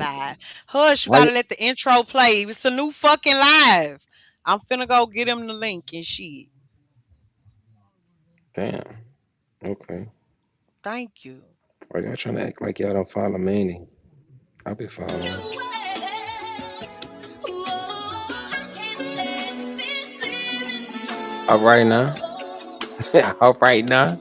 live. Hush, you Why? gotta let the intro play. It's a new fucking live. I'm finna go get him the link and shit. Damn. Okay. Thank you. Why y'all trying to act like y'all don't follow Manny? I be following. All right now. All right now.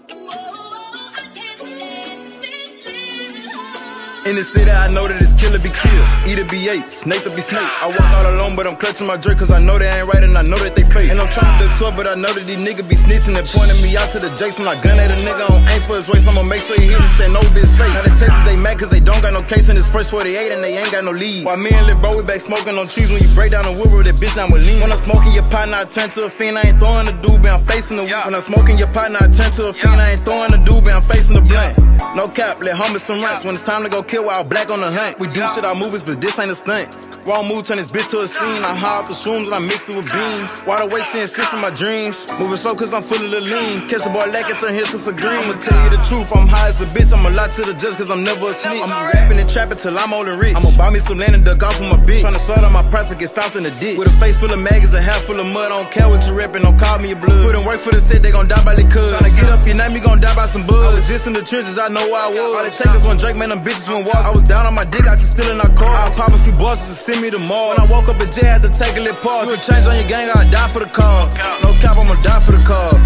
In the city, I know that it's kill or be killed, eat or be ate, snake to be snake. I walk out alone, but I'm clutching my jerk, cause I know they ain't right and I know that they fake. And I'm trying to do tour, but I know that these niggas be snitching and pointing me out to the jakes. When I gun at a nigga on aim for his waist, I'ma make sure he hit and stand over his face. Now they tell that they mad cause they don't got no case in this first 48 and they ain't got no leads. While me and Lil Bro, we back smoking on trees. When you break down the wood with that bitch down with lean. When I'm smoking your partner, I turn to a fiend. I ain't throwing the doobie, I'm facing the weed. When I'm smoking your partner, I turn to a fiend. I ain't throwing the doobie, I'm facing the blunt. No cap, let hummus some rents. When it's time to go kill while black on the hunt. We do shit our movies, but this ain't a stunt. Wrong move, turn this bitch to a scene. I high off the shrooms and I mix it with beans. Wide awake, seeing shit from my dreams. Moving slow cause I'm full of the lean. Catch the boy lacking, turn here to some green. I'ma tell you the truth, I'm high as a bitch. I'm a lot to the judge cause I'm never asleep. I'm rapping and trapping till I'm old and rich. I'ma buy me some land and duck off with my bitch. Tryna sort out my price and get found in the ditch. With a face full of maggots, a hat full of mud. I don't care what you rapping, don't call me a blood. Put in work for the set, they gon' die by the cuz. Tryna get up your name, you gon' die by some bugs. I was just in the trenches, I know where I was. All it take is one Drake, man, them bitches went wild. I was down on my dick, I just still in our car. I'll pop a few bosses to send me to Mars. When I woke up in jail, I had to take a little pause. You a change on your gang, I'll die for the cause. No cap, I'ma die for the cause.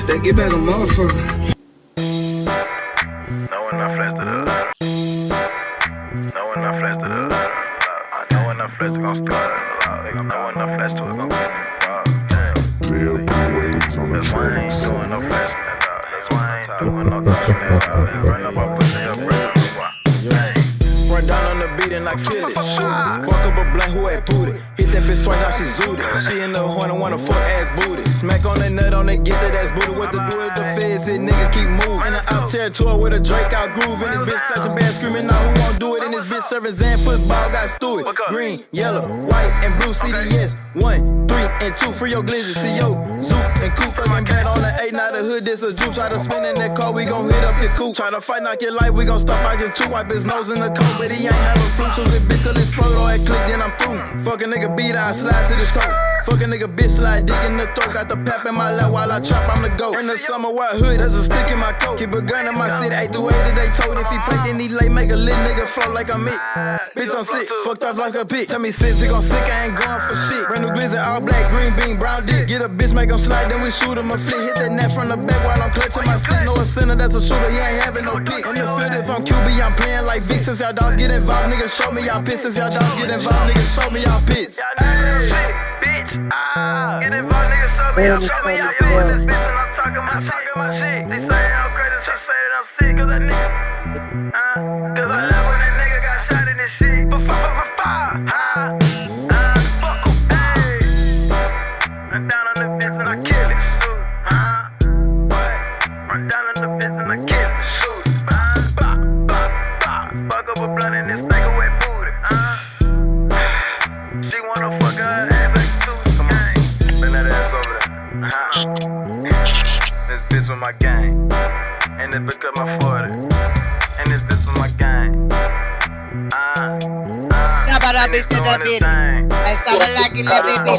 They get back a motherfucker. Know when I flash to the Know when I flash to the I know when I flash to gon' start. They gon' know when I flash to it gon' get me. That's why I ain't doing no flash. That's why I ain't doing no flash. Run up, I push it up, run down on the beat and I kill it. Shoot it. Spark up a blank, who had booted. Hit that bitch twice, now she zooted. She in the horn and wanna fuck ass booty. Smack on that nut on that get that ass booty. What to do if the feds hit, nigga keep moving. In the out territory with a Drake out groove. And this bitch flashing bad screaming, now who won't do it? And this bitch serving Zan football, got Stewart. Green, yellow, white, and blue CDS. 1, 3, and 2 for your glizzy. See yo, Zoop and Coop fucking bad on the 8. Now the hood, this a juke. Try to spin in that car, we gon' hit up your coupe. Try to fight, knock your life, we gon' stop by your two. Wipe his nose in the coat, but he ain't have a fruit. Shoot this bitch till it explode, or it click, then I'm through. Fuck a nigga beat, I slide to the toe. Fuck a nigga bitch, slide dick in the throat. Got the pap in my lap while I trap, I'm the goat. In the summer, white hood, there's a stick in my coat. Keep a gun in my city, 8 through 80, they told. If he play, then he late, make a lit nigga float like I'm it. Bitch, I'm sick, fucked off like a pig. Tell me sis, we gon' sick, I ain't going for shit. Brand new glizzy, all black, green bean, brown dick. Get a bitch, make him slide, then we shoot him a flick. Hit that net from the back while I'm clutching my stick. No a sinner, that's a shooter, he ain't having no pick. In the field, if I'm QB, I'm playing like Vic. Since y'all dogs get involved, niggas show me y'all piss. Since y'all dogs get involved, niggas show me y'all piss. Bitch, get involved, niggas show me y'all piss. Bitch, and I'm talking my shit. They say I'm crazy, she say that I'm sick. Cause that nigga, cause I love when that nigga got shot in this shit. Fuck em, hey. Run down on the bitch and I kill it. Run down on the bitch and I kill it. Fuck up a blunt in this thing away booty. She wanna fuck her ass like two. Come on, bring that ass over there. This bitch with my gang, and this bitch got my 40, and this bitch with my gang. How about that bitch did that bitch? I saw her like it, let me be.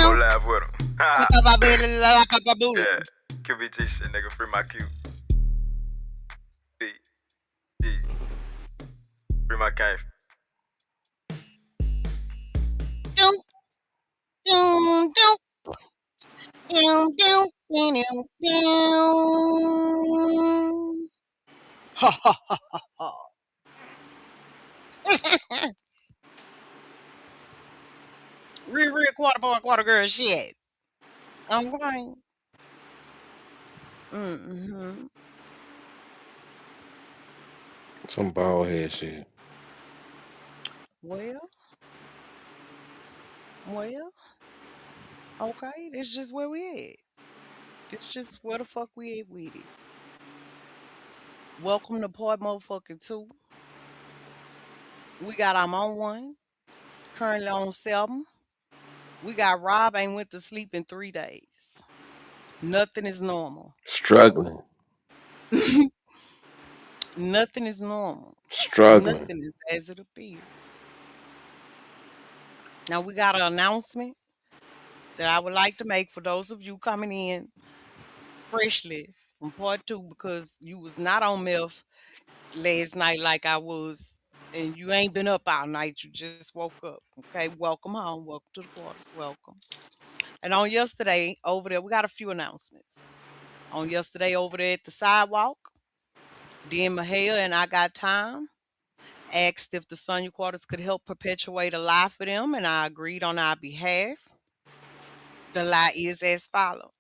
Go live with him. Yeah, QBG shit, nigga, free my Q. B, E, free my gangsta. Ha ha ha ha ha. Real quarter boy, quarter girl shit. Okay. Mm-hmm. Some bald head shit. Well, well, okay. That's just where we at. It's just where the fuck we at with it. Welcome to part motherfucking two. We got our own one. Currently on 7. We got Rob ain't went to sleep in 3 days. Nothing is normal. Struggling. Nothing is normal. Struggling. Nothing is as it appears. Now we got an announcement that I would like to make for those of you coming in freshly from part two because you was not on meth last night like I was, and you ain't been up all night. You just woke up. Okay, welcome home. Welcome to the quarters. Welcome. And on yesterday over there, we got a few announcements. On yesterday over there at the sidewalk, Dan Mahia and I got time asked if the Sonya Quarters could help perpetuate a lie for them, and I agreed on our behalf. The lie is as follows.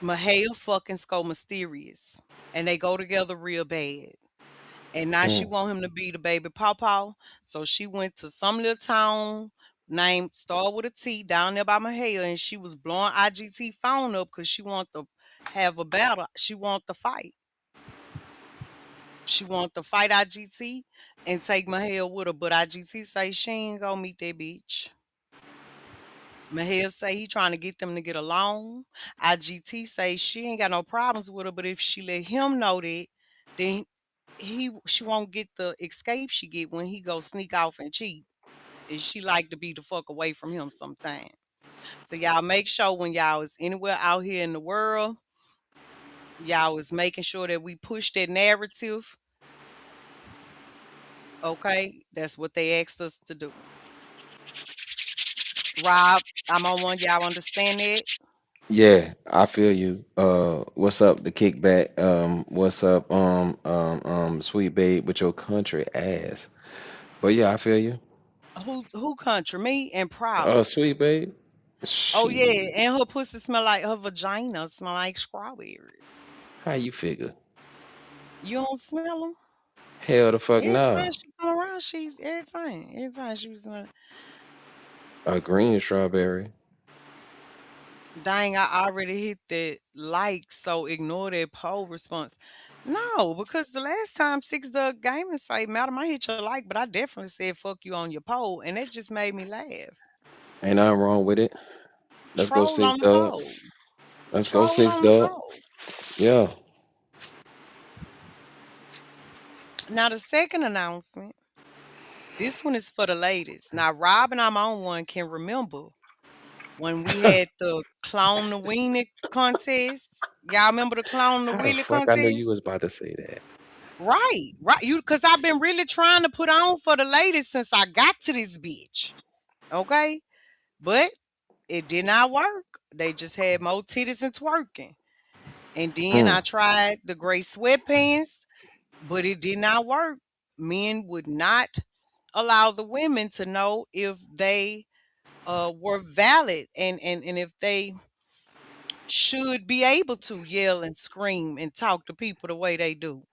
Mahia fucking Sko Mysterious. And they go together real bad. And now she Mm. want him to be the baby pawpaw. So she went to some little town named start with a T down there by Mahia, and she was blowing IGT phone up because she want to have a battle. She want to fight. She want to fight IGT and take Mahia with her. But IGT say she ain't gonna meet that bitch. Mahia say he trying to get them to get along. IGT say she ain't got no problems with her, but if she let him know that, then she won't get the escape she get when he go sneak off and cheat. And she like to be the fuck away from him sometime. So y'all make sure when y'all is anywhere out here in the world, y'all is making sure that we push that narrative. Okay, that's what they asked us to do. Rob, I'm on one. Y'all understand that? Yeah, I feel you. What's up, the kickback? What's up, sweet babe with your country ass. But yeah, I feel you. Who country? Me and proud. Sweet babe. Oh yeah, Shit. and her pussy smell like her vagina smell like strawberries. How you figure? You don't smell them? Hell the fuck Every time no. she come around, every time she was A green strawberry. dang, I already hit that like, so ignore that poll response. No, because the last time Six Dug Gaming say, Madam, I hit your like, but I definitely said fuck you on your poll, and that just made me laugh. Ain't nothing wrong with it. Let's go Troll six on the dub. poll. Let's go Troll six on the dub. poll. Yeah. Now the second announcement, this one is for the ladies. Now Rob and I'm on one can remember when we had the clone the weenie contest. Y'all remember the clone the How the wheelie fuck I knew you contest? was about to say that? Right, right. You because I've been really trying to put on for the ladies since I got to this bitch. Okay? But it did not work. They just had more titties and twerking. And then Mm. I tried the gray sweatpants, but it did not work. Men would not allow the women to know if they were valid and if they should be able to yell and scream and talk to people the way they do.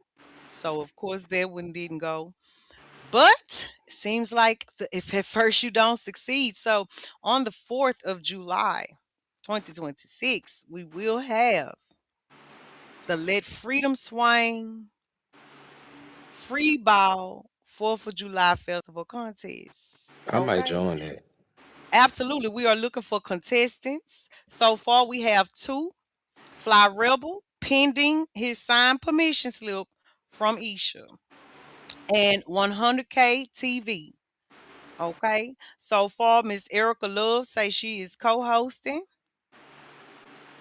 So of course that one didn't go. But it seems like if at first you don't succeed. So on the 4th of July, 2026, we will have the Let Freedom Swing Free Ball 4th of July Festival contest. I might Okay. join that. Absolutely. We are looking for contestants. So far, we have two. Fly Rebel pending his signed permission slip from Isha and 100K TV. Okay. So far, Miss Erica Love say she is co-hosting.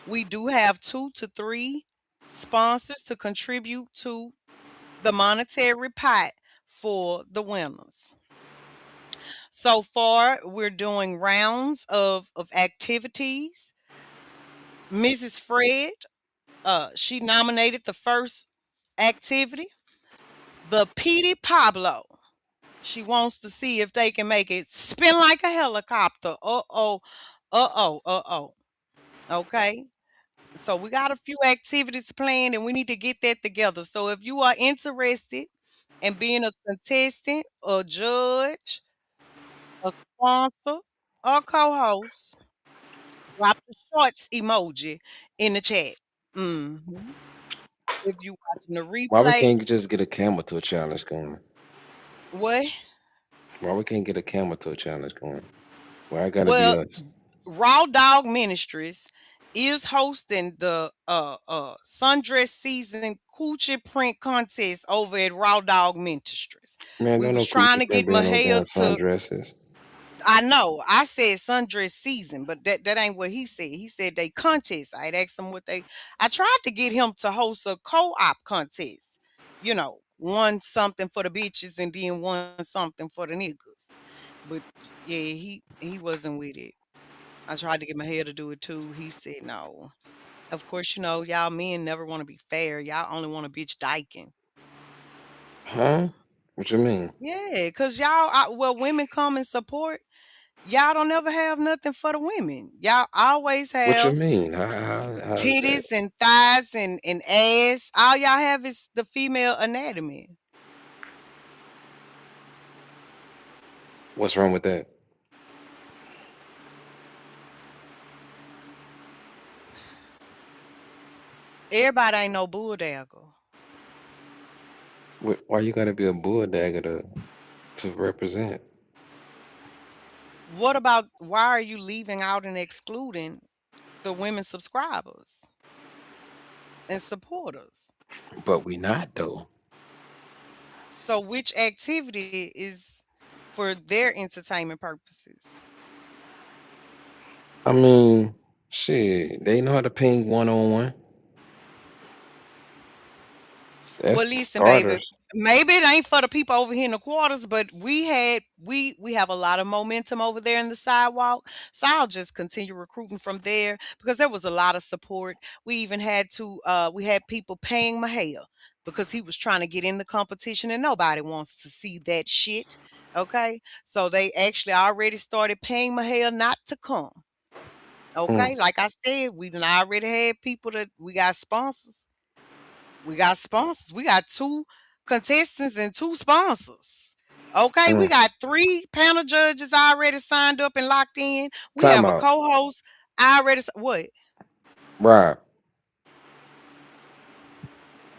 We do have 2 to 3 sponsors to contribute to the monetary pot for the winners. So far, we're doing rounds of activities. Mrs. Fred, she nominated the first activity, the Petey Pablo. She wants to see if they can make it spin like a helicopter. Uh-oh. Uh-oh. Uh-oh. Okay. So we got a few activities planned and we need to get that together. So if you are interested in being a contestant, a judge, a sponsor, or co-host, drop the shorts emoji in the chat. Mhm. If you watching the Why we replay, can't just get a camel toe challenge going? what? Why we can't get a camel toe challenge going? Why I gotta be Well, us? Raw Dog Ministries is hosting the sundress season coochie print contest over at Raw Dog Ministries. Man, We don't was no trying coochie to print get being no Mahale damn to. sundresses. I know. I said sundress season, but that ain't what he said. He said they contest. I'd asked him what they. I tried to get him to host a co-op contest. One something for the bitches and then one something for the niggas. But yeah, he wasn't with it. I tried to get my hair to do it too. He said no. Of course, y'all men never want to be fair. Y'all only want a bitch dyking. Huh? What you mean? Yeah, cause well, women come and support. Y'all don't ever have nothing for the women. Y'all always What you have mean? How's that? titties and thighs and ass. All y'all have is the female anatomy. What's wrong with that? Everybody ain't no bulldagger. Why you gotta be a bulldagger to represent? What about why are you leaving out and excluding the women subscribers and supporters? But we not though. So which activity is for their entertainment purposes? I mean, shit, they know how to ping one on one. Well, That's listen, baby. starters. Maybe it ain't for the people over here in the quarters, but we have a lot of momentum over there in the sidewalk. So I'll just continue recruiting from there because there was a lot of support. We even had we had people paying Mahale because he was trying to get in the competition and nobody wants to see that shit. Okay. So they actually already started paying Mahale not to come. Mm, Okay. Like I said, we done already had people that we got sponsors. We got sponsors. We got two contestants and two sponsors. Okay, we mm. got three panel judges already signed up and locked in. We Time have a out. co-host already. What? Rob,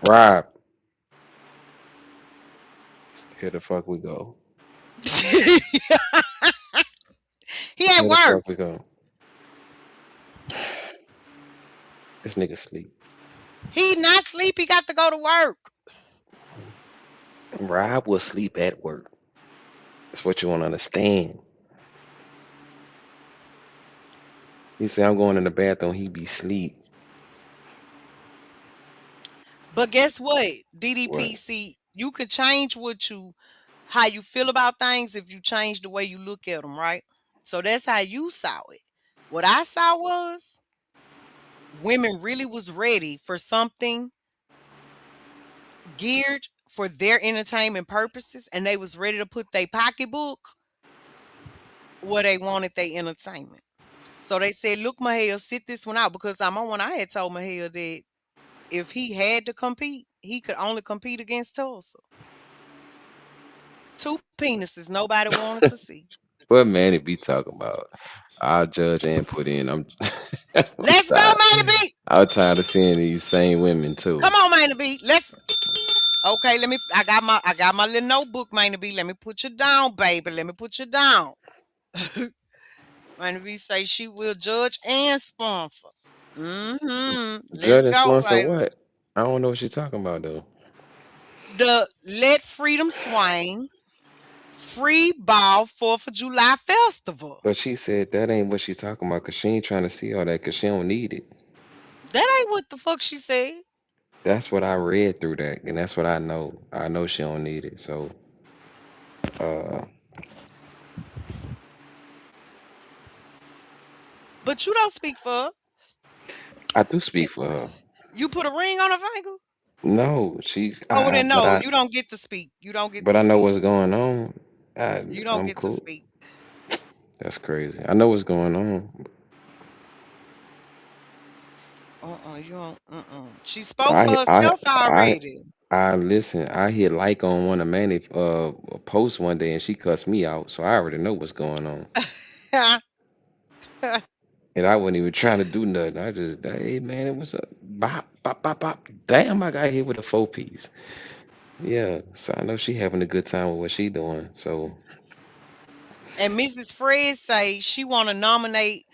Rob, here the fuck we go. He at Here the work. fuck we go. This nigga sleep. He not sleep. He got to go to work. Rob will sleep at work. That's what you want to understand. He say I'm going in the bathroom. He be sleep. But guess what? What? DDPC, you could change how you feel about things if you change the way you look at them, right? So that's how you saw it. What I saw was women really was ready for something geared for their entertainment purposes and they was ready to put their pocketbook where they wanted their entertainment. So they said, look, Mahale, sit this one out because I'm on one. I had told Mahale that if he had to compete, he could only compete against Tulsa. Two penises nobody wanted to see. What man it be talking about? I'll judge and put in. I'm Let's go, tired. Minor B. I'm tired of seeing these same women Come too. on, Minor B. Let's okay, I got my little notebook, Minor B. Let me put you down, baby. Let me put you down. Minor B say she will judge and sponsor. Judge Let's and go, sponsor baby. what? I don't know what she's talking about though. The Let Freedom Swing Free Ball 4th of July Festival. But she said that ain't what she's talking about because she ain't trying to see all that because she don't need it. That ain't what the fuck she said. That's what I read through that, and that's what I know. I know she don't need it. So, uh, But you don't speak for her. I do speak for her. You put a ring on her finger? No, she's Oh, well, then but no, you don't get to speak. You don't get to I know speak. what's going on. You don't I'm get to cool. speak. That's crazy. I know what's going on. You don't. She spoke for I I herself I already. I listen. I hit like on one of Manny posts one day, and she cussed me out, so I already know what's going on. And I wasn't even trying to do nothing. I just, hey man, it was a bop, bop, bop, bop. Damn, I got hit with a 4 piece. Yeah, so I know she having a good time with what she doing. So, And Mrs. Fred say she want to nominate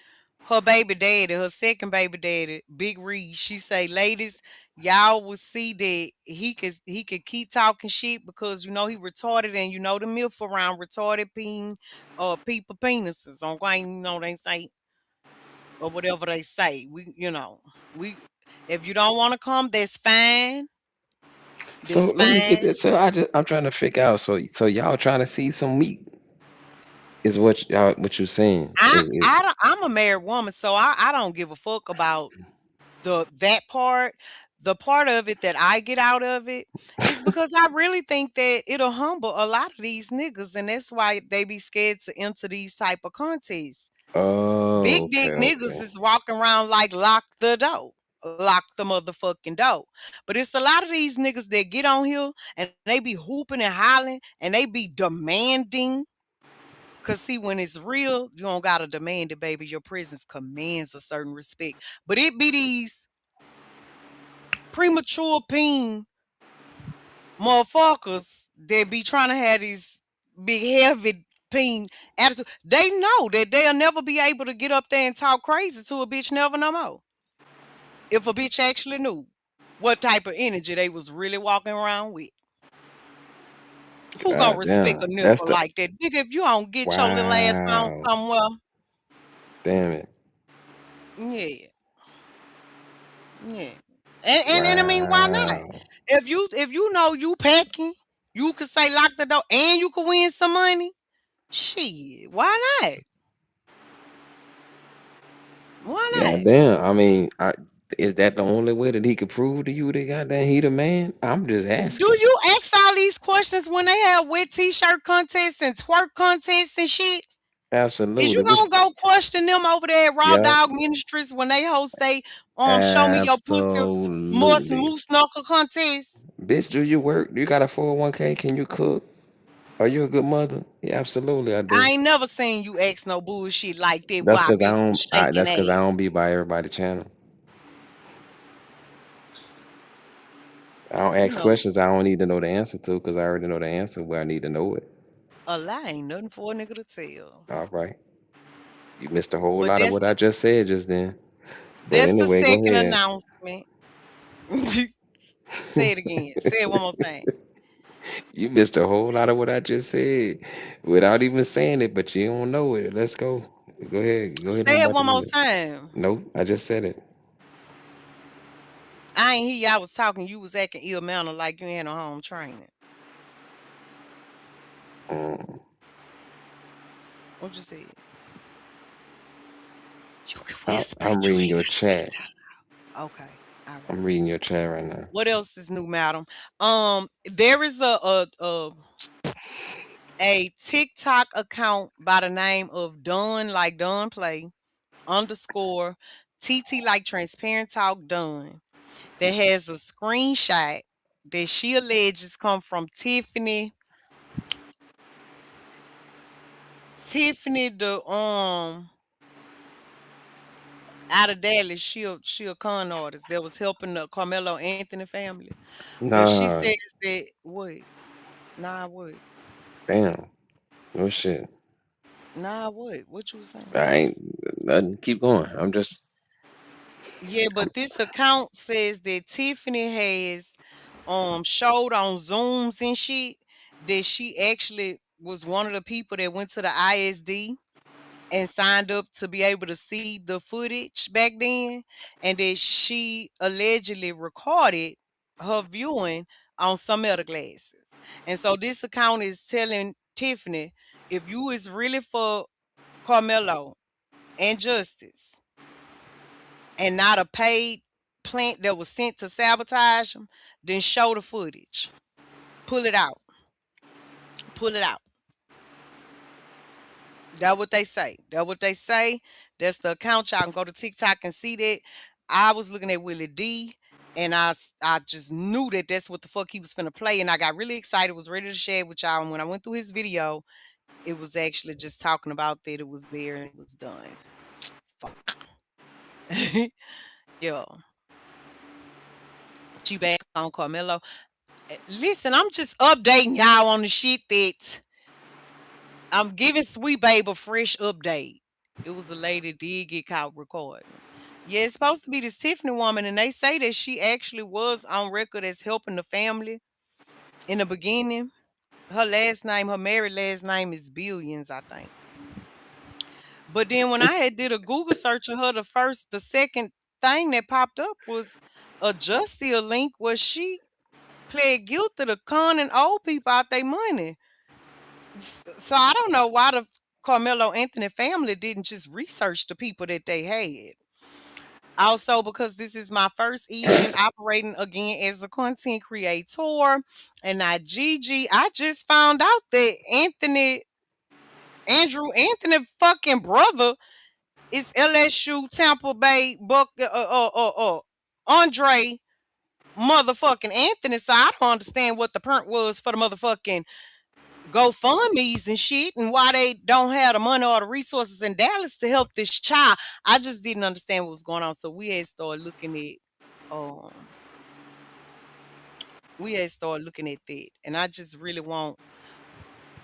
her baby daddy, her second baby daddy, Big Reed. She say, ladies, y'all will see that he could keep talking shit because he retarded, and the myth around retarded people penises. On going, they say, or whatever they say. We if you don't want to come, that's fine. so That's let me get fine. this. So I'm trying to figure out. So y'all trying to see some meat is what you're saying is I'm a married woman, so I don't give a fuck about that part. The part of it that I get out of it is because I really think that it'll humble a lot of these niggas, and that's why they be scared to enter these type of contests. oh, Big okay, dick niggas okay. is walking around like lock the door. Lock the motherfucking door. But it's a lot of these niggas that get on here and they be hooping and hollering and they be demanding. Cause see, when it's real, you don't gotta demand it, baby. Your presence commands a certain respect. But it be these premature peen motherfuckers that be trying to have these big heavy peen attitude. They know that they'll never be able to get up there and talk crazy to a bitch never no more. If a bitch actually knew what type of energy they was really walking around with. Who gonna God respect a damn, that's nigga the like that? Nigga, if you don't get your little ass on wow. somewhere, Damn it. yeah, yeah. And I mean, why not? Wow. If you know you packing, you could say lock the door and you could win some money. Shit, why not? Why God not? damn. I mean, is that the only way that he could prove to you that goddamn he the man? I'm just Do asking. you ask all these questions when they have wet t-shirt contests and twerk contests and shit? Is Absolutely. you Which gonna go question them over there at Raw yep. Dog Ministries when they host they show me your pussy Absolutely. moose knuckle contest? Bitch, do you work? You got a 401k? Can you cook? Are you a good mother? Yeah, absolutely I I do. ain't never seen you ask no bullshit like that That's while cause I bitch was don't shaking that's cause I ass. don't be by everybody channel. I don't You ask know, questions I don't need to know the answer to because I already know the answer where I need to know it. a lie ain't nothing for a nigga to tell. All right. You missed a whole But lot of what I just said just then. But that's the anyway, go second ahead. announcement. Say it again. Say it one more time. You missed a whole lot of what I just said without even saying it, but you don't know it. Let's go. Go ahead. Go ahead on Say it about one your more business. time. Nope, I just said it. I ain't hear y'all was talking. You was acting ill manner like you ain't had no home training. Mm. What you said? You can whisper I'm it. You reading ain't your got to say chat. it out. Okay. All I'm right. reading your chat right now. What else is new, madam? There is a TikTok account by the name of Done like Done Play underscore TT like Transparent Talk Done that has a screenshot that she alleges come from Tiffany the out of Dallas. She a con artist that was helping the Carmelo Anthony family. And she Nah, says that what? Nah what? damn. No shit. Nah what? What you was saying? I ain't nothing. Keep going. I'm just Yeah, but this account says that Tiffany has showed on Zooms and shit that she actually was one of the people that went to the ISD and signed up to be able to see the footage back then, and that she allegedly recorded her viewing on some other glasses. And so this account is telling Tiffany, if you is really for Carmelo and Justice and not a paid plant that was sent to sabotage him, then show the footage. Pull it out. Pull it out. That what they say. That what they say. That's the account. Y'all can go to TikTok and see that. I was looking at Willie D, and I just knew that that's what the fuck he was finna play, and I got really excited. Was ready to share it with y'all. And when I went through his video, it was actually just talking about that it was there and it was done. Fuck. Yeah. She back on Carmelo. Listen, I'm just updating y'all on the shit that I'm giving Sweet Babe a fresh update. It was a lady that did get caught recording. Yeah, it's supposed to be this Tiffany woman, and they say that she actually was on record as helping the family in the beginning. Her last name, her married last name is Billions, I think. But then when I had did a Google search of her, the second thing that popped up was a Justia link where she pled guilty to conning old people out their money. So I don't know why the Carmelo Anthony family didn't just research the people that they had. Also, because this is my first evening operating again as a content creator and not Gigi, I just found out that Andrew Anthony fucking brother is LSU Tampa Bay Buck Andre motherfucking Anthony. So I don't understand what the perk was for the motherfucking GoFundMe's and shit, and why they don't have the money or the resources in Dallas to help this child. I just didn't understand what was going on. So um we had started looking at that. And I just really want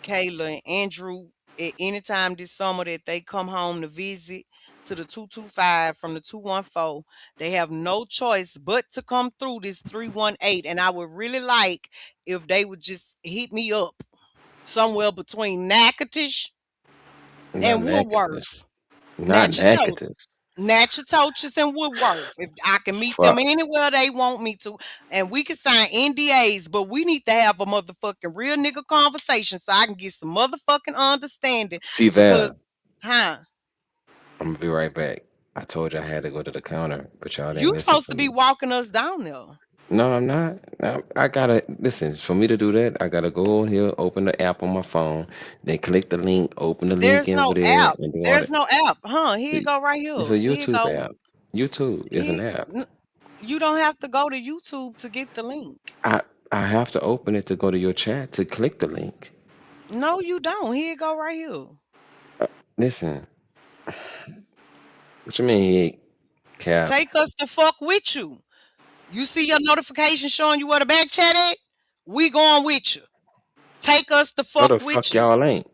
Kayla and Andrew at any time this summer that they come home to visit to the 225 from the 214. They have no choice but to come through this 318. And I would really like if they would just hit me up somewhere between Natchitoches Not and negative. Woodworth. Not Natchitoches. negative. Natchitoches and Woodworth. If I can meet them Fuck. anywhere they want me to, and we can sign NDAs, but we need to have a motherfucking real nigga conversation so I can get some motherfucking understanding. See, Because, Val, huh? I'm gonna be right back. I told you I had to go to the counter, but y'all didn't You listen supposed to to be me. walking us down there. No, I'm not. I gotta listen. For me to do that, I gotta go on here, open the app on my phone, then click the link, open the link There's in over no there, app. and do all There's that. no app, huh? Here you See, go, right it's here. a Here you YouTube go. app. YouTube is an He, app. you don't have to go to YouTube to get the link. I I have to open it to go to your chat to click the link. No, you don't. Here you go, right here. Listen, what you mean he ain't cap? Take us the fuck with you. You see your notification showing you where the back chat at? We going with you. Take us the No, fuck the fuck with you. y'all ain't.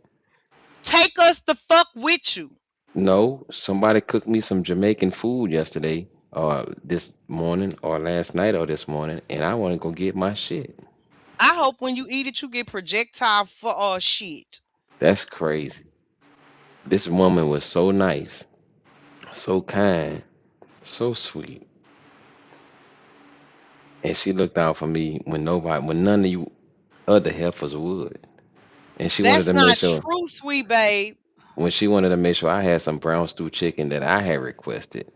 Take us the fuck with you. No, somebody cooked me some Jamaican food yesterday, or this morning, or last night, or this morning, and I want to go get my shit. I hope when you eat it, you get projectile for shit. That's crazy. This woman was so nice, so kind, so sweet, and she looked out for me when none of you other heifers would. And she wanted That's to make not sure true, sweet babe. I had some brown stew chicken that I had requested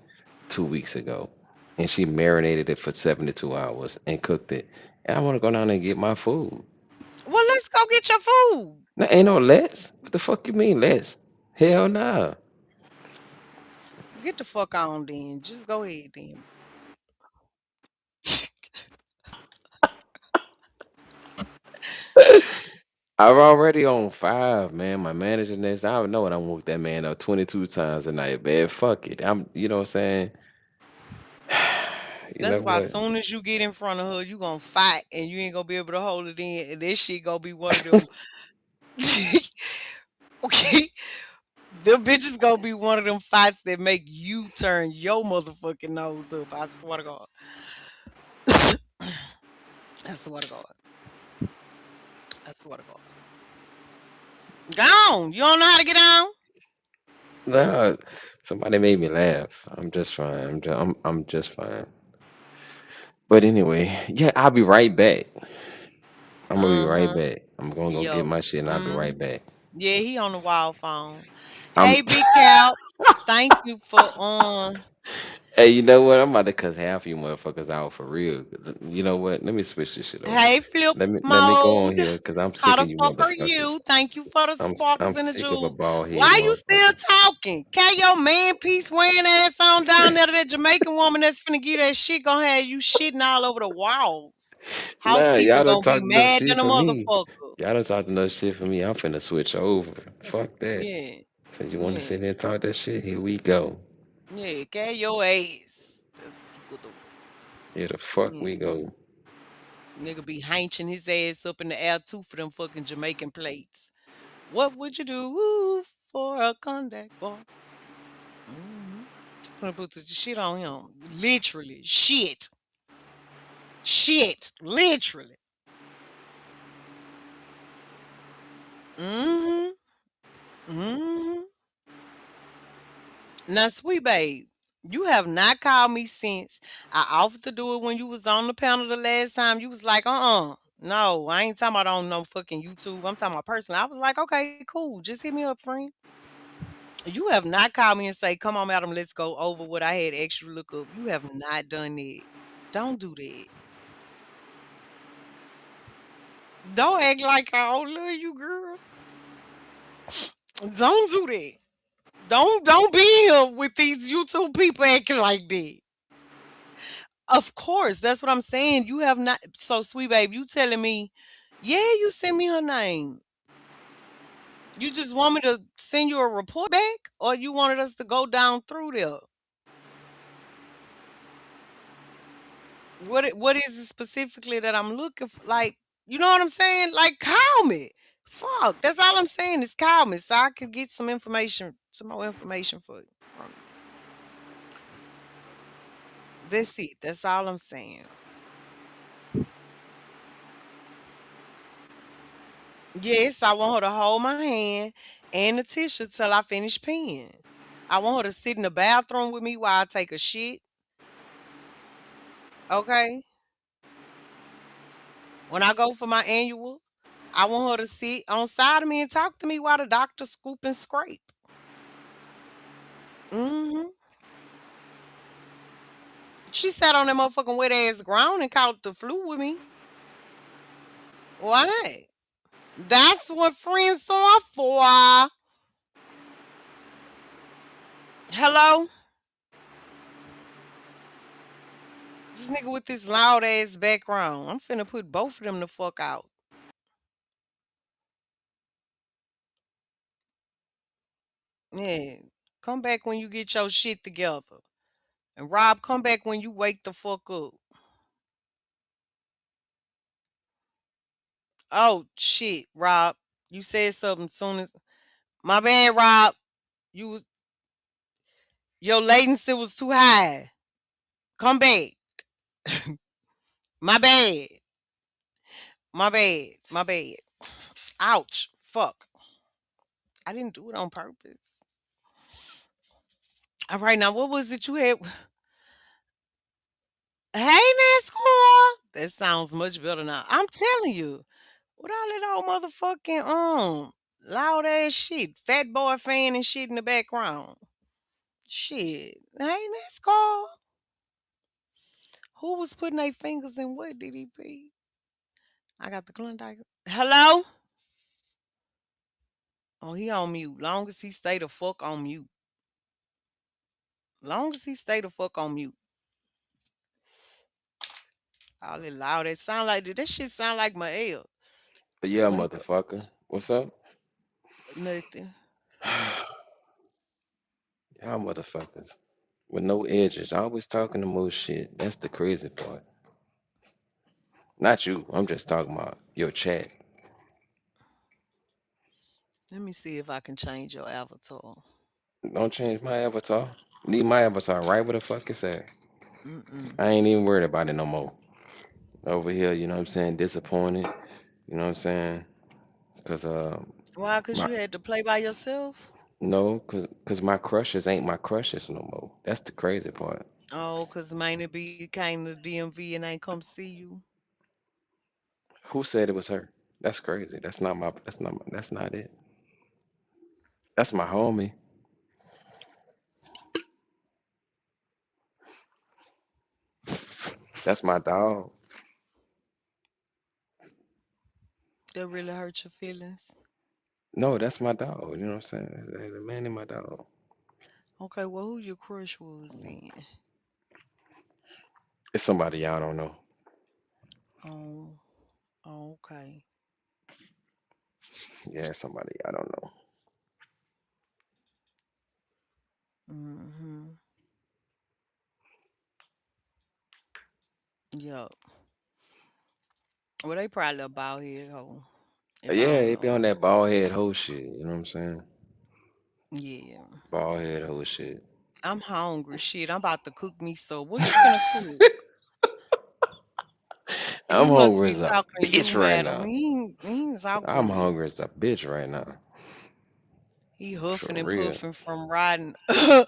2 weeks ago, and she marinated it for 72 hours and cooked it. And I want to go down there and get my food. Well, let's go get your food. Now, ain't no let's. What the fuck you mean let's? Hell nah. Get the fuck on then. Just go ahead then. I'm already on five, man. My manager next, I don't know what I'm woke that man up 22 times a night, man. Fuck it. You know what I'm saying? You know That's why as what? soon as you get in front of her, you gonna fight and you ain't gonna be able to hold it in. And this shit gonna be one of them. Okay. Them bitches gonna be one of them fights that make you turn your motherfucking nose up. I swear to God. I swear to God. I swear to God. Gone. You don't know how to get on? Nah, somebody made me laugh. I'm just fine. I'm just fine. But anyway, yeah, I'll be right back. I'm gonna be right Uh-huh. back. I'm gonna go get Yo. my shit and I'll be right back. Yeah, he on the wild phone. I'm Hey, Big Cal. Thank you for Hey, you know what? I'm about to cuss half you motherfuckers out for real. 'Cause you know what? Let me switch this shit over. Hey, flip Let me go on mode. here because I'm How sick the of you fuck are motherfuckers. you? Thank you for the I'm sparkles and the sick of a jewels. bald head Why you still motherfucker. talking? Can your man piece wearing ass on down there to that Jamaican woman that's finna give that shit gonna have you shitting all over the walls. Nah, Housekeeper y'all done gonna be talked enough mad shit than a for me. motherfucker. Y'all done talked enough shit for me. I'm finna switch over. Fuck that. Yeah, So you want to yeah, sit there and talk that shit? Here we go. yeah. Can your ass. That's what you could do. Here the fuck Yeah. we go. Nigga be henching his ass up in the air too for them fucking Jamaican plates. What would you do for a contact ball? Mm-hmm. Gonna put the shit on him. Literally. Shit. Shit. Literally. Mm-hmm. Mm-hmm. Now, sweet babe, you have not called me since I offered to do it when you was on the panel the last time. You was like, no, I ain't talking about on no fucking YouTube. I'm talking about personal. I was like, okay, cool. Just hit me up, friend. You have not called me and say, come on, madam, let's go over what I had extra look up. You have not done it. Don't do that. Don't act like I don't love you, girl. Don't do that. Don't be here with these YouTube people acting like that. Of course, that's what I'm saying. You have not. So, sweet babe, you telling me, yeah, you sent me her name. You just want me to send you a report back, or you wanted us to go down through there? What is it specifically that I'm looking for? Like, you know what I'm saying? Like, call me. Fuck, that's all I'm saying is call me so I can get some information, some more information from you. That's it. That's all I'm saying. Yes, I want her to hold my hand and the tissue till I finish peeing. I want her to sit in the bathroom with me while I take a shit. Okay. When I go for my annual, I want her to sit on side of me and talk to me while the doctor scoop and scrape. Hmm. She sat on that motherfucking wet ass ground and caught the flu with me. Why not? That's what friends are for. Hello? This nigga with this loud ass background. I'm finna put both of them the fuck out. Yeah. Come back when you get your shit together. And Rob, come back when you wake the fuck up. Oh shit, Rob. You said something soon as my bad, Rob. You was your latency was too high. Come back. My bad. My bad. My bad. Ouch. Fuck. I didn't do it on purpose. All right, now what was it you had? Hey, NASCAR. That sounds much better now. I'm telling you. What all that old motherfucking loud ass shit, fat boy fan and shit in the background. Shit, hey NASCAR. Who was putting their fingers in what DDP? I got the Klondike. Hello? Oh, he on mute. Long as he stay the fuck on mute. Long as he stay the fuck on mute. All that loud. That sound like that shit sound like my L. But yeah, When he motherfucker. What's up? nothing. Y'all motherfuckers with no edges, always talking the most shit. That's the crazy part. Not you. I'm just talking about your chat. Let me see if I can change your avatar. Don't change my avatar. Leave my avatar right where the fuck it's at. Mm-mm. I ain't even worried about it no more. Over here, you know what I'm saying? Disappointed. You know what I'm saying? Cause Why? Cause my you had to play by yourself? no, cause my crushes ain't my crushes no more. That's the crazy part. Oh, cause mine be came to DMV and ain't come see you. Who said it was her? That's crazy. That's not it. That's my homie. That's my dog. That really hurt your feelings. No, that's my dog. You know what I'm saying? The man in my dog. Okay, well, who your crush was then? It's somebody y'all don't know. Oh, okay. Yeah, it's somebody y'all don't know. Mm-hmm. Yup. Well, they probably about here, ho. If I Yeah, don't it be know. on that bald head hoe shit. You know what I'm saying? Yeah. Bald head hoe shit. I'm hungry. Shit, I'm about to cook me so. What you finna cook? He I'm must hungry be as a talking to you, bitch right madam. now. He ain't talking to I'm you. hungry as a bitch right now. He For huffing and real. puffing from riding a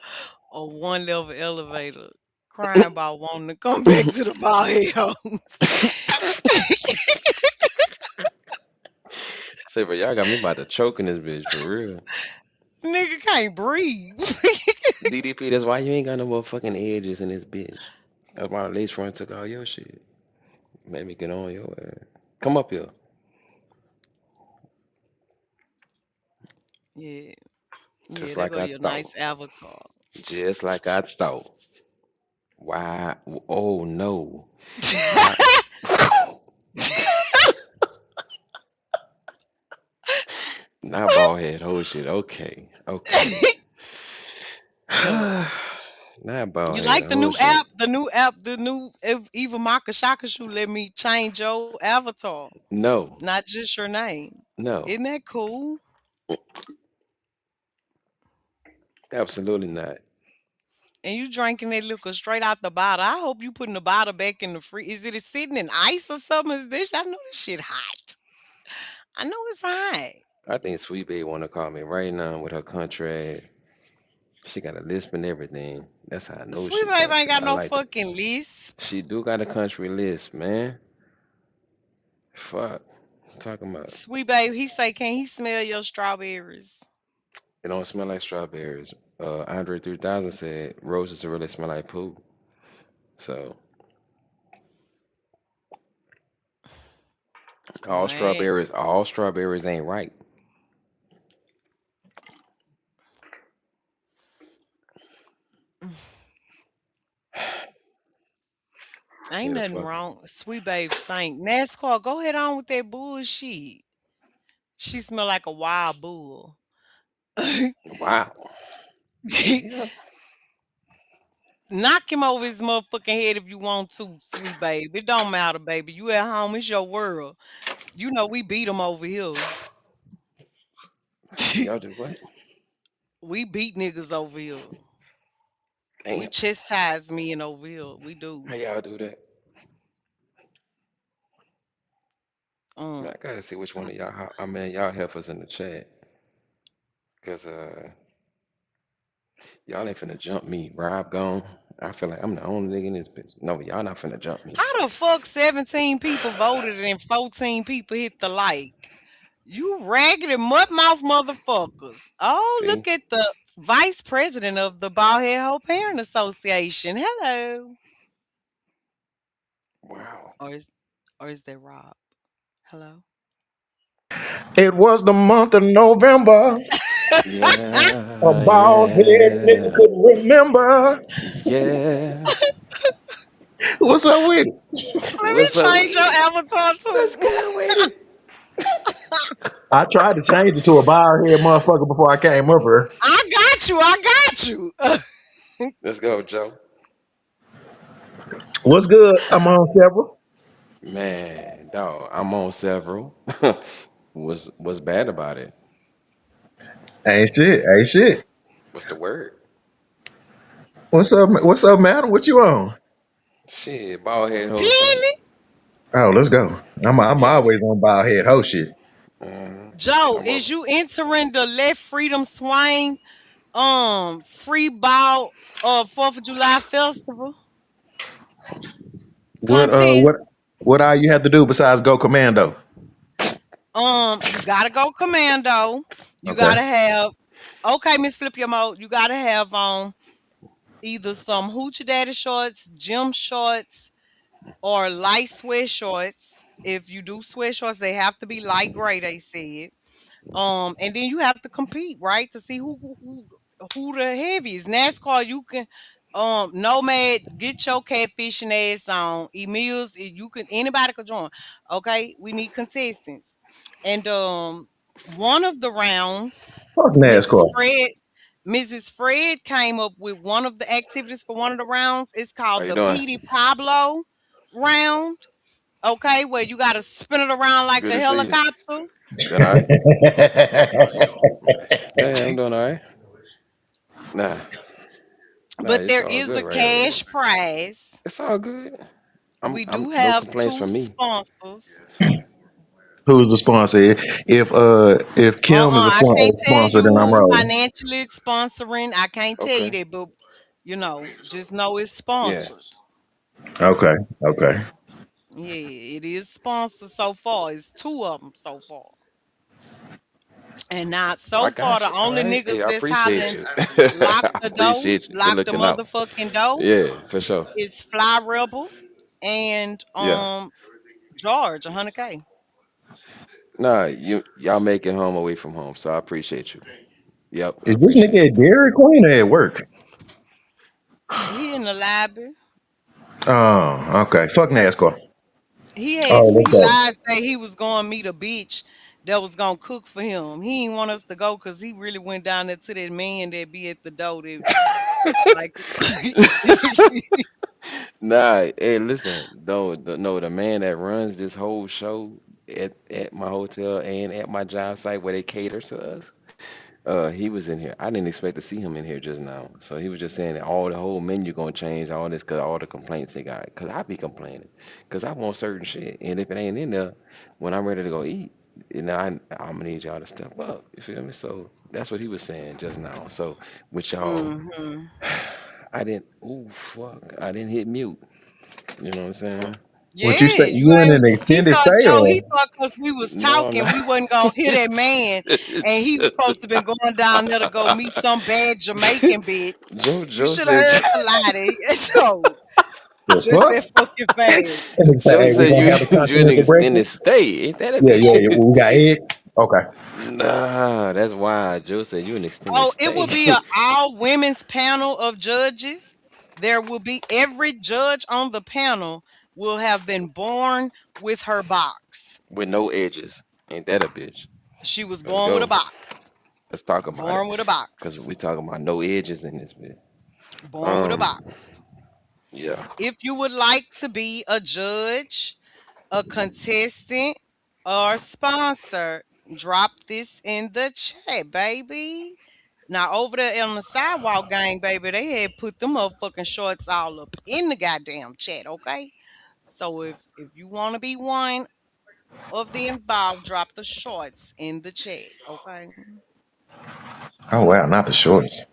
one level elevator, crying about wanting to come back to the ball house. Say, but y'all got me about to choke in this bitch for real. Nigga can't breathe. DDP, that's why you ain't got no motherfucking edges in this bitch. That's why the lace front took all your shit. Made me get on your ass. Come up here. Yeah, yeah, Just there like go I your thought. nice avatar. Just like I thought. Why? Oh no. Not. Not bald head whole shit. Okay. Okay. Yo, Not bald you head like the whole new shit. app? The new app, the new Eva Maka Shaka Shoe let me change your avatar, No. not just your name. No. Isn't that cool? Absolutely not. And you drinking that liquor straight out the bottle. I hope you putting the bottle back in the free. Is it sitting in ice or something? Is this? I know this shit hot. I know it's hot. I think Sweet Baby wanna call me right now with her country ass. She got a lisp and everything. That's how I know Sweet she baby ain't country. got I no like the. fucking lisp. She do got a country lisp, man. Fuck. Talking about Sweet baby, he say, can he smell your strawberries? it don't smell like strawberries. Andre 3000 said roses really smell like poo. So Man, all strawberries ain't right. ain't Yeah, the nothing fuck. wrong. Sweet babe stink. NASCAR, go ahead on with that bullshit. She smell like a wild bull. Wow. The hell? Knock him over his motherfucking head if you want to, sweet babe. It don't matter, baby. You at home, it's your world. You know we beat him over here. Y'all do what? We beat niggas over here. We Damn. chastise men over here. We How do. y'all do that? Um, Man, I gotta see which one of y'all. I mean, y'all help us in the chat, cause y'all ain't finna jump me. Rob gone. I feel like I'm the only nigga in this bitch. No, y'all not finna jump me. how the fuck 17 people voted and 14 people hit the like? You raggedy mud mouth motherfuckers. Oh, See? look at the vice president of the Bald Head Whole Parent Association. Hello. Wow. Or is or is that Rob? Hello? It was the month of November. A Yeah, bald head nigga yeah, could remember. yeah. What's up with it? Let me What's up change with your it? avatar What's too. good with it? I tried to change it to a bald head motherfucker before I came up here. I got you. I got you. Let's go, Joe. What's good? I'm on several. Man, dog, I'm on several. What's bad about it? Ain't shit. Ain't shit. What's the word? What's up? What's up, madam? What you on? Shit, bald head whole shit. Clearly. Oh, let's go. I'm Yeah. always on bald head hoe shit. Joe, I'm up. is you entering the Let Freedom Swing free ball 4th of July festival What contest? what all you have to do besides go commando? You gotta go commando. You Okay. gotta have okay, Miss Flip Your Mode. You gotta have either some hoochie daddy shorts, gym shorts, or light sweatshorts. If you do sweatshorts, they have to be light gray, they said. And then you have to compete, right, to see who the heaviest. NASCAR, you can Nomad, get your catfishing ass on. Emils, you can anybody could join. Okay, we need contestants. And one of the rounds, Fuck Mrs. NASCAR. Fred Mrs. Fred came up with one of the activities for one of the rounds. It's How called you the doing? Petey Pablo round. Okay, where you gotta spin it around like Good a to see you. helicopter. You been all right? Yeah, I'm doing all right. Nah, nah, But it's there all is good a right here. cash prize. It's all good. We I'm do no have complaints two from me. sponsors. Who's the sponsor? If Kim is a I can't tell sponsor, you then I'm who's Okay. rolling. financially sponsoring. I can't tell you Okay. that, but just know it's Yeah. sponsored. Okay, okay. Yeah, it is sponsored so far. It's two of them so far. And not I so far, got the you. All only right. Hey, niggas I that's appreciate hollering you. lock I the door, appreciate you. Good lock the looking out. motherfucking door Yeah, for sure. is Fly Rebel and Yeah. George, 100K. Nah, y'all make it home away from home, so I appreciate you. Yep, I Is this appreciate nigga you. at Dairy Queen or at work? He in the library. Oh, okay. Fuck NASCAR. Oh, He what's up? lied say he was going to meet a bitch that was gonna cook for him. He didn't want us to go because he really went down there to that man that be at the door that like Nah, hey, listen, though, no, the man that runs this whole show at my hotel and at my job site where they cater to us, he was in here. I didn't expect to see him in here just now. So he was just saying that all the whole menu gonna change, all this, cause all the complaints they got. Cause I be complaining, cause I want certain shit, and if it ain't in there, when I'm ready to go eat, I'm gonna need y'all to step up. You feel me? So that's what he was saying just now. So with y'all, hmm. I didn't. Ooh, fuck! I didn't hit mute. You know what I'm saying? What you say? Yeah, you You in ain't. an He extended thought stay Joe. He or? thought because we was No, I'm talking, not. we wasn't gonna hear that man, and he was supposed to been going down there to go meet some bad Jamaican bitch. You Joe should have said. heard the lady. So The just fuck? that fucking fast. And they say, Joe hey, we said gonna you have a you in continental extended breakfast. stay. Ain't that a Yeah, yeah, bit? yeah. We got eggs. Okay. Nah, that's why Joe said you an extended Oh, it will stay. be a all women's panel of judges. There will be every judge on the panel will have been born with her box. With no edges. Ain't that a bitch? She was Let's born with a go. box. Let's talk about it. Born with a Cause box. we talking about no edges in this bit. Born with a Um, box. yeah. If you would like to be a judge, a contestant, or sponsor, drop this in the chat, baby. Now over there on the sidewalk gang, baby, they had put them motherfucking shorts all up in the goddamn chat, okay? So if you want to be one of the involved, drop the shorts in the chat, okay? Oh wow, not the shorts.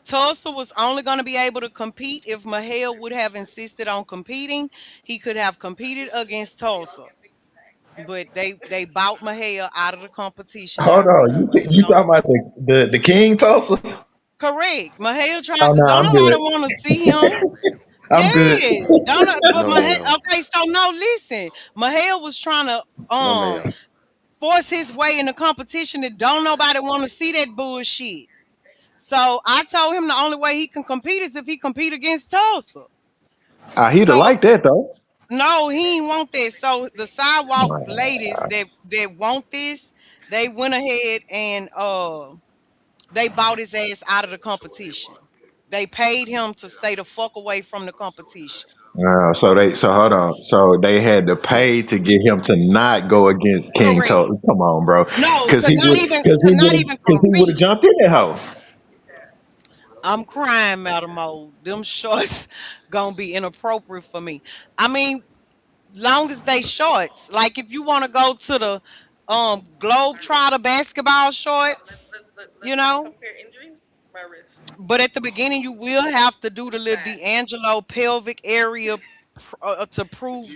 Tulsa was only going to be able to compete if Mahale would have insisted on competing. He could have competed against Tulsa, but they bought Mahale out of the competition Hold on. already. So You talking about the King Tulsa? correct. Mahale tried Oh to. no, Don't I'm nobody good. want to see him. I'm good. Yeah, don't. But No, Mahale. ma'am. Okay, so no, listen. Mahale was trying to No, ma'am. force his way in the competition, and don't nobody want to see that bullshit. So I told him the only way he can compete is if he compete against Tulsa. He'd have So liked that though. no, he ain't want that. So the sidewalk ladies that want this, they went ahead and they bought his ass out of the competition. They paid him to stay the fuck away from the competition. So hold on. So they had to pay to get him to not go against King Correct. Tulsa. Come on, bro. No, Because he would because he would have compete. jumped in that hole. I'm crying, Madam O. Them shorts gonna be inappropriate for me. I mean, long as they shorts. Like if you want to go to the Globe Trotter basketball shorts, you know. But at the beginning, you will have to do the little D'Angelo pelvic area to prove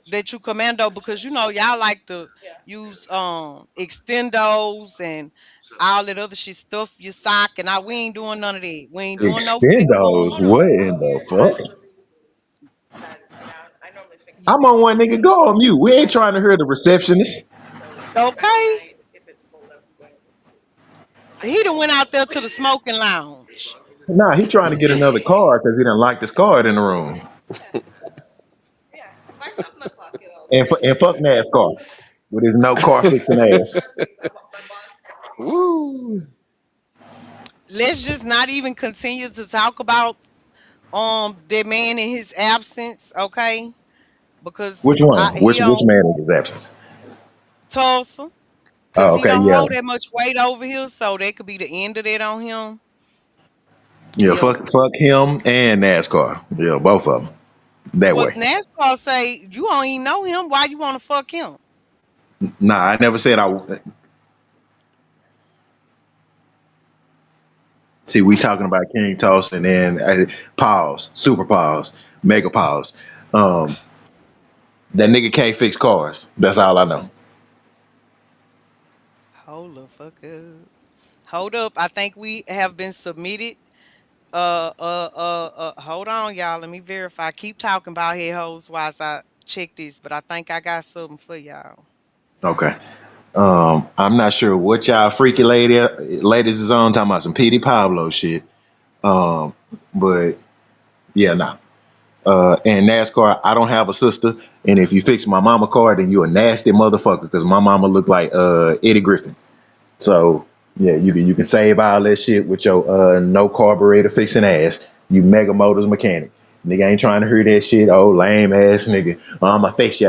that you commando because y'all like to use extendos and all that other shit stuff your sock and we ain't doing none of that. We ain't doing no figure Extendos. one. What in the fuck? I'm on one nigga. Go on mute. We ain't trying to hear the receptionist. Okay. He done went out there to the smoking lounge. Nah, he trying to get another card because he didn't like this card in the room. And fuck NASCAR with his no car fixing ass. Woo! Let's just not even continue to talk about that man in his absence, okay? Because Which one? he Which on man in his absence? Tulsa, cause Oh, he okay, don't yeah, hold that much weight over here, so that could be the end of that on him. yeah. Yeah. Fuck him and NASCAR. Yeah, both of them that Was way. NASCAR say you don't even know him? Why you want to fuck him? Nah, I never said I. See, we talking about King Toss and then pause, super pause, mega pause. Um, that nigga can't fix cars. That's all I know. Hold the fuck up. Hold up. I think we have been submitted. Hold on, y'all. Let me verify. Keep talking about head hoes whilst I check this, but I think I got something for y'all. Okay. I'm not sure what y'all freaky ladies is on talking about some Petey Pablo shit. Um, but yeah, nah. And NASCAR, I don't have a sister, and if you fix my mama car, then you a nasty motherfucker because my mama look like Eddie Griffin. So yeah, you can save all that shit with your no carburetor fixing ass. You mega motors mechanic. Nigga ain't trying to hear that shit. Oh, lame ass nigga. Oh, I'ma fix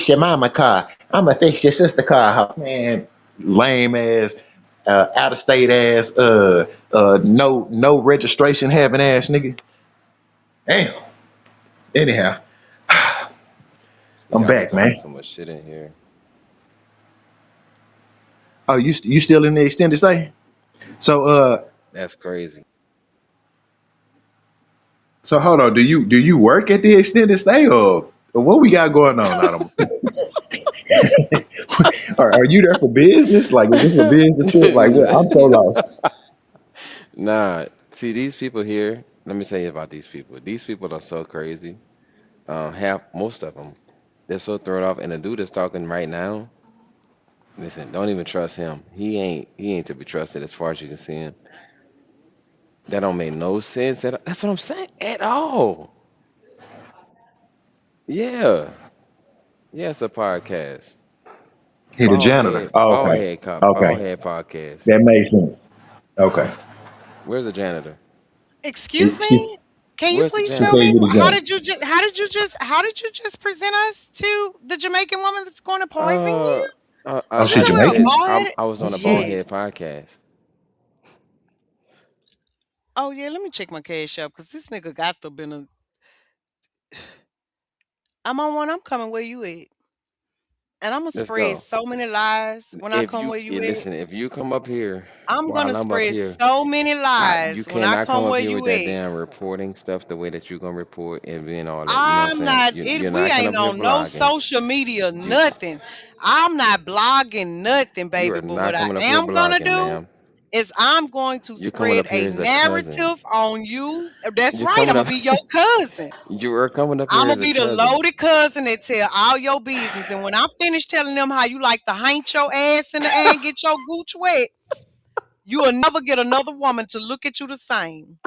your mama car. I'ma fix your sister car. Man, lame ass, out of state ass, no registration having ass nigga. Damn. Anyhow, I'm Y'all be back, man. talking so much shit in here. Oh, you still in the extended stay? So That's crazy. so hold on. Do you work at the extended stay or what we got going on, Adam? Are you there for business? Like, is this a business trip? Like, what? I'm so lost. Nah, see these people here. Let me tell you about these people. These people are so crazy. Half, most of them, they're so thrown off. And the dude that's talking right now, listen, don't even trust him. He ain't to be trusted as far as you can see him. That don't make no sense. That's what I'm saying at all. Yeah, yeah, it's a podcast. He the janitor. Oh, okay. Bald Okay. head podcast. That makes sense. Okay. Where's the janitor? Excuse She me? Can you Where's the please she tell said janitor? me you the janitor. how did you just present us to the Jamaican woman that's going to poison Uh, you? I Oh, You she said said I we're a said Jamaican? bald headed. I was on a bald Oh, Yes. head podcast. Oh yeah, let me check my cash app because this nigga got to been a. I'm on one. I'm coming where you at, and I'm gonna Let's spread go. so many lies when I come where you at. Listen, if you come up here I'm gonna while I'm up spread here, so many you lies when I cannot come come up where here with you that at. damn reporting stuff the way that you're gonna report and being all that. You know what I'm I'm saying? not You, it. you're We not coming ain't up here on no blogging. social media, You nothing. I'm not blogging nothing, you baby. are But what not I coming up here am gonna blogging, do ma'am. is I'm going to You're coming spread up here a as a cousin. narrative on you. That's You're right. I'm coming gonna up. be your cousin. You are coming up I'm here gonna as a be the cousin. loaded cousin that tell all your business. And when I'm finished telling them how you like to hint your ass in the air and get your gooch wet, you will never get another woman to look at you the same.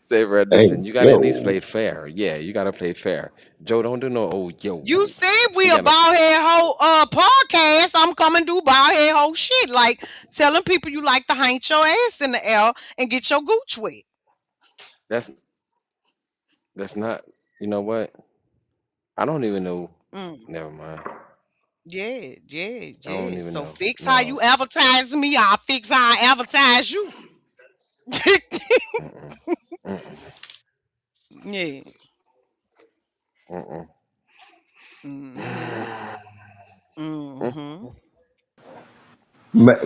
Say, bro, hey, listen, you gotta at least yo. play fair. Yeah, you gotta play fair. Joe, don't do no oh You yo. said we She a gotta. bald head hoe podcast. I'm coming do bald head hoe shit. Like telling people you like to hint your ass in the air and get your gooch wet. That's that's not. You know what? I don't even know. Mm. Never mind. Yeah, yeah, I don't yeah. even So know. fix how No. you advertise me, I'll fix how I advertise you. Mm-mm. Mm-mm. Yeah. Mm-mm. Mm-hmm. Mm-hmm.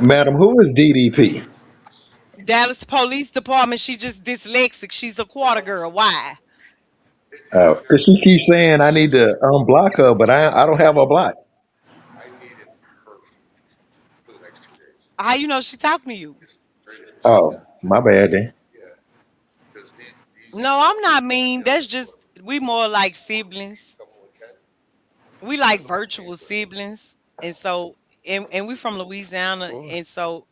Madam, who is DDP? Dallas Police Department, she just dyslexic. She's a quarter girl. Why? Cause she keeps saying I need to unblock her, but I don't have her block. How you know she talking to you? Oh, my bad then. No, I'm not mean. That's just We more like siblings. We like virtual siblings, and so and we from Louisiana, Boy, and so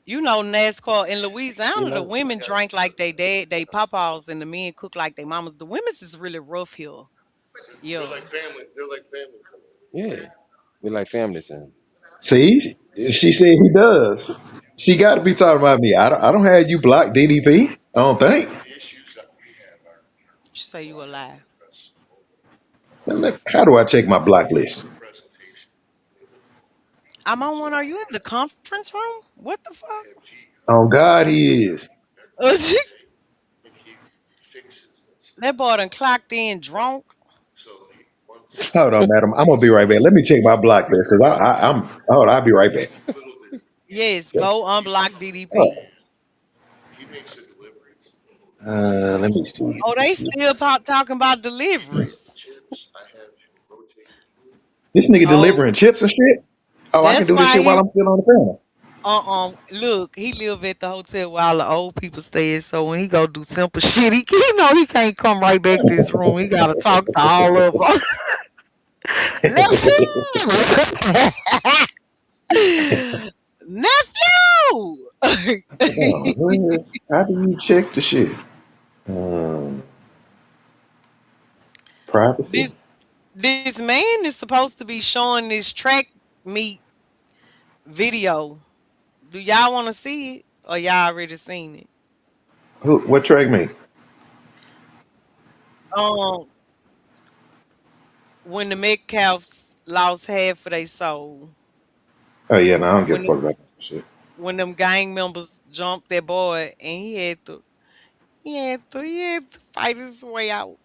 NASCAR in you Louisiana, the know, women drink like they dad, they papas, and the men cook like they mamas. The women's is really rough here. Yeah. yeah, we like families and See, she said he does. She got to be talking about me. I don't have you blocked DDP. I don't think. She say you a lie. How do I check my block list? I'm on one. Are you in the conference room? What the fuck? Oh God, he is. That boy done clocked in drunk. Hold on, madam. I'm gonna be right back. Let me check my block list because I'm. Hold on, I'll be right back. Yes, go unblock DDP. Oh, let me see. Oh, Let's they see. still talking about deliveries. This nigga Oh, delivering chips and shit. Oh, I can that's do this why shit while he I'm still on the panel. look, he live at the hotel where all the old people stay. So when he go do simple shit, he know he can't come right back to his room. He gotta talk to all of them. Nephew! Nephew! Hold on, how do you check the shit? Um, privacy. this this man is supposed to be showing this track meet video. Do y'all want to see it, or y'all already seen it? Who? What track me? Um, when the Metcalfs lost half of their soul, Oh yeah, no, I don't give a when fuck them about that shit. when them gang members jumped that boy, and he had to fight his way out.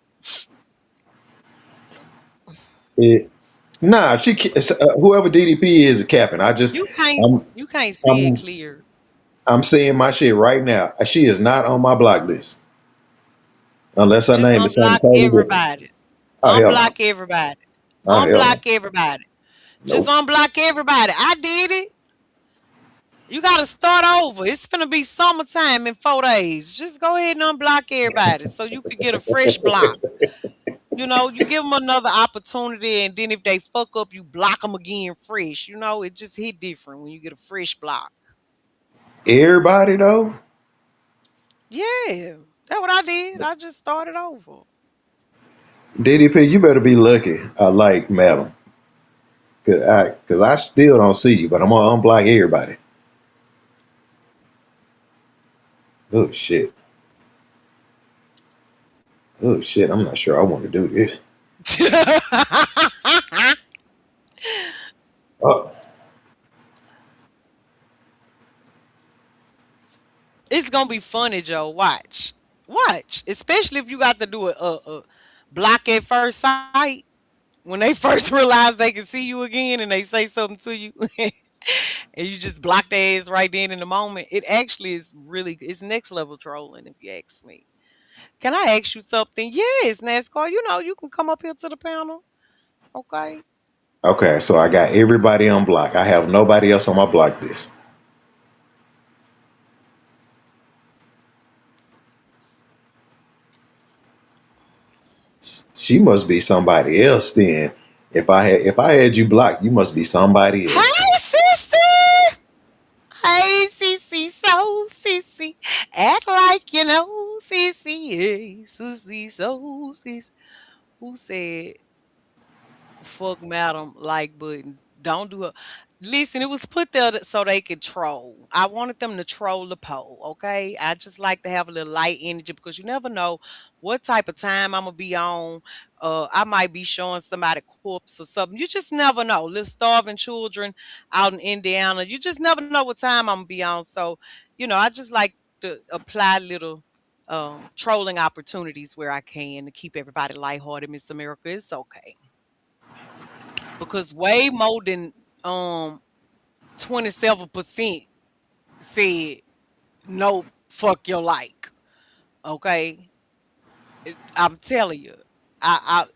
It, nah, whoever DDP is capping. You can't I'm, you can't see it I'm, clear. I'm seeing my shit right now. She is not on my block list unless her Just name is something unblock totally different. everybody. Oh hell no. Unblock everybody. Oh hell no. Unblock everybody. Just Nope. unblock everybody. I did it. You gotta start over. It's finna be summertime in 4 days. Just go ahead and unblock everybody so you could get a fresh block. You give them another opportunity, and then if they fuck up, you block them again fresh. It just hit different when you get a fresh block. Everybody though. Yeah, that's what I did. I just started over. DDP, you better be lucky. I like madam, cause I still don't see you, but I'm gonna unblock everybody. Oh shit. Oh shit. I'm not sure I want to do this. Oh, It's gonna be funny, Joe. Watch. Especially if you got to do a block at first sight when they first realize they can see you again and they say something to you, and you just block their ass right then in the moment. It actually is it's next level trolling, if you ask me. Can I ask you something? Yes, NASCAR. You can come up here to the panel. Okay. okay. So I got everybody on block. I have nobody else on my block list. She must be somebody else then. If I had you blocked, you must be somebody else. Hey, sister. Hey, sissy, so sissy. Act like you know, sissy. Hey, sissy, so sissy. Who said fuck madam like button? Don't do it. Listen, it was put there so they could troll. I wanted them to troll the poll, okay? I just like to have a little light energy because you never know what type of time I'm gonna be on. I might be showing somebody corpse or something. You just never know. Little starving children out in Indiana. You just never know what time I'm gonna be on. So, I just like to apply little trolling opportunities where I can to keep everybody lighthearted. Miss America, it's okay because way more than 27% said no, fuck your like. Okay, I'm telling you,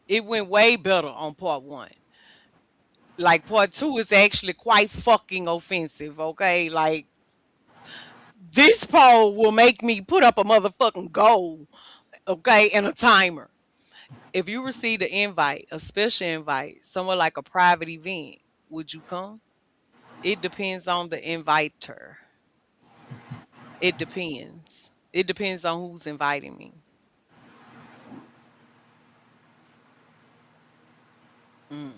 it went way better on part one. Like part two is actually quite fucking offensive. Okay, like this poll will make me put up a motherfucking goal. Okay, and a timer. If you received an invite, a special invite, somewhere like a private event, would you come? It depends on the inviter. It depends. It depends on who's inviting me. Hmm.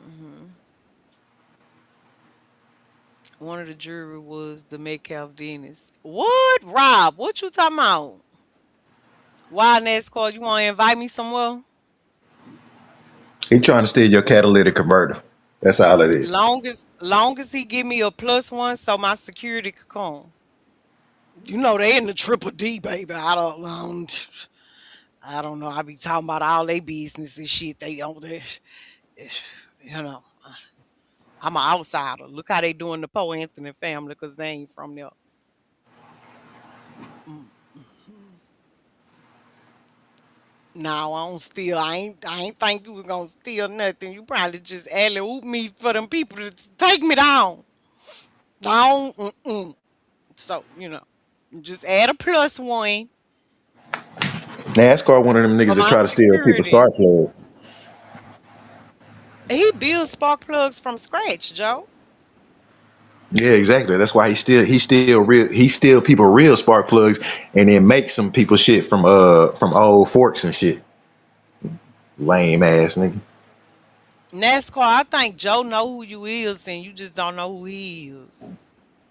One of the jury was the Metcalf dentist. What, Rob? What you talking about? Why NASCAR? You want to invite me somewhere? He trying to steal your catalytic converter. That's all it is. Long as he give me a plus one, so my security could come. You know they in the triple D, baby. I don't know. I be talking about all they business and shit. They don't. You know, I'm an outsider. Look how they doing the Poe Anthony family because they ain't from there. Mhm. No, I don't steal. I ain't think you was gonna steal nothing. You probably just alley oop me for them people to take me down. Down. Mm-mm. So just add a plus one NASCAR one of them niggas for that my try to steal people's security. spark plugs. He builds spark plugs from scratch, Joe. Yeah, exactly. That's why he steal people real spark plugs and then make some people shit from old forks and shit. Lame ass nigga. NASCAR, I think Joe know who you is and you just don't know who he is.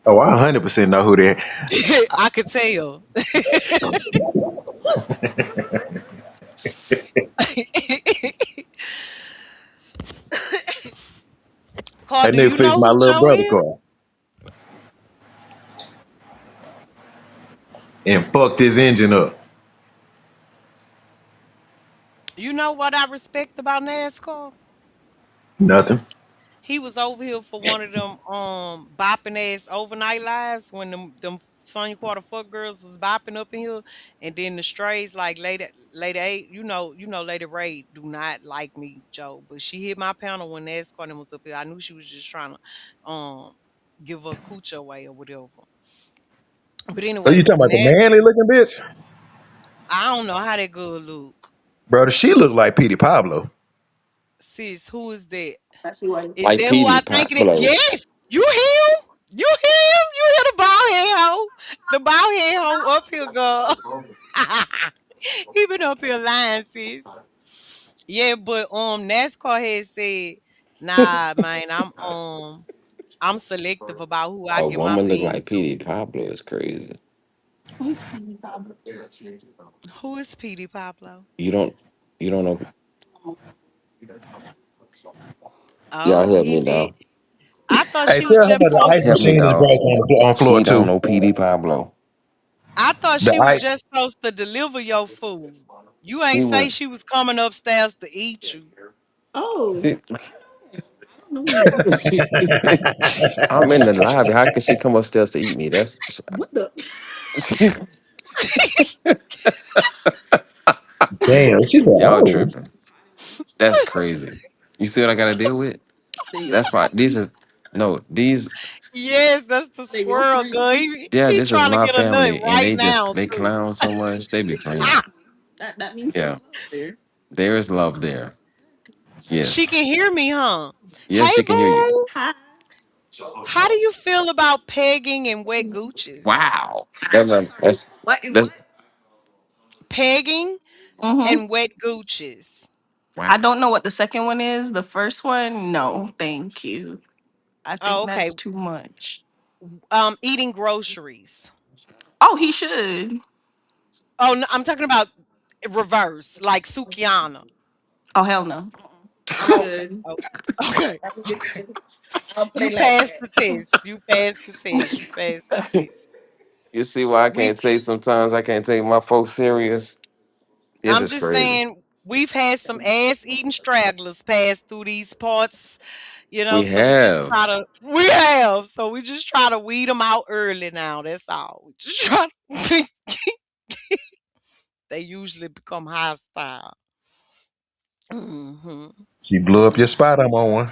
Oh, I 100% know who that. I could tell. Carl, That do nigga you fixed know my who little Joe brother is? car and fucked his engine up. You know what I respect about NASCAR? Nothing. He was over here for one of them bopping ass overnight lives when them Sonya Quarter fuck girls was bopping up in here, and then the strays like Lady A, Lady Ray do not like me, Joe, but she hit my panel when NASCAR and was up here. I knew she was just trying to give her cooch away or whatever. But Are anyway, you talking when about the Nas, manly looking bitch? I don't know how that girl look. Bro, she look like Petey Pablo. Sis, who is that? Is Like that who Petey I think it is? Pablo. Yes, you him. You him. You hear the bald head hoe. The bald head hoe up here, girl. He been up here lying, sis. Yeah, but NASCAR had said, nah, man, I'm selective about who I A give my woman look bean like to. Petey Pablo is crazy. Who is Petey Pablo? You don't you don't know. Y'all Oh, help he me did. now. I thought Hey, she was tell her just the ice Help posted. me, machine is dog. broke on floor She don't two. know Petey Pablo. I thought The she was ice. just supposed to deliver your food. You She ain't say was she was coming upstairs to eat you. she, I'm in the lobby. How could she come upstairs to eat me? That's Damn, she said, y'all oh. tripping. That's crazy. You see what I gotta deal with? That's why this is no these Yes, that's the squirrel girl. He yeah, he this is trying to my get a nut family and right they just now they too. clown so much, they be playing. Ah, Yeah. There is love there. she Yes. can hear me, huh? Yes, Hey, she can hear you. boo. How do you feel about pegging and wet gooches? Wow. That's Pegging and wet gooches. wow. Oh, okay. Eating groceries. Oh, no, I'm talking about reverse, like Sukiana. Okay, okay, okay, okay. You passed the test. You passed the test. You passed the test. You see why I We've can't say sometimes I can't take my folks serious? This I'm is just crazy. saying we've had some ass eating stragglers pass through these parts, We so have. we have. So we just try to weed them out early now. That's all. We just try to, they usually become hostile. Hmm. She blew up your spot. I'm on one.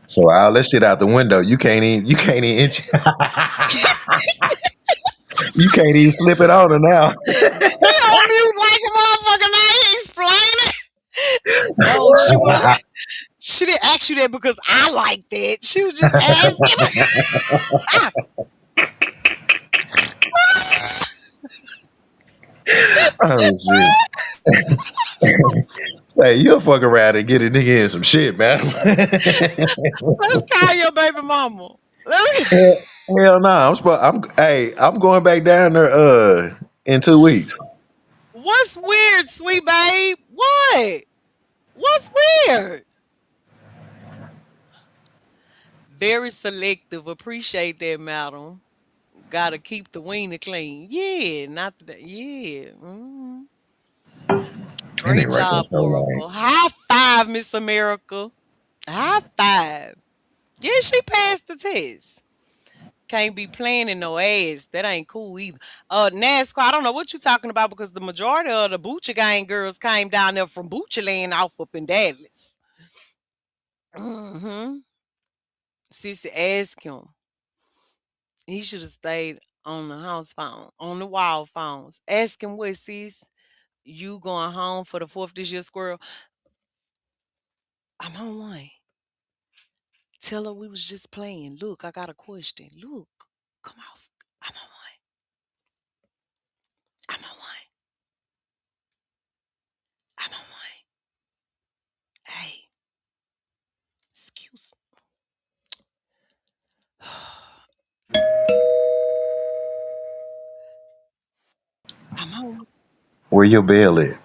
So all that shit out the window. You can't even you can't even slip it on her now. No, she was she didn't ask you that because I like that. She was just asking. Oh shit. Say you'll fuck around and get a nigga in some shit, man. Let's call your baby mama. Let's- Hell no, I'm going back down there in 2 weeks. What's weird, sweet babe? What? What's weird? Very selective. Appreciate that, madam. Gotta keep the wiener clean. Yeah, not the yeah. And they Great right there job, so lame. Oracle. High five, Miss America. High five. Yeah, she passed the test. Can't be playing in no ass. That ain't cool either. NASCAR, I don't know what you talking about because the majority of the Boochie gang girls came down there from Boochie land off up in Dallas. Mm-hmm. Sissy asked him. He should have stayed on the house phone, on the wall phones. Ask him what, sis? You going home for the 4th this year, squirrel? I'm on one. Tell her we was just playing. Look, I got a question. Look, come off. I'm on one. I'm on one. I'm on one. Hey, excuse. I'm on. Where your bail at?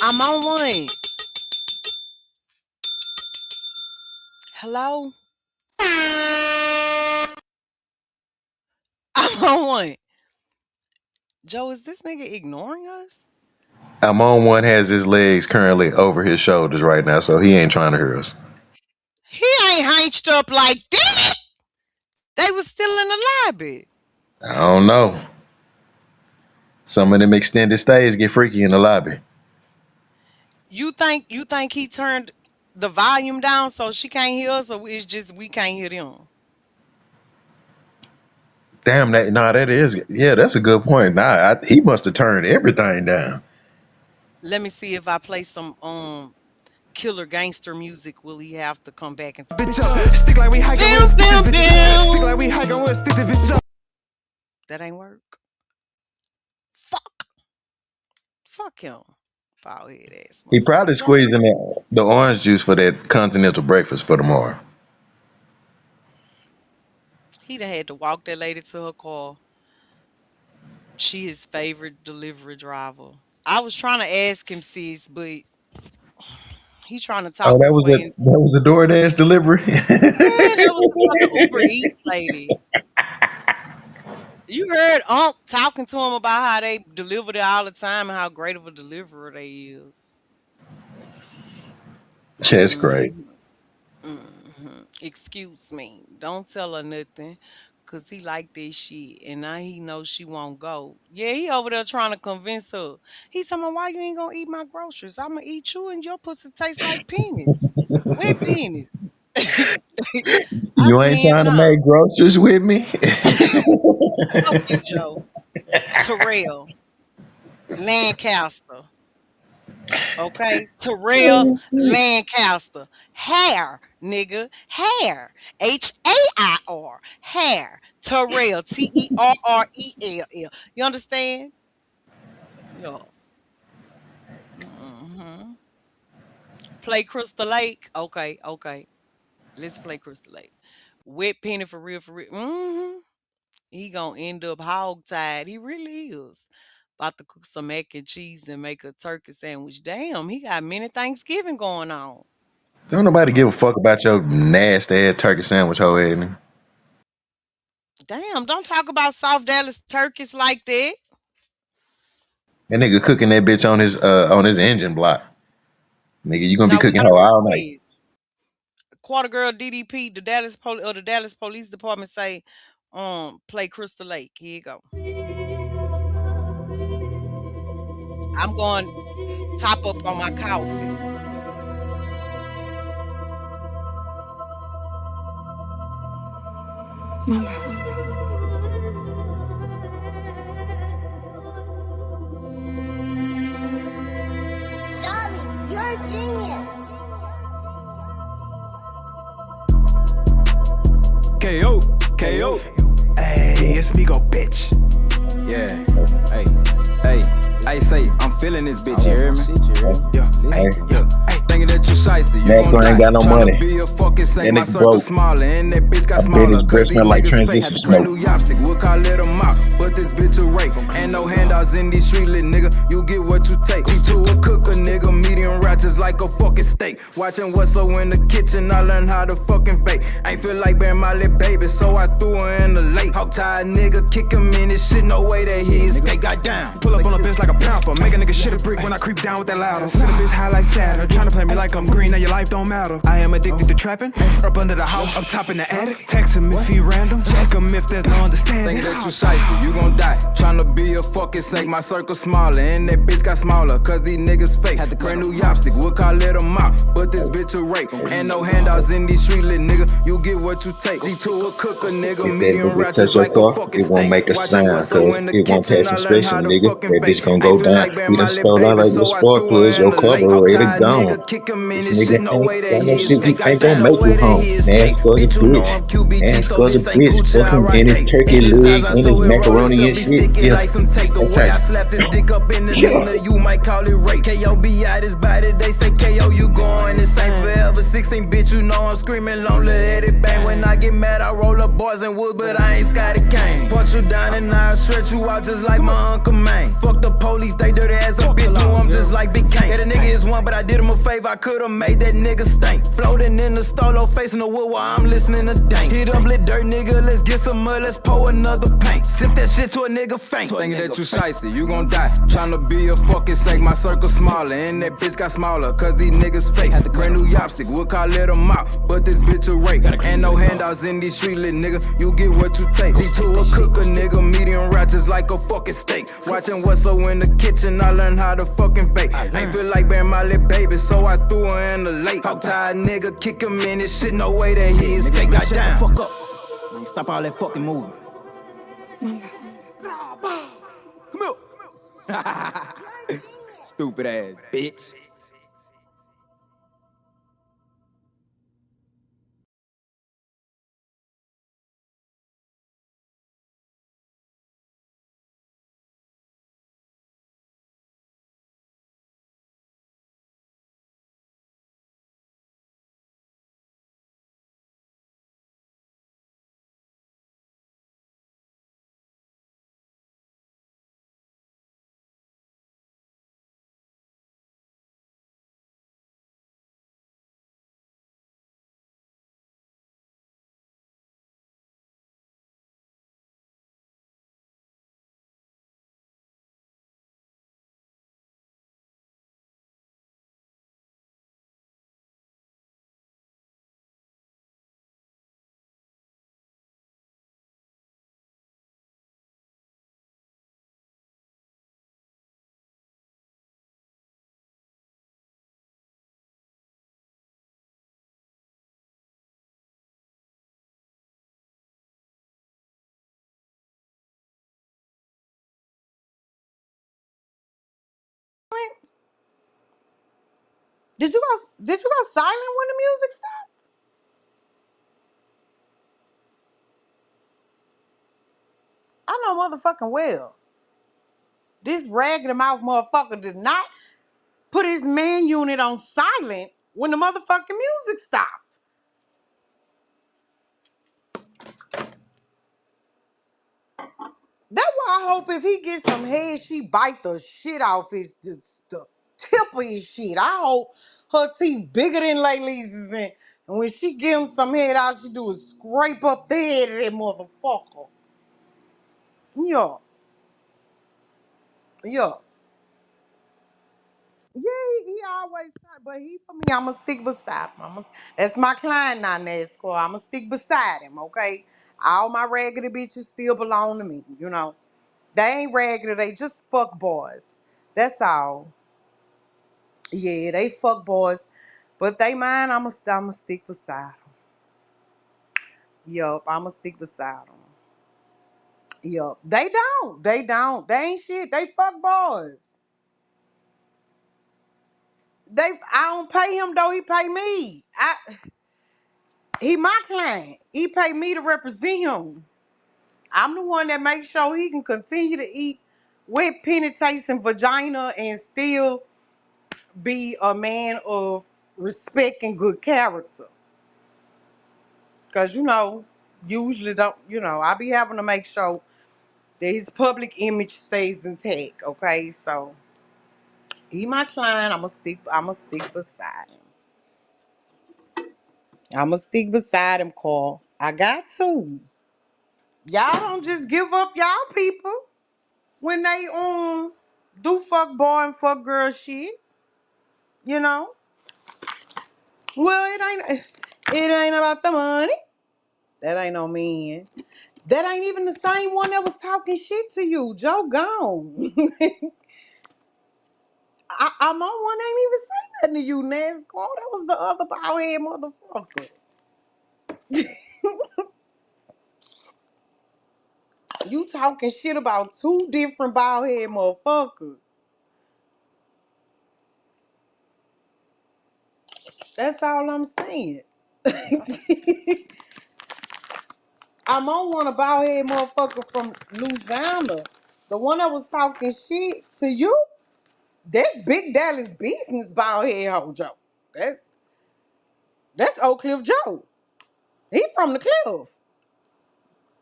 I'm on one. Hello? I'm on one. Joe, is this nigga ignoring us? I'm on one has his legs currently over his shoulders right now, so he ain't trying to hear us. He ain't hunched up like that. They was still in the lobby. I don't know. Some of them extended stays get freaky in the lobby. You think he turned the volume down so she can't hear us, or it's just we can't hear them? Damn that! Nah, that is yeah. That's a good point. Nah, he must have turned everything down. Let me see if I play some killer gangster music. Will he have to come back and Bitch up. Stick like we hiking with a bam stick this bam bitch up. Stick like we bam? hiking with a stick this bitch up. That ain't work. Fuck, fuck him. Bald head ass He probably motherfucker. Don't squeezing the orange juice for that continental breakfast for tomorrow. he done had to walk that lady to her car. She his favorite delivery driver. I was trying to ask him, sis, but he trying to Oh, talk his way in. that was a DoorDash delivery. Man, that was the fucking Uber Eats lady. You heard Unc talking to him about how they delivered it all the time and how great of a deliverer they is. That's great. Mhm, Excuse me. Don't tell her nothing. Cause he like this shit. And now he knows she won't go. Yeah, he over there trying to convince her. He talking about why you ain't gonna eat my groceries. I'ma eat you and your pussy tastes like penis. Wet penis. I You ain't said, trying to no. make groceries with me. Fuck you, Joe. Terrell. Lancaster. Okay, Terrell Lancaster. Hair, nigga. Hair. Hair. Hair. Terrell. Terrell. You understand? Yeah. hmm Play Crystal Lake. Okay, okay. Let's play Crystal Lake. Wet penny for real, for real. He gonna end up hog tied. He really is. About to cook some mac and cheese and make a turkey sandwich. Damn, he got many Thanksgiving going on. Don't nobody give a fuck about your nasty ass turkey sandwich, hoe head nigga. Damn, don't talk about South Dallas turkeys like that. That nigga cooking that bitch on his engine block. Nigga, you gonna be Now we cooking got a hoe all night. request. Quarter Girl DDP, the Dallas Police Department say, play Crystal Lake. Here you go. I'm going top up on my coffee. KO, KO. Hey, it's me go, bitch. Yeah. Hey, hey. I say, I'm feeling this bitch, you hear me? Yeah, hey, yeah. Hey, thinking that you shiesty, you Next gon' one ain't die. got no money. Tryna be a fucking snake, That my nigga circle broke. smaller, and that bitch got I bet his smaller. breath Cause these smell like niggas fake. Had transition to brand smoke. new yopstick, we'll call it a mop. But this bitch a rape. Ain't no handouts in these street lit nigga. You get what you take. G2 a cooker, nigga, medium rare just like a fucking steak. Watching what's so in the kitchen, I learned how to fucking bake. Ain't feel like bearing my little baby, so I threw her in the lake. Hog tied nigga, kick him in this shit, no way that he escape. Got down. Pull up on a bitch like a pamper, make a nigga shit a brick when I creep down with that ladder. Sit a bitch high like Saturn, tryna play me like I'm green, now your life don't matter. I am addicted to trapping, up under the house, up top in the attic. Text him if he random, check him if there's no understanding. Thinking that you shiesty, you gon' die. Tryna be a fucking snake, my circle smaller, and that bitch got smaller, cause these niggas fake. Had the brand new yopstick, we'll call it a mop, but this bitch a rape. Ain't no handouts in these street lit nigga, you get what you take. G2 a cooker, nigga, If that medium nigga rare touch just your like a car, fucking it won't steak. make a Watching sound, what's so cause in the it won't kitchen, pass I learned how inspection, to nigga. fucking That bake. bitch gonna Ain't go feel down. like bearing We done my little stole out baby, like your so I spark threw plugs, her in your the lake. carburetor Hog-tied gone. nigga, kick him in This this nigga shit, no ain't way that got no he shit. escape. We Got ain't gonna down, no make way you that home. he escape. Nasty as a Bitch, you know bitch. I'm QBG, Nasty so as a this ain't bitch. Gucci, I Fucking rock and his cake. turkey And this legs Zaza, and his so it roll macaroni itself, and be shit. sticking Yeah. like some tape. The That's way how. I slap this dick up in the Yeah. Nina, you might call it rape. KOB out his body, they say KO, you going insane forever. 16, bitch, you know I'm screaming long, let it bang. When I get mad, I roll up bars and wood, but I ain't Scotty Kane. Punch you down and I'll stretch you out just like my Uncle Maine. Fuck the police, they dirty as a bitch, do I'm just like Big Kane. Yeah, the nigga is one, but I did him a favor, I could've made that nigga stink. Floating in the stolo, facing the wood while I'm listening to dank. Hit up, lit dirt, nigga, let's get some mud, let's pour another paint. Sip that shit to a nigga faint. Thinking that you shiesty, you gon' die. Tryna be a fucking snake, my circle smaller, and that bitch got smaller, cause these niggas fake. Had the brand new yopstick, we'll call it a mop, but this bitch a rape. Ain't no handouts in these street lit nigga, you get what you take. G2 a cooker, nigga, medium rare just like a fucking steak. Watching what's so in the kitchen, I learned how to fucking bake. Ain't feel like bearing my little baby, so I threw her in the lake. Hog-tied nigga, kick him in this shit, no way that he escape. Got down. Fuck up. Stop all that fucking moving. Come here. Stupid ass bitch. Did you go silent when the music stopped? I know motherfucking well. This raggedy mouth motherfucker did not put his man unit on silent when the motherfucking music stopped. That's why I hope if he gets some head, she bite the shit off the tip of his shit. I hope her teeth bigger than Laylee's, and when she give him some head, all she do is scrape up the head of that motherfucker. Yeah, yeah. Yeah, he always try, but he for me, I'ma stick beside him. That's my client now, NASCAR. I'ma stick beside him, okay? All my raggedy bitches still belong to me, you know. They ain't raggedy, they just fuck boys. That's all. Yeah, they fuck boys. But they mine, I'ma stick beside them. Yup, I'ma stick beside them. Yup. They don't. They don't. They ain't shit. They fuck boys. I don't pay him though. He pay me. He my client. He pay me to represent him. I'm the one that makes sure he can continue to eat wet penetration vagina and still be a man of respect and good character. Cause usually don't I be having to make sure that his public image stays intact. Okay, so he my client. I'ma stick beside him. I'ma stick beside him, Carl. I got to. Y'all don't just give up y'all people when they do fuck boy and fuck girl shit. You know. Well, it ain't about the money. That ain't no man. That ain't even the same one that was talking shit to you. Joe gone. I'm on one ain't even say nothing to you, NASCAR. That was the other bald head motherfucker. You talking shit about two different bald head motherfuckers. That's all I'm saying. I'm on one a bald head motherfucker from Louisiana. The one that was talking shit to you, that's Big Dallas business bald head hoe Joe. That, that's Oak Cliff Joe. He from the cliff.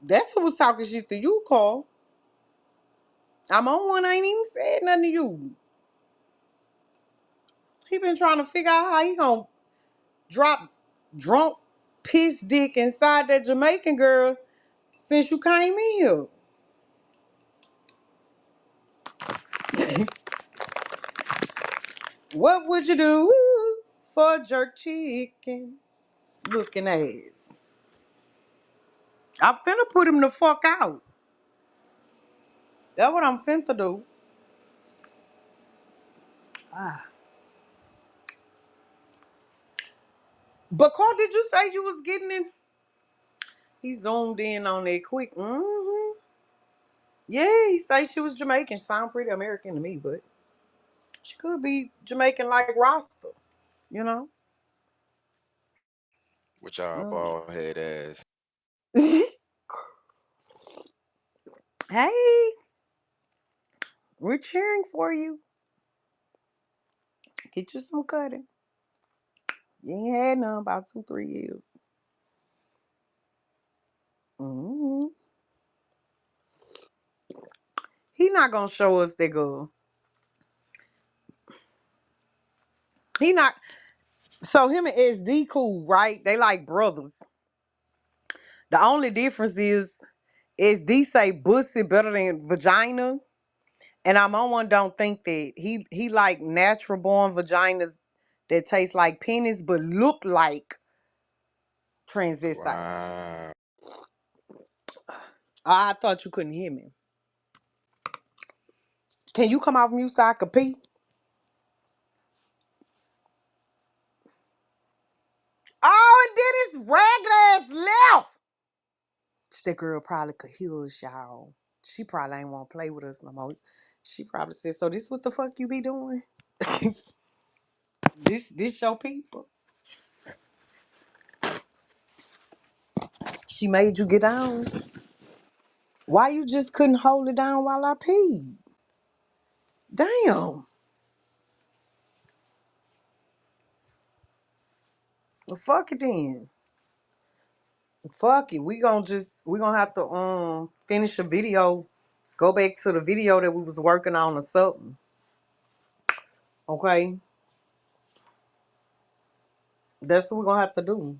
That's who was talking shit to you, Carl. I'm on one, I ain't even said nothing to you. He been trying to figure out how he gonna drop drunk piss dick inside that Jamaican girl since you came in here. What would you do for jerk chicken? Looking ass. I'm finna put him the fuck out. That's what I'm finna do. Ah. But Carl, did you say you was getting in? He zoomed in on that quick. Mm-hmm. Yeah, he say she was Jamaican. Sound pretty American to me, but she could be Jamaican like Rasta, you know? With y'all Mm. bald head ass. Hey, we're cheering for you. Get you some cutting. You ain't had none about 2, 3 years. Hmm. He not gonna show us that girl. He not. So him and SD cool, right? They like brothers. The only difference is SD say pussy better than vagina, and I'm on one don't think that he like natural born vaginas that taste like penis but look like transvestites. Wow. I thought you couldn't hear me. Can you come off mute so I could pee? Oh, it did its ragged ass left. That girl probably could hear us, y'all. She probably ain't want to play with us no more. She probably said, "So this what the fuck you be doing? This your people?" She made you get down. Why you just couldn't hold it down while I peed? Damn. Well, fuck it then. Fuck it. We gonna have to finish the video. Go back to the video that we was working on or something. Okay? That's what we're gonna have to do.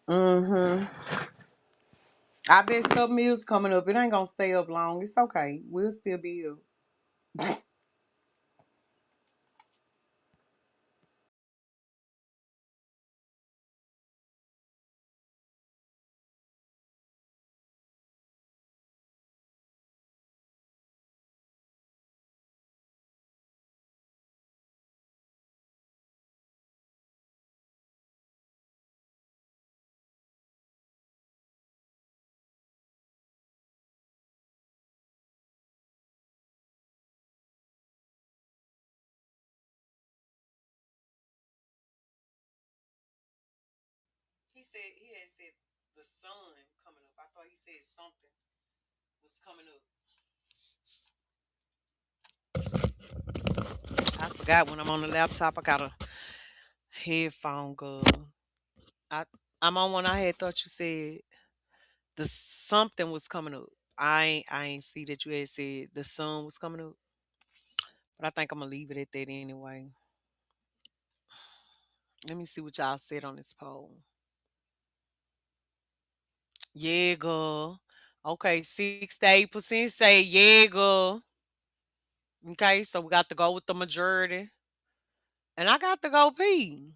Mm-hmm. I bet something is coming up. It ain't gonna stay up long. It's okay. We'll still be here. he had said the sun coming up. I thought he said something was coming up. I forgot when I'm on the laptop. I got a headphone, girl. I I'm on one. I had thought you said the something was coming up. I ain't see that you had said the sun was coming up, but I think I'm gonna leave it at that anyway. Let me see what y'all said on this poll. Yeah, girl. Okay, 68% say yeah, girl. Okay, so we got to go with the majority. And I got to go pee.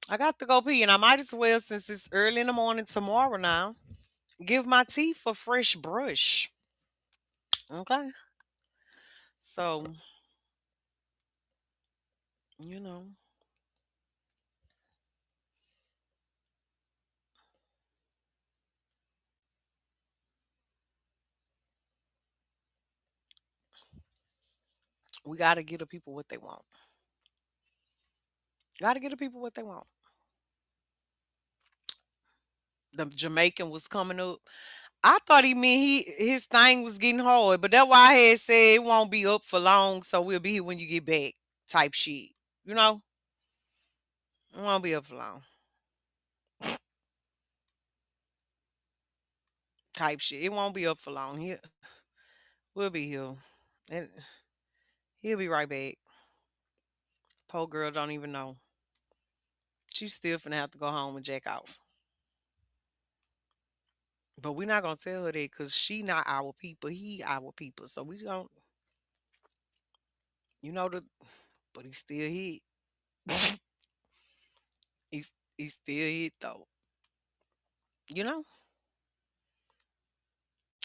I got to go pee. And I might as well, since it's early in the morning tomorrow now, give my teeth a fresh brush. Okay. So, you know, we got to give the people what they want. Got to give the people what they want. The Jamaican was coming up. I thought he meant his thing was getting hard, but that's why I had said it won't be up for long, so we'll be here when you get back, type shit. You know, it won't be up for long, type shit. It won't be up for long. We'll be here, and he'll be right back. Poor girl don't even know. She's still finna have to go home and jack off. But we're not gonna tell her that because she not our people. He our people. So we don't, you know the. But he still hit. He's still hit though. You know,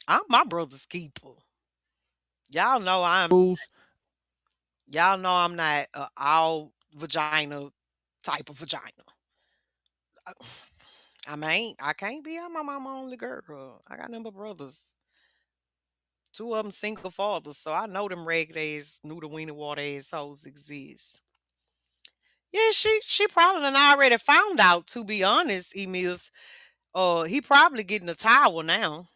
I'm my brother's keeper. Y'all know I'm. Y'all know I'm not a all vagina type of vagina. I I can't be my mama only girl. I got number brothers. Two of them single fathers, so I know them ragged ass, noodle weenie water ass hoes exist. Yeah, she probably done already found out. To be honest, Emil's, he probably getting a towel now.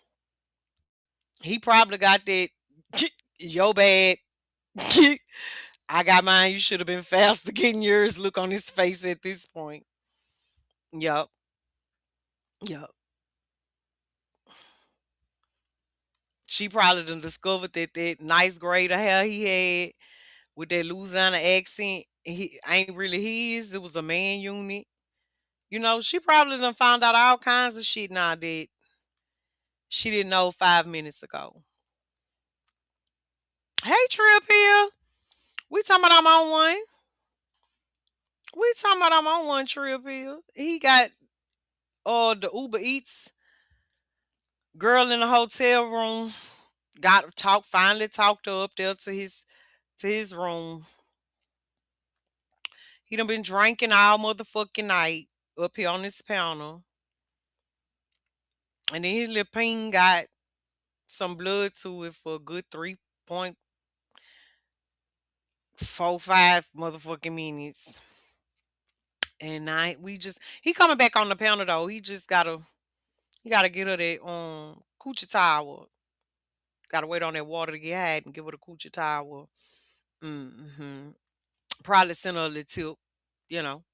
He probably got that. Yo bad. I got mine. You should have been faster getting yours. Look on his face at this point. Yup. Yup. She probably done discovered that that nice grade of hair he had with that Louisiana accent, he ain't really his. It was a man unit. You know, she probably done found out all kinds of shit now that she didn't know 5 minutes ago. Hey, Trip here. We talking about I'm on one. We talking about I'm on one, Trip here. He got the Uber Eats girl in the hotel room. Got talk finally talked her up there to his room. He done been drinking all motherfucking night up here on this panel. And then his little ping got some blood to it for a good 3.45 motherfucking minutes. And we just he coming back on the panel though. He gotta get her that coochie towel. Gotta wait on that water to get hot and give her the coochie towel. Probably send her a little tip, you know,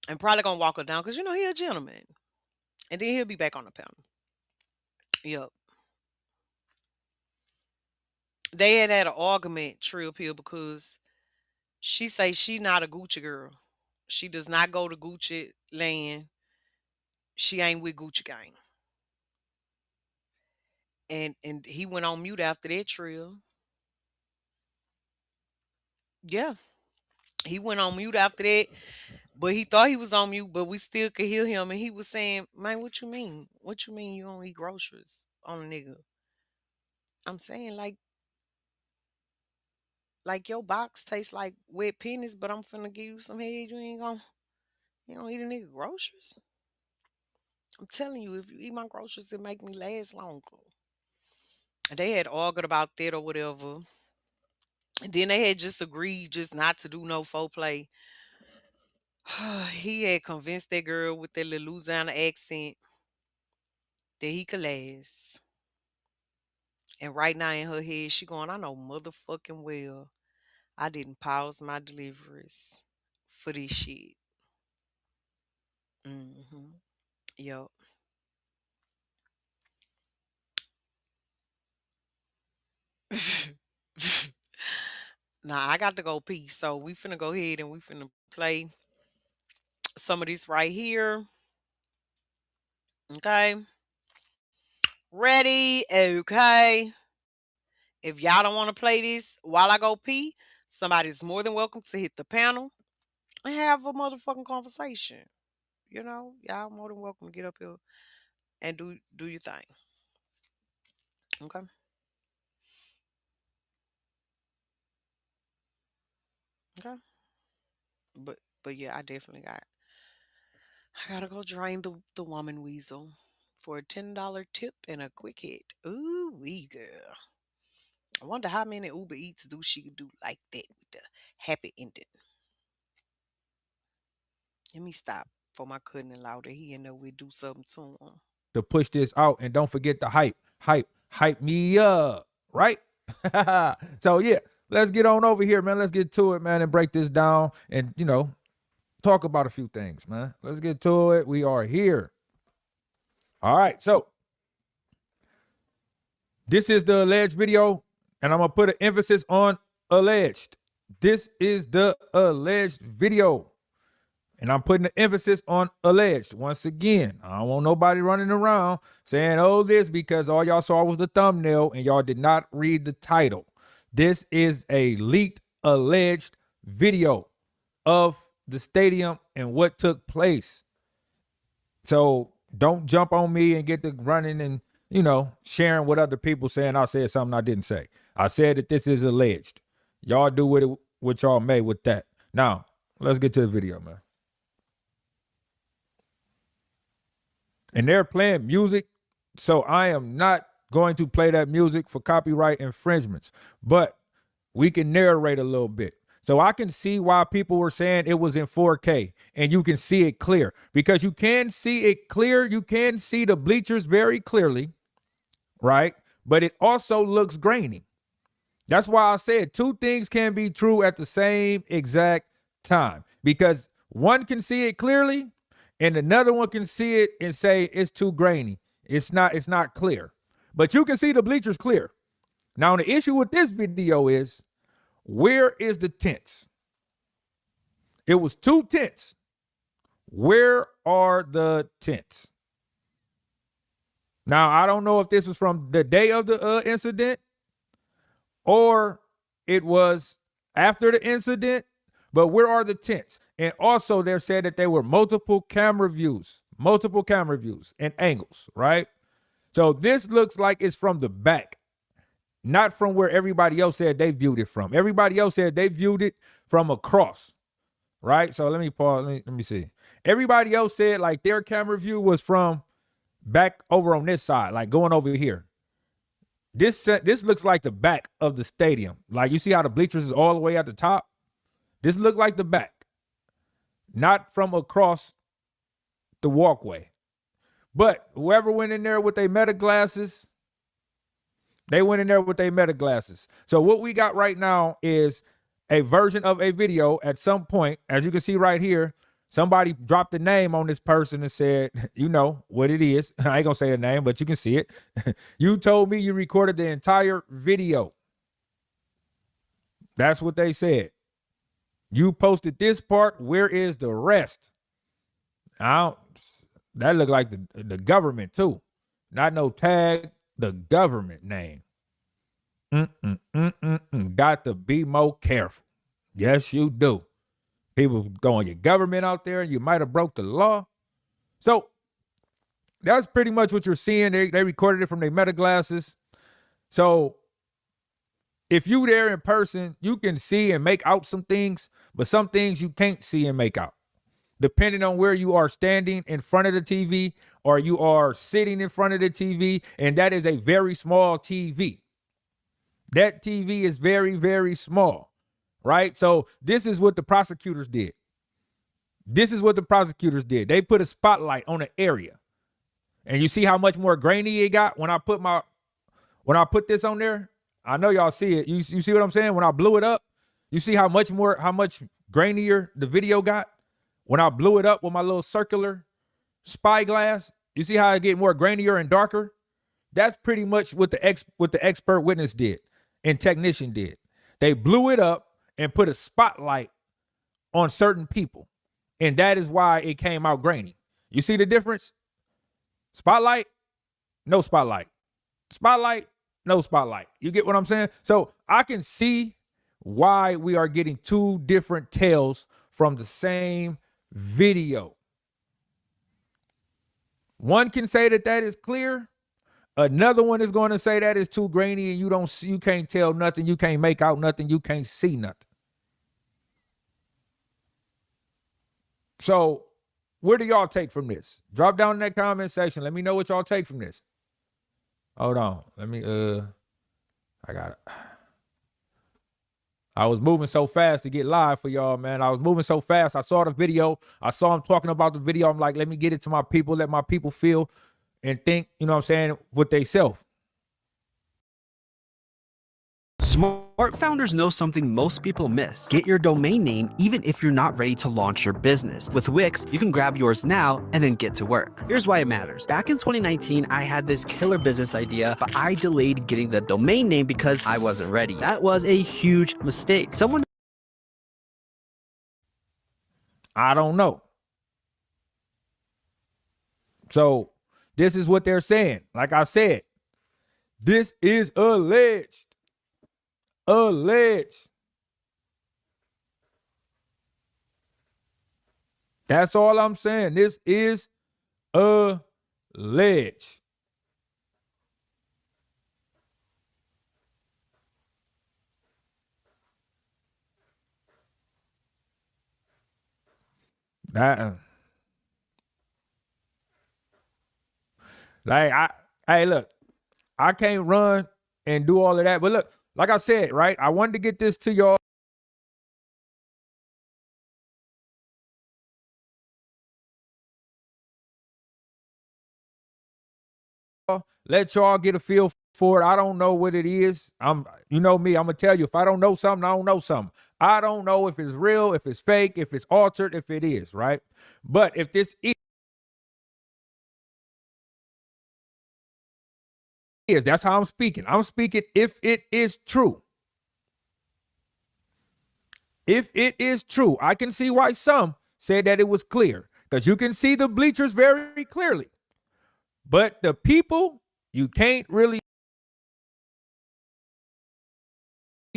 and probably gonna walk her down because you know he a gentleman. And then he'll be back on the panel. Yep. They had an argument trip here because she say she not a Gucci girl. She does not go to Gucci land. She ain't with Gucci gang. And he went on mute after that trill. Yeah. He went on mute after that, but he thought he was on mute, but we still could hear him. And he was saying, man, what you mean? What you mean you don't eat groceries on a nigga? I'm saying like your box tastes like wet pennies, but I'm finna give you some head. You don't eat a nigga groceries. I'm telling you, if you eat my groceries, it make me last longer. They had argued about that or whatever. And then they had just agreed just not to do no foreplay He had convinced that girl with that little Louisiana accent that he could last. And right now in her head, she going, I know motherfucking well I didn't pause my deliveries for this shit. Mm-hmm. Yup. Now I got to go pee, so we finna go ahead and we finna play some of this right here. Okay. Ready? Okay. If y'all don't want to play this while I go pee, somebody's more than welcome to hit the panel and have a motherfucking conversation. Y'all more than welcome to get up here and do your thing. Okay. Okay. But yeah, I gotta go drain the woman weasel for a $10 tip and a quick hit. Ooh wee girl. I wonder how many Uber Eats do she do like that with the happy ending. Let me stop for my cousin in law that he and know we do something to him. To push this out, and don't forget the hype me up, right? So yeah, let's get on over here, man. Let's get to it, man, and break this down and talk about a few things, man. Let's get to it. We are here. All right, so this is the alleged video, and I'm gonna put an emphasis on alleged. This is the alleged video. And I'm putting the emphasis on alleged. Once again, I don't want nobody running around saying, oh, this, because all y'all saw was the thumbnail and y'all did not read the title. This is a leaked, alleged video of the stadium and what took place. So don't jump on me and get to running and, sharing what other people saying I said something I didn't say. I said that this is alleged. Y'all do with it what y'all may with that. Now, let's get to the video, man. And they're playing music, so I am not going to play that music for copyright infringements, but we can narrate a little bit. So I can see why people were saying it was in 4K and you can see it clear, because you can see it clear. You can see the bleachers very clearly, right? But it also looks grainy. That's why I said two things can be true at the same exact time, because one can see it clearly and another one can see it and say it's too grainy. It's not clear. But you can see the bleachers clear. Now, the issue with this video is, where is the tents? It was two tents. Where are the tents? Now, I don't know if this was from the day of the incident or it was after the incident, but where are the tents? And also, they said that there were multiple camera views and angles, right? So this looks like it's from the back, not from where everybody else said they viewed it from. Everybody else said they viewed it from across, right? So let me pause. Let me see. Everybody else said like their camera view was from back over on this side, like going over here. This looks like the back of the stadium. Like, you see how the bleachers is all the way at the top? This looked like the back, not from across the walkway. But whoever went in there with their meta glasses, they went in there with their meta glasses. So what we got right now is a version of a video. At some point, as you can see right here, somebody dropped the name on this person and said, you know what it is. I ain't gonna say the name, but you can see it. You told me you recorded the entire video. That's what they said. You posted this part. Where is the rest? That looked like the government too. Not no tag, the government name. Got to be more careful. Yes, you do. People throwing your government out there, you might have broke the law. So that's pretty much what you're seeing. They recorded it from their meta glasses. So if you there in person, you can see and make out some things, but some things you can't see and make out, depending on where you are standing in front of the TV or you are sitting in front of the TV, and that is a very small TV. That TV is very, very small, right? So this is what the prosecutors did. This is what the prosecutors did. They put a spotlight on an area. And you see how much more grainy it got when I put this on there? I know y'all see it. You see what I'm saying? When I blew it up, you see how much grainier the video got? When I blew it up with my little circular spyglass, you see how it get more grainier and darker? That's pretty much what the expert witness did and technician did. They blew it up and put a spotlight on certain people. And that is why it came out grainy. You see the difference? Spotlight, no spotlight. Spotlight, no spotlight. You get what I'm saying? So I can see why we are getting two different tales from the same video. One can say that is clear. Another one is going to say that is too grainy and you can't tell nothing. You can't make out nothing. You can't see nothing. So where do y'all take from this? Drop down in that comment section. Let me know what y'all take from this. Hold on. Let me, I got it. I was moving so fast to get live for y'all, man. I was moving so fast. I saw the video. I saw him talking about the video. I'm like, let me get it to my people. Let my people feel and think, you know what I'm saying, with they self. Smart founders know something most people miss. Get your domain name even if you're not ready to launch your business. With Wix, you can grab yours now and then get to work. Here's why it matters. Back in 2019, I had this killer business idea, but I delayed getting the domain name because I wasn't ready. That was a huge mistake. I don't know. So this is what they're saying. Like I said, this is alleged. Alleged. That's all I'm saying. This is alleged. Hey, look, I can't run and do all of that, but look, like I said, right? I wanted to get this to y'all. Let y'all get a feel for it. I don't know what it is. You know me, I'm gonna tell you, if I don't know something, I don't know something. I don't know if it's real, if it's fake, if it's altered, if it is, right? But if this is, that's how I'm speaking. I'm speaking if it is true. If it is true, I can see why some said that it was clear, because you can see the bleachers very clearly. But the people, you can't really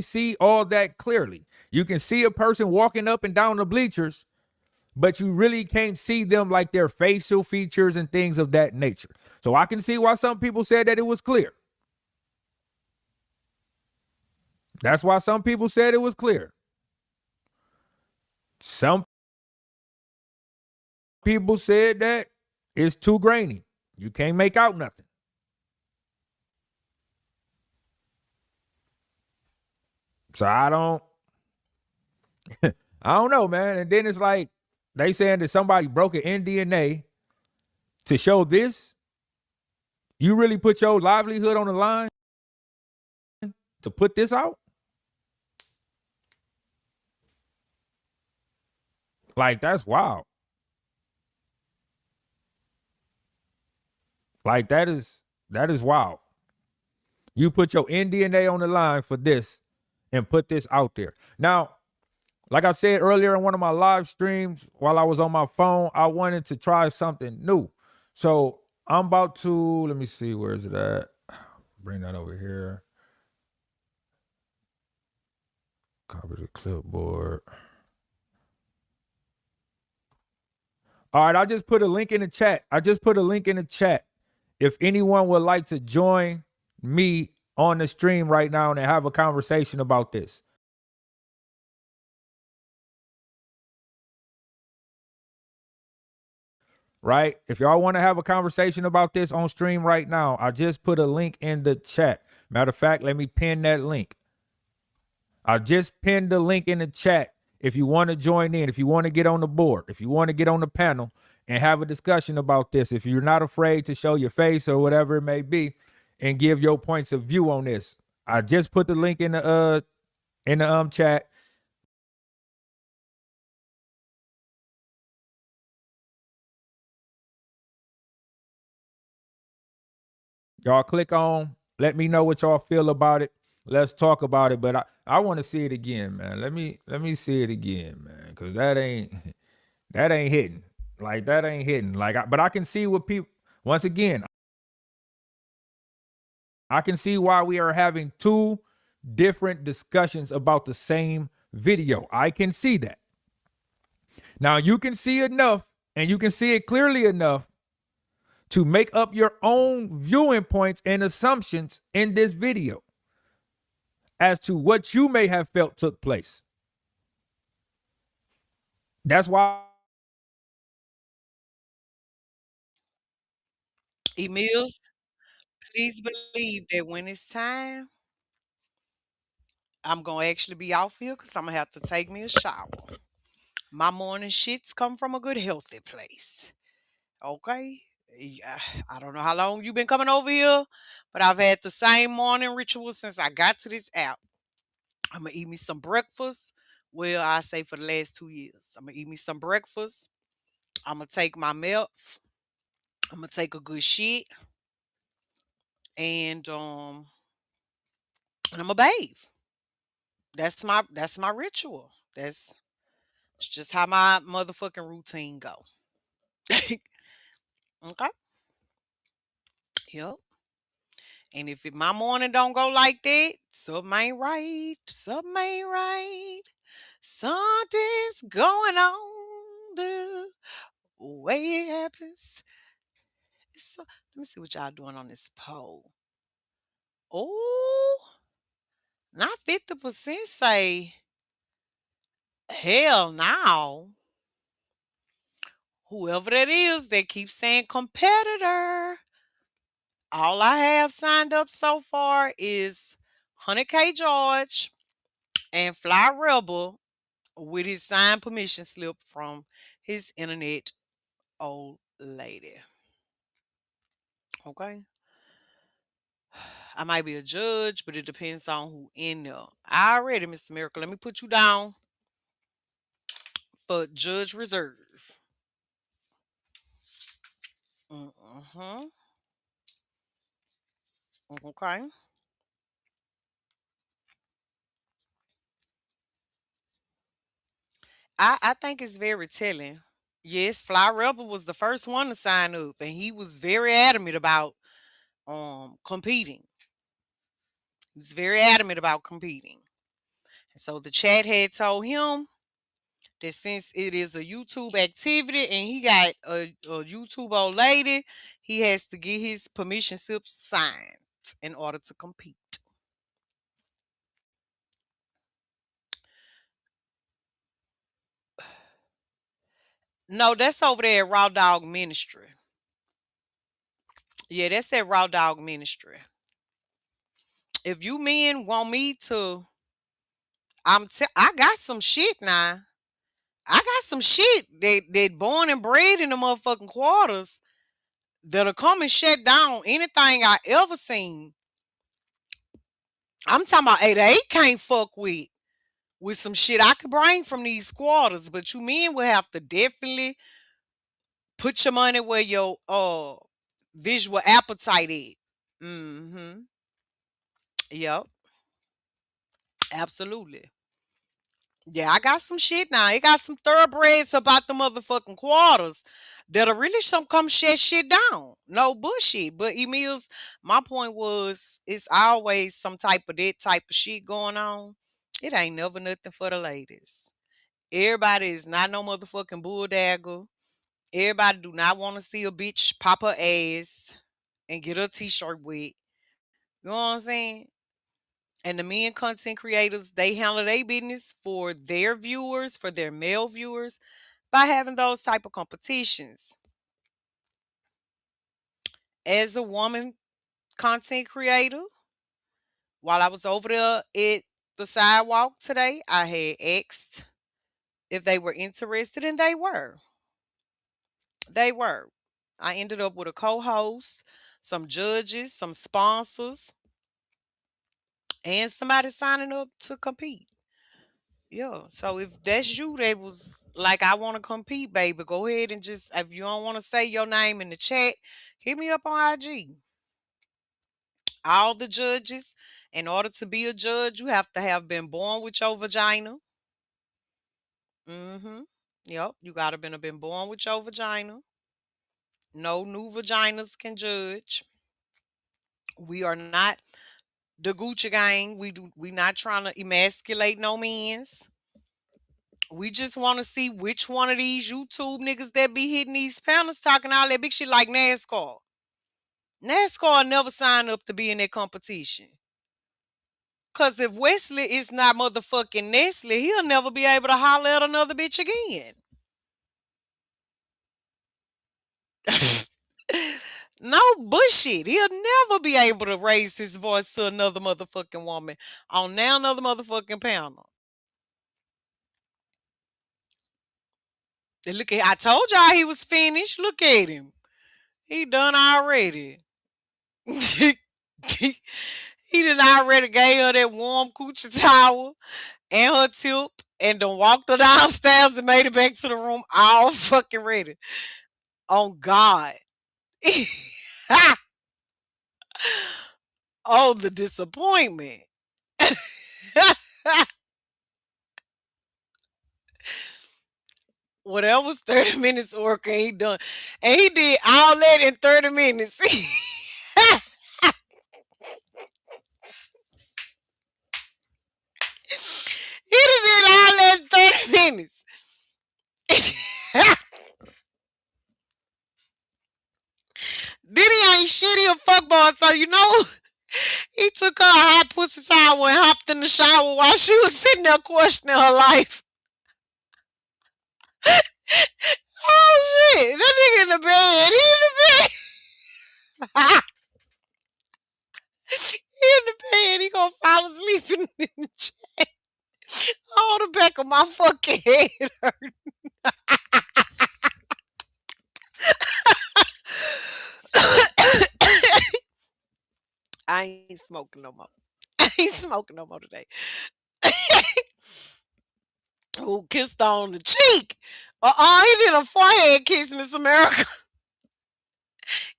see all that clearly. You can see a person walking up and down the bleachers, but you really can't see them like their facial features and things of that nature. So I can see why some people said that it was clear. That's why some people said it was clear. Some people said that it's too grainy. You can't make out nothing. So I don't know, man. And then it's like they saying that somebody broke an NDNA to show this. You really put your livelihood on the line to put this out? Like, that's wild. Like, that is wild. You put your NDNA on the line for this and put this out there. Now, like I said earlier in one of my live streams while I was on my phone, I wanted to try something new. So I'm about to, let me see, where is it at? Bring that over here. Copy the clipboard. All right, I just put a link in the chat. If anyone would like to join me on the stream right now and have a conversation about this. Right? If y'all want to have a conversation about this on stream right now, I just put a link in the chat. Matter of fact, let me pin that link. I just pinned the link in the chat. if you want to join in, if you want to get on the board, if you want to get on the panel and have a discussion about this, if you're not afraid to show your face or whatever it may be, and give your points of view on this, I just put the link in the chat. Y'all click on, let me know what y'all feel about it. Let's talk about it. But I want to see it again, man. Let me see it again, man. Cause that ain't hitting. Like that ain't hitting. But I can see what people once again, I can see why we are having two different discussions about the same video. I can see that. Now you can see enough and you can see it clearly enough to make up your own viewing points and assumptions in this video as to what you may have felt took place. That's why Emils, please believe that when it's time, I'm gonna actually be off here because I'm gonna have to take me a shower. My morning shits come from a good healthy place. Okay. Yeah, I don't know how long you've been coming over here, but I've had the same morning ritual since I got to this app. I'm gonna eat me some breakfast. Well, I say for the last 2 years. I'm gonna eat me some breakfast. I'm gonna take my milk. I'm gonna take a good shit, and I'm gonna bathe. That's my ritual. It's just how my motherfucking routine go. Okay. Yep. And if my morning don't go like that, something ain't right. Something ain't right. Something's going on the way it happens. Let me see what y'all doing on this poll. Oh, not 50% say hell no. Whoever that is that keeps saying competitor. All I have signed up so far is 100K George and Fly Rebel with his signed permission slip from his internet old lady. Okay. I might be a judge, but it depends on who in there. I already, Mr. Miracle. Let me put you down for Judge Reserve. Mm-hmm. Okay. I think it's very telling. Yes, Fly Rebel was the first one to sign up, and he was very adamant about competing. He was very adamant about competing. And so the chat had told him that since it is a YouTube activity and he got a YouTube old lady, he has to get his permission slip signed in order to compete. No, that's over there at Raw Dog Ministry. Yeah, that's at Raw Dog Ministry. If you men want me to, I got some shit now. I got some shit that born and bred in the motherfucking quarters that'll come and shut down anything I ever seen. I'm talking about, hey, they can't fuck with some shit I could bring from these quarters, but you men will have to definitely put your money where your visual appetite is. Mm-hmm. Yep. Absolutely. Yeah, I got some shit now. It got some thoroughbreds about the motherfucking quarters that'll really some come shut shit down. No bullshit. But Emil's, my point was it's always some type of that type of shit going on. It ain't never nothing for the ladies. Everybody is not no motherfucking bulldagger. Everybody do not want to see a bitch pop her ass and get her t-shirt wet. You know what I'm saying? And the men content creators, they handle their business for their viewers, for their male viewers, by having those type of competitions. As a woman content creator, while I was over there at the sidewalk today, I had asked if they were interested, and they were. They were. I ended up with a co-host, some judges, some sponsors, and somebody signing up to compete. Yeah. So if that's you, they was like, I want to compete, baby. Go ahead and just, if you don't want to say your name in the chat, hit me up on IG. All the judges, in order to be a judge, you have to have been born with your vagina. Mm-hmm. Yep. You gotta been born with your vagina. No new vaginas can judge. We are not the Gucci gang. We not trying to emasculate no men's. We just want to see which one of these YouTube niggas that be hitting these panels talking all that big shit like NASCAR. NASCAR never signed up to be in that competition. Cause if Wesley is not motherfucking Nestle, he'll never be able to holler at another bitch again. No bullshit. He'll never be able to raise his voice to another motherfucking woman on now another motherfucking panel. And look at, I told y'all he was finished. Look at him. He done already. he done already gave her that warm coochie towel and her tip and done walked her downstairs and made it back to the room all fucking ready. On God. Oh, the disappointment. Whatever was 30 minutes work and he done. And he did all that in 30 minutes. He did all that in 30 minutes. Then he ain't shitty a fuckboy, so you know he took her hot pussy towel and hopped in the shower while she was sitting there questioning her life. Oh shit, that nigga in the bed. He in the bed. He in the bed. He gonna fall asleep in the chair. Oh, the back of my fucking head hurt. I ain't smoking no more. I ain't smoking no more today. Who kissed her on the cheek? He did a forehead kiss, Miss America.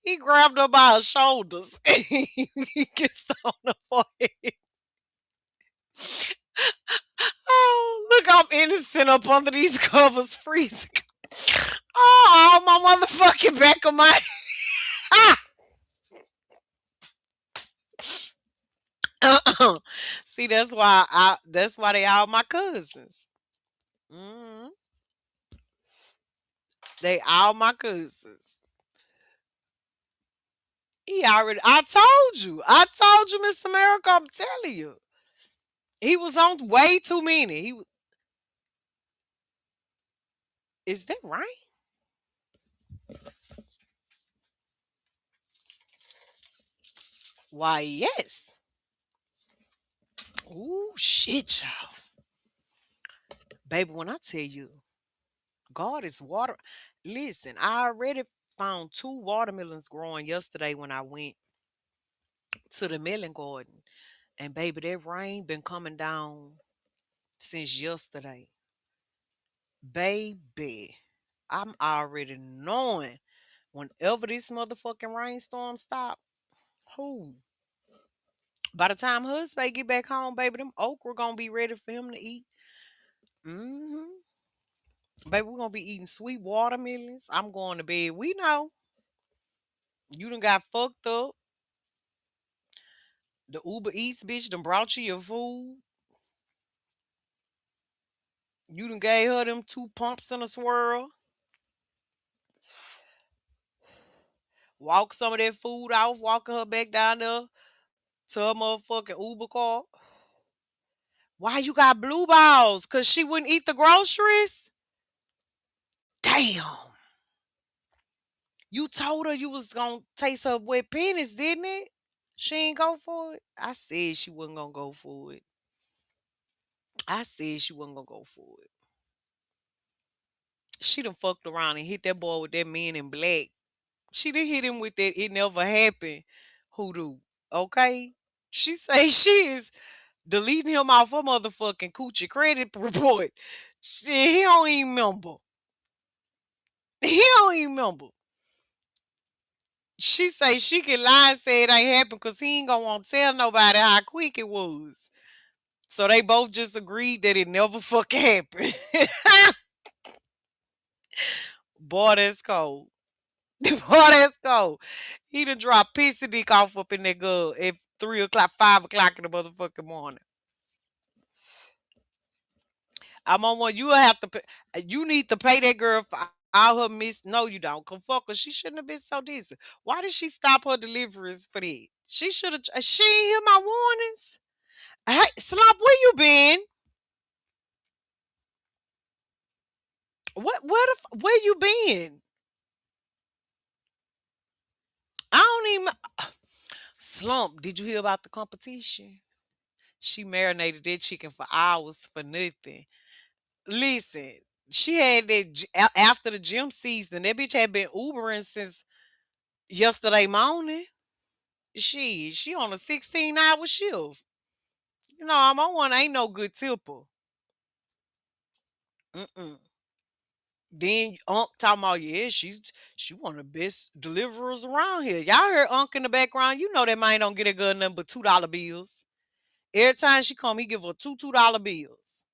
He grabbed her by her shoulders. He kissed her on the forehead. Oh, look, I'm innocent up under these covers, freezing. Oh, my motherfucking back of my. See, that's why they all my cousins. Hmm. They all my cousins. I told you, Miss America, I'm telling you. He was on way too many. Is that right? Why, yes. Ooh, shit, y'all. Baby, when I tell you, God is water. Listen, I already found two watermelons growing yesterday when I went to the melon garden. And baby, that rain been coming down since yesterday. Baby, I'm already knowing whenever this motherfucking rainstorm stop, who? By the time husband get back home, baby, them okra gonna be ready for him to eat. Hmm. Baby, we're gonna be eating sweet watermelons. I'm going to bed. We know you done got fucked up. The Uber Eats bitch done brought you your food. You done gave her them two pumps in a swirl. Walk some of that food off, walking her back down there to her motherfucking Uber car. Why you got blue balls? Cause she wouldn't eat the groceries? Damn. You told her you was gonna taste her wet penis, didn't it? She ain't go for it. I said she wasn't gonna go for it. I said she wasn't gonna go for it. She done fucked around and hit that boy with that Man in Black. She done hit him with that "it never happened" hoodoo. Okay? She say she is deleting him off her motherfucking coochie credit report. Shit, he don't even remember. He don't even remember. She say she can lie and say it ain't happened because he ain't gonna want to tell nobody how quick it was. So they both just agreed that it never fucking happened. Boy, that's cold. Boy, that's cold. He done dropped pissy dick off up in that girl at 3 o'clock, 5 o'clock in the motherfucking morning. I'm on one. You will have to pay, you need to pay that girl for all her miss. No, you don't. Come fuck her. She shouldn't have been so decent. Why did she stop her deliveries for that? She should have. She ain't hear my warnings. Hey, Slump, where you been? Where you been? I don't even. Slump, did you hear about the competition? She marinated that chicken for hours for nothing. Listen, she had that after the gym season. That bitch had been Ubering since yesterday morning. She on a 16-hour shift. You know, I'm on one. Ain't no good tipper. Mm-mm. Then Unc talking about, yeah, she one of the best deliverers around here. Y'all heard Unc in the background. You know that man don't get a good nothing but $2 bills. Every time she come, he give her $2 bills.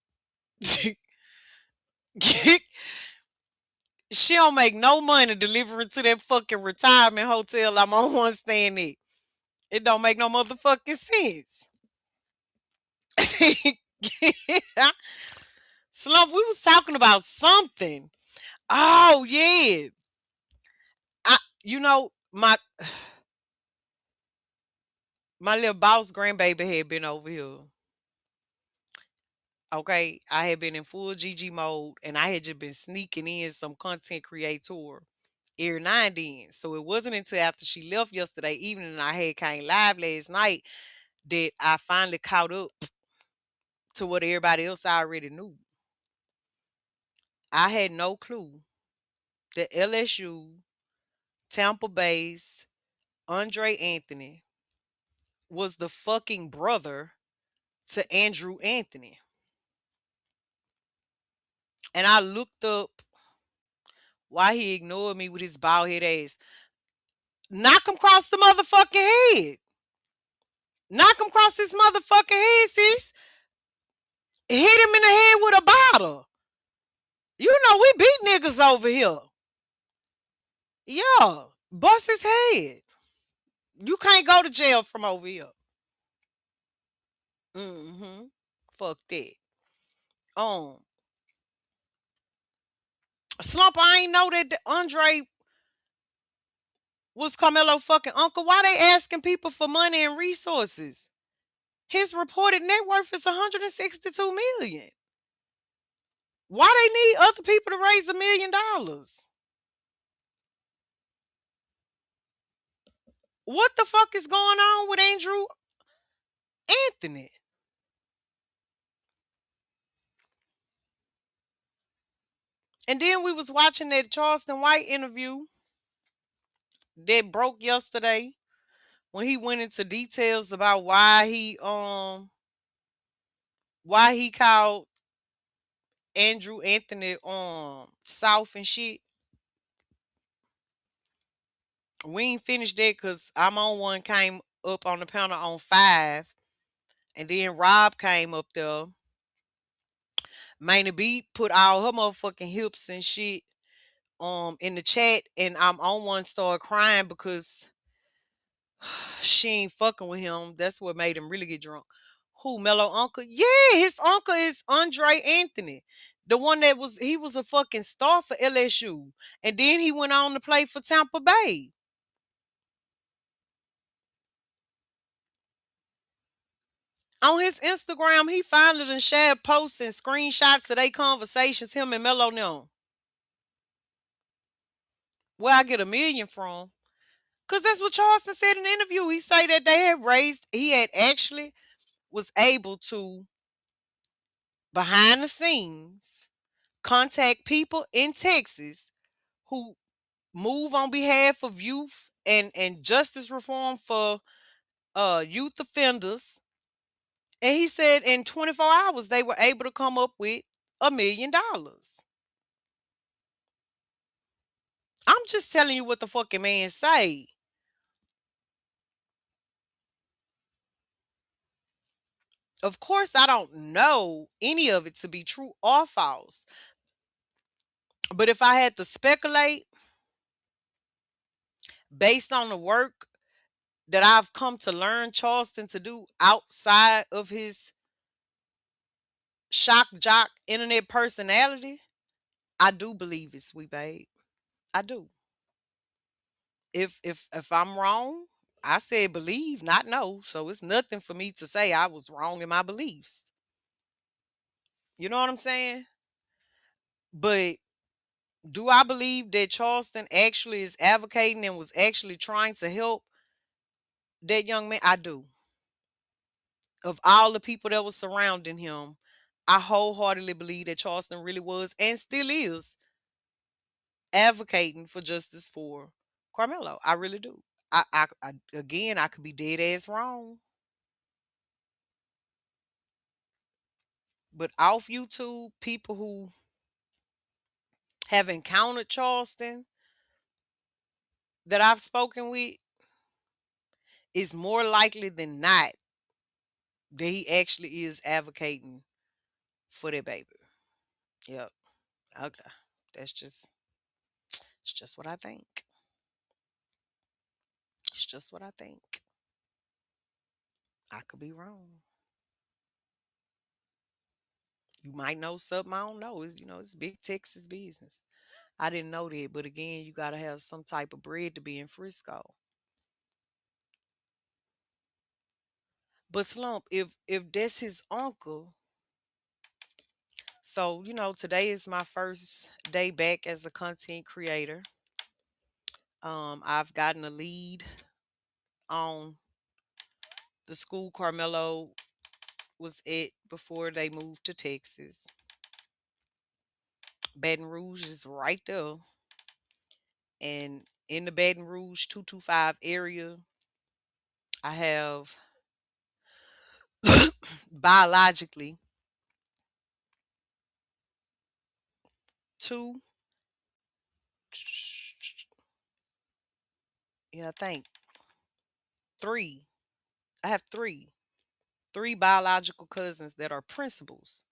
She don't make no money delivering to that fucking retirement hotel I'm on one staying at. It don't make no motherfucking sense. Slump, we was talking about something. Oh yeah. I you know, my little boss grandbaby had been over here. Okay. I had been in full GG mode and I had just been sneaking in some content creator every now and then. So it wasn't until after she left yesterday evening and I had came live last night that I finally caught up to what everybody else already knew. I had no clue that LSU, Tampa Bay's Andre Anthony was the fucking brother to Andrew Anthony. And I looked up why he ignored me with his bald head ass. Knock him across the motherfucking head. Knock him across his motherfucking head, sis. Hit him in the head with a bottle. You know, we beat niggas over here. Yeah. Bust his head. You can't go to jail from over here. Mm-hmm. Fuck that. Um, Slump, I ain't know that Andre was Carmelo fucking uncle. Why they asking people for money and resources? His reported net worth is 162 million. Why they need other people to raise $1 million? What the fuck is going on with Andrew Anthony? And then we was watching that Charleston White interview that broke yesterday when he went into details about why he called Andrew Anthony South and shit. We ain't finished that because I'm on one came up on the panel on 5. And then Rob came up there. Maina B put all her motherfucking hips and shit in the chat and I'm on one started crying because she ain't fucking with him. That's what made him really get drunk. Who, Mellow Uncle? Yeah, his uncle is Andre Anthony. The one that he was a fucking star for LSU. And then he went on to play for Tampa Bay. On his Instagram, he finally done shared posts and screenshots of their conversations, him and Mellow now. Where I get $1 million from. Cause that's what Charleston said in the interview. He said that he had actually was able to, behind the scenes, contact people in Texas who move on behalf of youth and justice reform for youth offenders. And he said in 24 hours they were able to come up with $1 million. I'm just telling you what the fucking man say. Of course, I don't know any of it to be true or false. But if I had to speculate based on the work that I've come to learn Charleston to do outside of his shock jock internet personality, I do believe it's Sweet Babe. I do. If I'm wrong, I said believe, not know. So it's nothing for me to say I was wrong in my beliefs. You know what I'm saying? But do I believe that Charleston actually is advocating and was actually trying to help that young man? I do. Of all the people that was surrounding him, I wholeheartedly believe that Charleston really was and still is advocating for justice for Carmelo. I really do. I again, I could be dead ass wrong, but off YouTube, people who have encountered Charleston that I've spoken with, is more likely than not that he actually is advocating for that baby. Yep. Okay. That's just it's just what I think. It's just what I think. I could be wrong. You might know something I don't know. It's big Texas business. I didn't know that, but again, you gotta have some type of bread to be in Frisco. But Slump, if that's his uncle, so today is my first day back as a content creator. I've gotten a lead on the school Carmelo was at before they moved to Texas. Baton Rouge is right there. And in the Baton Rouge 225 area, I have biologically two, yeah, I think three. I have three biological cousins that are principals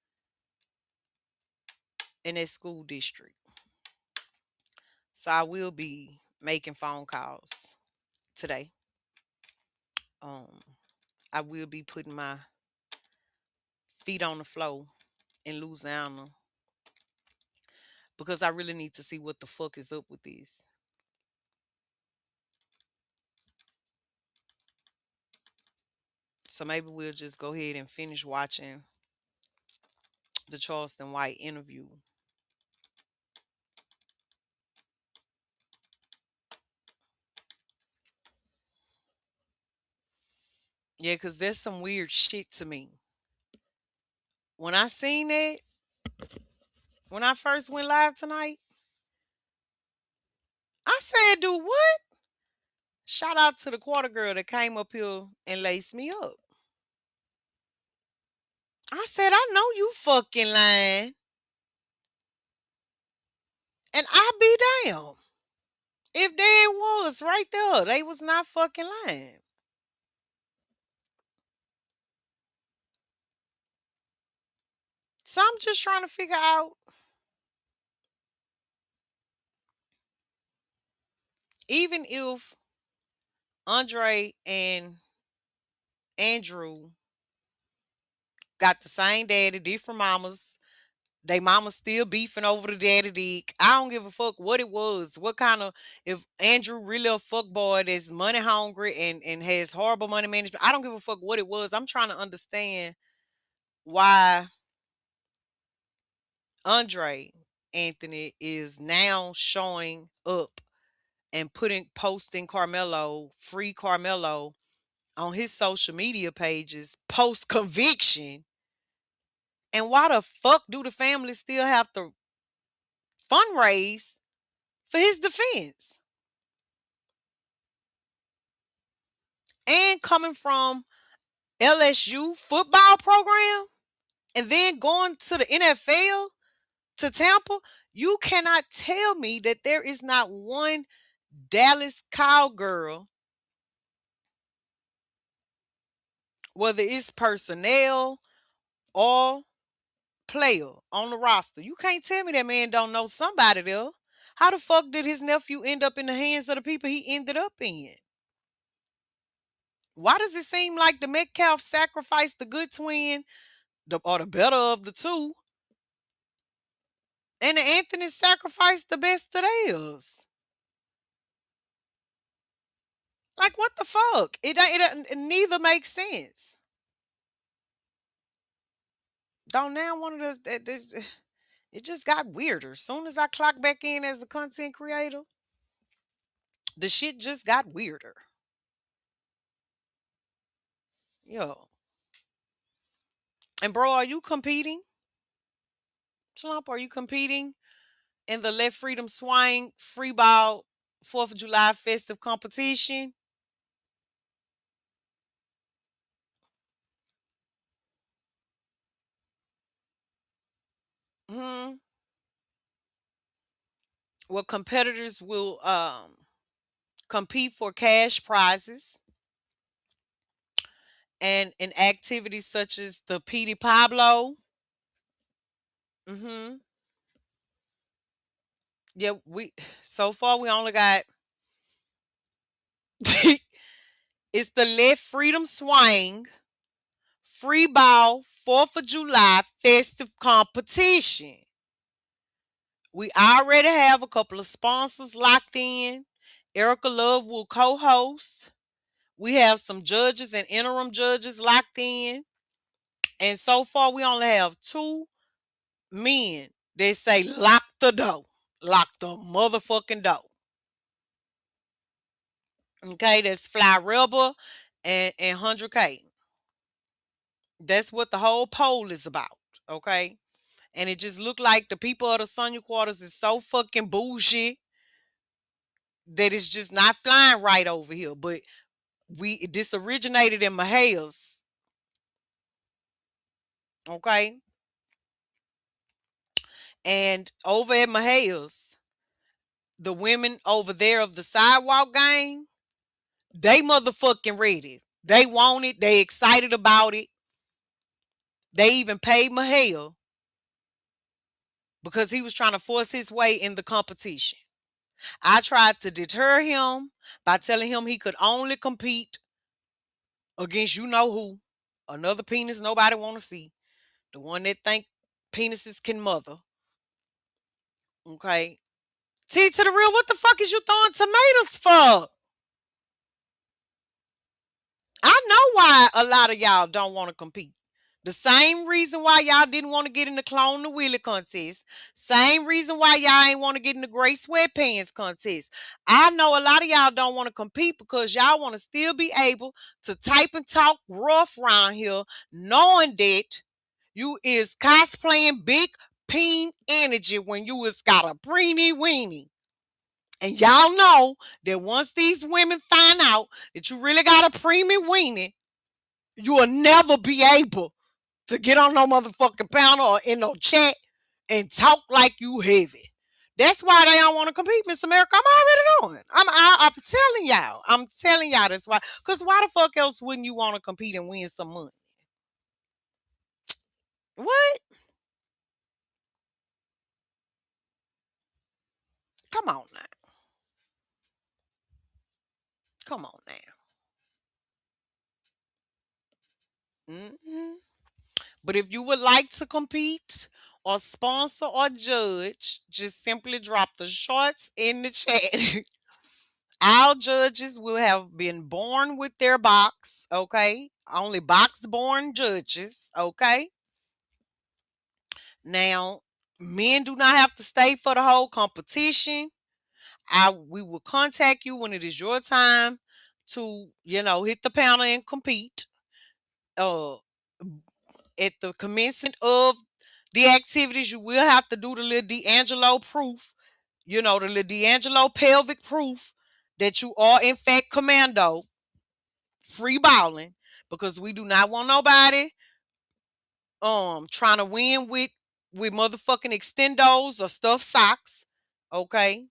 in that school district. So I will be making phone calls today. Um, I will be putting my feet on the floor in Louisiana because I really need to see what the fuck is up with this. So maybe we'll just go ahead and finish watching the Charleston White interview. Yeah, because there's some weird shit to me. When I seen that, when I first went live tonight, I said, do what? Shout out to the quarter girl that came up here and laced me up. I said, I know you fucking lying. And I be damn. If there it was right there, they was not fucking lying. So I'm just trying to figure out, even if Andre and Andrew got the same daddy, different mamas, they mama still beefing over the daddy dick. I don't give a fuck what it was. What kind of, if Andrew really a fuck boy that's money hungry and has horrible money management, I don't give a fuck what it was. I'm trying to understand why Andre Anthony is now showing up and posting Carmelo, free Carmelo, on his social media pages post conviction. And why the fuck do the family still have to fundraise for his defense. And coming from LSU football program and then going to the NFL to Tampa, you cannot tell me that there is not one Dallas Cowgirl, whether it's personnel or player on the roster. You can't tell me that man don't know somebody there. How the fuck did his nephew end up in the hands of the people he ended up in? Why does it seem like the Metcalf sacrificed the good twin, or the better of the two, and the Anthony sacrificed the best of theirs? Like what the fuck? It neither makes sense. Don't now one of those it just got weirder. As soon as I clocked back in as a content creator, the shit just got weirder. Yo. And bro, are you competing? Trump, are you competing in the Let Freedom Swing free ball 4th of July festive competition? Hmm. Well, competitors will compete for cash prizes and in activities such as the Petey Pablo. Hmm. Yeah, we so far we only got it's the Let Freedom Swing free ball 4th of July festive competition. We already have a couple of sponsors locked in. Erica Love will co-host. We have some judges and interim judges locked in. And so far we only have two men that say lock the door. Lock the motherfucking door. Okay, that's Fly Rebel and 100K. That's what the whole poll is about. Okay. And it just looked like the people of the Sonya Quarters is so fucking bullshit that it's just not flying right over here. But this originated in Mahalis. Okay. And over at Mahalis, the women over there of the sidewalk gang, they motherfucking ready. They want it. They excited about it. They even paid Mahale because he was trying to force his way in the competition. I tried to deter him by telling him he could only compete against you know who, another penis nobody want to see, the one that think penises can mother. Okay, T to the real. What the fuck is you throwing tomatoes for? I know why a lot of y'all don't want to compete. The same reason why y'all didn't want to get in the clone the Willie contest. Same reason why y'all ain't want to get in the gray sweatpants contest. I know a lot of y'all don't want to compete because y'all want to still be able to type and talk rough around here, knowing that you is cosplaying big peen energy when you is got a preeny weenie. And y'all know that once these women find out that you really got a preemie weenie, you will never be able to get on no motherfucking panel or in no chat and talk like you heavy. That's why they don't want to compete, Miss America. I'm already knowing. I'm telling y'all. I'm telling y'all that's why. Because why the fuck else wouldn't you want to compete and win some money? What? Come on now. Come on now. But if you would like to compete or sponsor or judge, just simply drop the shorts in the chat. Our judges will have been born with their box, okay? Only box born judges, okay? Now, men do not have to stay for the whole competition. We will contact you when it is your time to, hit the panel and compete. Uh at the commencement of The activities you will have to do the little D'Angelo proof, the little D'Angelo pelvic proof that you are in fact commando, free balling, because we do not want nobody trying to win with motherfucking extendos or stuffed socks. Okay.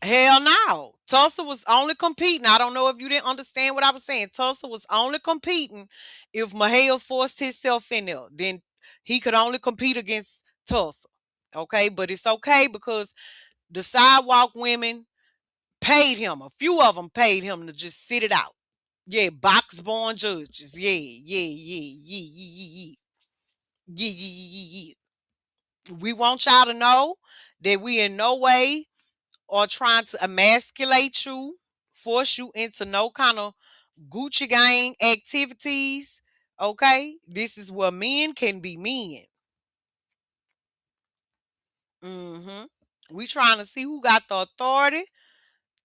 Hell no. Tulsa was only competing. I don't know if you didn't understand what I was saying. Tulsa was only competing if Mahale forced himself in there. Then he could only compete against Tulsa. Okay. But it's okay because the sidewalk women paid him. A few of them paid him to just sit it out. Yeah. Box born judges. Yeah. Yeah. Yeah. Yeah. Yeah. Yeah. Yeah. Yeah. Yeah. Yeah. Yeah. We want y'all to know that we in no way or trying to emasculate you, force you into no kind of Gucci gang activities. Okay, this is where men can be men. hmm We trying to see who got the authority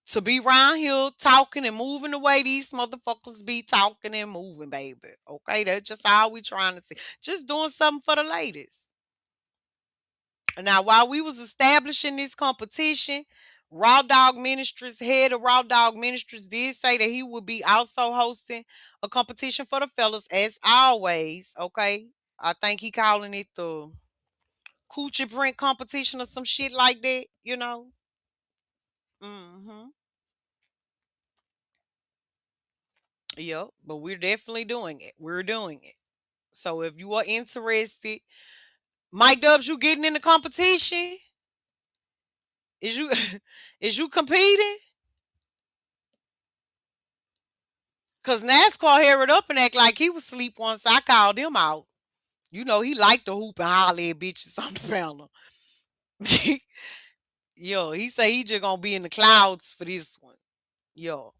to be around here talking and moving the way these motherfuckers be talking and moving, baby. Okay, that's just all we trying to see. Just doing something for the ladies. Now, while we was establishing this competition, Raw Dog Ministries, head of Raw Dog Ministries, did say that he would be also hosting a competition for the fellas, as always. Okay, I think he calling it the Coochie Print competition or some shit like that. Mm-hmm. Yep, but we're definitely doing it. We're doing it. So if you are interested, Mike Dubs, you getting in the competition? Is you is you competing? Cause NASCAR hurried up and act like he was asleep once I called him out. He liked to hoop and holler at bitches on the panel. Yo, he say he just gonna be in the clouds for this one. Yo,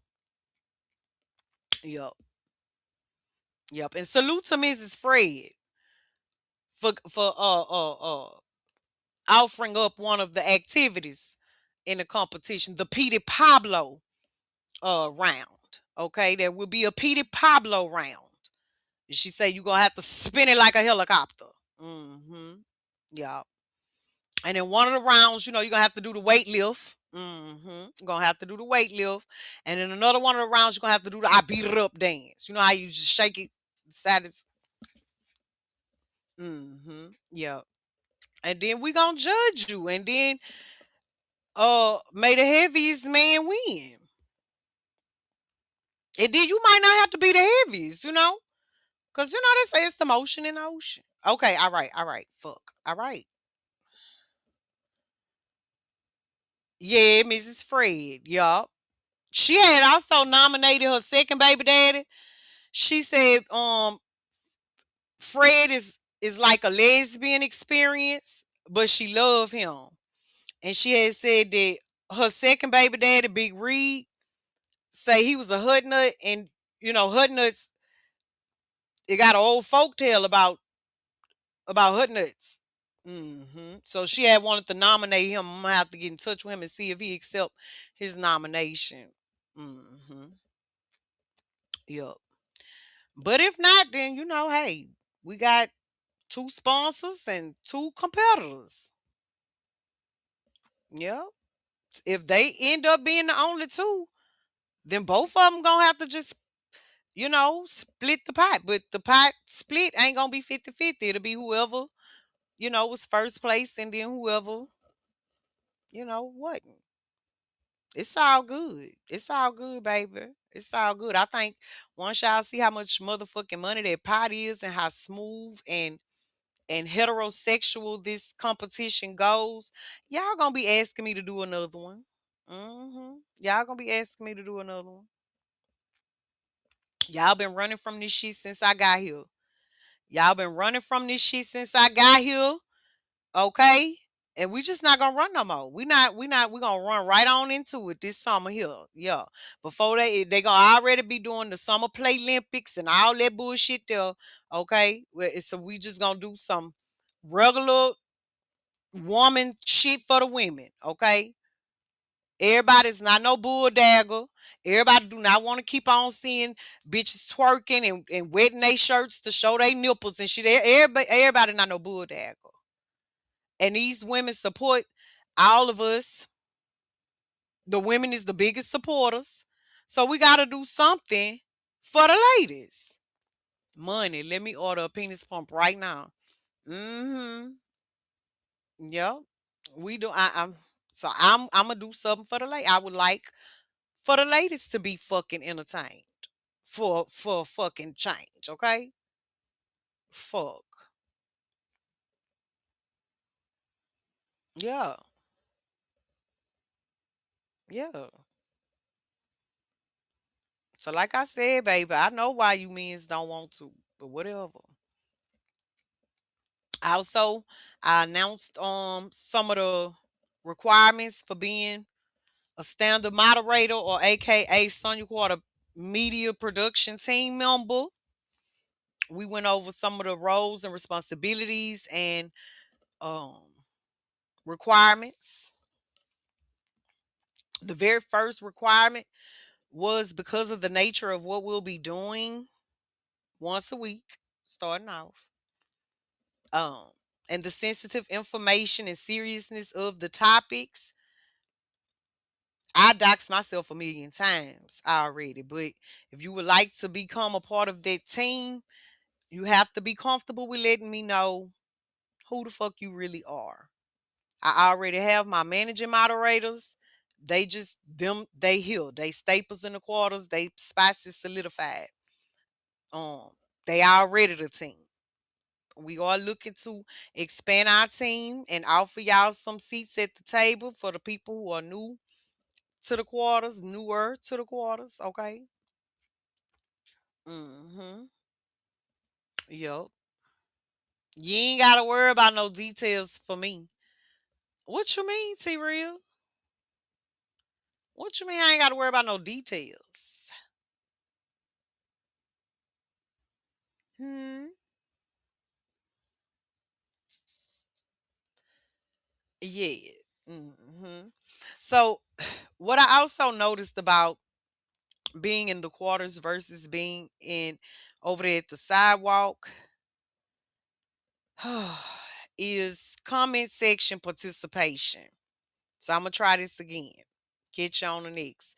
yo, yep. And salute to Mrs. Fred for offering up one of the activities in the competition, the Petey Pablo round. Okay, there will be a Petey Pablo round. And she said you're gonna have to spin it like a helicopter. Mm-hmm. Yeah. And in one of the rounds, you're gonna have to do the weight lift. Mm-hmm. You're gonna have to do the weight lift. And in another one of the rounds, you're gonna have to do the I beat it up dance. You know how you just shake it side. Mm-hmm. Yeah. And then we gonna judge you. And then may the heaviest man win. And then you might not have to be the heaviest. Because they say it's the motion in the ocean. Okay, all right. Fuck. All right. Yeah, Mrs. Fred. Yup. She had also nominated her second baby daddy. She said, Fred is like a lesbian experience, but she loved him. And she had said that her second baby daddy, Big Reed, say he was a hood nut, and hood nuts. It got an old folk tale about hood nuts. So she had wanted to nominate him. I'm gonna have to get in touch with him and see if he accept his nomination. Yup. But if not, then hey, we got two sponsors and two competitors. Yeah. If they end up being the only two, then both of them gonna have to just, split the pot. But the pot split ain't gonna be 50-50. It'll be whoever, was first place and then whoever, wasn't. It's all good. It's all good, baby. It's all good. I think once y'all see how much motherfucking money that pot is and how smooth and heterosexual this competition goes, y'all gonna be asking me to do another one. Y'all gonna be asking me to do another one. Y'all been running from this shit since I got here. Y'all been running from this shit since I got here. Okay? And we just not gonna run no more. We gonna run right on into it this summer here. Yeah. Before they gonna already be doing the summer play Olympics and all that bullshit there. Okay. So we just gonna do some regular woman shit for the women. Okay. Everybody's not no bull dagger. Everybody do not want to keep on seeing bitches twerking and wetting their shirts to show their nipples and shit. Everybody not no bull dagger. And these women support all of us. The women is the biggest supporters. So we gotta do something for the ladies. Money. Let me order a penis pump right now. Mm-hmm. Yep. We do. I'm gonna do something for the lady. I would like for the ladies to be fucking entertained for fucking change. Okay. Fuck. Yeah. Yeah. So like I said, baby, I know why you means don't want to, but whatever. Also, I announced some of the requirements for being a standard moderator or AKA Sonya Quarter media production team member. We went over some of the roles and responsibilities and um, requirements. The very first requirement was because of the nature of what we'll be doing once a week, starting off. Um, and the sensitive information and seriousness of the topics. I doxed myself a million times already, but if you would like to become a part of that team, you have to be comfortable with letting me know who the fuck you really are. I already have my managing moderators. They just they here. They staples in the quarters. They spots is solidified. Um, they already the team. We are looking to expand our team and offer y'all some seats at the table for the people who are new to the quarters, newer to the quarters. Okay. Mm-hmm. Yup. You ain't gotta worry about no details for me. What you mean, T Real? What you mean I ain't gotta worry about no details? Hmm. Yeah. Hmm. So what I also noticed about being in the quarters versus being in over there at the sidewalk is comment section participation. So I'm gonna try this again. Get you on the next.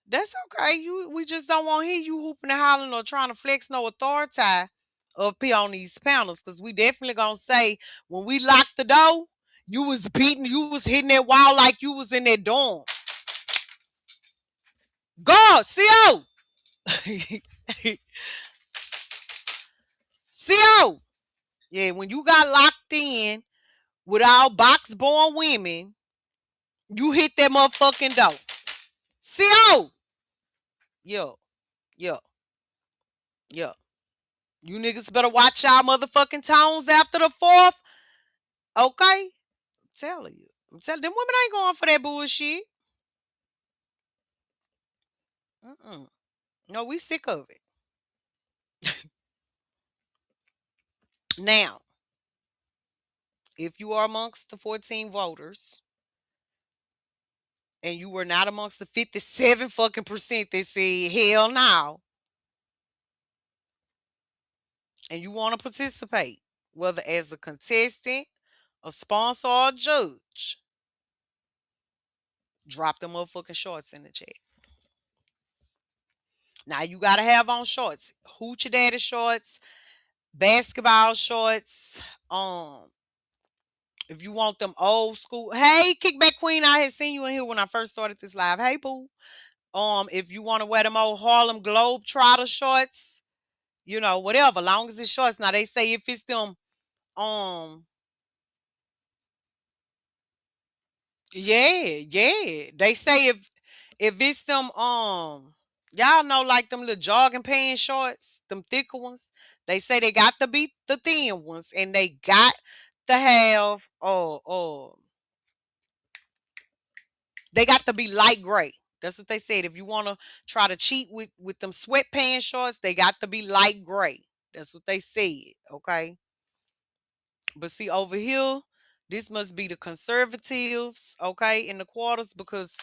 That's okay. We just don't want to hear you hooping and hollering or trying to flex no authority up here on these panels. Cause we definitely gonna say when we locked the door, you was hitting that wall like you was in that dorm. God, CO! CO! Yeah, when you got locked in with all box born women, you hit that motherfucking door. CO! Yo, yo, yo. You niggas better watch y'all motherfucking tones after the fourth. Okay? I'm telling you. I'm telling them women ain't going for that bullshit. Mm-mm. No, we sick of it. Now, if you are amongst the 14 voters and you were not amongst the 57 fucking percent that said hell no, and you want to participate, whether as a contestant, a sponsor, or a judge, drop the motherfucking shorts in the chat. Now you gotta have on shorts, hoochie daddy shorts, basketball shorts. If you want them old school, hey, Kickback Queen, I had seen you in here when I first started this live. Hey, boo. If you want to wear them old Harlem Globetrotter shorts, whatever, long as it's shorts. Now they say if it's them, um, yeah, yeah. They say if it's them, y'all know like them little jogging pants shorts, them thicker ones. They say they got to be the thin ones, and they got to have, they got to be light gray. That's what they said. If you want to try to cheat with them sweatpants shorts, they got to be light gray. That's what they said. Okay. But see over here, this must be the conservatives, okay, in the quarters because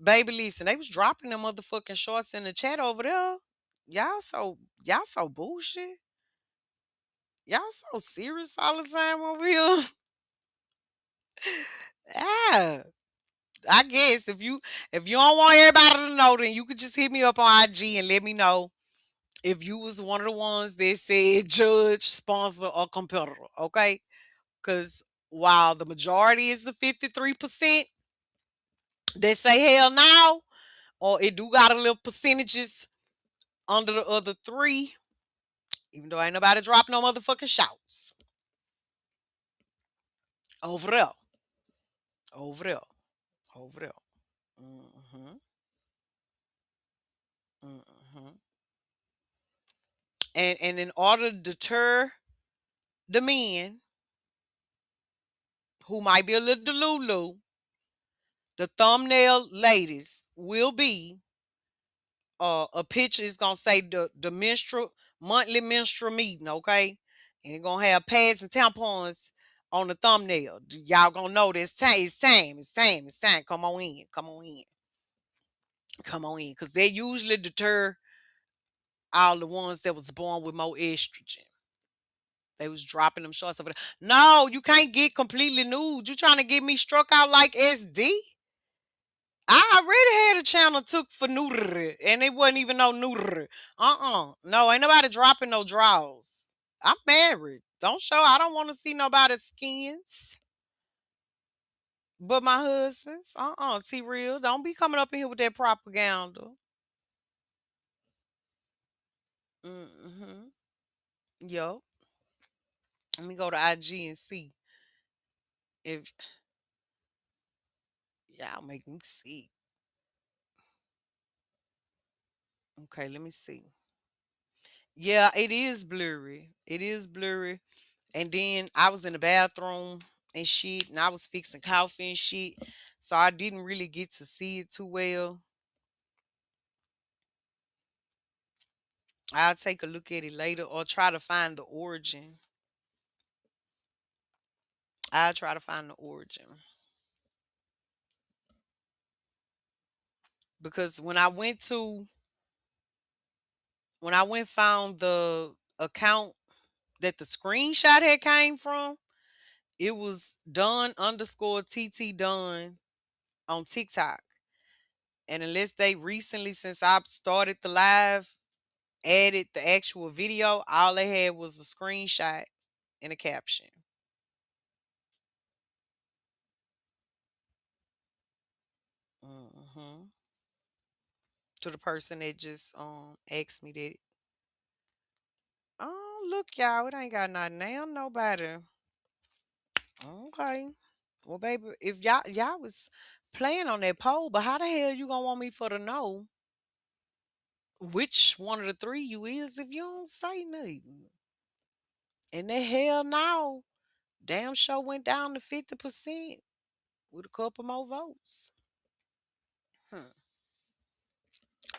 Baby, listen, they was dropping them motherfucking shorts in the chat over there. Y'all so bullshit. Y'all so serious all the time over here. Ah, I guess if you don't want everybody to know, then you could just hit me up on IG and let me know if you was one of the ones that said judge, sponsor, or competitor. Okay, because while the majority is the 53% that say hell no, or it do got a little percentages under the other three, even though ain't nobody drop no motherfucking shouts over there, over there, over there. Mm-hmm. Mm-hmm. And in order to deter the men who might be a little delulu, the thumbnail ladies will be a picture is gonna say the menstrual monthly menstrual meeting, okay? And it's gonna have pads and tampons on the thumbnail. Y'all gonna know this time. It's time. It's time. It's time. Come on in. Come on in. Come on in. Cause they usually deter all the ones that was born with more estrogen. They was dropping them shorts over there. No, you can't get completely nude. You trying to get me struck out like SD? I already had a channel took for nudity, and it wasn't even no nudity. No, ain't nobody dropping no draws. I'm married. Don't show. I don't want to see nobody's skins, but my husband's. T real. Don't be coming up in here with that propaganda. Mm-hmm. Yup. Let me go to IG and see if y'all make me see. Okay, let me see. Yeah, it is blurry. It is blurry. And then I was in the bathroom and shit, and I was fixing coffee and shit. So I didn't really get to see it too well. I'll take a look at it later or try to find the origin. I'll try to find the origin. Because when I went found the account that the screenshot had came from, it was done underscore TT done on TikTok. And unless they recently, since I started the live, added the actual video, all they had was a screenshot and a caption. hmm To the person that just asked me that. Oh, look, y'all, it ain't got nothing now, nobody. Okay. Well, baby, if y'all was playing on that poll, but how the hell you gonna want me for to know which one of the three you is if you don't say nothing? And the hell no, damn show went down to 50% with a couple more votes. Hmm.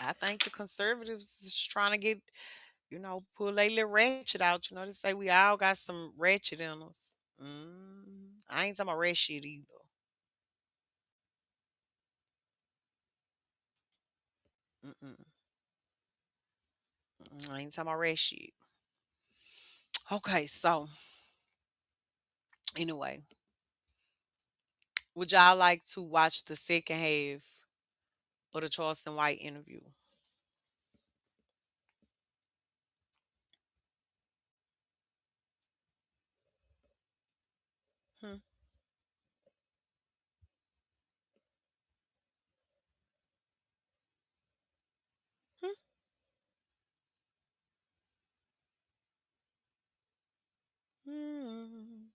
I think the conservatives is trying to get, pull a little ratchet out. They say we all got some ratchet in us. I ain't talking about ratchet either. Mm-mm. I ain't talking about ratchet. Okay, so anyway, would y'all like to watch the second half of the Charleston White interview? Hmm. Hmm. Hmm.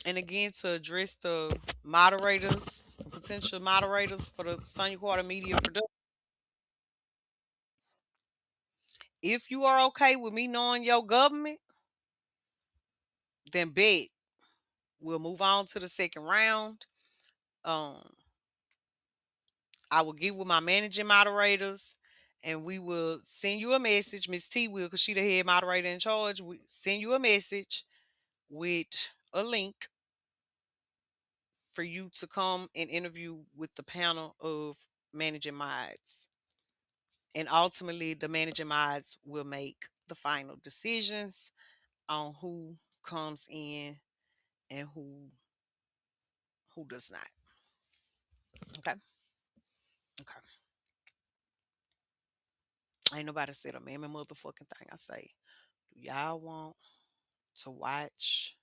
And again, to address the moderators, the potential moderators for the Sonya Quarter Media production, if you are okay with me knowing your government, then bet we'll move on to the second round. Um, I will get with my managing moderators and we will send you a message. Miss T will, because she the head moderator in charge. We send you a message with a link for you to come and interview with the panel of managing mods. And ultimately, the managing mods will make the final decisions on who comes in and who does not. Okay. Okay. Ain't nobody said a mammy motherfucking thing. I say, do y'all want to watch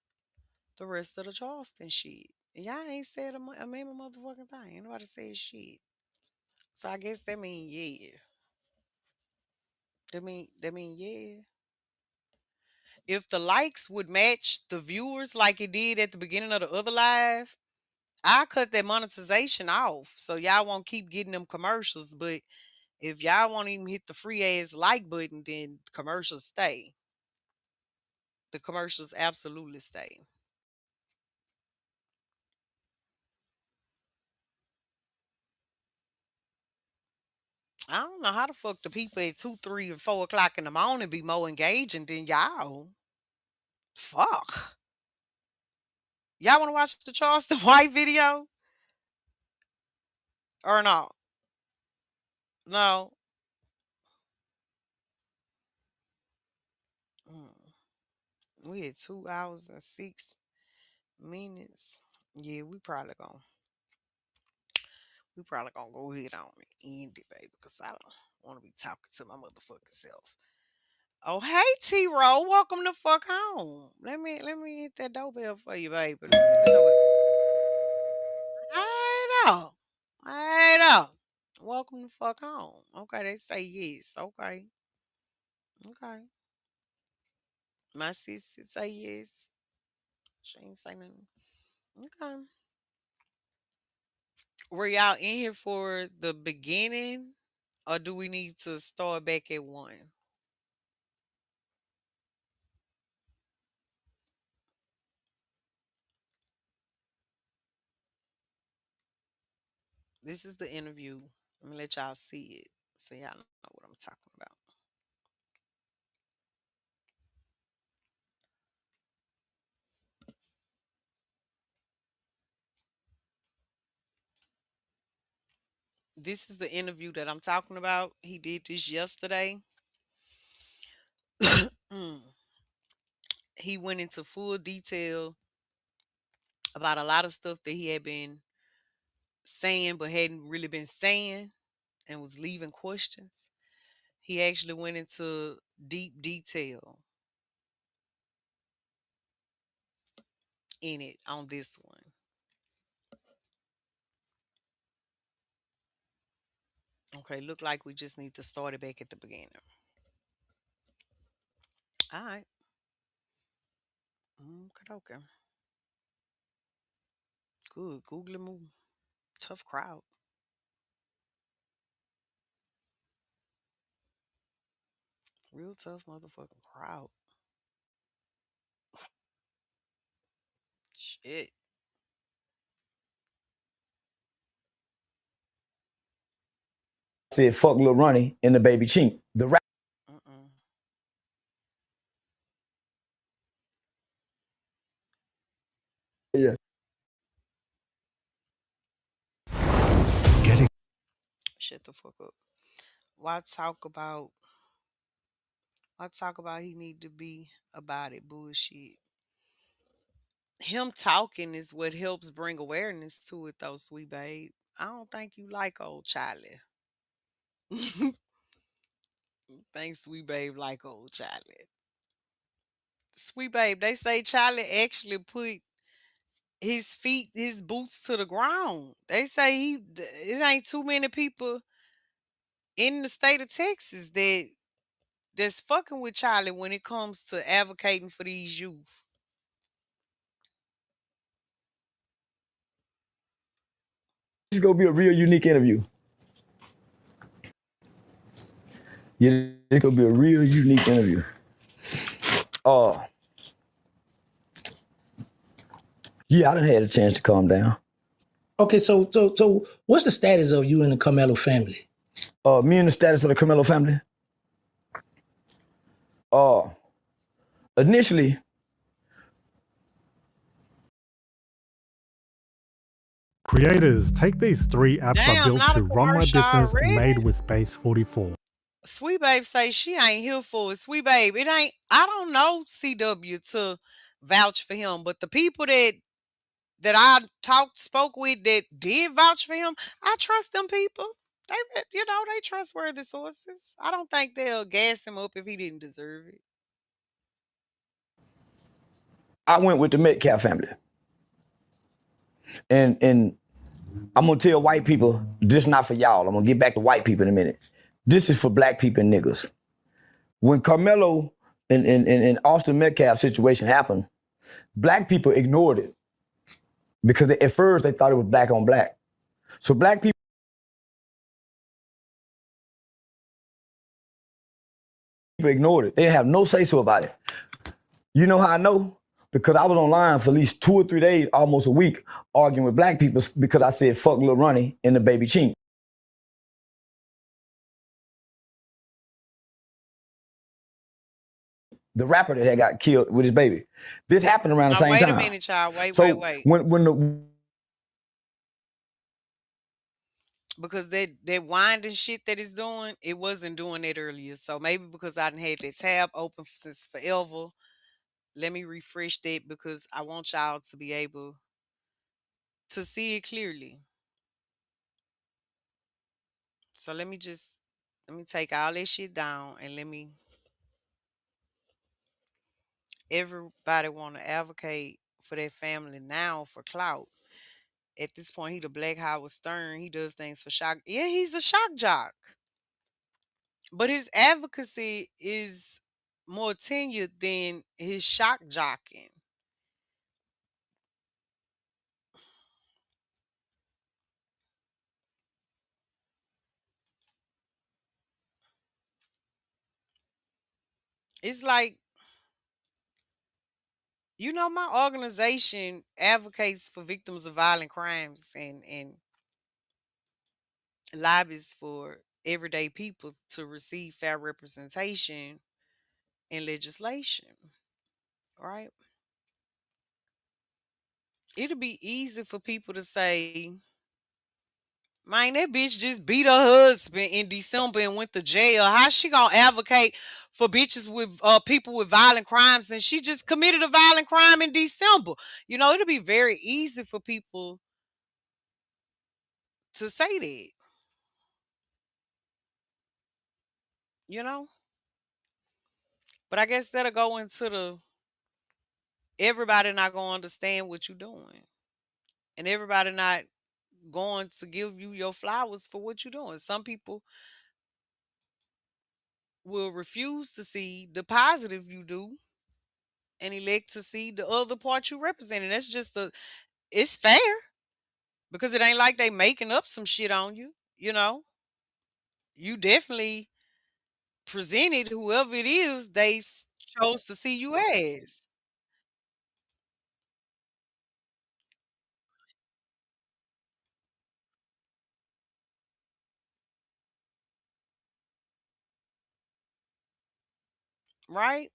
the rest of the Charleston shit? Y'all ain't said a mammy motherfucking thing. Ain't nobody said shit. So I guess that mean yeah. That mean yeah. If the likes would match the viewers like it did at the beginning of the other live, I cut that monetization off so y'all won't keep getting them commercials. But if y'all won't even hit the free ass like button, then commercials stay. The commercials absolutely stay. I don't know how the fuck the people at 2, 3, and 4 o'clock in the morning be more engaging than y'all. Fuck. Y'all want to watch the Charleston White video or not? No. Mm. We had 2 hours and 6 minutes. Yeah, we probably gonna go ahead on and end it, baby, because I don't want to be talking to my motherfucking self. Oh, hey T Row, welcome the fuck home. Let me hit that doorbell for you, baby. Let me hit the doorbell. Hey up. Hey up. Welcome the fuck home. Okay, they say yes. Okay. Okay. My sister say yes. She ain't say nothing. Okay. Were y'all in here for the beginning, or do we need to start back at 1? This is the interview. Let me let y'all see it so y'all know what I'm talking about. This is the interview that I'm talking about. He did this yesterday. Mm. He went into full detail about a lot of stuff that he had been saying but hadn't really been saying and was leaving questions. He actually went into deep detail in it on this one. Okay, look like we just need to start it back at the beginning. All right. Okay, okay. Good. Googly moo. Tough crowd. Real tough motherfucking crowd. Shit. Said fuck Lil Ronnie and the baby chink. The rap. Mm-mm. Yeah. Shut the fuck up. Why talk about he need to be about it bullshit. Him talking is what helps bring awareness to it though, sweet babe. I don't think you like old Charlie. Thanks, sweet babe, like old Charlie. Sweet babe, they say Charlie actually put his boots to the ground. They say it ain't too many people in the state of Texas that's fucking with Charlie when it comes to advocating for these youth. This is gonna be a real unique interview. Yeah, it's gonna be a real unique interview. Uh yeah, I done had a chance to calm down. Okay, so what's the status of you and the Carmelo family? Me and the status of the Carmelo family. Uh initially Creators, take these 3 apps I Damn, built not a to run my commercial business made already. with Base 44. Sweet Babe say she ain't here for it. Sweet Babe, it ain't. I don't know CW to vouch for him, but the people that I spoke with that did vouch for him, I trust them people. They, they trustworthy sources. I don't think they'll gas him up if he didn't deserve it. I went with the Metcalf family. And I'm gonna tell white people, this not for y'all. I'm gonna get back to white people in a minute. This is for black people and niggas. When Carmelo and Austin Metcalf situation happened, black people ignored it because at first they thought it was black on black. So black people ignored it. They didn't have no say-so about it. You know how I know? Because I was online for at least 2 or 3 days, almost a week, arguing with black people because I said fuck Lil Ronnie and the baby Chink. The rapper that had got killed with his baby. This happened around the same Wait time. a minute, child. Wait. When the Because that winding shit that it's doing, it wasn't doing it earlier. So maybe because I done had that tab open since forever, let me refresh that because I want y'all to be able to see it clearly. So let me take all that shit down and everybody want to advocate for their family now for clout. At this point, he the Black Howard Stern. He does things for shock. Yeah, he's a shock jock. But his advocacy is more tenured than his shock jocking. It's like, my organization advocates for victims of violent crimes and lobbies for everyday people to receive fair representation in legislation, right? It'll be easy for people to say, man, that bitch just beat her husband in December and went to jail. How she gonna advocate for bitches with people with violent crimes and she just committed a violent crime in December? It'll be very easy for people to say that, you know? But I guess that'll go into the everybody not gonna understand what you're doing. And everybody not going to give you your flowers for what you're doing. Some people will refuse to see the positive you do and elect to see the other part you represent. And that's it's fair because it ain't like they making up some shit on you. You definitely presented whoever it is chose to see you as, right?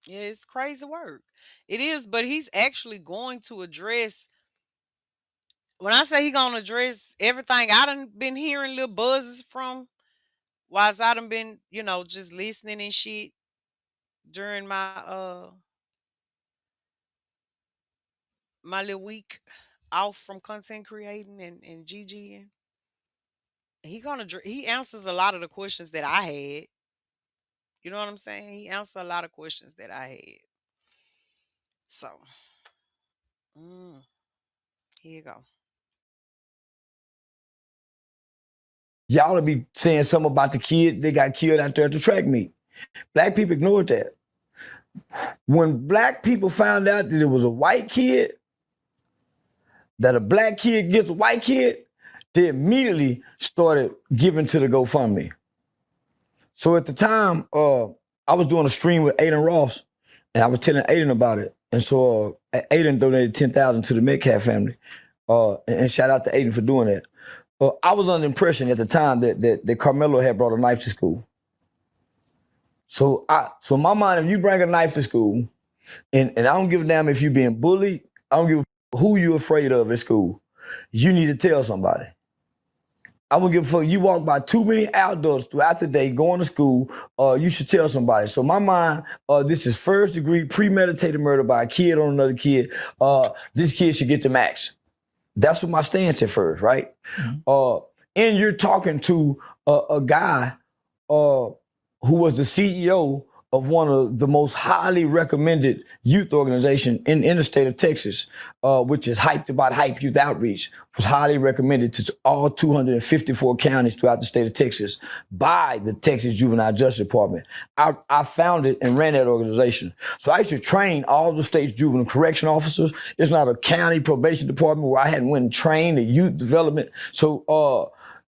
Yeah, it's crazy work. It is, but he's actually going to address. When I say he gonna address everything, I done been hearing little buzzes from whilst I done been, just listening and shit during my little week off from content creating and GG. He answers a lot of the questions that I had. You know what I'm saying? He answered a lot of questions that I had. So, mm, here you go. y'all will be saying something about the kid that got killed out there at the track meet. Black people ignored that. When black people found out that it was a white kid, that a black kid gets a white kid, they immediately started giving to the GoFundMe. So at the time, I was doing a stream with Aiden Ross, and I was telling Aiden about it. And so Aiden donated $10,000 to the Metcalf family. And shout out to Aiden for doing that. I was under the impression at the time that Carmelo had brought a knife to school. So in my mind, if you bring a knife to school And I don't give a damn if you're being bullied. I don't give a who you afraid of at school. You need to tell somebody. I don't give a fuck. You walk by too many adults throughout the day going to school, you should tell somebody. So my mind, this is first degree premeditated murder by a kid on another kid. This kid should get the max. That's what my stance at first, right? Mm-hmm. And you're talking to a guy who was the CEO of one of the most highly recommended youth organization in the state of Texas, which is Hyped About Hype Youth Outreach, was highly recommended to all 254 counties throughout the state of Texas by the Texas Juvenile Justice Department. I founded and ran that organization. So I used to train all the state's juvenile correction officers. It's not a county probation department where I hadn't went and trained the youth development. So,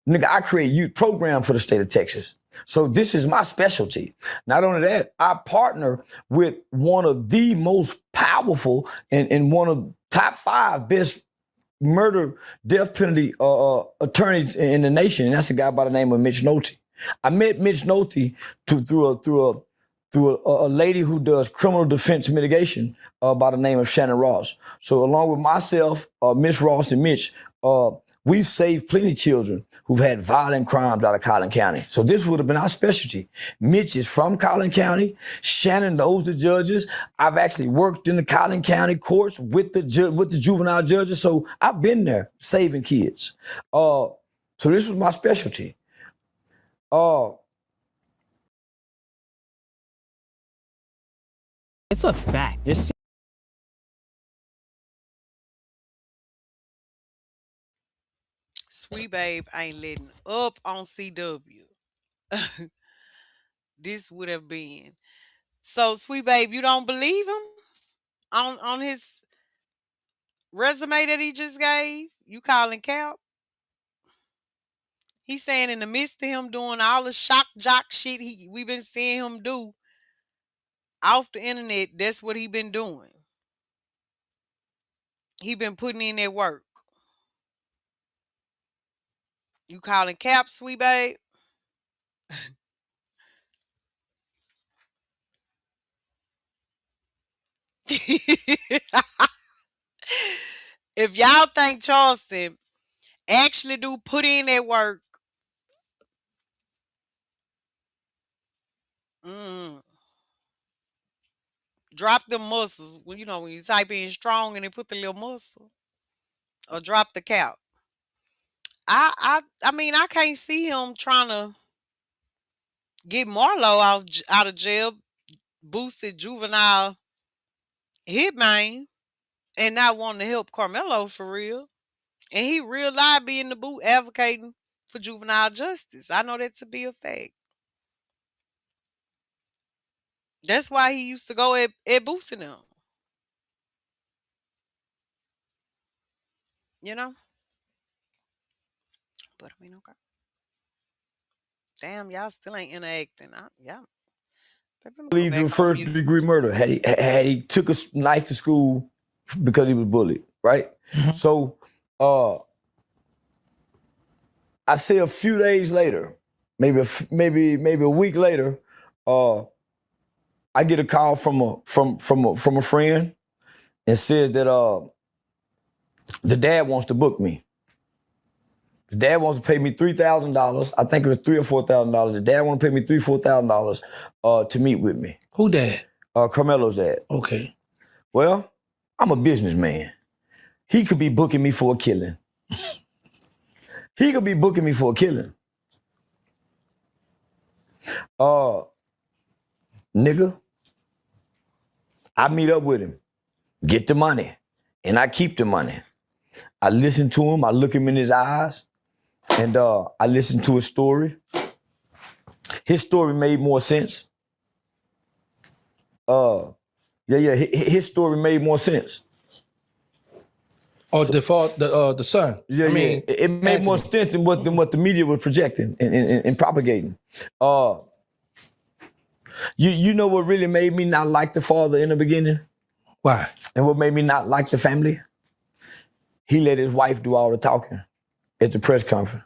nigga, I create youth program for the state of Texas. So this is my specialty. Not only that, I partner with one of the most powerful and one of top 5 best murder death penalty attorneys in the nation, and that's a guy by the name of Mitch Nolte. I met Mitch Nolte through a lady who does criminal defense mitigation by the name of Shannon Ross. So along with myself, Miss Ross and Mitch, we've saved plenty of children who've had violent crimes out of Collin County. So this would have been our specialty. Mitch is from Collin County. Shannon knows the judges. I've actually worked in the Collin County courts with the juvenile judges. So I've been there saving kids. So this was my specialty. It's a fact. Just Sweet Babe ain't letting up on CW. This would have been. So, Sweet Babe, you don't believe him on his resume that he just gave? You calling Cap? He's saying in the midst of him doing all the shock jock shit we've been seeing him do off the internet, that's what he been doing. He been putting in that work. You calling Cap, Sweet Babe? If y'all think Charleston actually do put in that work, drop them muscles. When when you type in strong and they put the little muscle, or drop the cap. I mean I can't see him trying to get Marlo out of jail, boosted juvenile hitman, and not wanting to help Carmelo for real. And he real live be in the boot advocating for juvenile justice. I know that to be a fact. That's why he used to go at boosting them. You know? But I mean, okay. Damn, y'all still ain't interacting. Yeah. Let me go Believed in back on first mute. degree murder. Had he took a knife to school because he was bullied, right? Mm-hmm. So I say a few days later, maybe a week later, I get a call from a friend and says that the dad wants to book me. The dad wants to pay me $3,000. I think it was $3,000 or $4,000. The dad wants to pay me $3,000-$4,000 to meet with me. Who dad? Carmelo's dad. Okay. Well, I'm a businessman. He could be booking me for a killing. He could be booking me for a killing. Nigga, I meet up with him, get the money, and I keep the money. I listen to him, I look him in his eyes, and I listen to his story. His story made more sense. His story made more sense. Oh, the son. Yeah, it made more sense than what the media was projecting and propagating. You know what really made me not like the father in the beginning? Why? And what made me not like the family? He let his wife do all the talking at the press conference.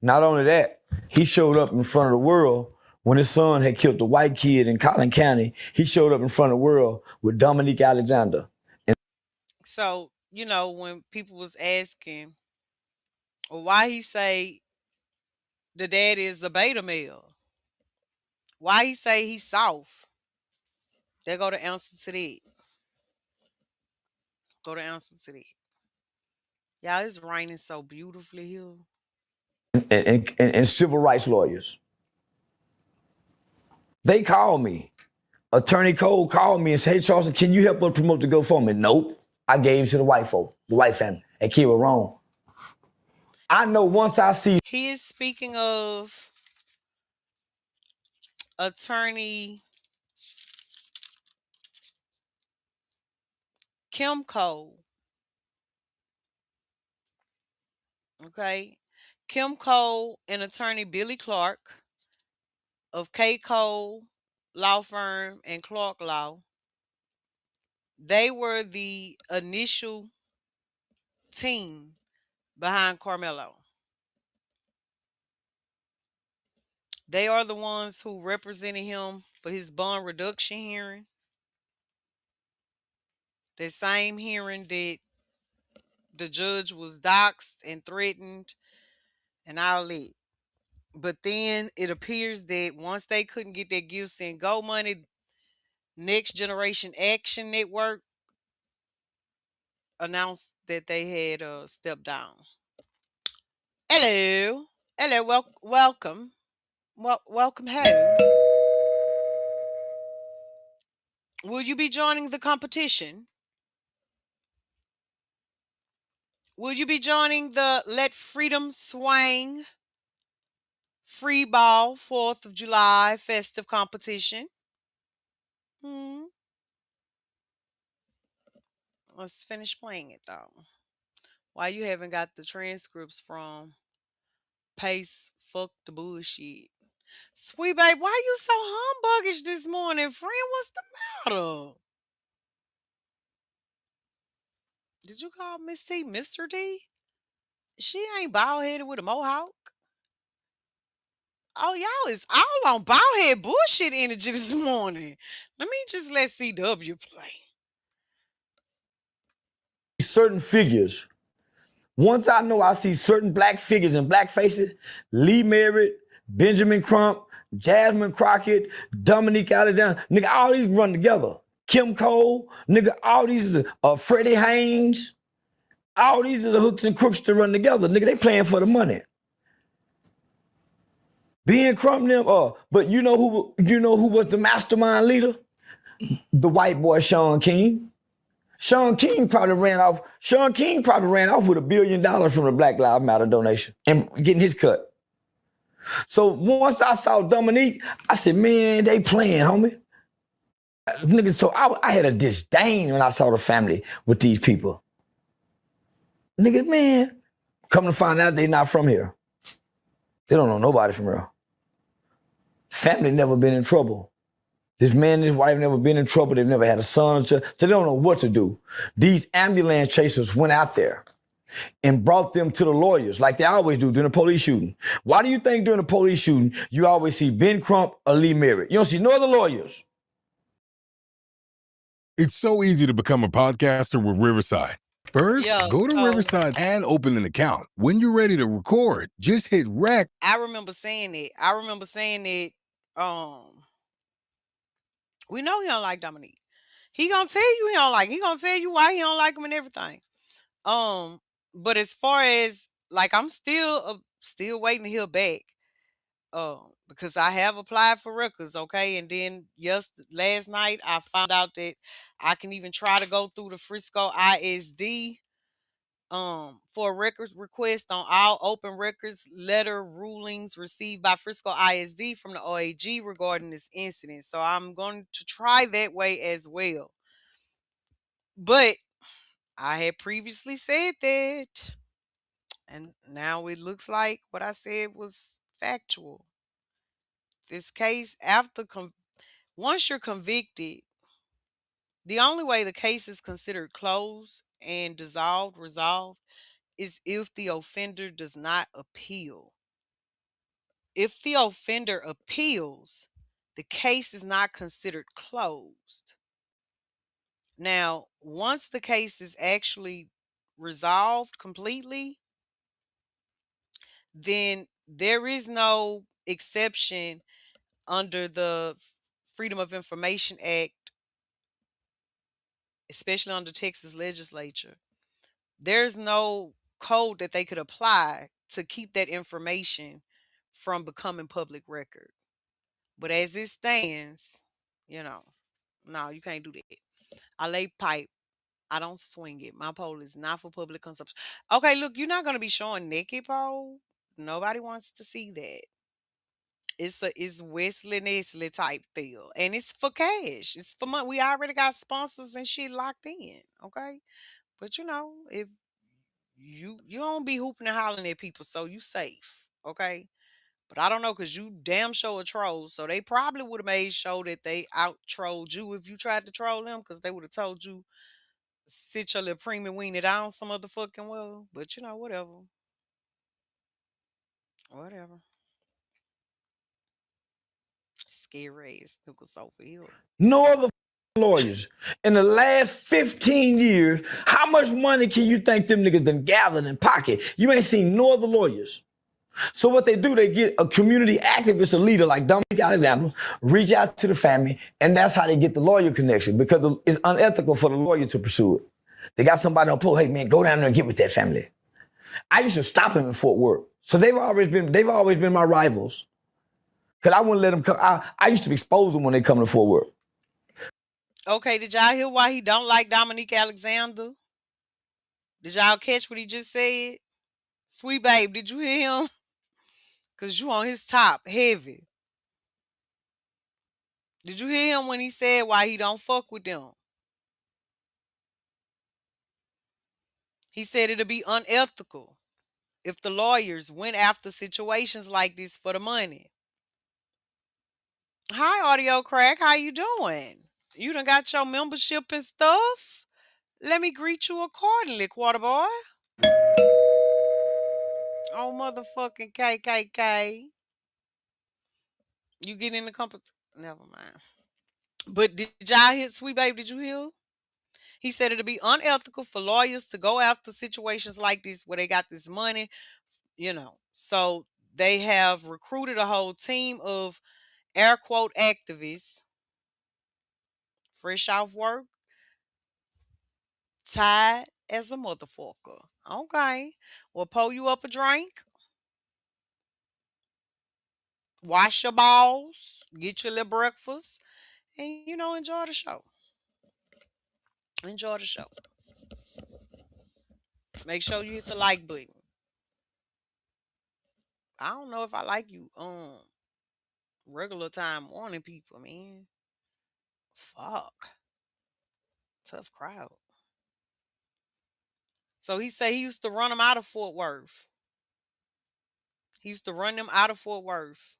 Not only that, he showed up in front of the world When his son had killed the white kid in Collin County, he showed up in front of the world with Dominique Alexander. So, when people was asking, well, why he say the dad is a beta male, why he say he's soft, they go the answer to that. Go the answer to that. Y'all, it's raining so beautifully here. And civil rights lawyers. They called me. Attorney Cole called me and said, hey, Charleston, can you help us promote the GoFundMe? Nope. I gave it to the white folk, the white family, and keep it wrong. I know once I see. He is speaking of attorney Kim Cole. Okay. Kim Cole and attorney Billy Clark of K. Cole Law Firm and Clark Law. They were the initial team behind Carmelo. They are the ones who represented him for his bond reduction hearing. The same hearing that the judge was doxxed and threatened and all that. But then it appears that once they couldn't get their gifts and go money, Next Generation Action Network announced that they had stepped down. Hello. Hello. Welcome. Welcome home. Will you be joining the competition? Will you be joining the Let Freedom Swing Free Ball 4th of July festive competition? Hmm. Let's finish playing it though. Why you haven't got the transcripts from Pace? Fuck the bullshit. Sweet babe, why you so humbuggish this morning, friend? What's the matter? Did you call Miss T Mr. T? She ain't bald headed with a mohawk. Oh, y'all is all on bald head bullshit energy this morning. Let me just let CW play. Certain figures. Once I know I see certain black figures and black faces, Lee Merritt, Benjamin Crump, Jasmine Crockett, Dominique Alexander, nigga, all these run together. Kim Cole, nigga, all these Freddie Haynes, all these are the hooks and crooks to run together. Nigga, they playing for the money. Being Crump them, but you know who was the mastermind leader? The white boy Sean King. Sean King probably ran off with $1 billion from the Black Lives Matter donation and getting his cut. So once I saw Dominique, I said, man, they playing, homie. Nigga, so I had a disdain when I saw the family with these people. Nigga, man, come to find out they not from here. They don't know nobody from here. Family never been in trouble. This man and his wife never been in trouble. They've never had a son or child. So they don't know what to do. These ambulance chasers went out there and brought them to the lawyers like they always do during a police shooting. Why do you think during a police shooting, you always see Ben Crump or Lee Merritt? You don't see no other lawyers. It's so easy to become a podcaster with Riverside. First, Yeah, go to so Riverside and open an account. When you're ready to record, just hit rec. I remember saying it. We know he don't like Dominique. He gonna tell you he don't like him. He gonna tell you why he don't like him and everything. Um, but as far as like, I'm still waiting to hear back. Because I have applied for records, okay, and then last night I found out that I can even try to go through the Frisco ISD for a records request on all open records letter rulings received by Frisco ISD from the OAG regarding this incident. So I'm going to try that way as well. But I had previously said that, and now it looks like what I said was factual. This case, once you're convicted, the only way the case is considered closed and resolved, is if the offender does not appeal. If the offender appeals, the case is not considered closed. Now, once the case is actually resolved completely, then there is no exception under the Freedom of Information Act, especially under Texas legislature. There's no code that they could apply to keep that information from becoming public record. But as it stands, you know, no, you can't do that. I lay pipe. I don't swing it. My pole is not for public consumption. Okay, look, you're not gonna be showing naked pole. Nobody wants to see that. It's Wesley Nestle type deal, and it's for cash. It's for money. We already got sponsors and shit locked in. Okay, but if you don't be hooping and hollering at people, so you safe. Okay, but I don't know because you damn sure a troll, so they probably would have made sure that they out trolled you if you tried to troll them because they would have told you sit your little premium weenie down some other fucking well. But whatever, whatever. Scary ass niggas over here. No other lawyers. In the last 15 years, how much money can you think them niggas done gathered in pocket? You ain't seen no other lawyers. So what they do, they get a community activist, a leader like Dominic Alexander, reach out to the family, and that's how they get the lawyer connection because it's unethical for the lawyer to pursue it. They got somebody on post, hey man, go down there and get with that family. I used to stop him in Fort Worth. So they've always been my rivals. Cause I wouldn't let them come. I used to expose them when they come to Fort Worth. Okay, did y'all hear why he don't like Dominique Alexander? Did y'all catch what he just said? Sweet babe, did you hear him? Cause you on his top heavy. Did you hear him when he said why he don't fuck with them? He said it'll be unethical if the lawyers went after situations like this for the money. Hi, Audio Crack. How you doing? You done got your membership and stuff? Let me greet you accordingly, quarter boy. Oh, motherfucking KKK. You get in the company. Never mind. But did y'all hear, Sweet Babe, did you hear? He said it'll be unethical for lawyers to go after situations like this where they got this money. So they have recruited a whole team of air quote activists, fresh off work, tired as a motherfucker. Okay. Well, pour you up a drink, wash your balls, get your little breakfast, and enjoy the show. Enjoy the show. Make sure you hit the like button. I don't know if I like you regular time warning people, man. Fuck. Tough crowd. So he said he used to run them out of Fort Worth. He used to run them out of Fort Worth.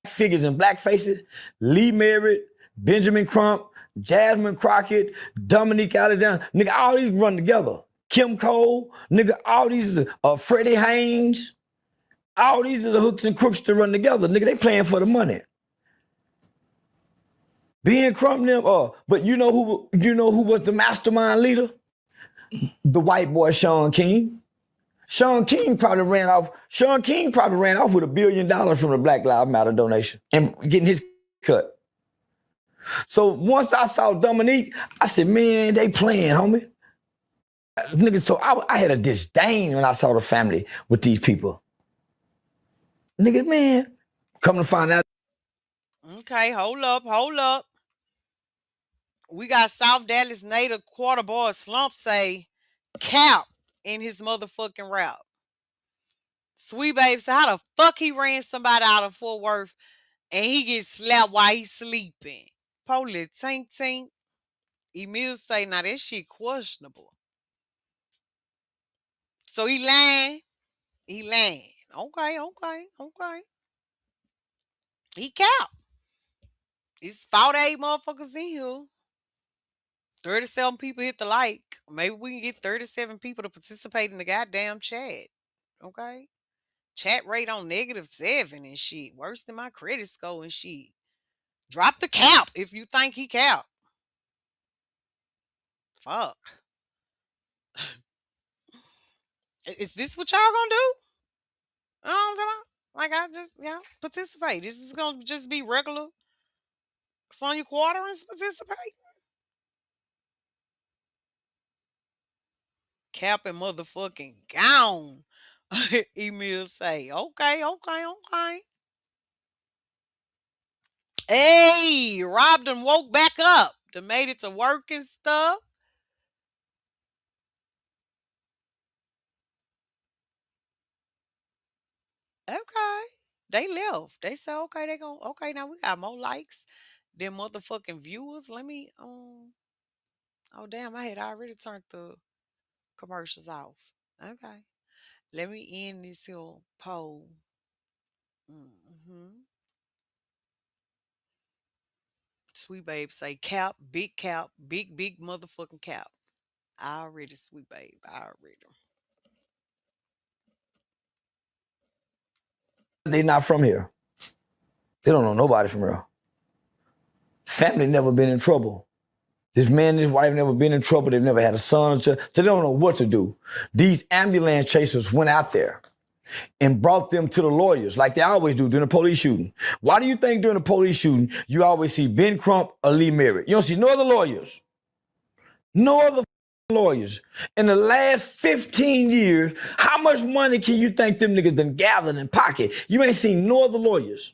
Figures in black faces, Lee Merritt, Benjamin Crump, Jasmine Crockett, Dominique Alexander, nigga, all these run together. Kim Cole, nigga, all these Freddie Haynes, all these are the hooks and crooks to run together. Nigga, they playing for the money. Ben Crump them, but you know who was the mastermind leader? The white boy Sean King. Sean King probably ran off with $1 billion from the Black Lives Matter donation and getting his cut. So once I saw Dominique, I said, man, they playing, homie. Nigga, so I had a disdain when I saw the family with these people. Nigga, man, come to find out. Okay, hold up. We got South Dallas native quarter boy Slump say cap in his motherfucking rap. Sweet Babe said how the fuck he ran somebody out of Fort Worth and he gets slapped while he's sleeping. Police tink tink. Emil say now that shit questionable. So he lying. He lying. Okay. He cap. It's 48 motherfuckers in here. 37 people hit the like. Maybe we can get 37 people to participate in the goddamn chat. Okay. Chat rate on -7 and shit. Worse than my credit score and shit. Drop the cap if you think he cap. Fuck. Is this what y'all gonna do? You know what I'm talking about? Like I just participate. This is gonna just be regular Sonya Quarterings participate. Cap and motherfucking gown. Email say, okay, okay, okay. Hey, Rob done woke back up. Done made it to work and stuff. Okay. They left. They said, okay, they going okay, now we got more likes than motherfucking viewers. Let me oh damn, I had already turned the commercials off. Okay. Let me end this here poll. Hmm. Sweet babe say cap, big motherfucking cap. I already, sweet babe. I already. They not from here. They don't know nobody from here. Family never been in trouble. This man and his wife never been in trouble. They've never had a son or child. So they don't know what to do. These ambulance chasers went out there and brought them to the lawyers like they always do during a police shooting. Why do you think during a police shooting you always see Ben Crump or Lee Merritt? You don't see no other lawyers. No other lawyers. In the last 15 years, how much money can you think them niggas done gathered in pocket? You ain't seen no other lawyers.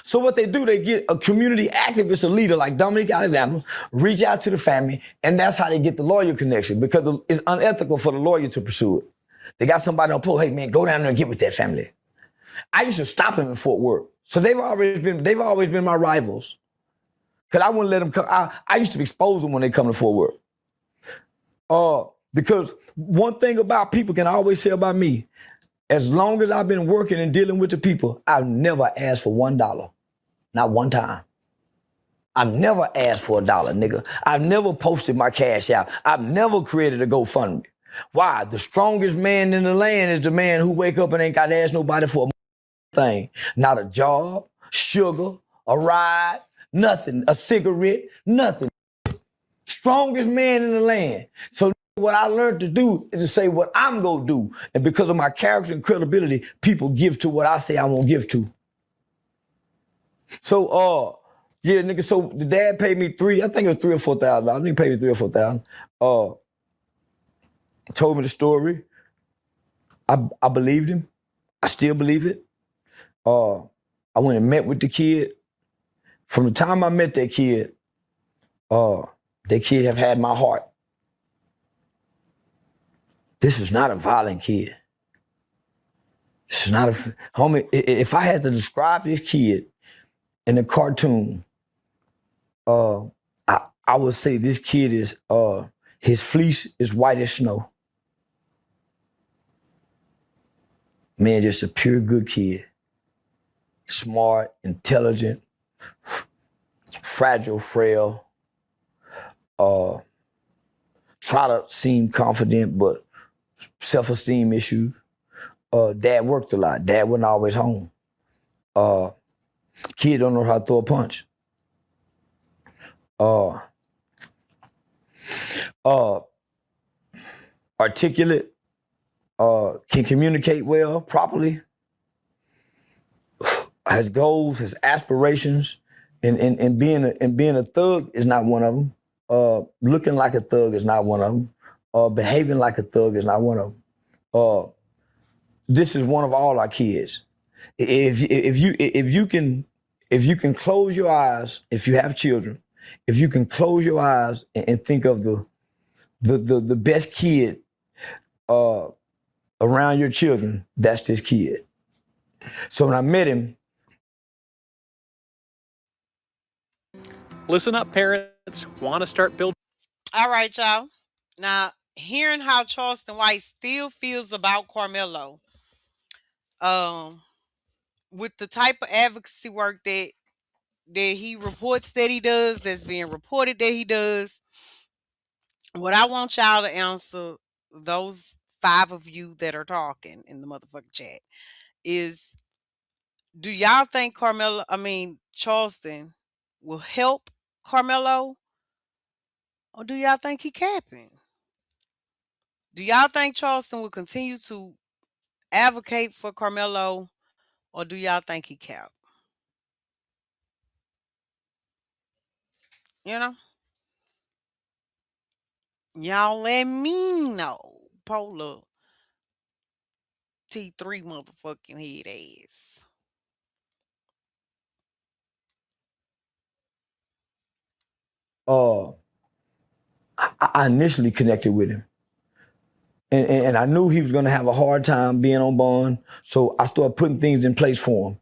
So what they do, they get a community activist, a leader like Dominic Alexander, reach out to the family, and that's how they get the lawyer connection because it's unethical for the lawyer to pursue it. They got somebody on post, hey man, go down there and get with that family. I used to stop them in Fort Worth. So they've always been my rivals. Cause I wouldn't let them come. I used to expose them when they come to Fort Worth. Because one thing about people can always say about me, as long as I've been working and dealing with the people, I've never asked for $1. Not one time. I've never asked for $1, nigga. I've never posted my cash out. I've never created a GoFundMe. Why? The strongest man in the land is the man who wake up and ain't got to ask nobody for a thing. Not a job, sugar, a ride, nothing, a cigarette, nothing. Strongest man in the land. So what I learned to do is to say what I'm going to do. And because of my character and credibility, people give to what I say I won't give to. So, yeah, nigga, so the dad paid me I think it was $3,000 or $4,000. I think he paid me $3,000 or $4,000. Told me the story. I believed him. I still believe it. I went and met with the kid. From the time I met that kid have had my heart. This is not a violent kid. This is not homie, if I had to describe this kid in a cartoon, I would say this kid is, his fleece is white as snow. Man, just a pure good kid. Smart, intelligent, fragile, frail. Try to seem confident, but self-esteem issues. Dad worked a lot. Dad wasn't always home. Kid don't know how to throw a punch. Articulate, can communicate well, properly, has goals, has aspirations, and being a thug is not one of them. Looking like a thug is not one of them. Behaving like a thug is not one of them. This is one of all our kids. If you can close your eyes, if you have children, if you can close your eyes and think of the best kid around your children, that's this kid. So when I met him, listen up, parents. Want to start building? All right, y'all. Now, hearing how Charleston White still feels about Carmelo, with the type of advocacy work that he reports that he does, that's being reported that he does, What I want y'all to answer, those five of you that are talking in the motherfucking chat, is do y'all think Charleston will help Carmelo, or do y'all think he capping? Do y'all think Charleston will continue to advocate for Carmelo, or do y'all think he cap? You know, y'all let me know. Polar T3 motherfucking head ass. uh, I initially connected with him. And I knew he was going to have a hard time being on bond. So I started putting things in place for him.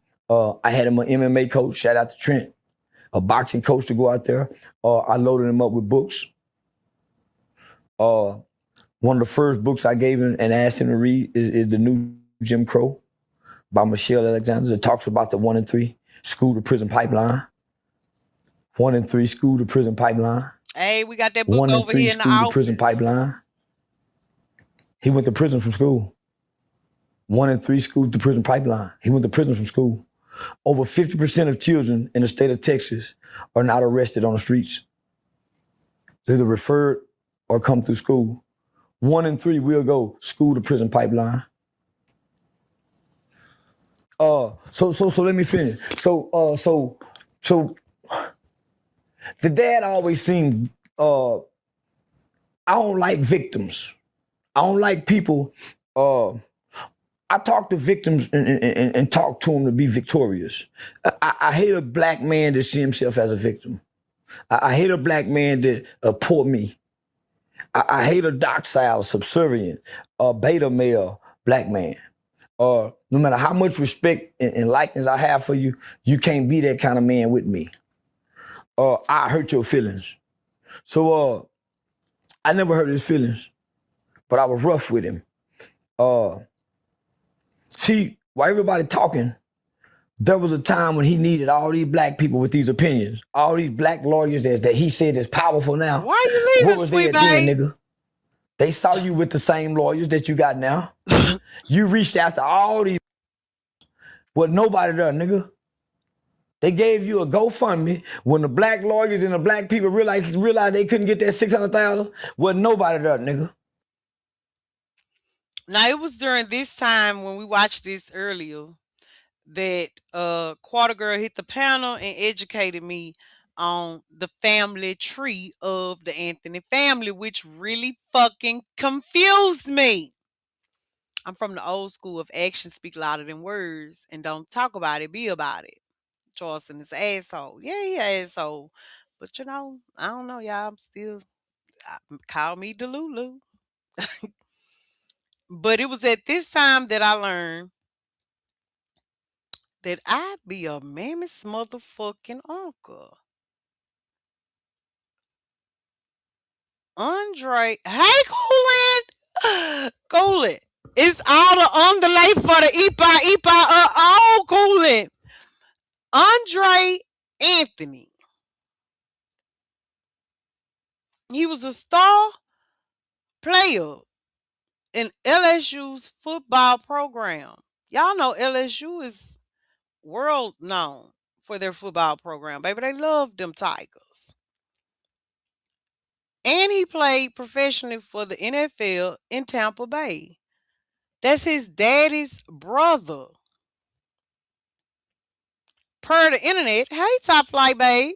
I had him an MMA coach, shout out to Trent, a boxing coach to go out there. I loaded him up with books. One of the first books I gave him and asked him to read is The New Jim Crow by Michelle Alexander. That talks about the 1 and 3 school to prison pipeline. 1 and 3 school to prison pipeline. Hey, we got that book 1 and over 3 here in the school to prison office. pipeline. He went to prison from school. 1 and 3 school to prison pipeline. He went to prison from school. Over 50% of children in the state of Texas are not arrested on the streets. They're either referred or come through school. 1 and 3 will go school to prison pipeline. So let me finish. So the dad always seemed, I don't like victims. I don't like people, I talk to victims and talk to them to be victorious. I hate a black man that see himself as a victim. I hate a black man that poor me. I hate a docile, subservient, beta male black man. No matter how much respect and likeness I have for you, you can't be that kind of man with me. I hurt your feelings. So I never hurt his feelings, but I was rough with him. See, while everybody talking, there was a time when he needed all these black people with these opinions, all these black lawyers that he said is powerful now. Why you leaving, What was they sweet at then, babe? nigga? They saw you with the same lawyers that you got now. You reached after all these, but nobody there, nigga. They gave you a GoFundMe when the black lawyers and the black people realized they couldn't get that $600,000. Wasn't nobody there, nigga. Now it was during this time when we watched this earlier that Quarter Girl hit the panel and educated me on the family tree of the Anthony family, which really fucking confused me. I'm from the old school of actions speak louder than words, and don't talk about it, be about it. Charleston is an asshole. Yeah, he an asshole. But I don't know, y'all. I'm still call me Delulu. But it was at this time that I learned that I be a mammoth motherfucking uncle. Andre, hey, Coolin! Coolin. It's all the underlay for the Ipa, all Coolin. Andre Anthony. He was a star player in LSU's football program. Y'all know LSU is world known for their football program, baby. They love them Tigers. And he played professionally for the NFL in Tampa Bay. That's his daddy's brother. Per the internet, hey, Top Flight Babe.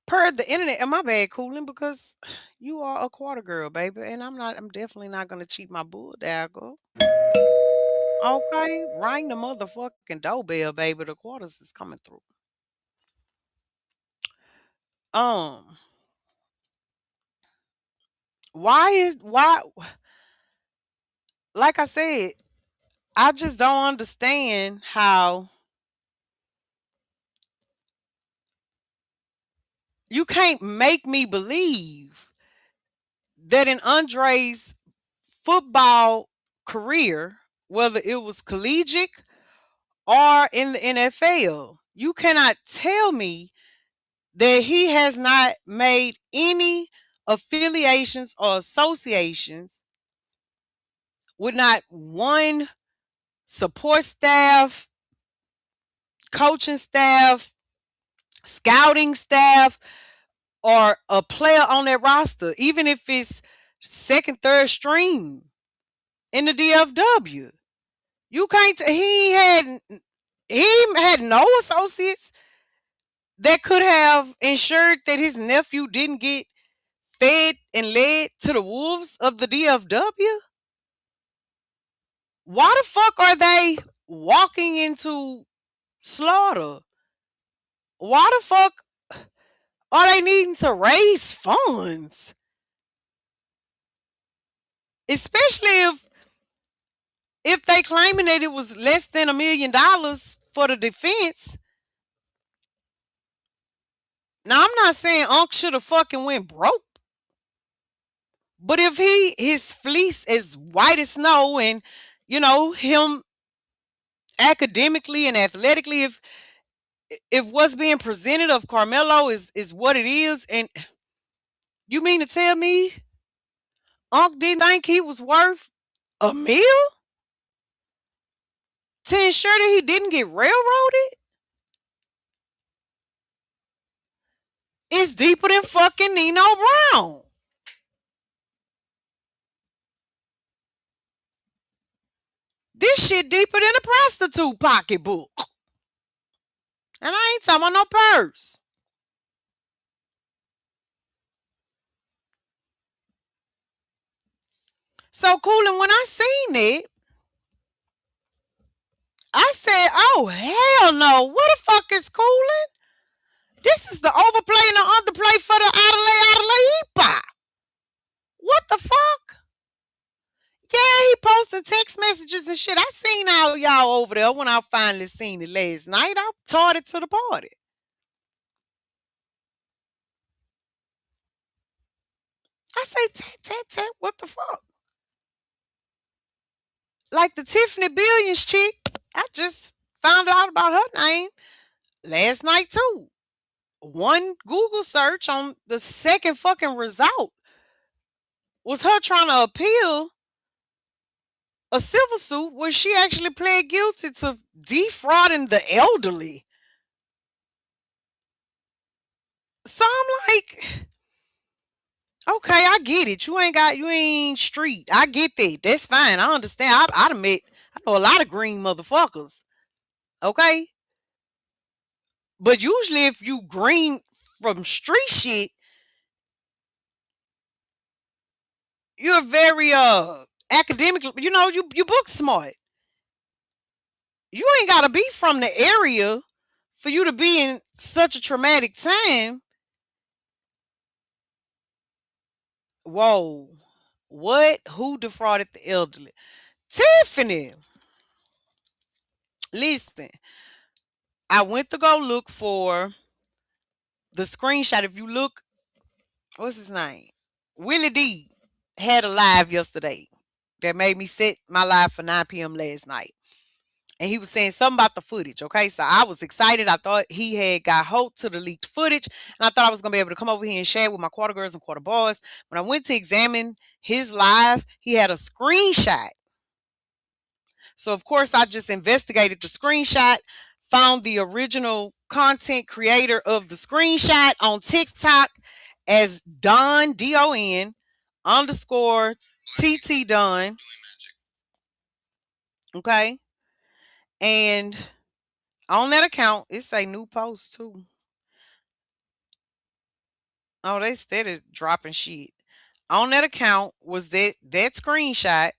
Per the internet, and my bad, Cooling, because you are a quarter girl, baby, and I'm definitely not gonna cheat my bull dagger. Okay, ring the motherfucking doorbell, baby. The quarters is coming through. Um, why like I said, I just don't understand how you can't make me believe that in Andre's football career, whether it was collegiate or in the NFL, you cannot tell me that he has not made any affiliations, or associations with not one support staff, coaching staff, scouting staff, or a player on their roster, even if it's second, third string in the DFW. You can't. He had no associates that could have ensured that his nephew didn't get fed and led to the wolves of the DFW. Why the fuck are they walking into slaughter? Why the fuck are they needing to raise funds? Especially if they claiming that it was less than $1 million for the defense. Now I'm not saying Unc should have fucking went broke. But if his fleece is white as snow and him academically and athletically, if what's being presented of Carmelo is what it is, and you mean to tell me Unc didn't think he was worth a meal to ensure that he didn't get railroaded? It's deeper than fucking Nino Brown. This shit deeper than a prostitute pocketbook. And I ain't talking about no purse. So Coolin, when I seen it, I said, oh hell no, what the fuck is Coolin? This is the overplay and the underplay for the Adelaide Ipa. What the fuck? Yeah, he posted text messages and shit. I seen all y'all over there when I finally seen it last night. I taught it to the party. I say, tat, tat, tat, what the fuck? Like the Tiffany Billions chick, I just found out about her name last night too. One Google search on the second fucking result was her trying to appeal a civil suit where she actually pled guilty to defrauding the elderly. So I'm like, okay, I get it. You ain't street. I get that. That's fine. I understand. I know a lot of green motherfuckers. Okay. But usually if you green from street shit, you're very academic, you book smart. You ain't gotta be from the area for you to be in such a traumatic time. Whoa. What? Who defrauded the elderly? Tiffany. Listen, I went to go look for the screenshot. If you look, what's his name? Willie D had a live yesterday that made me set my live for 9 p.m. last night. And he was saying something about the footage. Okay. So I was excited. I thought he had got hold to the leaked footage. And I thought I was going to be able to come over here and share it with my quarter girls and quarter boys. When I went to examine his live, he had a screenshot. So, of course, I just investigated the screenshot, found the original content creator of the screenshot on TikTok as Don, DON, underscore TT Don. Okay. And on that account, it's a new post too. Oh, they steady dropping shit. On that account was that screenshot,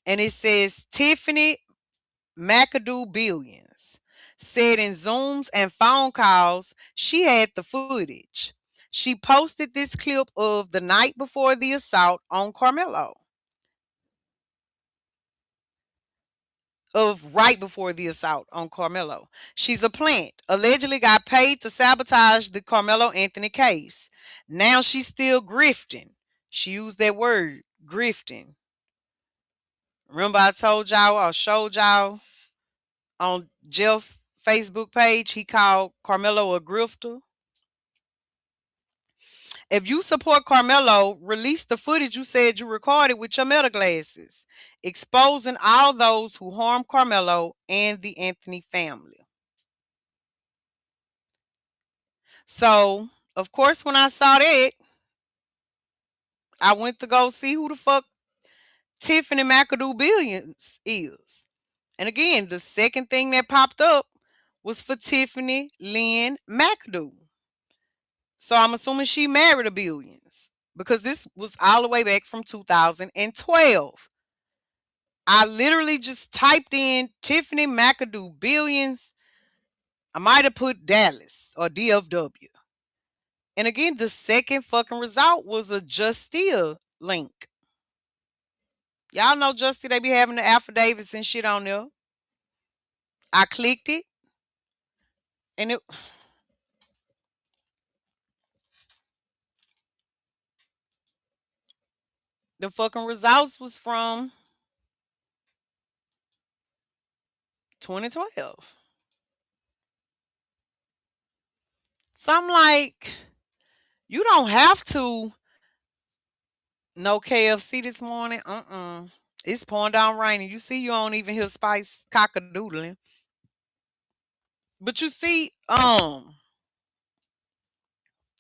and it says Tiffany McAdoo Billions said in Zooms and phone calls she had the footage. She posted this clip of the night before the assault on Carmelo. Of right before the assault on Carmelo. She's a plant. Allegedly got paid to sabotage the Carmelo Anthony case. Now she's still grifting. She used that word, grifting. Remember I told y'all or showed y'all on Jeff Facebook page, he called Carmelo a grifter. If you support Carmelo, release the footage you said you recorded with your meta glasses, exposing all those who harmed Carmelo and the Anthony family. So, of course, when I saw that, I went to go see who the fuck Tiffany McAdoo Billions is. And again, the second thing that popped up was for Tiffany Lynn McAdoo. So I'm assuming she married a Billions because this was all the way back from 2012. I literally just typed in Tiffany McAdoo Billions. I might have put Dallas or DFW. And again, the second fucking result was a Justia link. Y'all know Justia, they be having the affidavits and shit on there. I clicked it and the fucking results was from 2012. So I'm like, you don't have to know KFC this morning. It's pouring down raining. You see, you don't even hear Spice cockadoodling. But you see,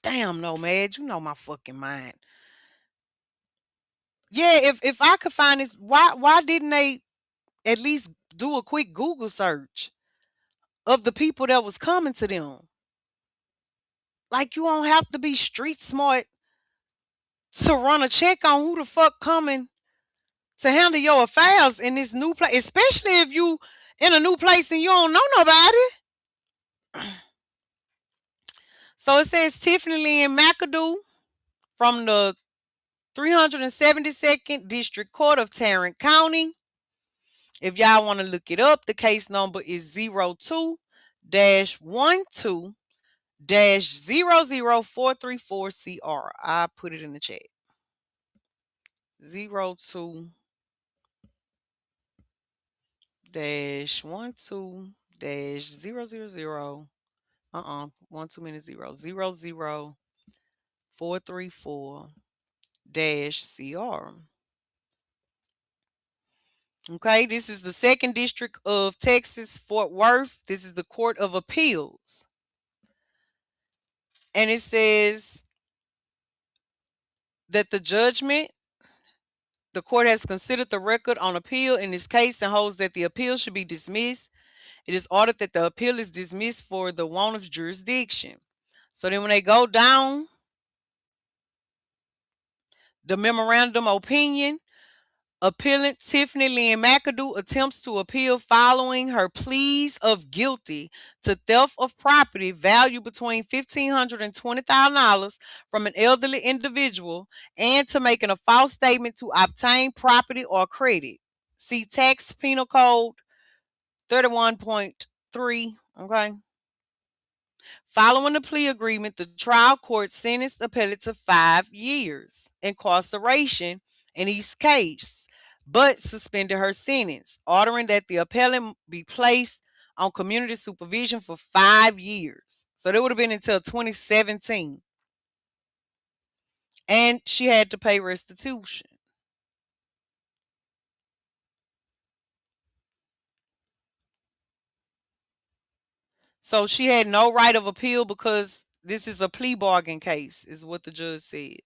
damn no, man, you know my fucking mind. Yeah, if I could find this, why didn't they at least do a quick Google search of the people that was coming to them? Like you don't have to be street smart to run a check on who the fuck coming to handle your affairs in this new place, especially if you in a new place and you don't know nobody. So it says Tiffany Lynn McAdoo from the 372nd District Court of Tarrant County. If y'all want to look it up, the case number is 02-12-00434CR. I put it in the chat. 02-12-000 one too many zeros. 00434-CR. Okay, this is the 2nd District of Texas, Fort Worth. This is the Court of Appeals. And it says that the court has considered the record on appeal in this case and holds that the appeal should be dismissed. It is ordered that the appeal is dismissed for the want of jurisdiction. So then when they go down, the memorandum opinion, appellant Tiffany Lynn McAdoo attempts to appeal following her pleas of guilty to theft of property valued between $1,500 and $20,000 from an elderly individual and to making a false statement to obtain property or credit. See Tax Penal Code 31.3. Okay. Following the plea agreement, the trial court sentenced appellant to 5 years incarceration in each case, but suspended her sentence, ordering that the appellant be placed on community supervision for 5 years. So that would have been until 2017. And she had to pay restitution. So she had no right of appeal because this is a plea bargain case, is what the judge said.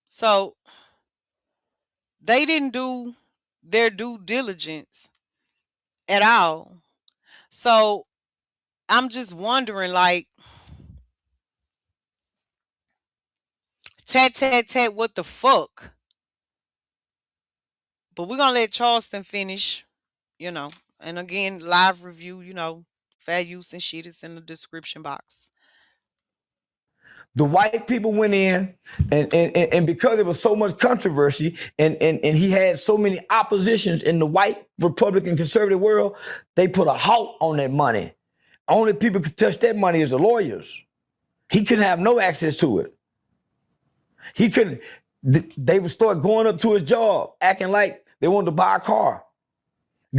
So they didn't do their due diligence at all. So I'm just wondering, like, tat, tat, tat, what the fuck? But we're going to let Charleston finish, And again, live review, fair use and shit is in the description box. The white people went in, and because there was so much controversy, and he had so many oppositions in the white Republican conservative world, they put a halt on that money. Only people could touch that money is the lawyers. He couldn't have no access to it. He couldn't. They would start going up to his job, acting like they wanted to buy a car.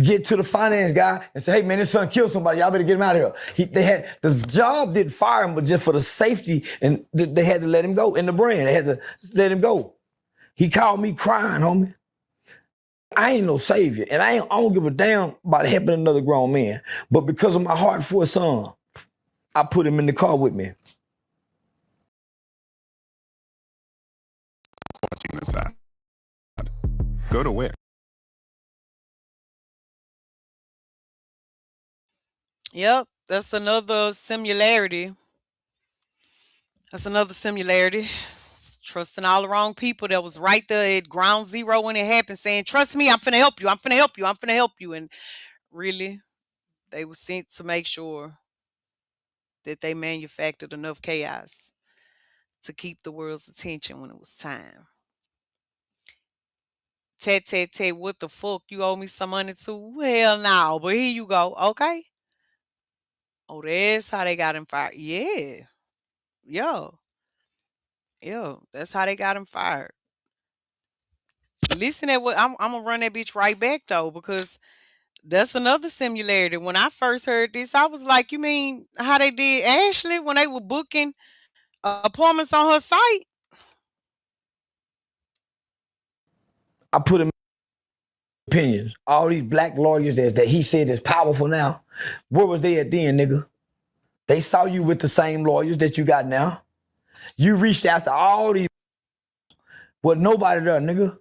Get to the finance guy and say, hey man, this son killed somebody. Y'all better get him out of here. They had the job didn't fire him, but just for the safety, and they had to let him go in the brand. They had to let him go. He called me crying, homie. I ain't no savior, and I don't give a damn about helping another grown man. But because of my heart for a son, I put him in the car with me. Watching this ad. Go to Wix. Yep, that's another similarity. That's another similarity. Trusting all the wrong people that was right there at ground zero when it happened, saying, trust me, I'm finna help you, I'm finna help you, I'm finna help you. And really, they were sent to make sure that they manufactured enough chaos to keep the world's attention when it was time. Tat, tat, tat, what the fuck? You owe me some money too? Hell no, but here you go. Okay. Oh, that's how they got him fired. Yeah. Yo. Yo. That's how they got him fired. Listen at what I'm gonna run that bitch right back though, because that's another similarity. When I first heard this, I was like, you mean how they did Ashley when they were booking appointments on her site? I put him in opinions. All these black lawyers that he said is powerful now. Where was they at then, nigga? They saw you with the same lawyers that you got now. You reached out to all these, but nobody there, nigga.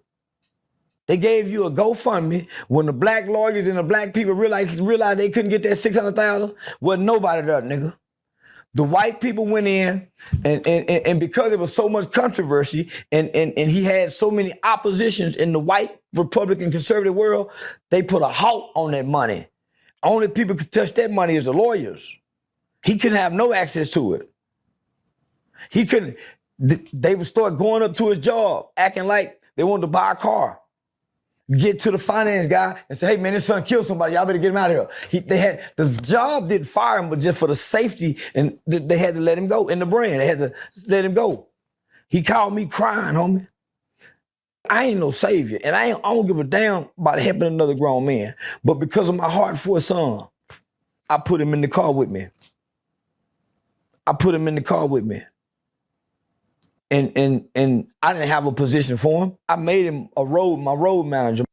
They gave you a GoFundMe when the black lawyers and the black people realized they couldn't get that $600,000. Wasn't nobody there, nigga. The white people went in, and because there was so much controversy, and he had so many oppositions in the white Republican conservative world, they put a halt on that money. Only people could touch that money is the lawyers. He couldn't have no access to it. He couldn't. They would start going up to his job, acting like they wanted to buy a car. Get to the finance guy and say, hey man, this son killed somebody. Y'all better get him out of here. They had the job didn't fire him, but just for the safety, and they had to let him go in the brand. They had to let him go. He called me crying, homie. I ain't no savior, and I don't give a damn about helping another grown man. But because of my heart for a son, I put him in the car with me. I put him in the car with me. And I didn't have a position for him. I made him my road manager.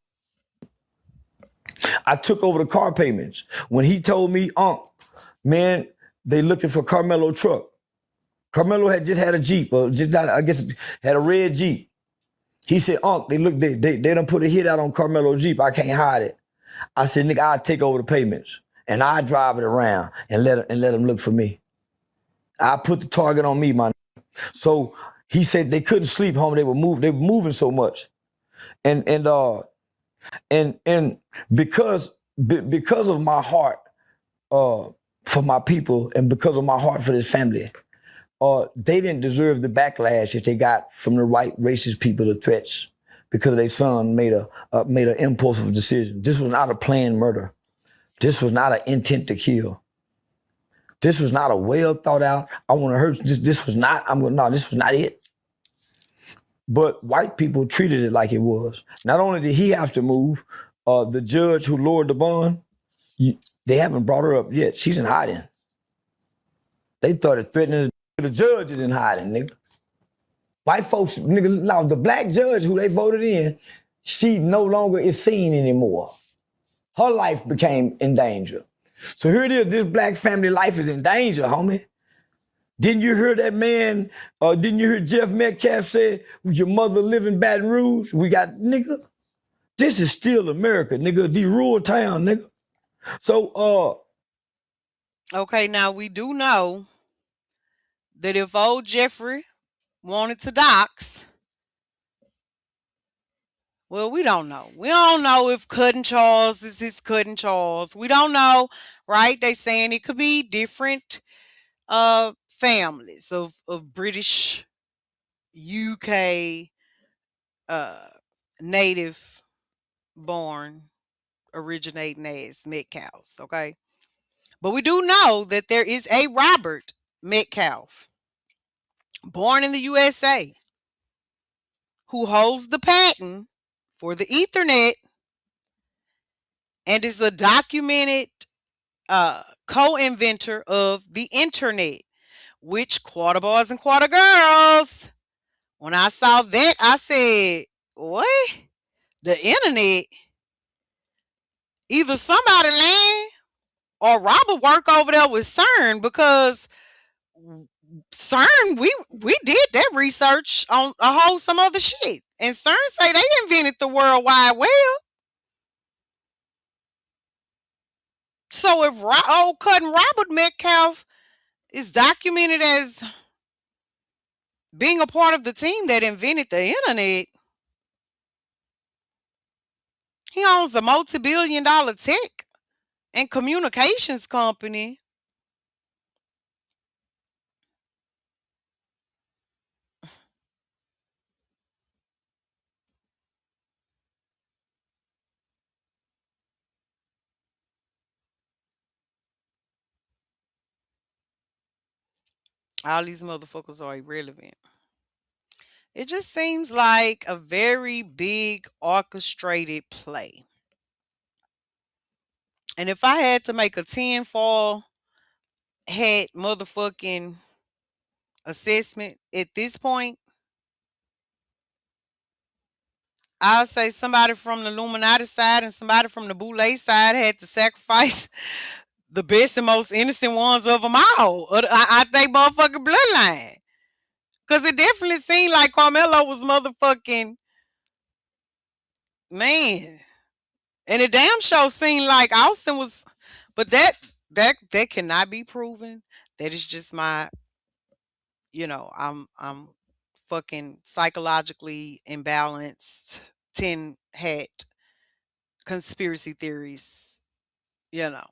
I took over the car payments. When he told me, man, they looking for Carmelo truck. Carmelo had just had a Jeep, or just not, I guess had a red Jeep. He said, they done put a hit out on Carmelo Jeep. I can't hide it. I said, nigga, I'll take over the payments and I drive it around and let him look for me. I put the target on me, my nigga. So he said they couldn't sleep home. They were moving so much. And because of my heart for my people, and because of my heart for this family, they didn't deserve the backlash that they got from the white racist people, the threats, because their son made an impulsive decision. This was not a planned murder. This was not an intent to kill. This was not a well thought out, I want to hurt. This was not it. But white people treated it like it was. Not only did he have to move, the judge who lowered the bond, they haven't brought her up yet. She's in hiding. They started threatening the judge is in hiding, nigga. White folks, nigga, now the black judge who they voted in, she no longer is seen anymore. Her life became in danger. So here it is, this black family life is in danger, homie. Didn't you hear that man, didn't you hear Jeff Metcalf say, your mother live in Baton Rouge? We got, nigga, this is still America, nigga, the rural town, nigga. So, Okay, now we do know that if old Jeffrey wanted to dox, well, we don't know. We don't know if Cutting Charles is his Cutting Charles. We don't know, right? They saying it could be different families of British, UK, native born, originating as Metcalfs, okay? But we do know that there is a Robert Metcalf born in the USA. who holds the patent for the Ethernet and is a documented co-inventor of the internet, which quarter boys and quarter girls. When I saw that, I said, "What? The internet? Either somebody lying or Robert work over there with CERN because CERN we did that research on a whole some other shit, and CERN say they invented the World Wide Web. So if old cousin Robert Metcalf is documented as being a part of the team that invented the internet, he owns a multi-billion-dollar tech and communications company. All these motherfuckers are irrelevant. It just seems like a very big orchestrated play. And if I had to make a tinfoil hat motherfucking assessment at this point, I'll say somebody from the Illuminati side and somebody from the Boule side had to sacrifice the best and most innocent ones of them all. I think motherfucking bloodline. Because it definitely seemed like Carmelo was motherfucking, man. And it damn sure seemed like Austin was, but that cannot be proven. That is just my, I'm fucking psychologically imbalanced tin hat conspiracy theories, you know.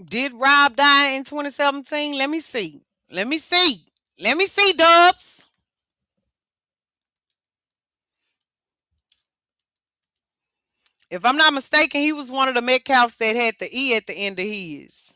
Did Rob die in 2017? Let me see. Let me see. Let me see, Dubs. If I'm not mistaken, he was one of the Metcalfs that had the E at the end of his.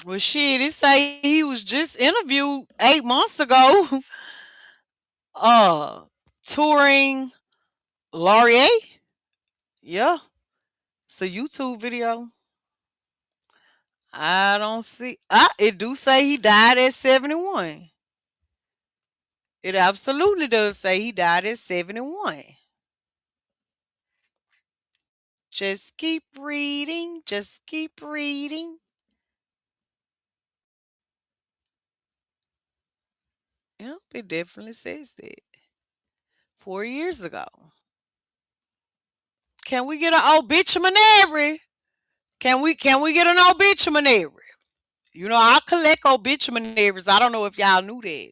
Well, shit, it say he was just interviewed 8 months ago, uh, touring Laurier. Yeah, it's a YouTube video. I don't see. It do say he died at 71. It absolutely does say he died at 71. Just keep reading. Just keep reading. Yep, it definitely says that. 4 years ago. Can we get an obituary? Can we get an obituary? I collect obituaries. I don't know if y'all knew that.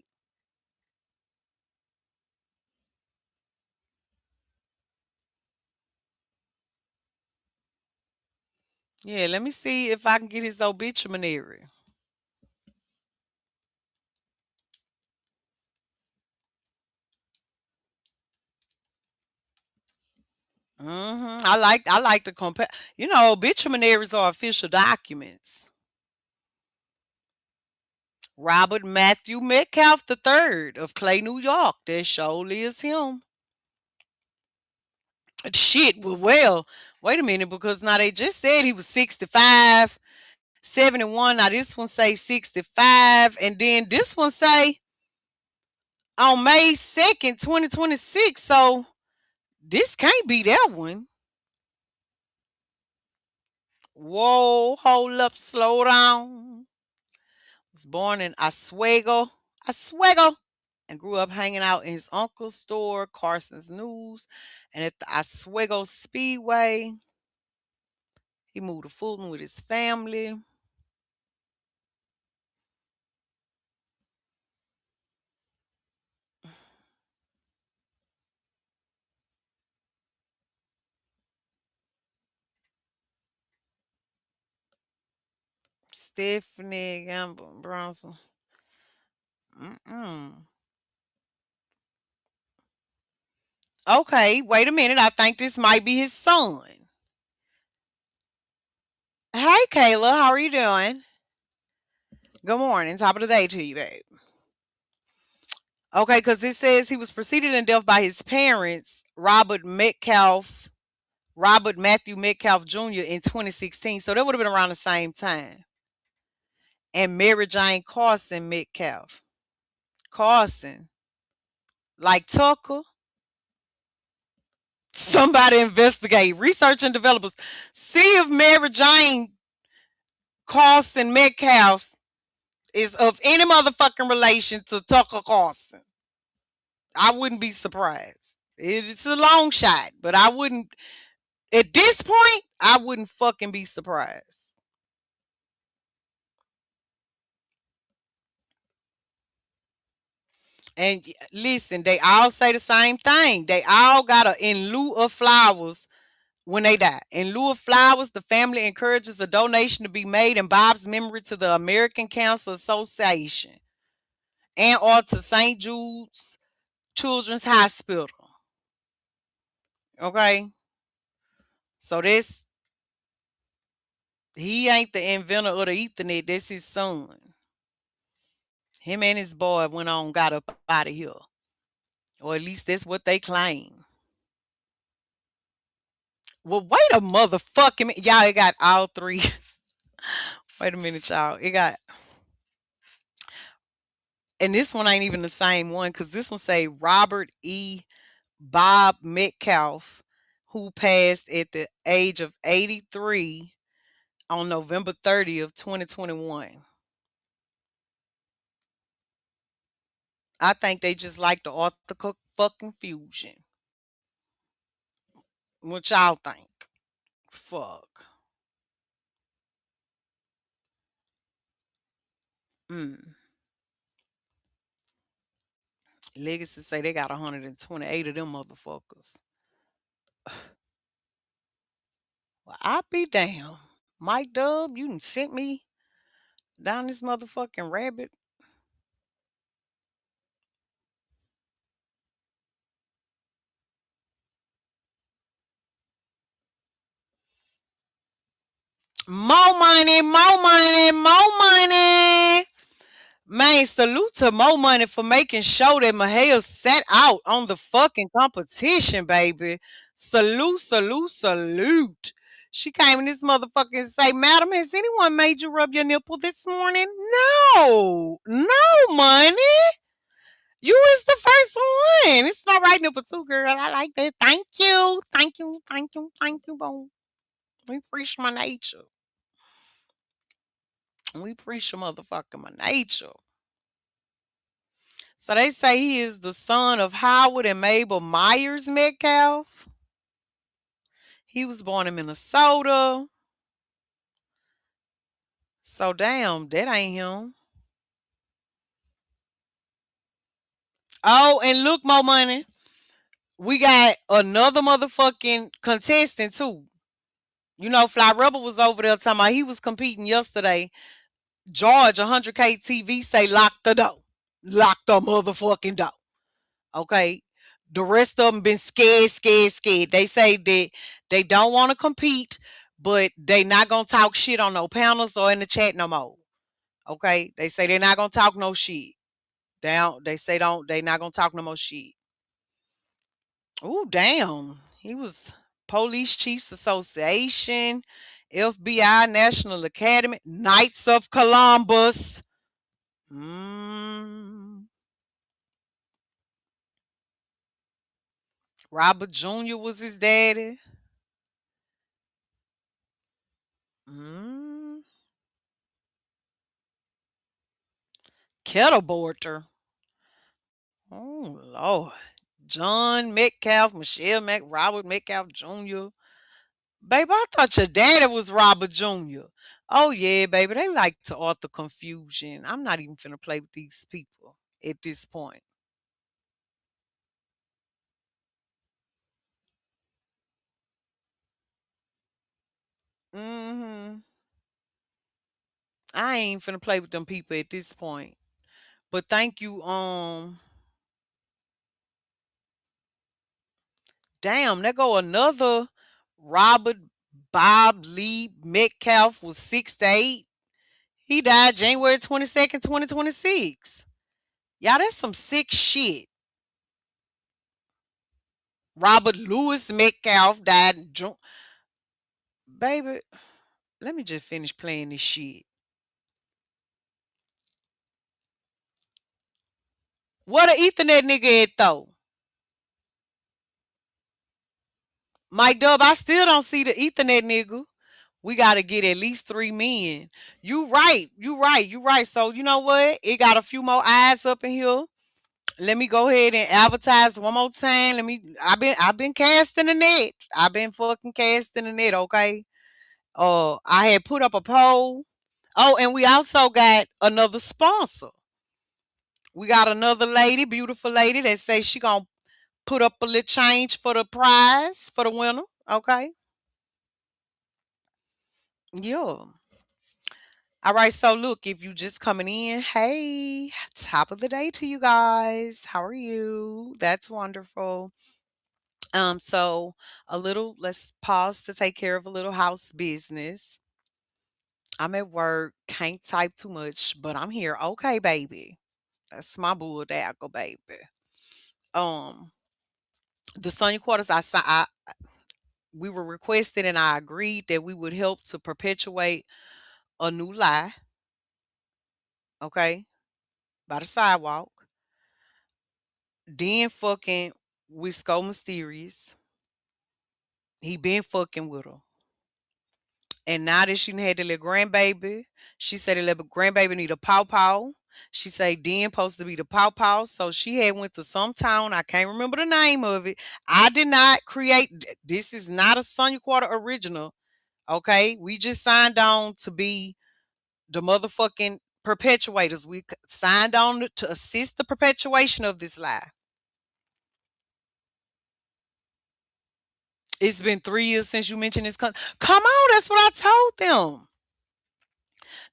Yeah, let me see if I can get his obituary. I like to compare. Obituaries are official documents. Robert Matthew Metcalf III of Clay, New York. That surely is him. Shit, well, wait a minute, because now they just said he was 65, 71. Now this one say 65, and then this one say on May 2nd, 2026. So this can't be that one. Whoa, hold up, slow down. Was born in Oswego, and grew up hanging out in his uncle's store, Carson's News, and at the Oswego Speedway. He moved to Fulton with his family. Stephanie Gamble Bronson. Mm-mm. Okay, wait a minute. I think this might be his son. Hey, Kayla, how are you doing? Good morning. Top of the day to you, babe. Okay, because it says he was preceded in death by his parents, Robert Matthew Metcalf Jr. in 2016. So that would have been around the same time. And Mary Jane Carson Metcalf. Carson. Like Tucker. Somebody investigate. Research and developers. See if Mary Jane Carson Metcalf is of any motherfucking relation to Tucker Carlson. I wouldn't be surprised. It's a long shot, but I wouldn't. At this point, I wouldn't fucking be surprised. And listen, they all say the same thing. They all got a in lieu of flowers when they die. In lieu of flowers, the family encourages a donation to be made in Bob's memory to the American Cancer Association and or to St. Jude's Children's Hospital. Okay. So this he ain't the inventor of the Ethernet. That's his son. Him and his boy went on, got up out of here. Or at least that's what they claim. Well, wait a motherfucking minute. Y'all, it got all three. Wait a minute, y'all. It got, and this one ain't even the same one because this one say Robert E. Bob Metcalf, who passed at the age of 83 on November 30th, 2021. I think they just like the author fucking fusion. What y'all think? Fuck. Mm. Legacy say they got 128 of them motherfuckers. Well, I be damn. Mike Dub, you done sent me down this motherfucking rabbit. More money, more money, more money. Man, salute to Mo Money for making sure that Mahale sat out on the fucking competition, baby. Salute, salute, salute. She came in this motherfucker and say, Madam, has anyone made you rub your nipple this morning? No. No, Money. You is the first one. It's my right nipple too, girl. I like that. Thank you. Thank you. Thank you. Thank you, boom. We preach my nature. We preach your motherfucking my nature. So they say he is the son of Howard and Mabel Myers Metcalf. He was born in Minnesota. So damn, that ain't him. Oh, and look, more money. We got another motherfucking contestant too. You know, Fly Rebel was over there talking about he was competing yesterday. George 100K TV say lock the door. Lock the motherfucking door. Okay. The rest of them been scared, scared, scared. They say that they don't want to compete, but they not gonna talk shit on no panels or in the chat no more. Okay. They say they're not gonna talk no shit. They say they not gonna talk no more shit. Oh damn. He was Police Chiefs Association, FBI National Academy, Knights of Columbus. Mm. Robert Jr. was his daddy. Mm. Kettleborter. Oh Lord. John Metcalf, Michelle Robert Metcalf Jr. Baby, I thought your daddy was Robert Jr. Oh yeah, baby. They like to author confusion. I'm not even finna play with these people at this point. Hmm. I ain't finna play with them people at this point. But thank you. Damn, there go another Robert Bob Lee Metcalf was 6'8". He died January 22nd, 2026. Y'all, that's some sick shit. Robert Lewis Metcalf died. Baby, let me just finish playing this shit. What a Ethernet nigga at though? Mike Dub, I still don't see the Ethernet nigga. We gotta get at least 3 men. You right. You right. You right. So you know what? It got a few more eyes up in here. Let me go ahead and advertise one more time. I've been casting the net. I've been fucking casting the net, okay? I had put up a poll. Oh, and we also got another sponsor. We got another lady, beautiful lady, that says she gonna put up a little change for the prize for the winner. Okay. Yeah. All right. So look, if you just coming in, hey, top of the day to you guys. How are you? That's wonderful. So let's pause to take care of a little house business. I'm at work, can't type too much, but I'm here. Okay, baby. That's my bulldagger, baby. Um, the Sonia Quarters, we were requested and I agreed that we would help to perpetuate a new lie, okay, by the sidewalk. Then fucking with Sko Mysterious. He been fucking with her. And now that she done had the little grandbaby, she said the little grandbaby need a paw paw. She say Den supposed to be the paw paw. So she had went to some town. I can't remember the name of it. I did not create. This is not a Sonya Quarter original. Okay. We just signed on to be the motherfucking perpetuators. We signed on to assist the perpetuation of this lie. It's been 3 years since you mentioned this. Come on. That's what I told them.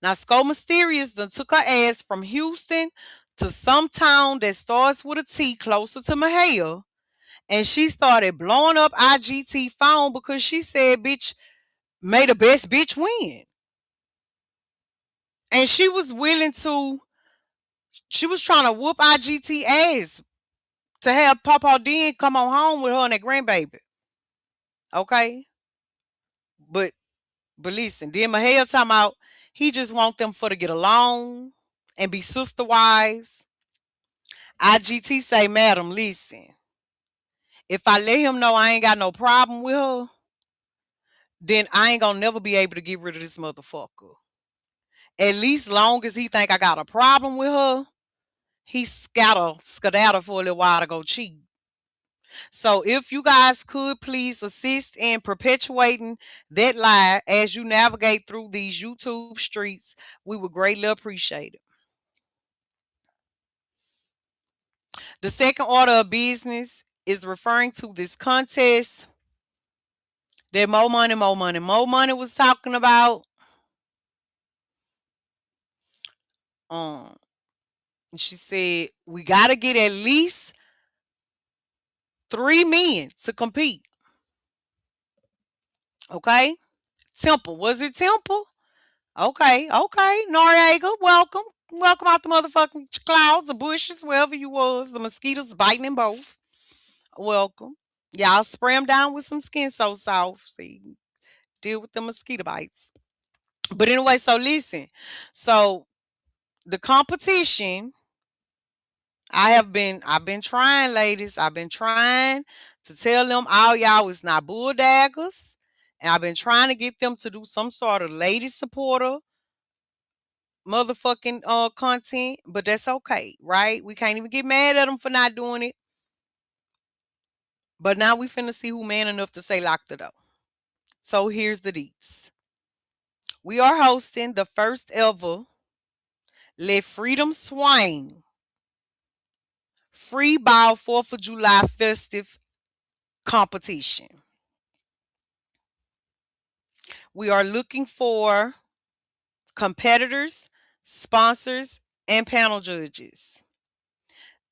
Now, Sko Mysterious done took her ass from Houston to some town that starts with a T closer to Mahia. And she started blowing up IGT phone because she said, bitch, may the best bitch win. And she was trying to whoop IGT ass to have Papa Den come on home with her and that grandbaby. Okay? But listen, then Mahia talking about he just want them for to get along and be sister wives. IGT say, madam, listen. If I let him know I ain't got no problem with her, then I ain't gonna never be able to get rid of this motherfucker. At least long as he think I got a problem with her, he skedaddle for a little while to go cheat. So if you guys could please assist in perpetuating that lie as you navigate through these YouTube streets, we would greatly appreciate it. The second order of business is referring to this contest that Mo Money was talking about. Um, she said we gotta get at least 3 men to compete. Okay, Temple, was it Temple? Okay, okay, Noriega, welcome, welcome out the motherfucking clouds, the bushes, wherever you was, the mosquitoes biting in both. Welcome, y'all spray them down with some skin so soft, so you can deal with the mosquito bites. But anyway, so listen, so the competition I've been trying, ladies. I've been trying to tell them all y'all is not bulldaggers. And I've been trying to get them to do some sort of lady supporter motherfucking content, but that's okay, right? We can't even get mad at them for not doing it. But now we finna see who man enough to say lock the door. So here's the deets. We are hosting the first ever Let Freedom Swing Free Ball 4th of July festive competition. We are looking for competitors, sponsors, and panel judges.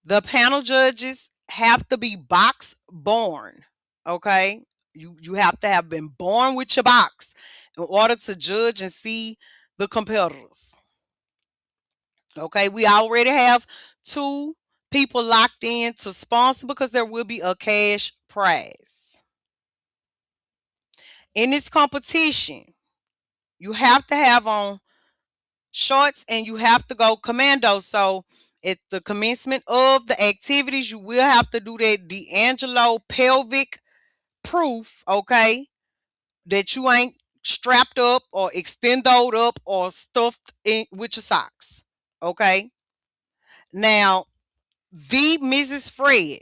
The panel judges have to be box born. Okay? You have to have been born with your box in order to judge and see the competitors. Okay, we already have two people locked in to sponsor because there will be a cash prize. In this competition, you have to have on shorts and you have to go commando. So at the commencement of the activities, you will have to do that D'Angelo pelvic proof, okay, that you ain't strapped up or extended up or stuffed in with your socks. Okay. Now, the Mrs. Fred,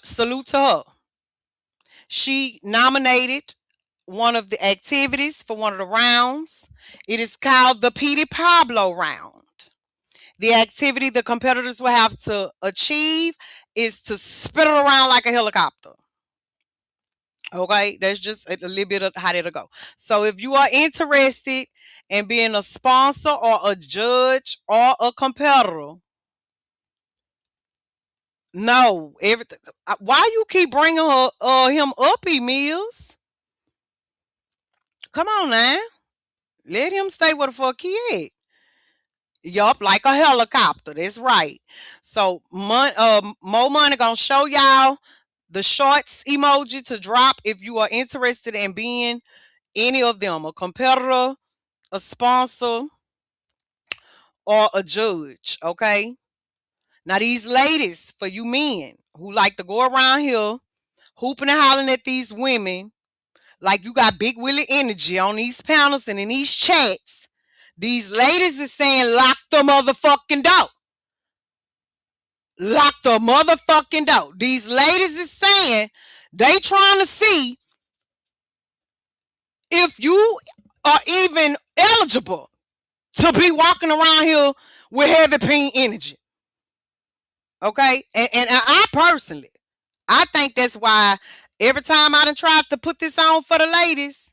salute to her. She nominated one of the activities for one of the rounds. It is called the Petey Pablo round. The activity the competitors will have to achieve is to spin it around like a helicopter. Okay, that's just a little bit of how that'll go. So if you are interested in being a sponsor or a judge or a competitor, no, everything. Why you keep bringing him up, Mills? Come on now, let him stay where the fuck he at. Yup, like a helicopter. That's right. So, Mo Money gonna show y'all the shorts emoji to drop if you are interested in being any of them, a competitor, a sponsor, or a judge. Okay. Now, these ladies, for you men who like to go around here hooping and hollering at these women, like you got Big Willie energy on these panels and in these chats, these ladies is saying lock the motherfucking door. Lock the motherfucking door. These ladies is saying they trying to see if you are even eligible to be walking around here with heavy pain energy. Okay? And I personally, I think that's why every time I done tried to put this on for the ladies,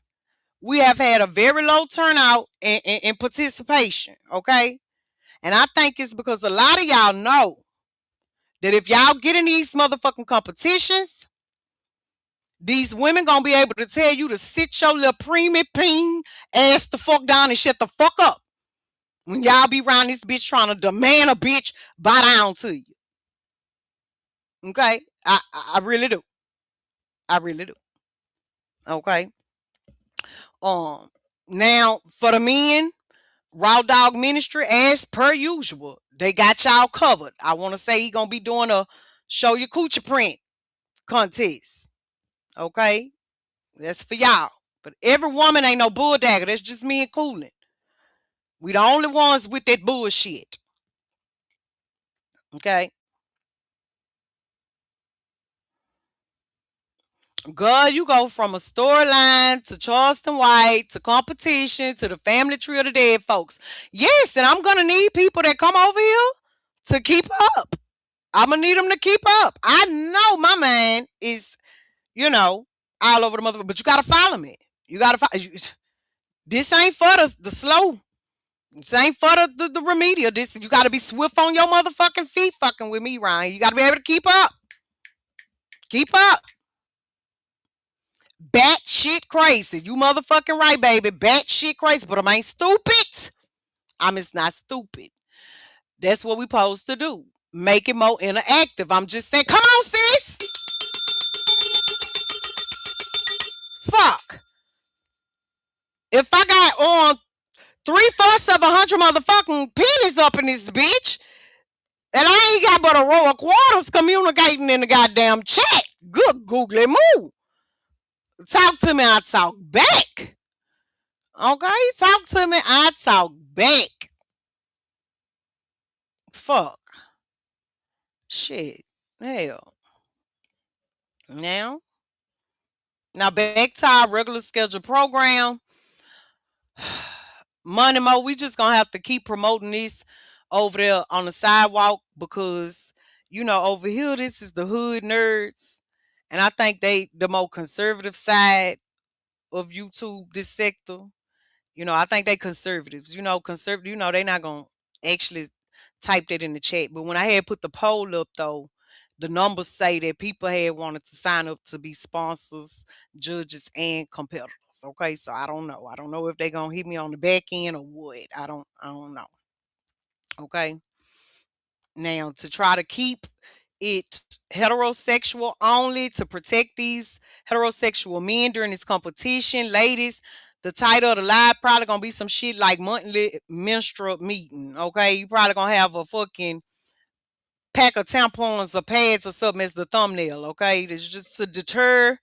we have had a very low turnout in participation. Okay? And I think it's because a lot of y'all know that if y'all get in these motherfucking competitions, these women gonna be able to tell you to sit your little preemie ping ass the fuck down and shut the fuck up when y'all be around this bitch trying to demand a bitch bow down to you. Okay? I really do. I really do. Okay. Now for the men, Raw Dog Ministry, as per usual, they got y'all covered. I want to say he gonna be doing a show your coochie print contest. Okay, that's for y'all. But every woman ain't no bulldagger. That's just me and Coolin. We the only ones with that bullshit. Okay. Girl, you go from a storyline to Charleston White to competition to the family tree of the dead folks. Yes, and I'm gonna need people that come over here to keep up. I'm gonna need them to keep up. I know my man is, all over the motherfucker, but you gotta follow me. You gotta follow. This ain't for the slow. This ain't for the remedial. This you gotta be swift on your motherfucking feet, fucking with me, Ryan. You gotta be able to keep up. Keep up. Bat shit crazy. You motherfucking right, baby. Bat shit crazy. But I ain't stupid. I'm just not stupid. That's what we supposed to do. Make it more interactive. I'm just saying, come on, sis. Fuck. If I got on 3/4 of 100 motherfucking pennies up in this bitch, and I ain't got but a row of quarters communicating in the goddamn chat. Good googly moo. Talk to me, I talk back. Okay? Talk to me, I talk back. Fuck. Shit. Hell. Now back to our regular scheduled program. Money Mo, we just gonna have to keep promoting this over there on the sidewalk because over here this is the hood nerds, and I think they the more conservative side of YouTube, this sector. I think they conservatives. Conservative. They not gonna actually type that in the chat. But when I had put the poll up though, the numbers say that people had wanted to sign up to be sponsors, judges, and competitors. Okay, so I don't know. I don't know if they're gonna hit me on the back end or what. I don't know. Okay. Now to try to keep it heterosexual only to protect these heterosexual men during this competition, ladies, the title of the live probably gonna be some shit like monthly menstrual meeting. Okay, you probably gonna have a fucking pack of tampons or pads or something as the thumbnail. Okay, it's just to deter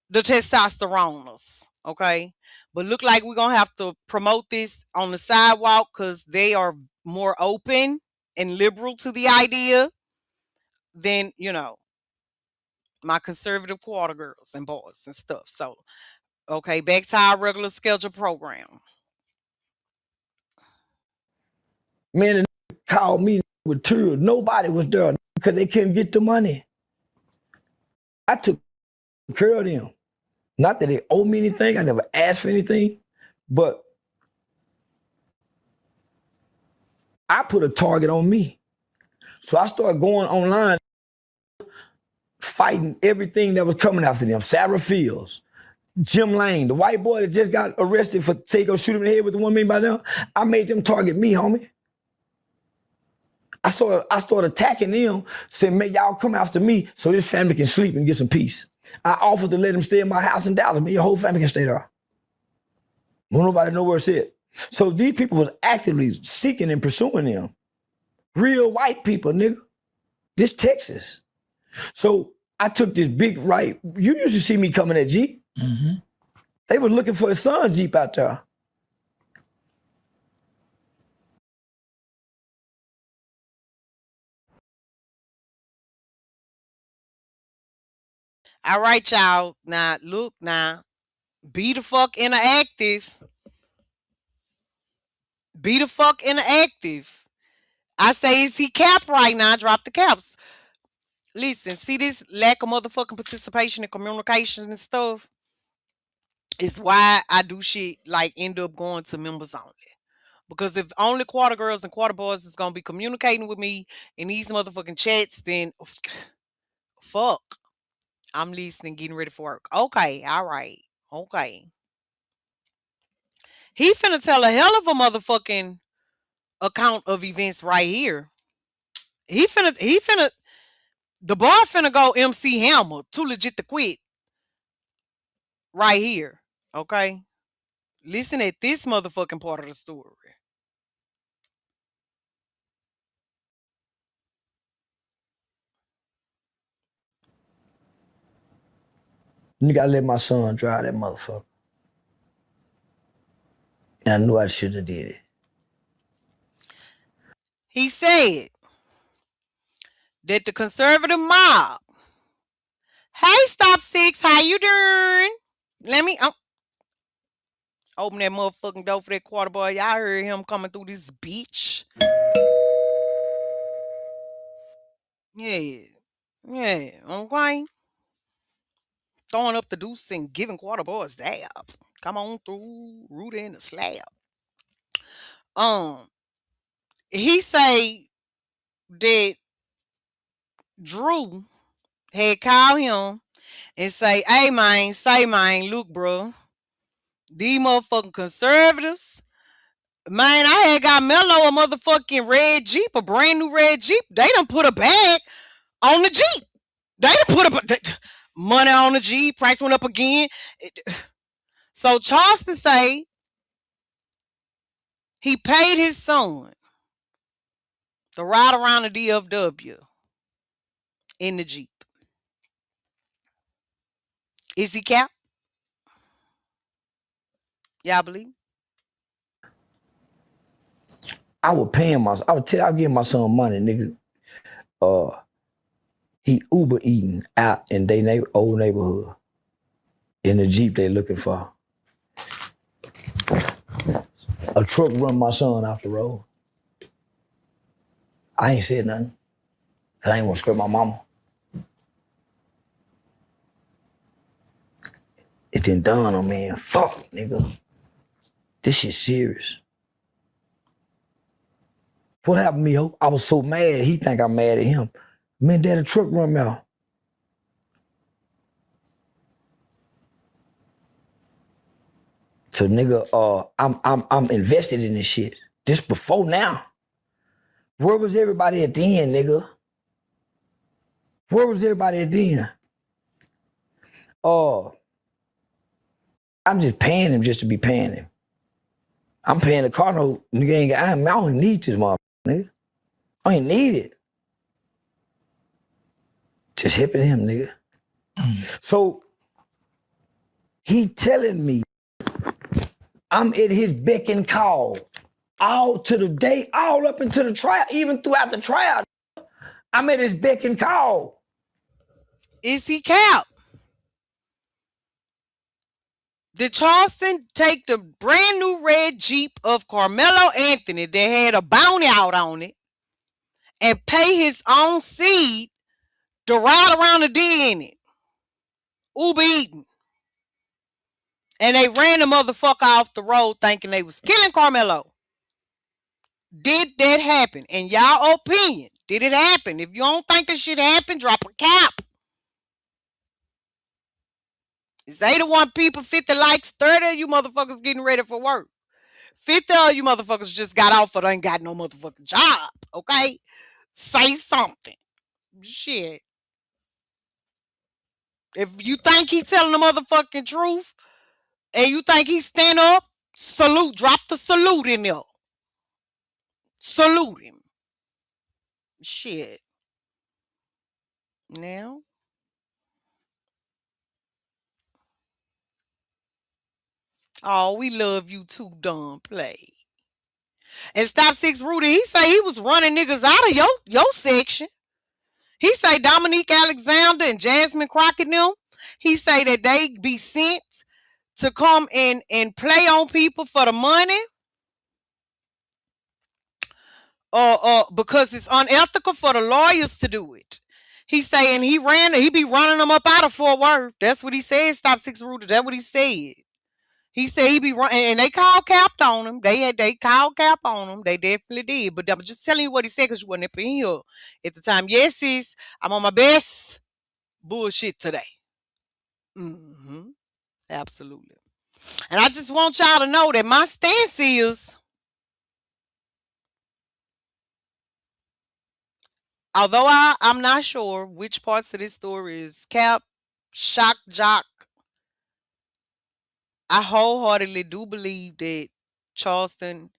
the testosterones. Okay, but look like we're gonna have to promote this on the sidewalk because they are more open and liberal to the idea than my conservative quarter girls and boys and stuff. So okay, back to our regular schedule program. Man, the called me with tears. Nobody was there because they couldn't get the money. I took care of them. Not that they owe me anything. I never asked for anything, but I put a target on me. So I started going online, fighting everything that was coming after them. Sarah Fields, Jim Lane, the white boy that just got arrested for go shoot him in the head with the $1 million by now. I made them target me, homie. I started attacking them, saying, man, y'all come after me so this family can sleep and get some peace. I offered to let them stay in my house in Dallas. Man, your whole family can stay there. Well, nobody know where it's at. So these people was actively seeking and pursuing them. Real white people, nigga. This Texas. So I took this big right. You used to see me coming at Jeep. Mm-hmm. They were looking for his son's Jeep out there. All right, y'all. Now look, be the fuck interactive. Be the fuck interactive. I say, is he capped right now? Drop the caps. Listen, see this lack of motherfucking participation and communication and stuff is why I do shit like end up going to members only. Because if only quarter girls and quarter boys is gonna be communicating with me in these motherfucking chats, then fuck. I'm listening, getting ready for work. Okay, all right. Okay. He finna tell a hell of a motherfucking account of events right here. He finna the bar finna go MC Hammer, too legit to quit. Right here. Okay. Listen at this motherfucking part of the story. You gotta let my son drive that motherfucker. And I knew I should have did it. He said that the conservative mob. Hey, Stop Six, how you doing? Let me open that motherfucking door for that quarter boy. Y'all heard him coming through this bitch. Yeah. Yeah. Okay. Throwing up the deuce and giving quarter boy a zap. Come on through, root in the slab. Um, he say that Drew had called him and say, hey man, look, bro, these motherfucking conservatives, man, I had got Mello a motherfucking red Jeep, a brand new red Jeep. They done put a bag on the Jeep. They done put money on the Jeep. Price went up again. So Charleston say he paid his son to ride around the DFW in the Jeep. Is he cap? Y'all believe? I would pay him. I would give my son money, nigga. He Uber eating out in their old neighborhood in the Jeep they looking for. A truck run my son off the road. I ain't said nothing. Cause I ain't want to scare my mama. It didn't dawn on me. Fuck, nigga. This shit serious. What happened to me, ho? I was so mad, he think I'm mad at him. Man, daddy truck run me out. So nigga, I'm invested in this shit. This before now. Where was everybody at the end, nigga? Where was everybody at the end? I'm just paying him just to be paying him. I'm paying the car note, nigga ain't got, I don't need this motherfucker, nigga. I ain't need it. Just hipping him, nigga. So he telling me I'm at his beck and call all to the day, all up into the trial, even throughout the trial. I'm at his beck and call. Is he cap? Did Charleston take the brand new red Jeep of Carmelo Anthony that had a bounty out on it and pay his own seed to ride around the D in it? Uber eating. And they ran the motherfucker off the road thinking they was killing Carmelo. Did that happen? In y'all opinion, did it happen? If you don't think this shit happened, drop a cap. It's 81 people, 50 likes, 30 of you motherfuckers getting ready for work. 50 of you motherfuckers just got off or ain't got no motherfucking job, okay? Say something. Shit. If you think he's telling the motherfucking truth and you think he stand up, salute, drop the salute in there. Salute him. Shit. Now. Oh, we love you too, dumb play. And Stop Six Rudy, he say he was running niggas out of your section. He say Dominique Alexander and Jasmine Crockett them, he say that they be sent to come and play on people for the money. Because it's unethical for the lawyers to do it. He saying he be running them up out of Fort Worth. That's what he said, Stop Six Rudy. That's what he said. He said he be running, and they called capped on him. They called cap on him. They definitely did. But I'm just telling you what he said because you wasn't up in here at the time. Yes, sis, I'm on my best bullshit today. Absolutely. And I just want y'all to know that my stance is, although I'm not sure which parts of this story is cap, shock, jock, I wholeheartedly do believe that Charleston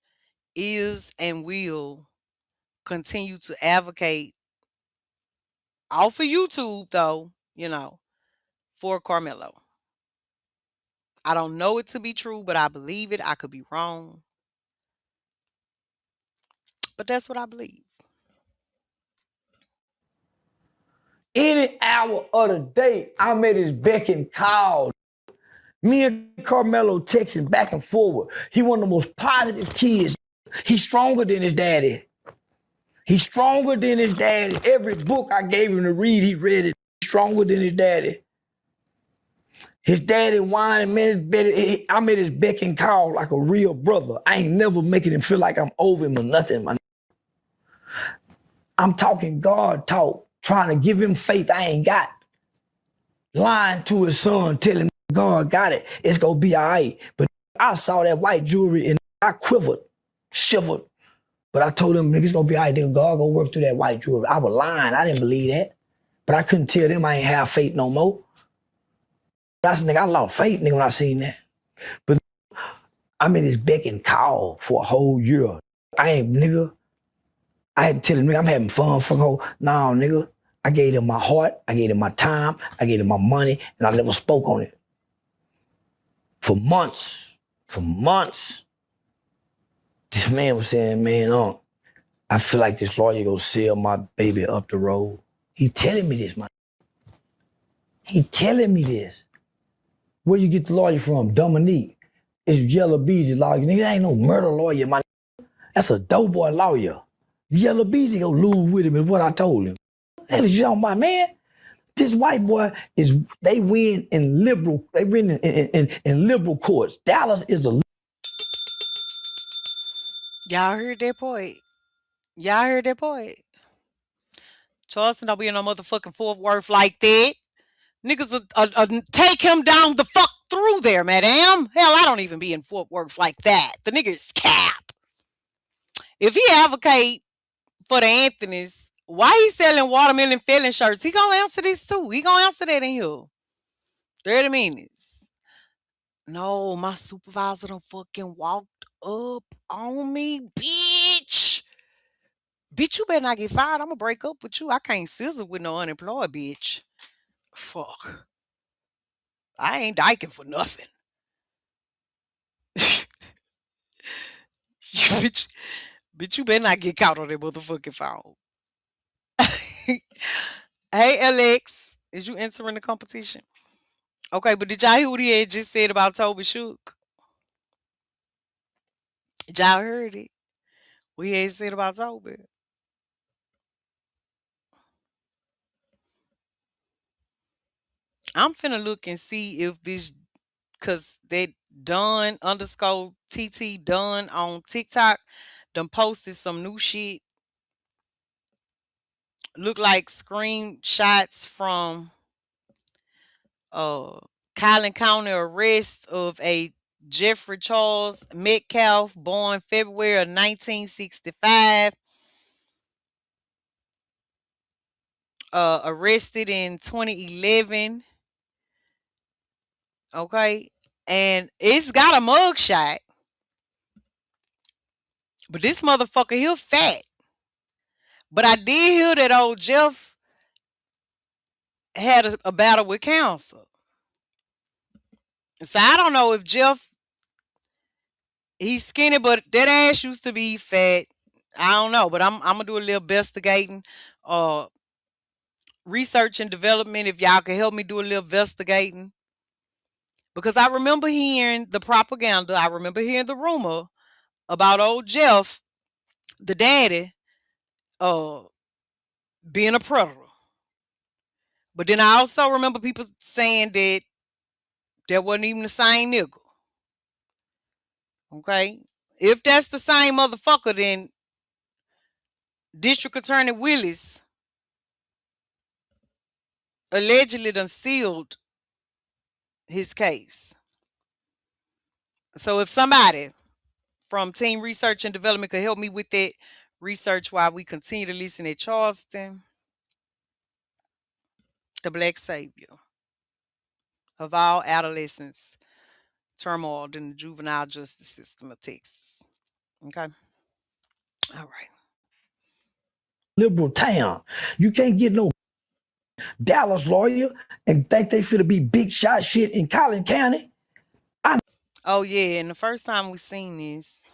is and will continue to advocate off of YouTube, though, for Carmelo. I don't know it to be true, but I believe it. I could be wrong. But that's what I believe. Any hour of the day, I'm at his beck and call. Me and Carmelo texting back and forward. He one of the most positive kids. He's stronger than his daddy. He's stronger than his daddy. Every book I gave him to read, he read it. He's stronger than his daddy. His daddy whining, man, I'm at his beck and call like a real brother. I ain't never making him feel like I'm over him or nothing. I'm talking God talk, trying to give him faith I ain't got. Lying to his son, telling him God got it. It's gonna be all right. But I saw that white jewelry and I quivered, shivered. But I told him, nigga, it's gonna be all right. God gonna work through that white jewelry. I was lying. I didn't believe that. But I couldn't tell them I ain't have faith no more. I said, nigga, I lost faith, nigga, when I seen that. But I'm in his beck and call for a whole year. I had to tell him, nigga, I'm having fun for the whole. No, nigga. I gave him my heart, I gave him my time, I gave him my money, and I never spoke on it. For months, this man was saying, man, I feel like this lawyer gonna sell my baby up the road. He telling me this, man. He telling me this. Where you get the lawyer from? Dominique. It's Yellow Beezy lawyer. Nigga, that ain't no murder lawyer, man. That's a doughboy lawyer. Yellow Beezy gonna lose with him is what I told him. Hell is you talking about, man? This white boy they win in liberal courts. Dallas is a Y'all heard that point? Y'all heard that point? Charleston don't be in no motherfucking Fort Worth like that. Niggas take him down the fuck through there, madam. Hell, I don't even be in Fort Worth like that. The nigga is cap. If he advocate for the Anthonys, why he selling watermelon felon shirts? He gonna answer this too. He gonna answer that in here. 30 minutes. No, my supervisor done fucking walked up on me, bitch. Bitch, you better not get fired. I'm gonna break up with you. I can't sizzle with no unemployed bitch. Fuck. I ain't diking for nothing. bitch, bitch, you better not get caught on that motherfucking phone. Hey, Alex, is you entering the competition? Okay, but did y'all hear what he had just said about Toby Shook? Y'all heard it? What he had said about Toby? I'm finna look and see if this, cause that Dunn underscore TT Dunn on TikTok done posted some new shit. Look like screenshots from uh Collin County arrest of a Jeffrey Charles Metcalf, born February of 1965, arrested in 2011. Okay, and it's got a mugshot, but this motherfucker here fat. But I did hear that old Jeff had a battle with cancer. So I don't know if Jeff, he's skinny, but that ass used to be fat. I don't know, but I'm gonna do a little investigating, uh, research and development. If y'all can help me do a little investigating, because I remember hearing the propaganda. I remember hearing the rumor about old Jeff, the daddy, uh, being a predator. But then I also remember people saying that that wasn't even the same nigga. Okay, if that's the same motherfucker, then District Attorney Willis allegedly done sealed his case. So if somebody from Team Research and Development could help me with that research while we continue to listen at Charleston, the black savior of all adolescents turmoiled in the juvenile justice system of Texas. Okay. All right. Liberal town. You can't get no Dallas lawyer and think they finna be big shot shit in Collin County. Oh yeah, and the first time we seen this,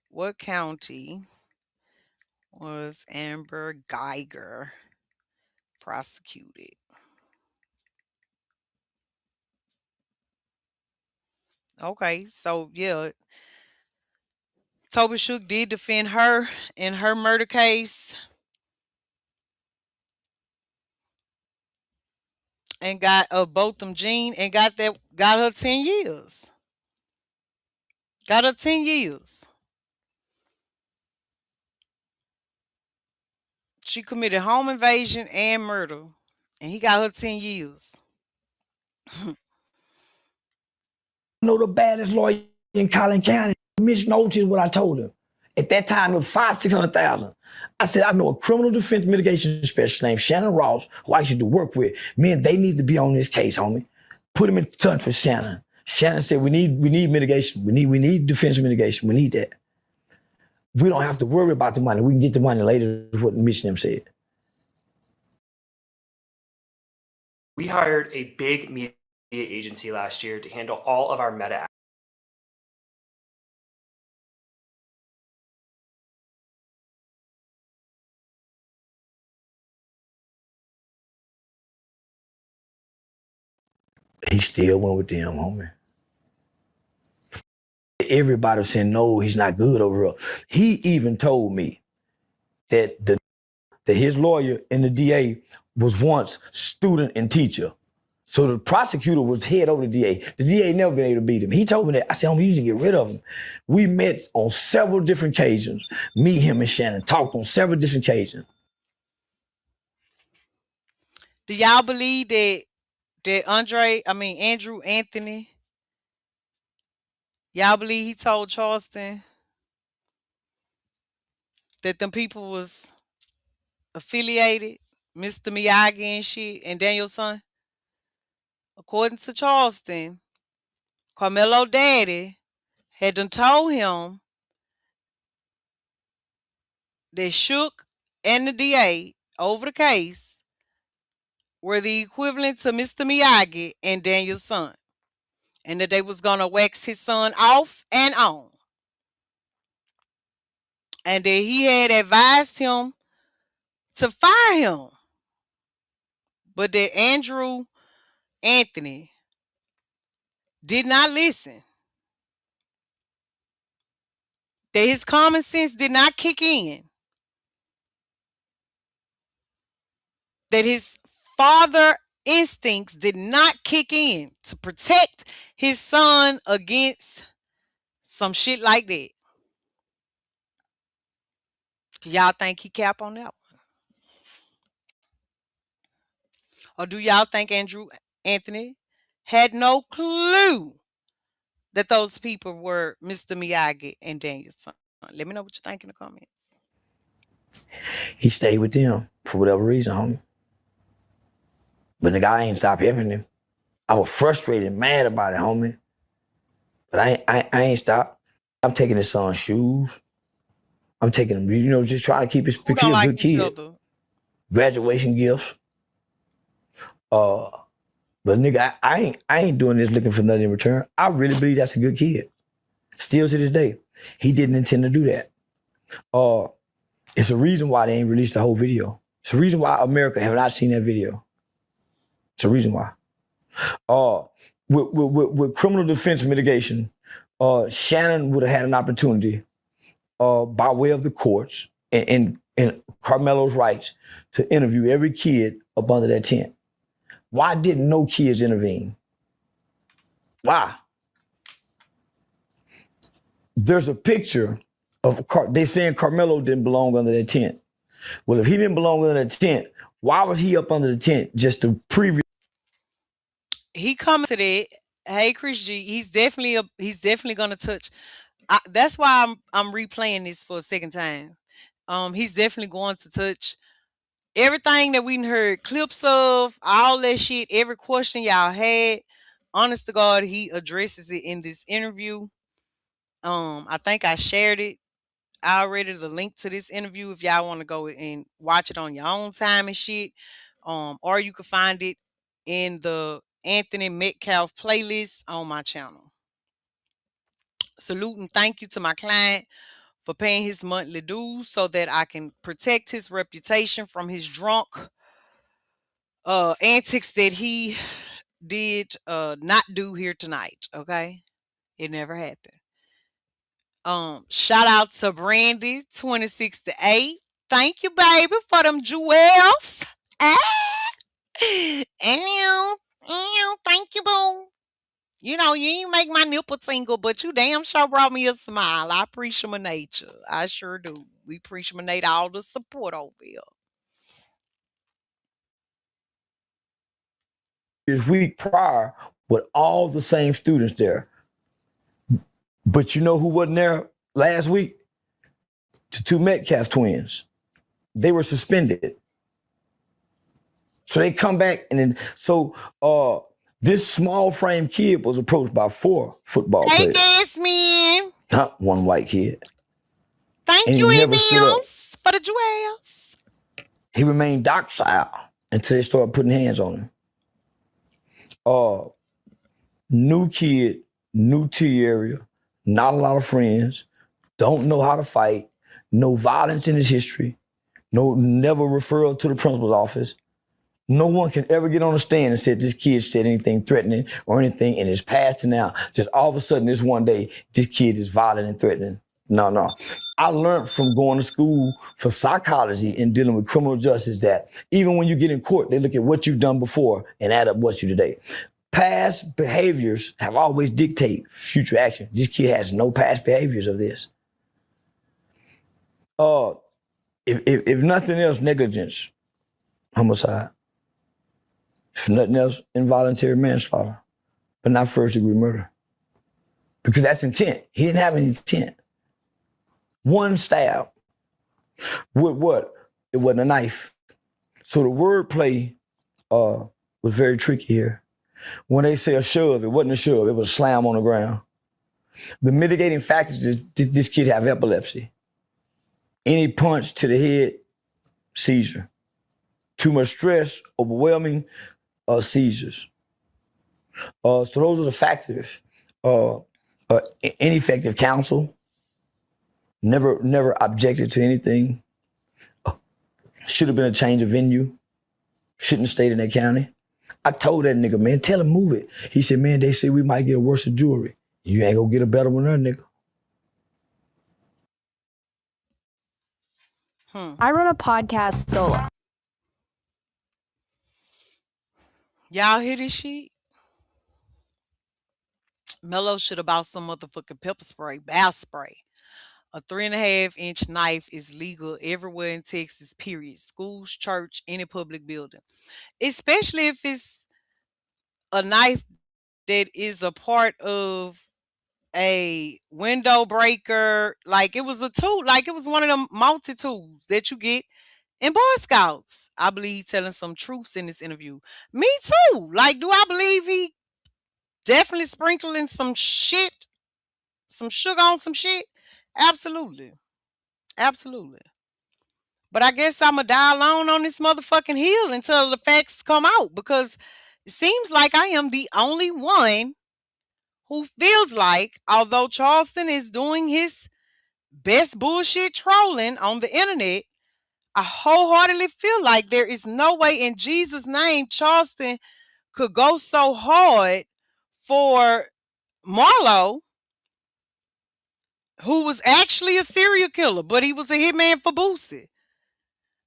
what county was Amber Geiger prosecuted? Okay, so yeah, Toby Shook did defend her in her murder case and got Botham Jean and got her 10 years. Got her 10 years. She committed home invasion and murder, and he got her 10 years. know the baddest lawyer in Collin County. Mitch noticed what I told him. At that time, it was $600,000. I said, I know a criminal defense mitigation specialist named Shannon Ross, who I used to work with. Man, they need to be on this case, homie. Put him in touch with Shannon. Shannon said, we need mitigation. We need defense mitigation. We need that. We don't have to worry about the money. We can get the money later, is what Mitch and them said. We hired a big media agency last year to handle all of our meta. He still went with them, homie. Everybody was saying, no, he's not good over here. He even told me that his lawyer and the DA was once student and teacher. So the prosecutor was head over the DA. The DA never been able to beat him. He told me that. I said, homie, you need to get rid of him. We met on several different occasions. Me, him, and Shannon talked on several different occasions. Do y'all believe that Andrew Anthony, y'all believe he told Charleston that them people was affiliated, Mr. Miyagi and shit, and Daniel's son? According to Charleston, Carmelo daddy had done told him that Shook and the DA over the case were the equivalent to Mr. Miyagi and Daniel's son, and that they was gonna wax his son off and on, and that he had advised him to fire him, but that Andrew Anthony did not listen. That his common sense did not kick in. That his father instincts did not kick in to protect his son against some shit like that. Do y'all think he cap on that one? Or do y'all think Andrew Anthony had no clue that those people were Mr. Miyagi and Daniel's son? Let me know what you think in the comments. He stayed with them for whatever reason, homie. But the guy ain't stopped helping him. I was frustrated and mad about it, homie. But I ain't stopped. I'm taking his son's shoes. I'm taking him, just trying to keep his kid a good kid. Graduation gifts. But nigga, I ain't doing this looking for nothing in return. I really believe that's a good kid. Still to this day. He didn't intend to do that. It's a reason why they ain't released the whole video. It's a reason why America have not seen that video. It's a reason why. With criminal defense mitigation, Shannon would have had an opportunity by way of the courts and Carmelo's rights to interview every kid up under that tent. Why didn't no kids intervene? Why? There's a picture of, they saying Carmelo didn't belong under that tent. Well, if he didn't belong under that tent, why was he up under the tent just to preview? He commented it. Hey, Chris G, he's definitely gonna touch. That's why I'm replaying this for a second time. He's definitely going to touch everything that we heard clips of, all that shit, every question y'all had. Honest to God, he addresses it in this interview. I think I shared it already, the link to this interview, if y'all want to go and watch it on your own time and shit. Or you can find it in the Anthony Metcalf playlist on my channel. Salute and thank you to my client for paying his monthly dues so that I can protect his reputation from his drunk antics that he did not do here tonight. Okay, it never happened. Shout out to Brandy 2068. Thank you, baby, for them jewels. Thank you, boo. You ain't make my nipple tingle, but you damn sure brought me a smile. I appreciate you. I sure do. We appreciate all the support over here. This week prior with all the same students there. But you know who wasn't there last week? The two Metcalf twins. They were suspended. So they come back and then, this small frame kid was approached by 4 football players. Yes, man. Not one white kid. Thank you, Emils, for the jewels. He remained docile until they started putting hands on him. New kid, new to the area, not a lot of friends, don't know how to fight, no violence in his history, never referral to the principal's office. No one can ever get on the stand and say this kid said anything threatening or anything in his past to now. Just all of a sudden, this one day, this kid is violent and threatening. No. I learned from going to school for psychology and dealing with criminal justice that even when you get in court, they look at what you've done before and add up what you today. Past behaviors have always dictate future action. This kid has no past behaviors of this. If nothing else, negligence, homicide. If nothing else, involuntary manslaughter, but not first degree murder. Because that's intent. He didn't have any intent. One stab. With what? It wasn't a knife. So the wordplay was very tricky here. When they say a shove, it wasn't a shove, it was a slam on the ground. The mitigating factors is this kid have epilepsy. Any punch to the head, seizure. Too much stress, overwhelming, seizures. So those are the factors. Ineffective counsel, never objected to anything. Should have been a change of venue. Shouldn't have stayed in that county. I told that nigga, man, tell him move it. He said, man, they say we might get a worse jewelry. You ain't gonna get a better one there, nigga. I run a podcast solo. Y'all hear this shit? Mello should have bought some motherfucking pepper spray, bath spray. A 3.5-inch knife is legal everywhere in Texas, period. Schools, church, any public building. Especially if it's a knife that is a part of a window breaker. Like it was a tool, like it was one of them multi tools that you get in Boy Scouts. I believe telling some truths in this interview. Me too. Like, do I believe he definitely sprinkling some shit, some sugar on some shit? Absolutely. Absolutely. But I guess I'ma die alone on this motherfucking hill until the facts come out because it seems like I am the only one who feels like, although Charleston is doing his best bullshit trolling on the internet, I wholeheartedly feel like there is no way in Jesus' name Charleston could go so hard for Marlo, who was actually a serial killer, but he was a hitman for Boosie.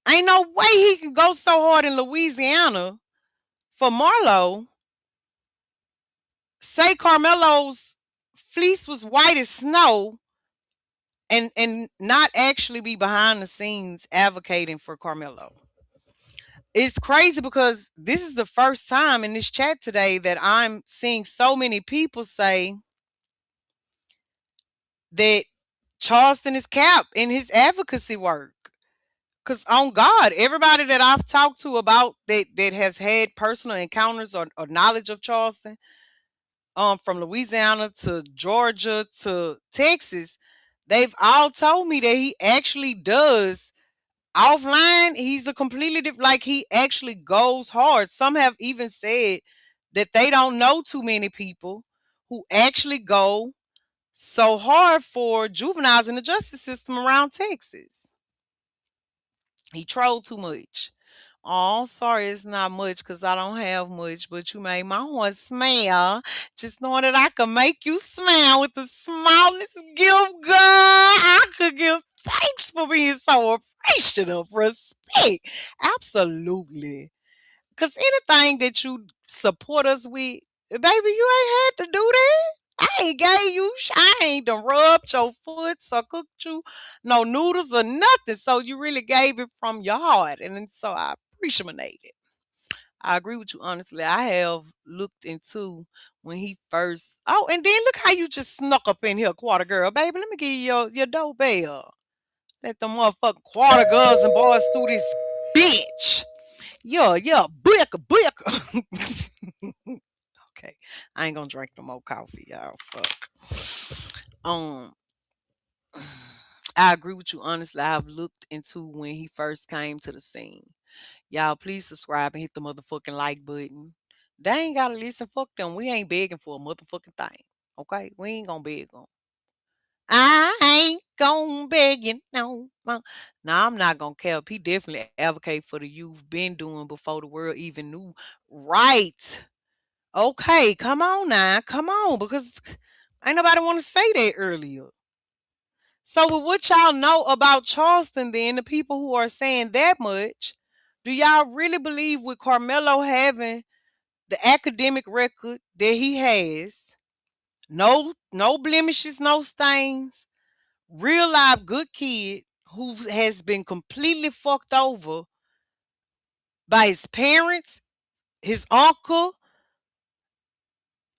Ain't no way he can go so hard in Louisiana for Marlo. Say Carmelo's fleece was white as snow and not actually be behind the scenes advocating for Carmelo. It's crazy because this is the first time in this chat today that I'm seeing so many people say that Charleston is capped in his advocacy work. Because on God, everybody that I've talked to about that has had personal encounters or knowledge of Charleston, from Louisiana to Georgia to Texas, they've all told me that he actually does offline. He's a completely different, like he actually goes hard. Some have even said that they don't know too many people who actually go so hard for juveniles in the justice system around Texas. He trolled too much. Oh, sorry, it's not much because I don't have much, but you made my heart smile. Just knowing that I could make you smile with the smallest gift, girl. I could give thanks for being so appreciative. Respect. Absolutely. Because anything that you support us with, baby, you ain't had to do that. I ain't gave you, I ain't done rubbed your foot or cooked you no noodles or nothing. So you really gave it from your heart. And then, so I appreciate it. I agree with you, honestly. I have looked into when he first. Oh, and then look how you just snuck up in here, quarter girl. Baby, let me give you your doorbell. Let the motherfucking quarter girls and boys through this bitch. Yeah, brick. Okay, I ain't gonna drink no more coffee, y'all. Fuck. I agree with you honestly. I've looked into when he first came to the scene. Y'all, please subscribe and hit the motherfucking like button. They ain't gotta listen. Fuck them. We ain't begging for a motherfucking thing. Okay, we ain't gonna beg them. I ain't gonna beg you no more. Nah, I'm not gonna care. He definitely advocate for the youth. Been doing before the world even knew. Right. Okay, come on now. Come on. Because ain't nobody want to say that earlier. So with what y'all know about Charleston, then the people who are saying that much, do y'all really believe with Carmelo having the academic record that he has, no blemishes, no stains, real live good kid who has been completely fucked over by his parents, his uncle,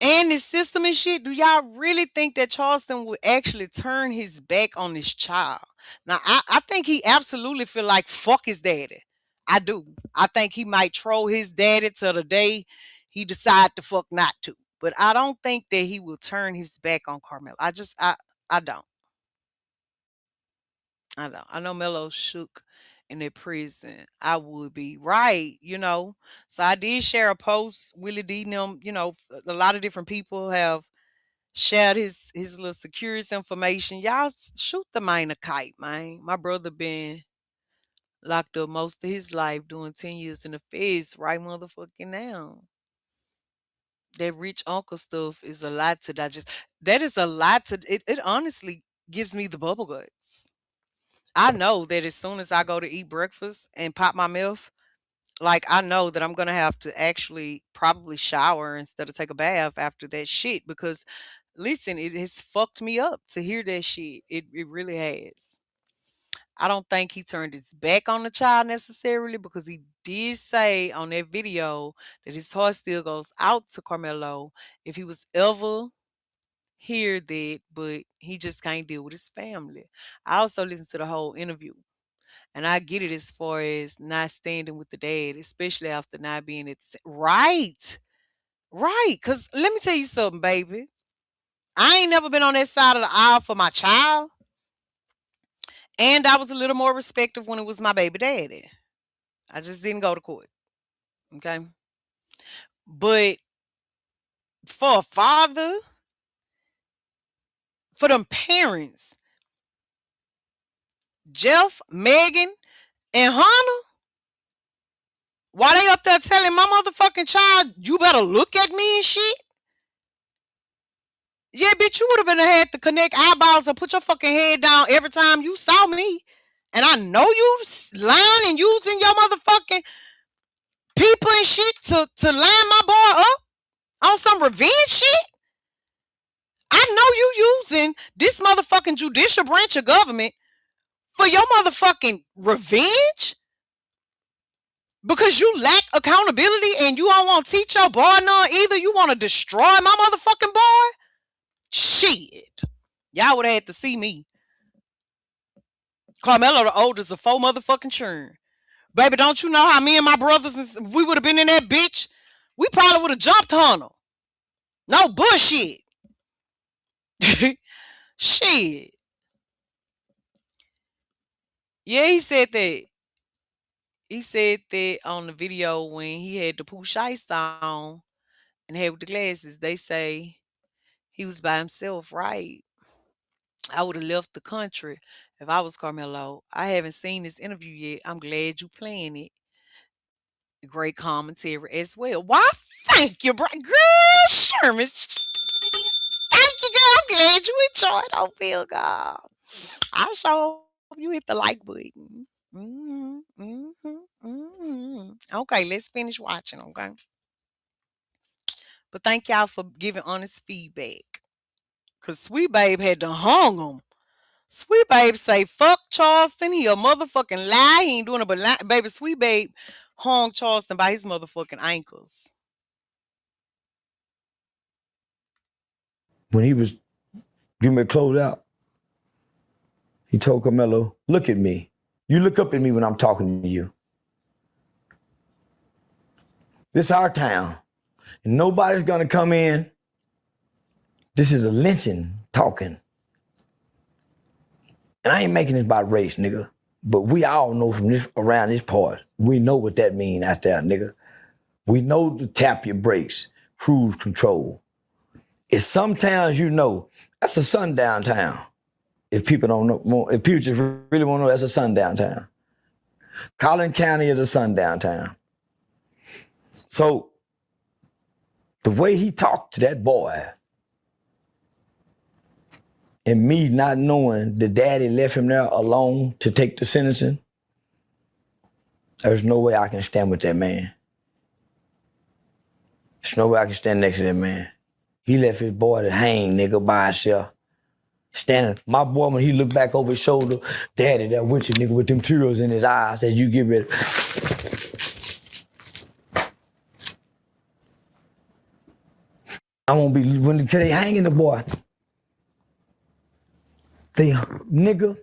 and his system and shit, do y'all really think that Charleston would actually turn his back on his child? Now, I think he absolutely feel like fuck his daddy. I do. I think he might troll his daddy till the day he decide to fuck not to. But I don't think that he will turn his back on Carmelo. I don't. I don't. I know Melo shook in that prison. I would be right. So I did share a post. Willie D and them, a lot of different people have shared his little security information. Y'all shoot the man a kite, man. My brother been locked up most of his life doing 10 years in the feds right motherfucking now. That rich uncle stuff is a lot to digest. That is a lot to it honestly gives me the bubble guts. I know that as soon as I go to eat breakfast and pop my milk, like I know that I'm gonna have to actually probably shower instead of take a bath after that shit because listen, it has fucked me up to hear that shit. It really has. I don't think he turned his back on the child necessarily because he did say on that video that his heart still goes out to Carmelo if he was ever hear that, but he just can't deal with his family. I also listened to the whole interview. And I get it as far as not standing with the dad, especially after not being at right. Right. Cause let me tell you something, baby. I ain't never been on that side of the aisle for my child. And I was a little more respectful when it was my baby daddy. I just didn't go to court. Okay. But for a father, for them parents, Jeff, Megan, and Hannah, why they up there telling my motherfucking child, you better look at me and shit? Yeah, bitch, you would have been had to connect eyeballs and put your fucking head down every time you saw me. And I know you lying and using your motherfucking people and shit to line my boy up on some revenge shit. I know you using this motherfucking judicial branch of government for your motherfucking revenge because you lack accountability and you don't want to teach your boy none either. You want to destroy my motherfucking boy? Shit. Y'all would have had to see me. Carmelo the oldest of 4 motherfucking churn. Baby, don't you know how me and my brothers, if we would have been in that bitch, we probably would have jumped on her. No bullshit. Shit. Yeah, he said that. He said that on the video when he had the Pooh Shiesty on and had with the glasses. They say he was by himself, right? I would have left the country if I was Carmelo. I haven't seen this interview yet. I'm glad you playing it. Great commentary as well. Why, thank you, bro. Girl, Sherman. Thank you, girl. I'm glad you enjoyed on Feel God. I sure hope you hit the like button. Okay, let's finish watching, okay? But thank y'all for giving honest feedback. Cause Sweet Babe had to hung him. Sweet Babe say, fuck Charleston. He a motherfucking lie. He ain't doing it but lie. Baby, Sweet Babe hung Charleston by his motherfucking ankles. When he was getting me to close out, he told Carmelo, look at me. You look up at me when I'm talking to you. This is our town. And nobody's gonna come in. This is a lynching talking. And I ain't making this about race, nigga. But we all know from this around this part, we know what that mean out there, nigga. We know to tap your brakes, cruise control. It's some towns you know, that's a sundown town. If people don't know, if people just really want to know, that's a sundown town. Collin County is a sundown town. So the way he talked to that boy and me not knowing the daddy left him there alone to take the sentencing, there's no way I can stand with that man. There's no way I can stand next to that man. He left his boy to hang, nigga, by himself. Standing, my boy, when he looked back over his shoulder, daddy, that with you, nigga, with them tears in his eyes, said, you get ready. I won't be, when they hanging the boy. Nigga,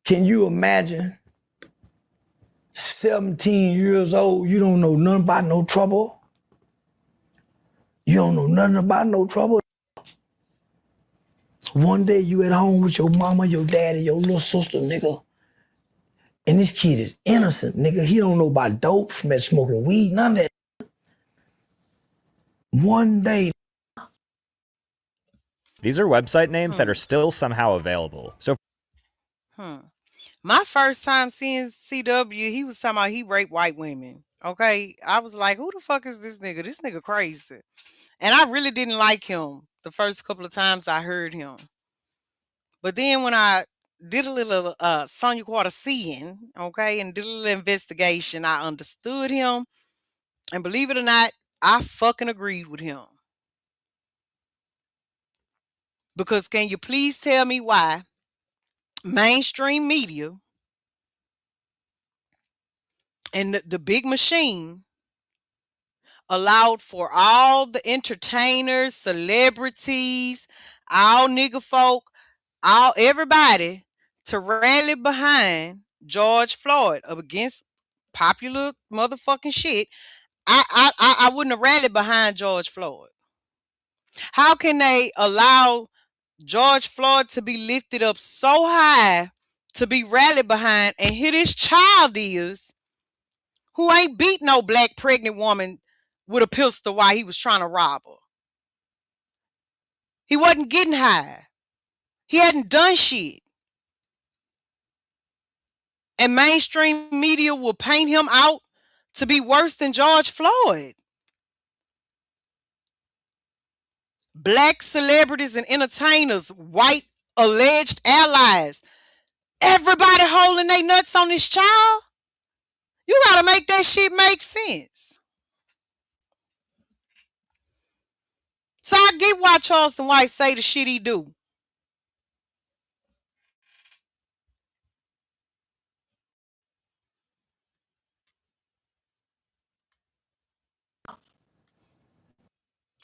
can you imagine 17 years old, you don't know nothing about no trouble? You don't know nothing about no trouble? One day you at home with your mama, your daddy, your little sister, nigga, and this kid is innocent, nigga. He don't know about dope, from smoking weed, none of that. One day. These are website names that are still somehow available. So My first time seeing CW, he was talking about he raped white women. Okay. I was like, who the fuck is this nigga? This nigga crazy. And I really didn't like him the first couple of times I heard him. But then when I did a little Sonya Quarter seeing, okay, and did a little investigation, I understood him. And believe it or not, I fucking agreed with him. Because can you please tell me why mainstream media and the big machine allowed for all the entertainers, celebrities, all nigga folk, all everybody to rally behind George Floyd up against popular motherfucking shit? I wouldn't have rallied behind George Floyd. How can they allow George Floyd to be lifted up so high to be rallied behind, and here this child is who ain't beat no black pregnant woman with a pistol while he was trying to rob her? He wasn't getting high. He hadn't done shit. And mainstream media will paint him out to be worse than George Floyd. Black celebrities and entertainers, white alleged allies, everybody holding their nuts on this child. You gotta make that shit make sense. So I get why Charleston White say the shit he do.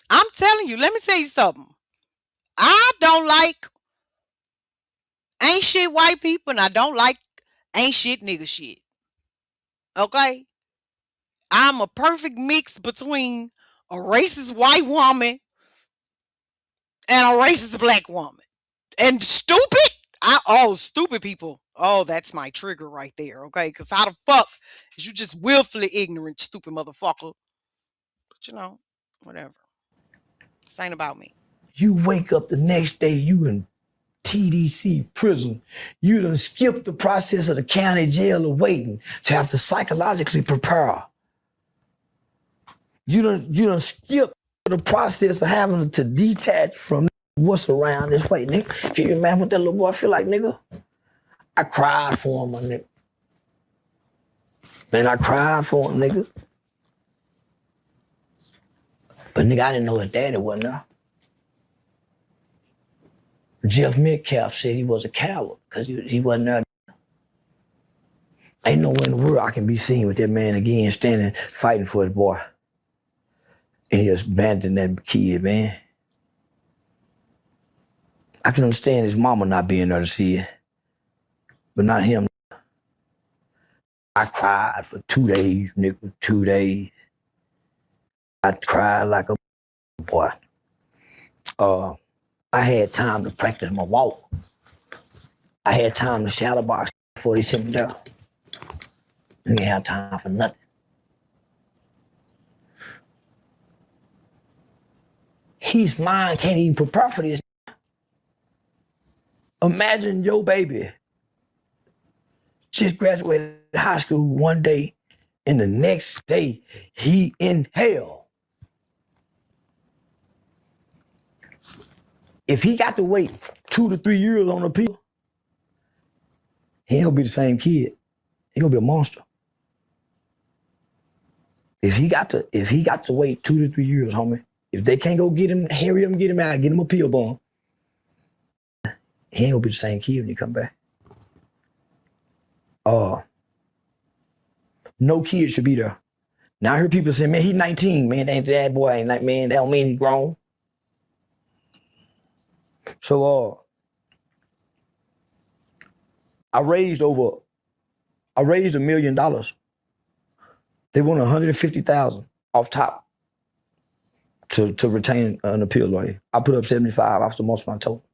I'm telling you, let me tell you something. I don't like ain't shit white people, and I don't like ain't shit nigga shit. Okay? I'm a perfect mix between a racist white woman and a racist black woman. And stupid? Stupid people. Oh, that's my trigger right there, okay? Because how the fuck is you just willfully ignorant, stupid motherfucker? But you know, whatever. This ain't about me. You wake up the next day, you in TDC prison. You done skip the process of the county jail of waiting to have to psychologically prepare. You done skip the process of having to detach from what's around this way, nigga. Can you imagine what that little boy feel like, nigga? I cried for him, my nigga. Man, I cried for him, nigga. But nigga, I didn't know his daddy wasn't there. Jeff Metcalf said he was a coward because he wasn't there. Ain't nowhere in the world I can be seen with that man again standing, fighting for his boy. And he just abandoned that kid, man. I can understand his mama not being there to see it, but not him. I cried for 2 days, nigga, 2 days. I cried like a boy. I had time to practice my walk. I had time to shadow box before they sent me down. I didn't have time for nothing. His mind can't even prepare for this. Imagine your baby just graduated high school one day, and the next day he in hell. If he got to wait 2 to 3 years on appeal, he ain't gonna be the same kid. He gonna be a monster. If he got to wait 2 to 3 years, homie, if they can't go get him, hurry up and get him out, get him a appeal bond, he ain't gonna be the same kid when he come back. No kid should be there. Now I hear people say, man, he's 19, man, that boy ain't like, man, that don't mean he's grown. So I raised $1 million. They want 150,000 off top to retain an appeal lawyer. I put up 75 after most of my total.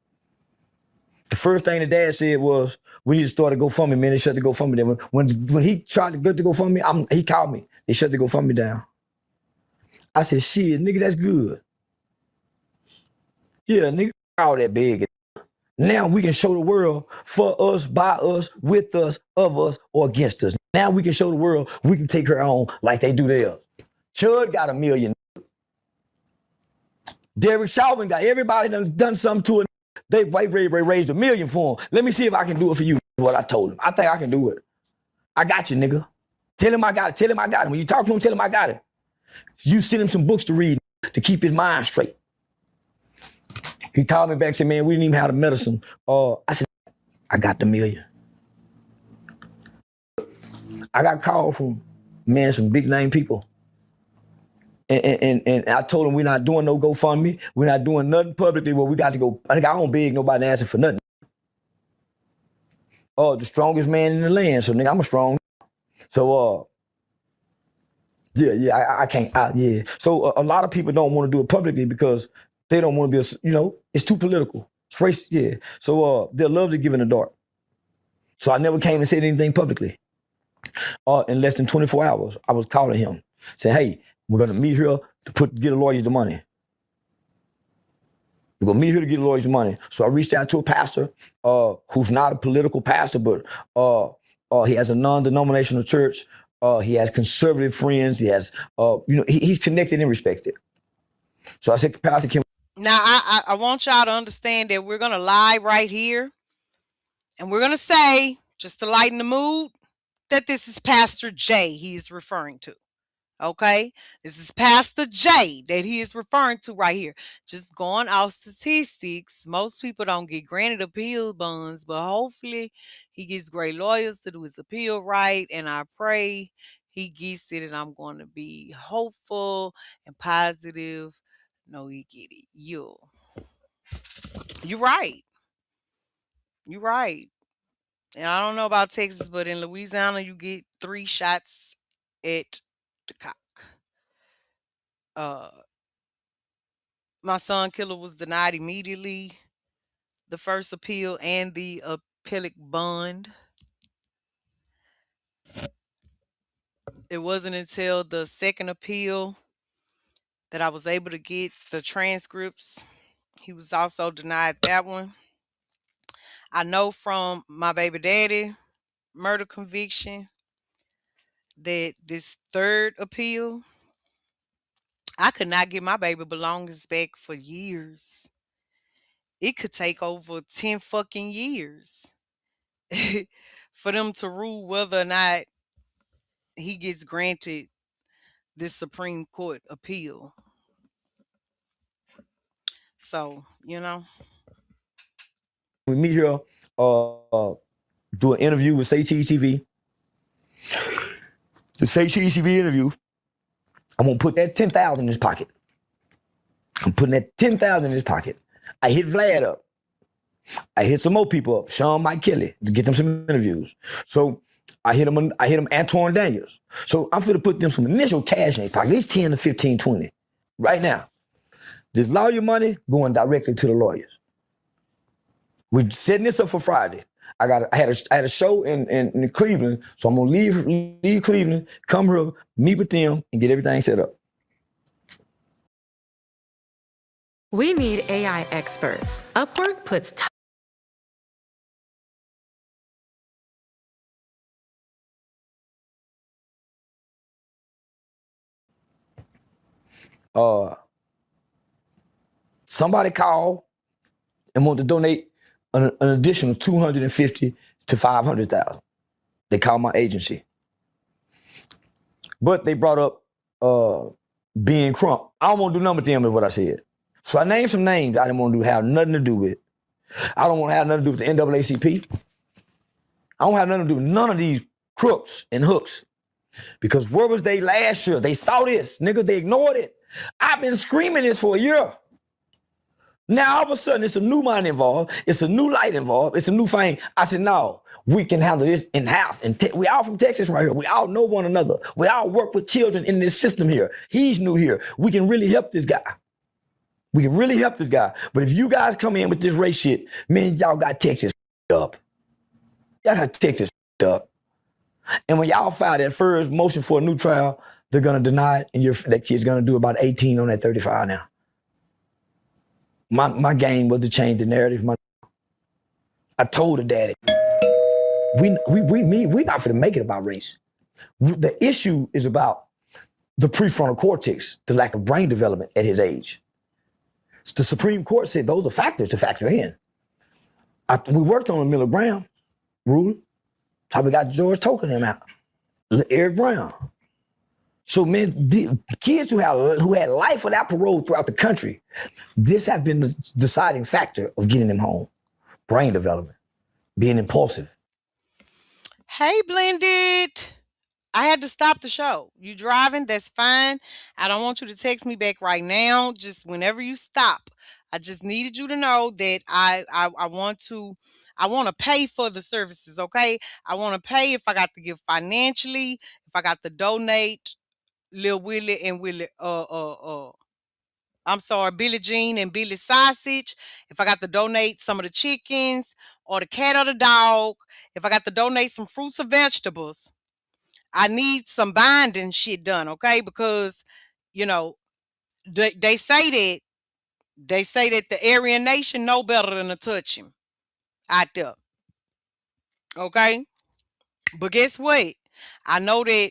The first thing the dad said was, we need to start a GoFundMe, man. They shut the GoFundMe down. When he tried to get the GoFundMe, he called me. They shut the GoFundMe down. I said, shit, nigga, that's good. Yeah, nigga, all that big. Now we can show the world for us, by us, with us, of us, or against us. Now we can show the world we can take her on like they do theirs. Chud got $1 million. Derek Chauvin got everybody done something to it. They raised $1 million for him. Let me see if I can do it for you. What I told him. I think I can do it. I got you, nigga. Tell him I got it. Tell him I got it. When you talk to him, tell him I got it. You send him some books to read to keep his mind straight. He called me back and said, man, we didn't even have the medicine. I said, I got the $1 million. I got called from, man, some big name people. And I told him we're not doing no GoFundMe. We're not doing nothing publicly. Well, we got to go. I think I don't beg nobody asking for nothing. The strongest man in the land. So, nigga, I'm a strong. So, I can't. Yeah. So, a lot of people don't want to do it publicly because they don't want to be, it's too political. It's race. Yeah. So, they'll love to give in the dark. So, I never came and said anything publicly. In less than 24 hours, I was calling him, saying, hey, we're going to meet here to get the lawyers the money. We're going to meet here to get the lawyers the money. So I reached out to a pastor who's not a political pastor, but he has a non-denominational church. He has conservative friends. He has, he's connected and respected. So I said, Pastor Kim. Now, I want y'all to understand that we're going to lie right here. And we're going to say, just to lighten the mood, that this is Pastor J he is referring to. Okay, this is Pastor J that he is referring to right here. Just going off statistics, most people don't get granted appeal bonds, but hopefully he gets great lawyers to do his appeal right. And I pray he gets it, and I'm going to be hopeful and positive. No, he get it. You're right. You're right. And I don't know about Texas, but in Louisiana, you get 3 shots at the cock. My son killer was denied immediately the first appeal and the appellate bond. It wasn't until the second appeal that I was able to get the transcripts. He was also denied that one. I know from my baby daddy murder conviction that this third appeal, I could not get my baby belongings back for years. It could take over 10 fucking years for them to rule whether or not he gets granted this Supreme Court appeal. So, We meet here, do an interview with Say Cheese TV. The Say Cheese TV interview, I'm going to put that 10,000 in his pocket. I'm putting that 10,000 in his pocket. I hit Vlad up. I hit some more people up, Sean Mike Kelly, to get them some interviews. So I hit him Antoine Daniels. So I'm finna put them some initial cash in their pocket, at least 10 to 15, 20. Right now. This lawyer money going directly to the lawyers. We're setting this up for Friday. I had a show in Cleveland, so I'm gonna leave Cleveland, come here, meet with them, and get everything set up. We need AI experts. Upwork puts Somebody called and want to donate an additional 250 to 500,000. They called my agency. But they brought up being Crump. I don't want to do nothing with them is what I said. So I named some names I didn't want to have nothing to do with. I don't want to have nothing to do with the NAACP. I don't have nothing to do with none of these crooks and hooks. Because where was they last year? They saw this, nigga, they ignored it. I've been screaming this for a year. Now all of a sudden it's a new mind involved, it's a new light involved, it's a new thing. I said, no, we can handle this in-house. And we all from Texas right here. We all know one another. We all work with children in this system here. He's new here. We can really help this guy. We can really help this guy. But if you guys come in with this race shit, man, y'all got Texas up. Y'all got Texas up. And when y'all file that first motion for a new trial, they're gonna deny it, and that kid's gonna do about 18 on that 35 now. My game was to change the narrative. I told her daddy, we not gonna make it about race. The issue is about the prefrontal cortex, the lack of brain development at his age. So the Supreme Court said those are factors to factor in. We worked on a Miller Brown rule. That's how we got George Token him out. Eric Brown. So man, the kids who had life without parole throughout the country, this has been the deciding factor of getting them home. Brain development, being impulsive. Hey, Blended. I had to stop the show. You driving? That's fine. I don't want you to text me back right now. Just whenever you stop. I just needed you to know that I want to pay for the services, okay? I want to pay if I got to give financially, if I got to donate Lil Willie and Willie I'm sorry, Billie Jean and Billy Sausage, if I got to donate some of the chickens or the cat or the dog, if I got to donate some fruits or vegetables, I need some binding shit done, okay? Because, you know, they say that the Aryan Nation know better than to touch him out there, okay? But guess what? I know that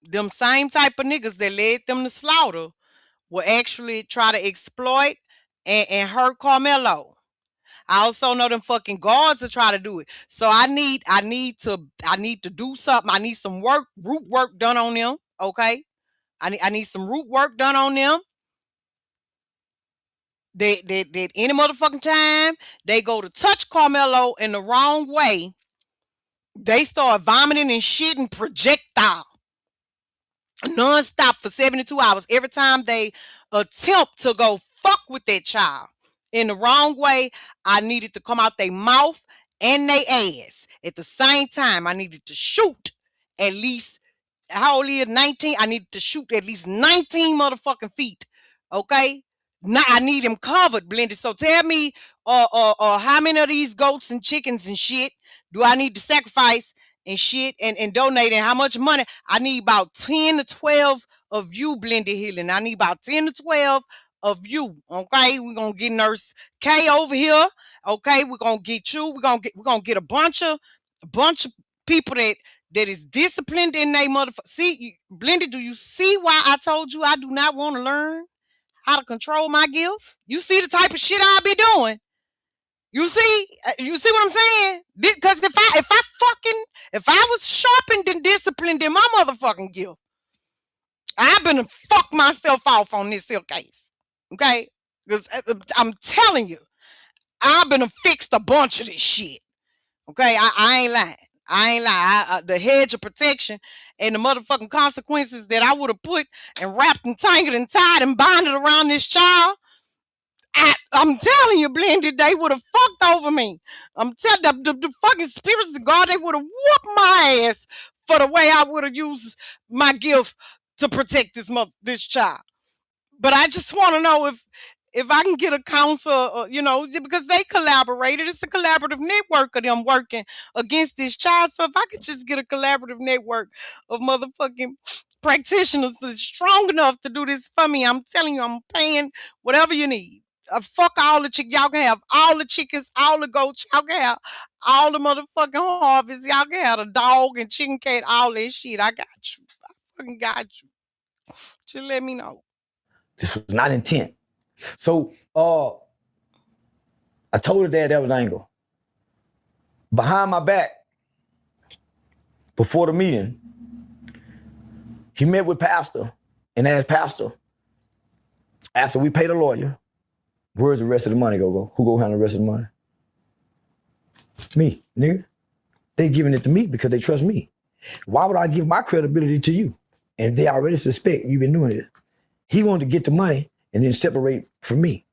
them same type of niggas that led them to slaughter will actually try to exploit and hurt Carmelo. I also know them fucking guards will try to do it. So I need to do something. I need some root work done on them. Okay. I need some root work done on them. That any motherfucking time they go to touch Carmelo in the wrong way, they start vomiting and shitting projectile non-stop for 72 hours every time they attempt to go fuck with that child in the wrong way. I needed to come out their mouth and their ass at the same time. I needed to shoot at least, how old is 19? I needed to shoot at least 19 motherfucking feet. Okay, now I need him covered, Blended. So tell me how many of these goats and chickens and shit do I need to sacrifice and shit and donate, and how much money? I need about 10 to 12 of you, Blended Healing. I need about 10 to 12 of you. Okay, we're gonna get Nurse K over here. Okay, we're gonna get you. We're gonna get a bunch of people that is disciplined in they motherfucker. See, Blended, do you see why I told you I do not want to learn how to control my gift? You see the type of shit I'll be doing. You see what I'm saying? Because if I was sharpened and disciplined in my motherfucking gift, I've been to fuck myself off on this here case. Okay? Because I'm telling you, I've been to fix a bunch of this shit. Okay? I ain't lying. The hedge of protection and the motherfucking consequences that I would have put and wrapped and tangled and tied and bonded around this child, I'm telling you, Blended, they would have fucked over me. I'm telling the fucking spirits of God, they would have whooped my ass for the way I would have used my gift to protect this child. But I just want to know if I can get a counsel, because they collaborated. It's a collaborative network of them working against this child. So if I could just get a collaborative network of motherfucking practitioners that's strong enough to do this for me, I'm telling you, I'm paying whatever you need. Fuck all the chickens. Y'all can have all the chickens, all the goats. Y'all can have all the motherfucking harvests. Y'all can have a dog and chicken cat, all that shit. I got you. I fucking got you. Just let me know. This was not intent. So I told her dad that was angle. Behind my back, before the meeting, he met with Pastor and asked Pastor, after we pay the lawyer, where's the rest of the money go? Who go handle the rest of the money? Me, nigga. They giving it to me because they trust me. Why would I give my credibility to you? And they already suspect you've been doing it. He wanted to get the money and then separate from me.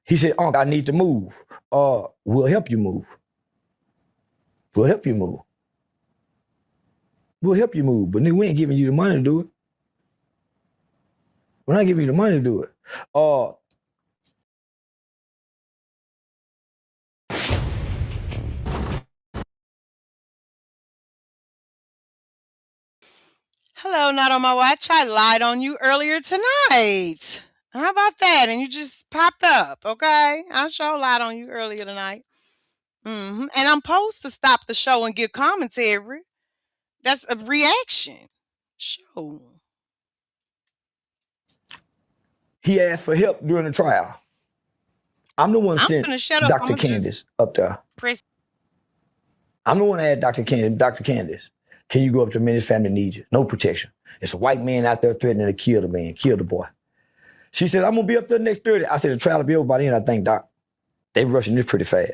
He said, Unc, I need to move. We'll help you move. We'll help you move. We'll help you move, but nigga, we ain't giving you the money to do it. We're not giving you the money to do it. Hello, not on my watch. I lied on you earlier tonight. How about that? And you just popped up, okay? I sure lied on you earlier tonight. And I'm supposed to stop the show and give commentary. That's a reaction. Sure. He asked for help during the trial. I'm the one sent finna shut up. Dr. I'ma just Candace up there. press. I'm the one that had Dr. Candace, can you go up to a man, his family needs you? No protection. It's a white man out there threatening to kill the man, kill the boy. She said, I'm gonna be up there next Thursday. I said, the trial will be over by then, I think, Doc. They rushing this pretty fast.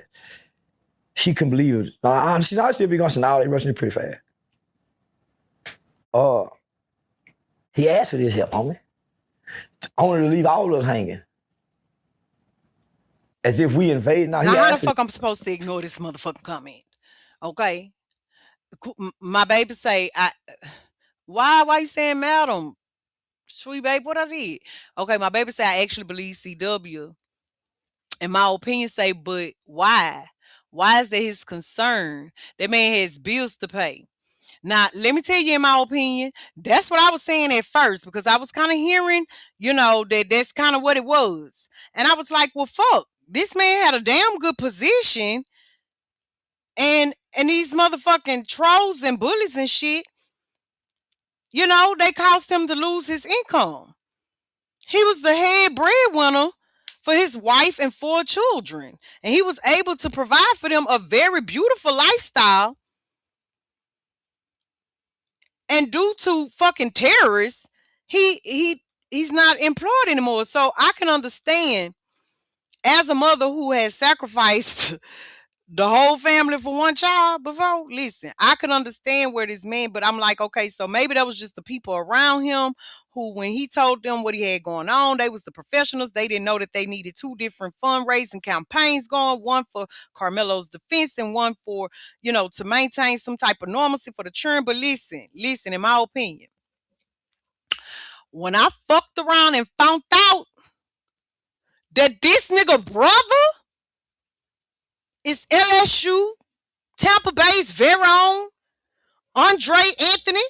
She couldn't believe it. I'll still be going, so now they rushing it pretty fast. He asked for this help, homie. Only to leave all of us hanging. As if we invade. Now how the fuck I'm supposed to ignore this motherfucking comment? Okay. My baby say, why you saying madam? Sweet babe, what I did? Okay, my baby say I actually believe CW. And my opinion say, but why? Why is that his concern? That man has bills to pay. Now, let me tell you, in my opinion, that's what I was saying at first, because I was kind of hearing, that's kind of what it was. And I was like, well, fuck, this man had a damn good position. And these motherfucking trolls and bullies and shit, they caused him to lose his income. He was the head breadwinner for his wife and 4 children. And he was able to provide for them a very beautiful lifestyle. And due to fucking terrorists, he's not employed anymore. So I can understand, as a mother who has sacrificed the whole family for one child before, listen, I can understand where this man, but I'm like, okay, so maybe that was just the people around him who, when he told them what he had going on, they was the professionals. They didn't know that they needed 2 different fundraising campaigns going, one for Carmelo's defense and one for, to maintain some type of normalcy for the children. But listen, in my opinion, when I fucked around and found out that this nigga brother is LSU Tampa Bay's very own Andre Anthony,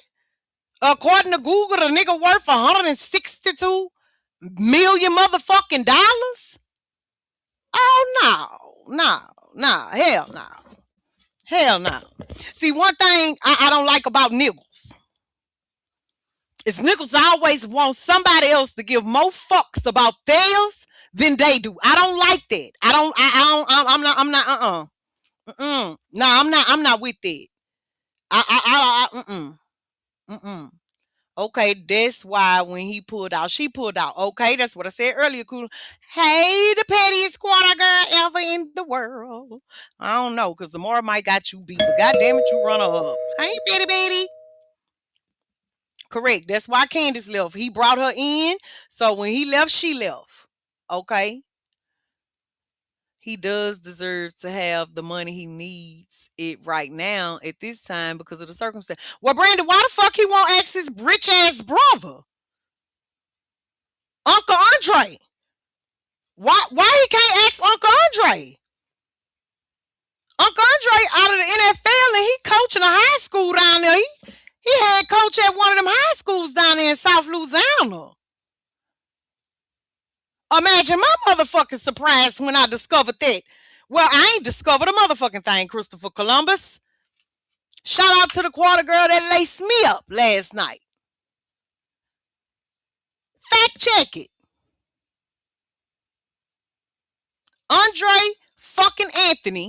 according to Google, the nigga worth $162 million motherfucking dollars. Oh no, hell no. See, one thing I don't like about niggas is niggas always want somebody else to give more fucks about theirs than they do. I don't like that. No, I'm not with that. Okay, that's why when he pulled out, she pulled out. Okay, that's what I said earlier. Cool. Hey, the pettiest quarter girl ever in the world. I don't know, because the more might got you beat, but goddamn it, you run her up. Hey, Betty. Correct. That's why Candace left. He brought her in, so when he left, she left. Okay. He does deserve to have the money he needs it right now at this time because of the circumstance. Well, Brandon, why the fuck he won't ask his rich ass brother, Uncle Andre? Why he can't ask Uncle Andre? Uncle Andre out of the NFL and he coaching a high school down there. He had coach at one of them high schools down there in South Louisiana. Imagine my motherfucking surprise when I discovered that. Well, I ain't discovered a motherfucking thing, Christopher Columbus. Shout out to the quarter girl that laced me up last night. Fact check it. Andre fucking Anthony,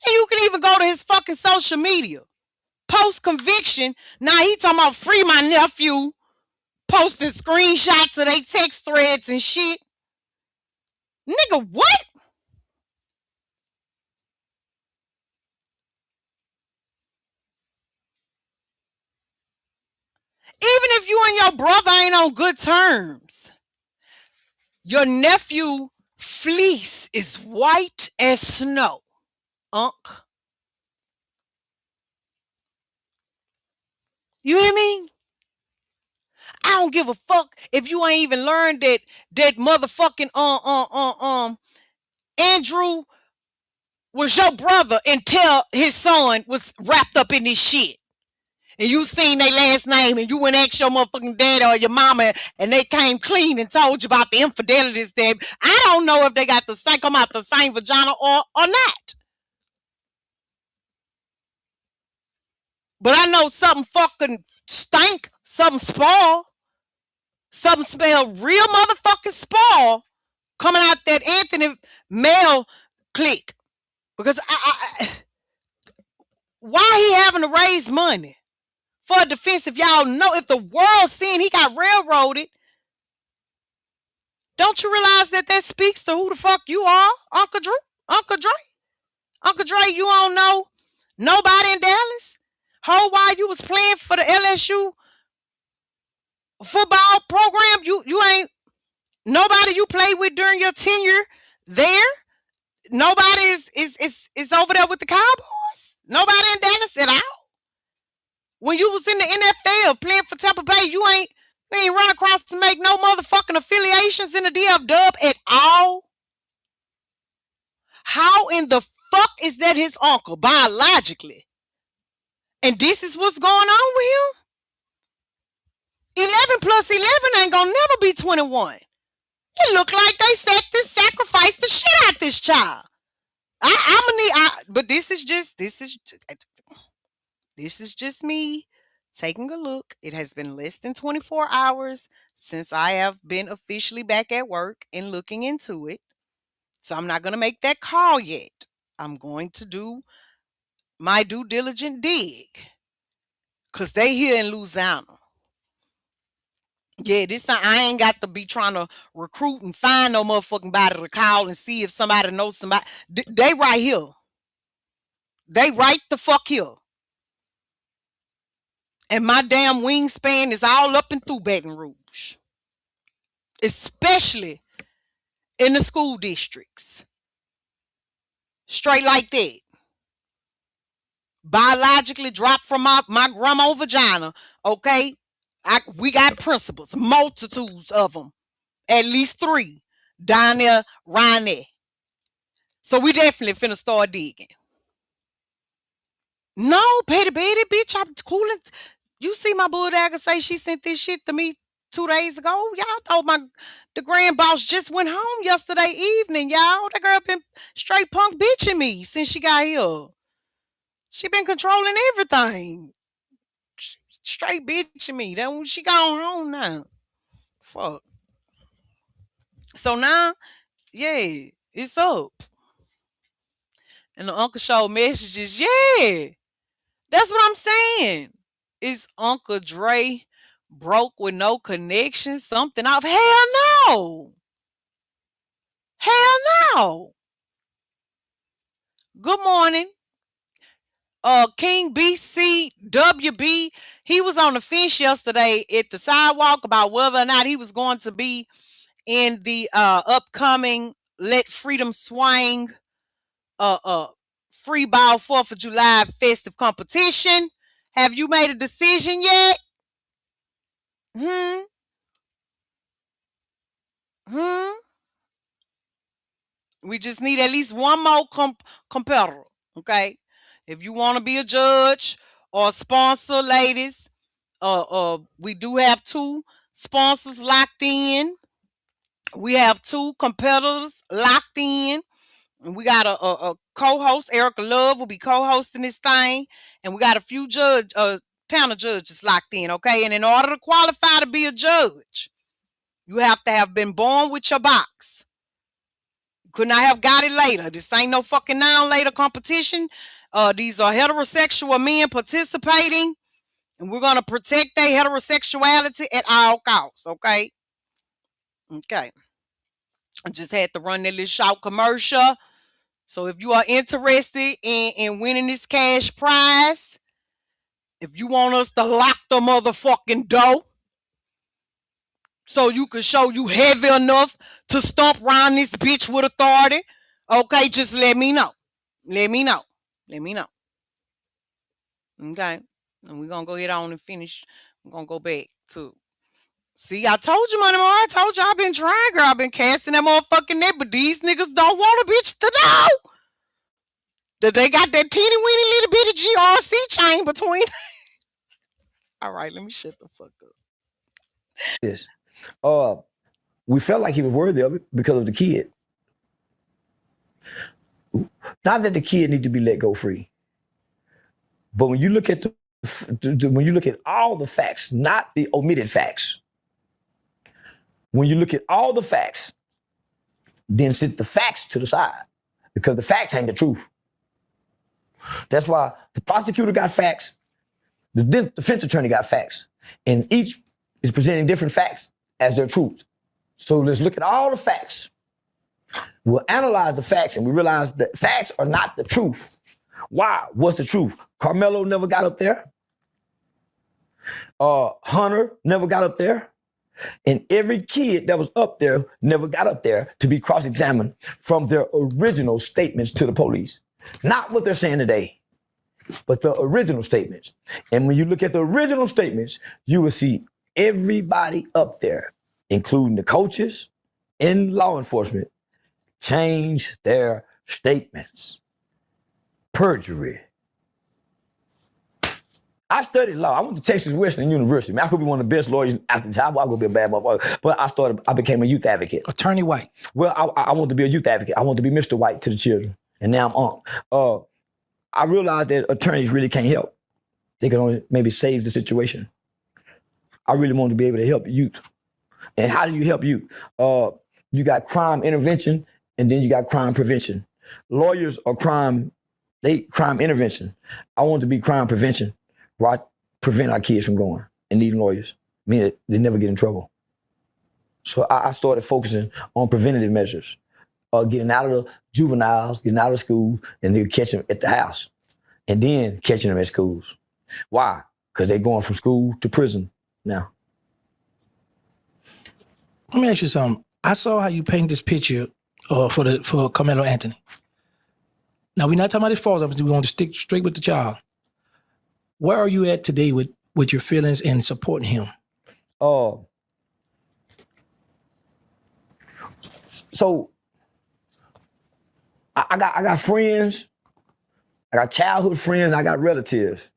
and you can even go to his fucking social media. Post conviction, now he talking about free my nephew, posting screenshots of they text threads and shit. Nigga, what? Even if you and your brother ain't on good terms, your nephew fleece is white as snow, Unc. You hear me? I don't give a fuck if you ain't even learned that motherfucking Andrew was your brother until his son was wrapped up in this shit. And you seen their last name and you went ask your motherfucking dad or your mama and they came clean and told you about the infidelities that I don't know if they got the same come out the same vagina or not. But I know something fucking stank, something spoil, something smell real motherfucking spoil coming out that Anthony male clique. Because why he having to raise money for a defense if y'all know if the world seeing he got railroaded? Don't you realize that speaks to who the fuck you are, Uncle Drew? Uncle Dre? Uncle Dre, you don't know nobody in Dallas? Whole while you was playing for the LSU football program, you ain't nobody you played with during your tenure there. Nobody is over there with the Cowboys. Nobody in Dallas at all. When you was in the NFL playing for Tampa Bay, you ain't run across to make no motherfucking affiliations in the DF Dub at all. How in the fuck is that his uncle biologically? And this is what's going on with him? 11 plus 11 ain't gonna never be 21. It look like they sacrificed the shit out this child. But this is just me taking a look. It has been less than 24 hours since I have been officially back at work and looking into it. So I'm not going to make that call yet. I'm going to do my due diligent dig. Because they here in Louisiana. Yeah, I ain't got to be trying to recruit and find no motherfucking body to call and see if somebody knows somebody. They right here. They right the fuck here. And my damn wingspan is all up and through Baton Rouge. Especially in the school districts. Straight like that. Biologically dropped from my grandma vagina. Okay? We got principals. Multitudes of them. At least 3. Down there, around there. So we definitely finna start digging. No, Petty Betty, bitch, I'm cooling. You see my bulldagger say she sent this shit to me 2 days ago? Y'all know the grand boss just went home yesterday evening, y'all. That girl been straight punk bitching me since she got here. She been controlling everything. Straight bitching me. Then she gone home now. Fuck. So now, yeah, it's up. And the uncle showed messages. Yeah. That's what I'm saying. Is Uncle Dre broke with no connection? Something off? Hell no. Hell no. Good morning. King BCWB, he was on the fence yesterday at the sidewalk about whether or not he was going to be in the upcoming Let Freedom Swing free ball 4th of July festive competition. Have you made a decision yet? We just need at least one more competitor, okay? If you want to be a judge or a sponsor, ladies, we do have 2 sponsors locked in. We have 2 competitors locked in. And we got a co-host, Erica Love will be co-hosting this thing. And we got a few panel judges locked in, okay? And in order to qualify to be a judge, you have to have been born with your box. Could not have got it later. This ain't no fucking now later competition. These are heterosexual men participating, and we're gonna protect their heterosexuality at all costs. Okay. Okay. I just had to run that little short commercial. So if you are interested in winning this cash prize, if you want us to lock the motherfucking door so you can show you heavy enough to stomp around this bitch with authority, okay, just let me know. Let me know. Let me know. Okay. And we're gonna go ahead on and finish. I'm gonna go back to see, I told you, Money More. I told you I've been trying, girl. I've been casting that motherfucking net, but these niggas don't want a bitch to know that they got that teeny weeny little bitty GRC chain between. All right, let me shut the fuck up. This. We felt like he was worthy of it because of the kid. Not that the kid need to be let go free, but when you look at when you look at all the facts, not the omitted facts, when you look at all the facts, then sit the facts to the side because the facts ain't the truth. That's why the prosecutor got facts, the defense attorney got facts, and each is presenting different facts as their truth. So let's look at all the facts. We'll analyze the facts and we realize that facts are not the truth. Why? What's the truth? Carmelo never got up there. Hunter never got up there. And every kid that was up there never got up there to be cross-examined from their original statements to the police. Not what they're saying today, but the original statements. And when you look at the original statements, you will see everybody up there, including the coaches and law enforcement, change their statements. Perjury. I studied law. I went to Texas Western University. Man, I could be one of the best lawyers after the time. I could be a bad motherfucker. But I became a youth advocate. Attorney White. Well, I want to be a youth advocate. I want to be Mr. White to the children. And now I'm on. I realized that attorneys really can't help. They can only maybe save the situation. I really want to be able to help youth. And how do you help youth? You got crime intervention, and then you got crime prevention. Lawyers are crime intervention. I want to be crime prevention, where I prevent our kids from going and needing lawyers. Meaning they never get in trouble. So I started focusing on preventative measures. Getting out of the juveniles, getting out of school, and then catching them at the house. And then catching them at schools. Why? Because they're going from school to prison now. Let me ask you something. I saw how you paint this picture for Carmelo Anthony. Now, we're not talking about his fault. We're going to stick straight with the child. Where are you at today with your feelings and supporting him? So I got friends, I got childhood friends, and I got relatives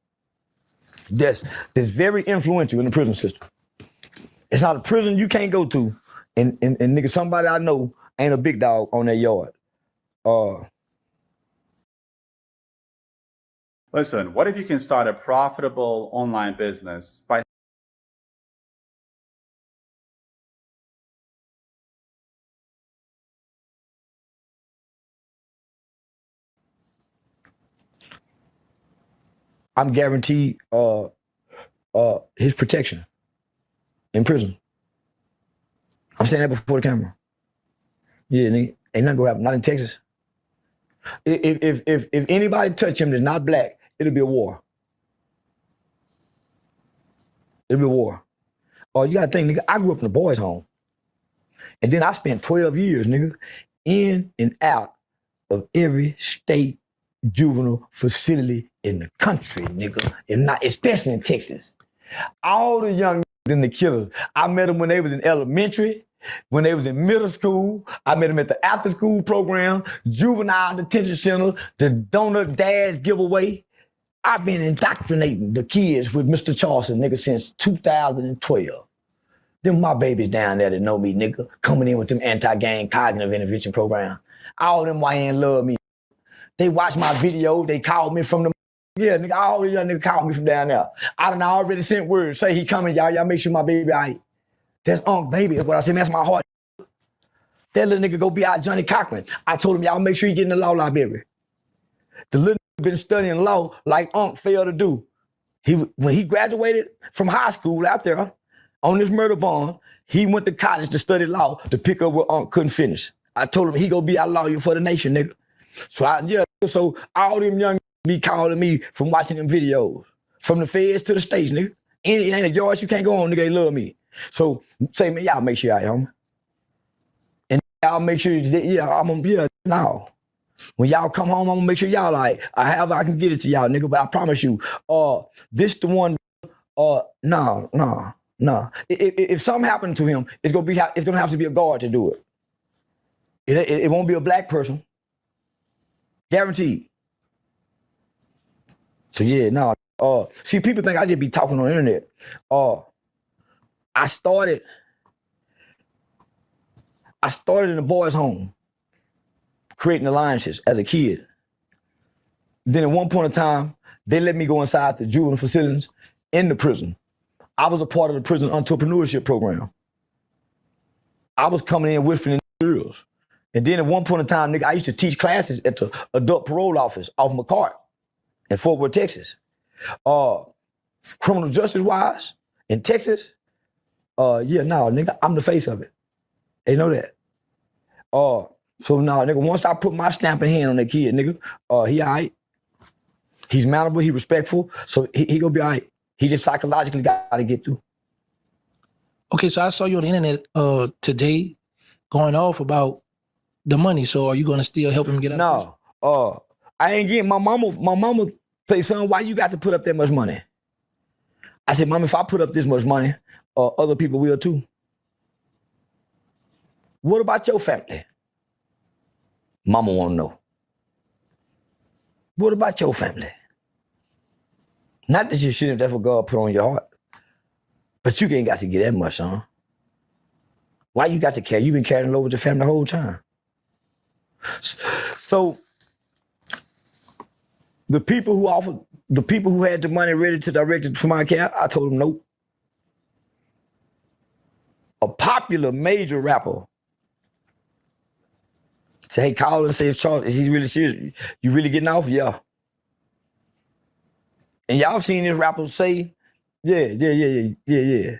that's very influential in the prison system. It's not a prison you can't go to, and nigga, somebody I know ain't a big dog on their yard. Listen, what if you can start a profitable online business by I'm guaranteed his protection in prison. I'm saying that before the camera. Yeah, nigga, ain't nothing gonna happen. Not in Texas. If anybody touch him that's not black, it'll be a war. It'll be a war. You gotta think, nigga, I grew up in a boys' home. And then I spent 12 years, nigga, in and out of every state juvenile facility in the country, nigga. And not, especially in Texas. All the young niggas and the killers, I met them when they was in elementary, when they was in middle school. I met them at the after school program, juvenile detention center, the donut dads giveaway. I've been indoctrinating the kids with Mr. Charleston, nigga, since 2012. Them my babies down there that know me, nigga, coming in with them anti-gang cognitive intervention program. All them YN love me. They watch my video, they call me from the, yeah, nigga, all the young niggas called me from down there. I done already sent word, say he coming, y'all make sure my baby all right. That's Baby, that's what I said, man, that's my heart. That little nigga go be out Johnny Cochran. I told him, y'all make sure you get in the law library. The little nigga been studying law like Unc failed to do. When he graduated from high school out there on this murder bond, he went to college to study law to pick up where Unc couldn't finish. I told him he gonna be a lawyer for the nation, nigga. So all them young be calling me from watching them videos, from the feds to the states, nigga. Any ain't a yard you can't go on, nigga, they love me. So say, man, y'all make sure y'all home. And y'all make sure, now. When y'all come home, I'm gonna make sure y'all like, I can get it to y'all, nigga, but I promise you, this the one, no. If something happened to him, it's gonna have to be a guard to do it. It won't be a black person. Guaranteed. So yeah, no. See, people think I just be talking on the internet. I started in the boys' home, creating alliances as a kid. Then at one point in time, they let me go inside the juvenile facilities in the prison. I was a part of the prison entrepreneurship program. I was coming in whispering in girls. And then at one point in time, nigga, I used to teach classes at the adult parole office off McCart in Fort Worth, Texas. Criminal justice wise, in Texas, nigga, I'm the face of it. They know that. So now, nigga, once I put my stamping hand on that kid, nigga, he all right. He's mountable, he respectful, so he gonna be all right. He just psychologically got to get through. Okay, so I saw you on the internet today going off about the money. So are you gonna still help him get out? No, I ain't getting my mama say, son, why you got to put up that much money? I said, Mom, if I put up this much money, other people will too. What about your family? Mama wanna know. What about your family? Not that you shouldn't, that's what God put on your heart. But you ain't got to get that much, son. Why you got to carry? You been carrying it over the family the whole time. So the people who had the money ready to direct it from my account, I told them nope. A popular major rapper said, hey, call and say if Charles, is he really serious? You really getting off? Yeah. And y'all seen this rapper say, yeah. There's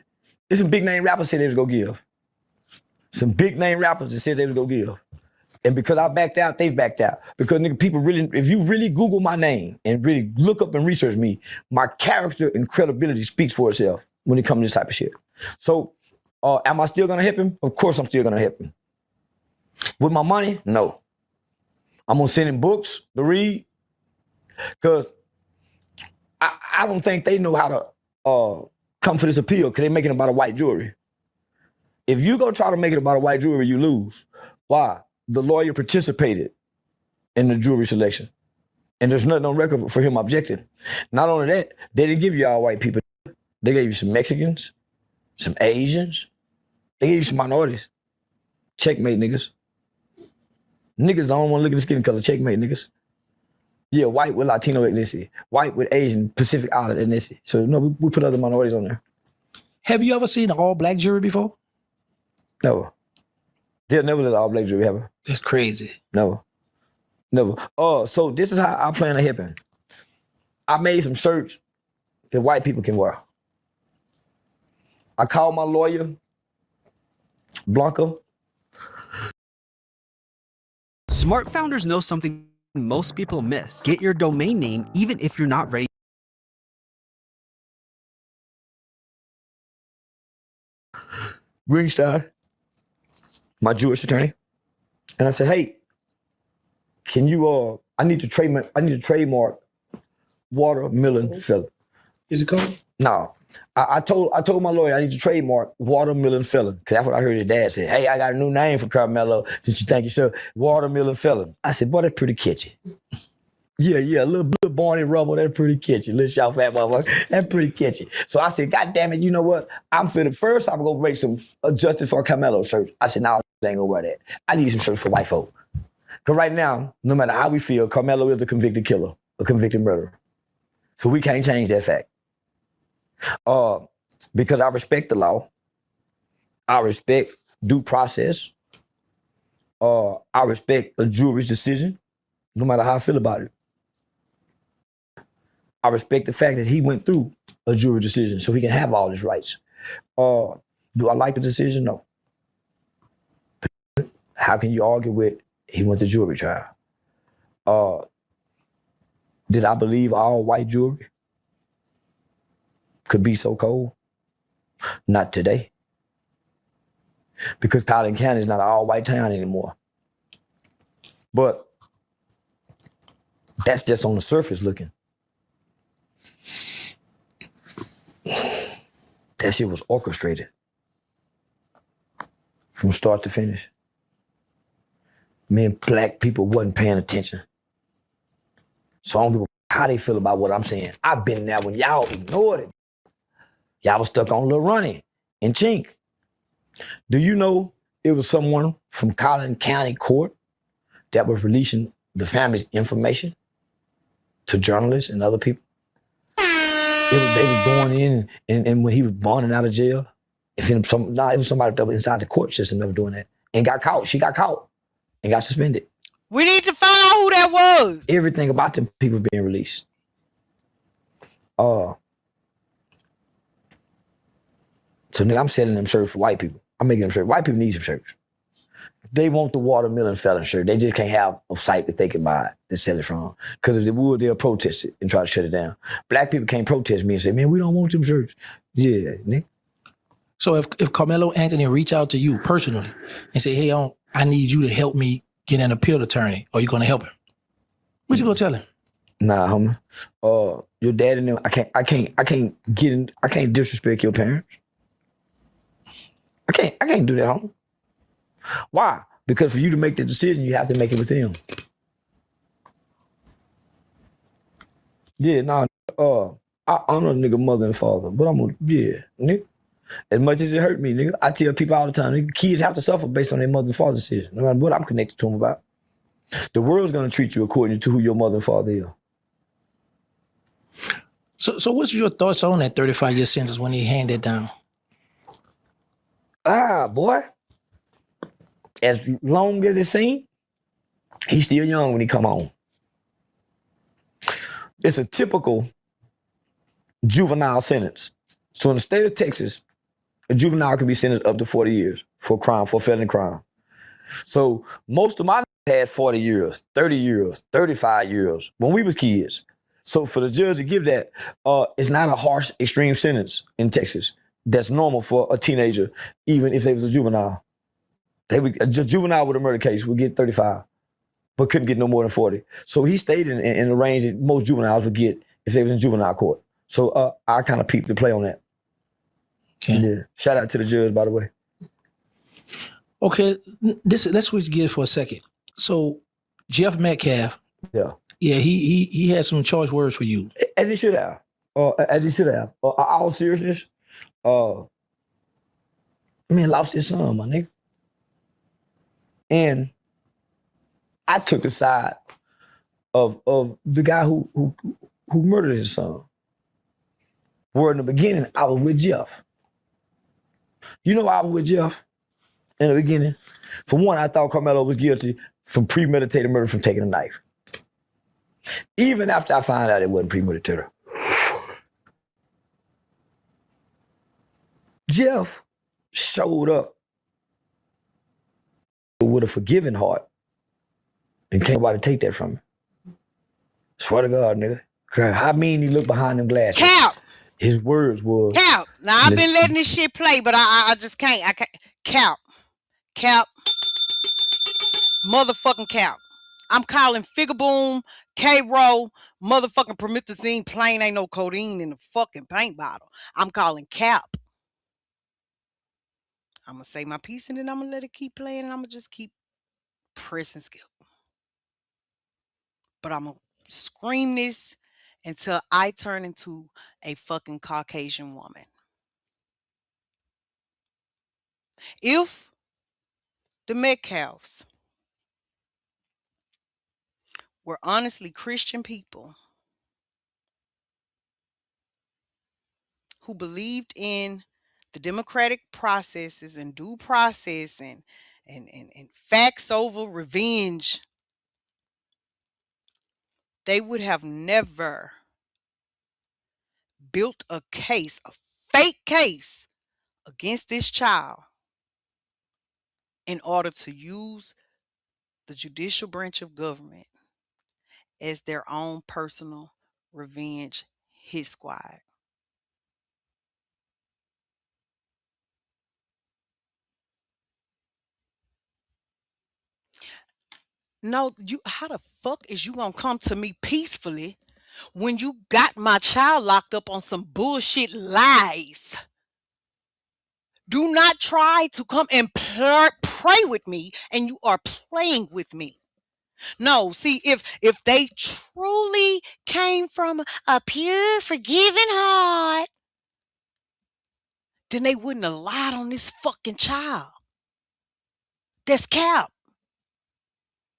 some big name rappers said they was gonna give. Some big name rappers that said they was gonna give. And because I backed out, they backed out. Because nigga, people really, if you really Google my name and really look up and research me, my character and credibility speaks for itself when it comes to this type of shit. So, am I still gonna help him? Of course I'm still gonna help him. With my money? No. I'm gonna send him books to read. Because I don't think they know how to come for this appeal because they're making it about a white jury. If you go try to make it about a white jury, you lose. Why? The lawyer participated in the jury selection. And there's nothing on record for him objecting. Not only that, they didn't give you all white people. They gave you some Mexicans, some Asians. They gave you some minorities. Checkmate, niggas. Niggas don't want to look at the skin color. Checkmate, niggas. Yeah, white with Latino ethnicity. White with Asian, Pacific Island ethnicity. So no, we put other minorities on there. Have you ever seen an all-black jury before? Never. They'll never let an all-black jury happen. That's crazy. Never. So this is how I plan to happen. I made some shirts that white people can wear. I called my lawyer, Blanca. Smart founders know something most people miss. Get your domain name even if you're not ready. Greenstein, my Jewish attorney, and I said, "Hey, can you? I need to trademark watermelon felon." Is it called? No, I told my lawyer I need to trademark watermelon felon because that's what I heard his dad say. Hey, I got a new name for Carmelo since you think you should. Watermelon felon. I said, boy, that's pretty catchy. Yeah, a little Barney Rubble, that's pretty catchy. Little short fat motherfucker, that's pretty catchy. So I said, God damn it, you know what? I'm gonna make some adjusted for Carmelo shirts. I said, no, I ain't gonna wear that. I need some shirts for white folk. Because right now, no matter how we feel, Carmelo is a convicted killer, a convicted murderer. So we can't change that fact. Because I respect the law. I respect due process. I respect a jury's decision, no matter how I feel about it. I respect the fact that he went through a jury decision so he can have all his rights. Do I like the decision? No. How can you argue with he went to jury trial? Did I believe all white jury could be so cold? Not today. Because Collin County is not an all-white town anymore. But that's just on the surface looking. That shit was orchestrated from start to finish. Man, black people wasn't paying attention. So I don't give a how they feel about what I'm saying. I've been there when y'all ignored it. Y'all was stuck on Lil Ronnie and Chink. Do you know it was someone from Collin County Court that was releasing the family's information to journalists and other people? They was going in and when he was bonding out of jail, it was somebody that was inside the court system that was doing that and got caught. She got caught and got suspended. We need to find out who that was. Everything about them people being released. So nigga, I'm selling them shirts for white people. I'm making them shirts. White people need some shirts. They want the watermelon felon shirt. They just can't have a site that they can buy and sell it from. Because if they would, they'll protest it and try to shut it down. Black people can't protest me and say, man, we don't want them shirts. Yeah, Nick. So if Carmelo Anthony reach out to you personally and say, hey, I need you to help me get an appeal attorney, are you gonna help him? What you gonna tell him? Nah, homie. Your dad and them, I can't disrespect your parents. I can't do that, homie. Why? Because for you to make the decision, you have to make it with them. Yeah, nah, I honor a nigga mother and father, but nigga. As much as it hurt me, nigga, I tell people all the time, nigga, kids have to suffer based on their mother and father's decision, no matter what I'm connected to them about. The world's gonna treat you according to who your mother and father is. So what's your thoughts on that 35-year sentence when he handed down? Boy. As long as it seems, he's still young when he come home. It's a typical juvenile sentence. So in the state of Texas, a juvenile can be sentenced up to 40 years for a crime, for a felony crime. So most of my had 40 years, 30 years, 35 years when we was kids. So for the judge to give that, it's not a harsh, extreme sentence in Texas. That's normal for a teenager, even if they was a juvenile. A juvenile with a murder case would get 35, but couldn't get no more than 40. So he stayed in the range that most juveniles would get if they was in juvenile court. So I kind of peeped the play on that. Okay. Yeah. Shout out to the judge, by the way. Okay, let's switch gears for a second. So Jeff Metcalf, yeah, he had some choice words for you. As he should have. All seriousness, man lost his son, my nigga. And I took the side of the guy who murdered his son. Where in the beginning, I was with Jeff. You know why I was with Jeff in the beginning? For one, I thought Carmelo was guilty from premeditated murder from taking a knife. Even after I found out it wasn't premeditated. Jeff showed up with a forgiving heart and can't nobody take that from him. Swear to God, nigga. How mean he looked behind them glasses? Cap! His words was... Cap! Now, I've been letting this shit play, but I just can't. I can't. Cap. Motherfucking Cap. I'm calling Figaboom, K-Roll, motherfucking promethazine plain ain't no codeine in the fucking paint bottle. I'm calling Cap. I'm going to say my piece and then I'm going to let it keep playing and I'm going to just keep pressing skip. But I'm going to scream this until I turn into a fucking Caucasian woman. If the Metcalfs were honestly Christian people who believed in the democratic processes and due process and and facts over revenge, they would have never built a case, a fake case against this child in order to use the judicial branch of government as their own personal revenge hit squad. No, you how the fuck is you gonna come to me peacefully when you got my child locked up on some bullshit lies? Do not try to come and pray with me and you are playing with me. No, see, if they truly came from a pure, forgiving heart, then they wouldn't have lied on this fucking child. That's cap.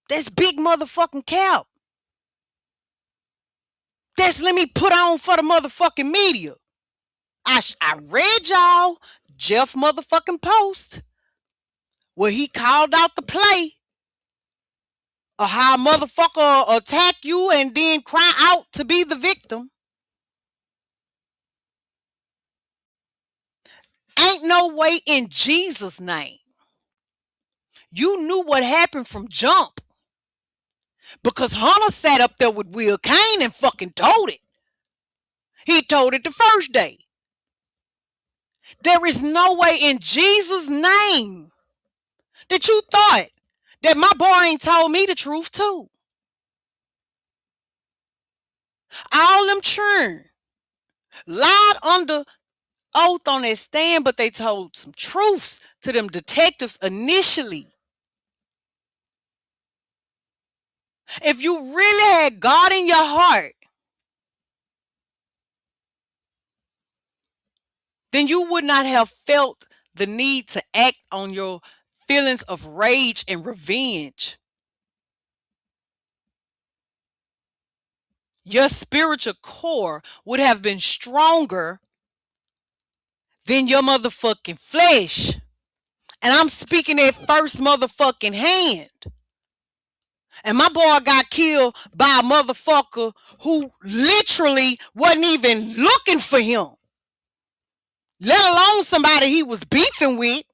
That's big motherfucking cap. That's let me put on for the motherfucking media. I read y'all Jeff motherfucking post where he called out the play of how a motherfucker attack you and then cry out to be the victim. Ain't no way in Jesus' name. You knew what happened from jump because Hunter sat up there with Will Kane and fucking told it. He told it the first day. There is no way in Jesus' name that you thought that my boy ain't told me the truth too. All them churn lied under oath on their stand, but they told some truths to them detectives initially. If you really had God in your heart, then you would not have felt the need to act on your feelings of rage and revenge. Your spiritual core would have been stronger than your motherfucking flesh. And I'm speaking at first motherfucking hand. And my boy got killed by a motherfucker who literally wasn't even looking for him, let alone somebody he was beefing with.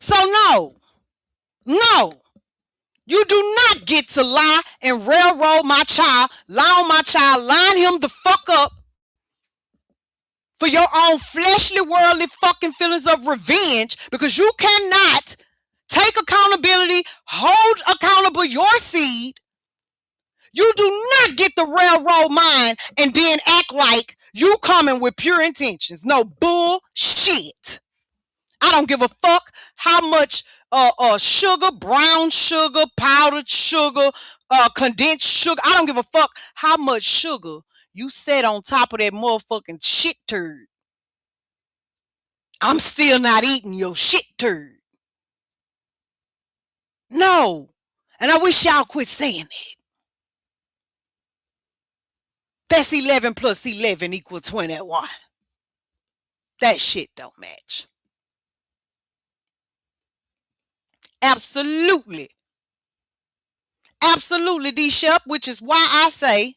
So no, you do not get to lie and railroad my child, lie on my child, line him the fuck up for your own fleshly, worldly fucking feelings of revenge, because you cannot take accountability, hold accountable your seed. You do not get the railroad mind and then act like you coming with pure intentions. No bullshit. I don't give a fuck how much sugar, brown sugar, powdered sugar, condensed sugar. I don't give a fuck how much sugar you set on top of that motherfucking shit turd. I'm still not eating your shit turd. No. And I wish y'all quit saying that. That's 11 plus 11 equals 21. That shit don't match. Absolutely. Absolutely, D-Shep, which is why I say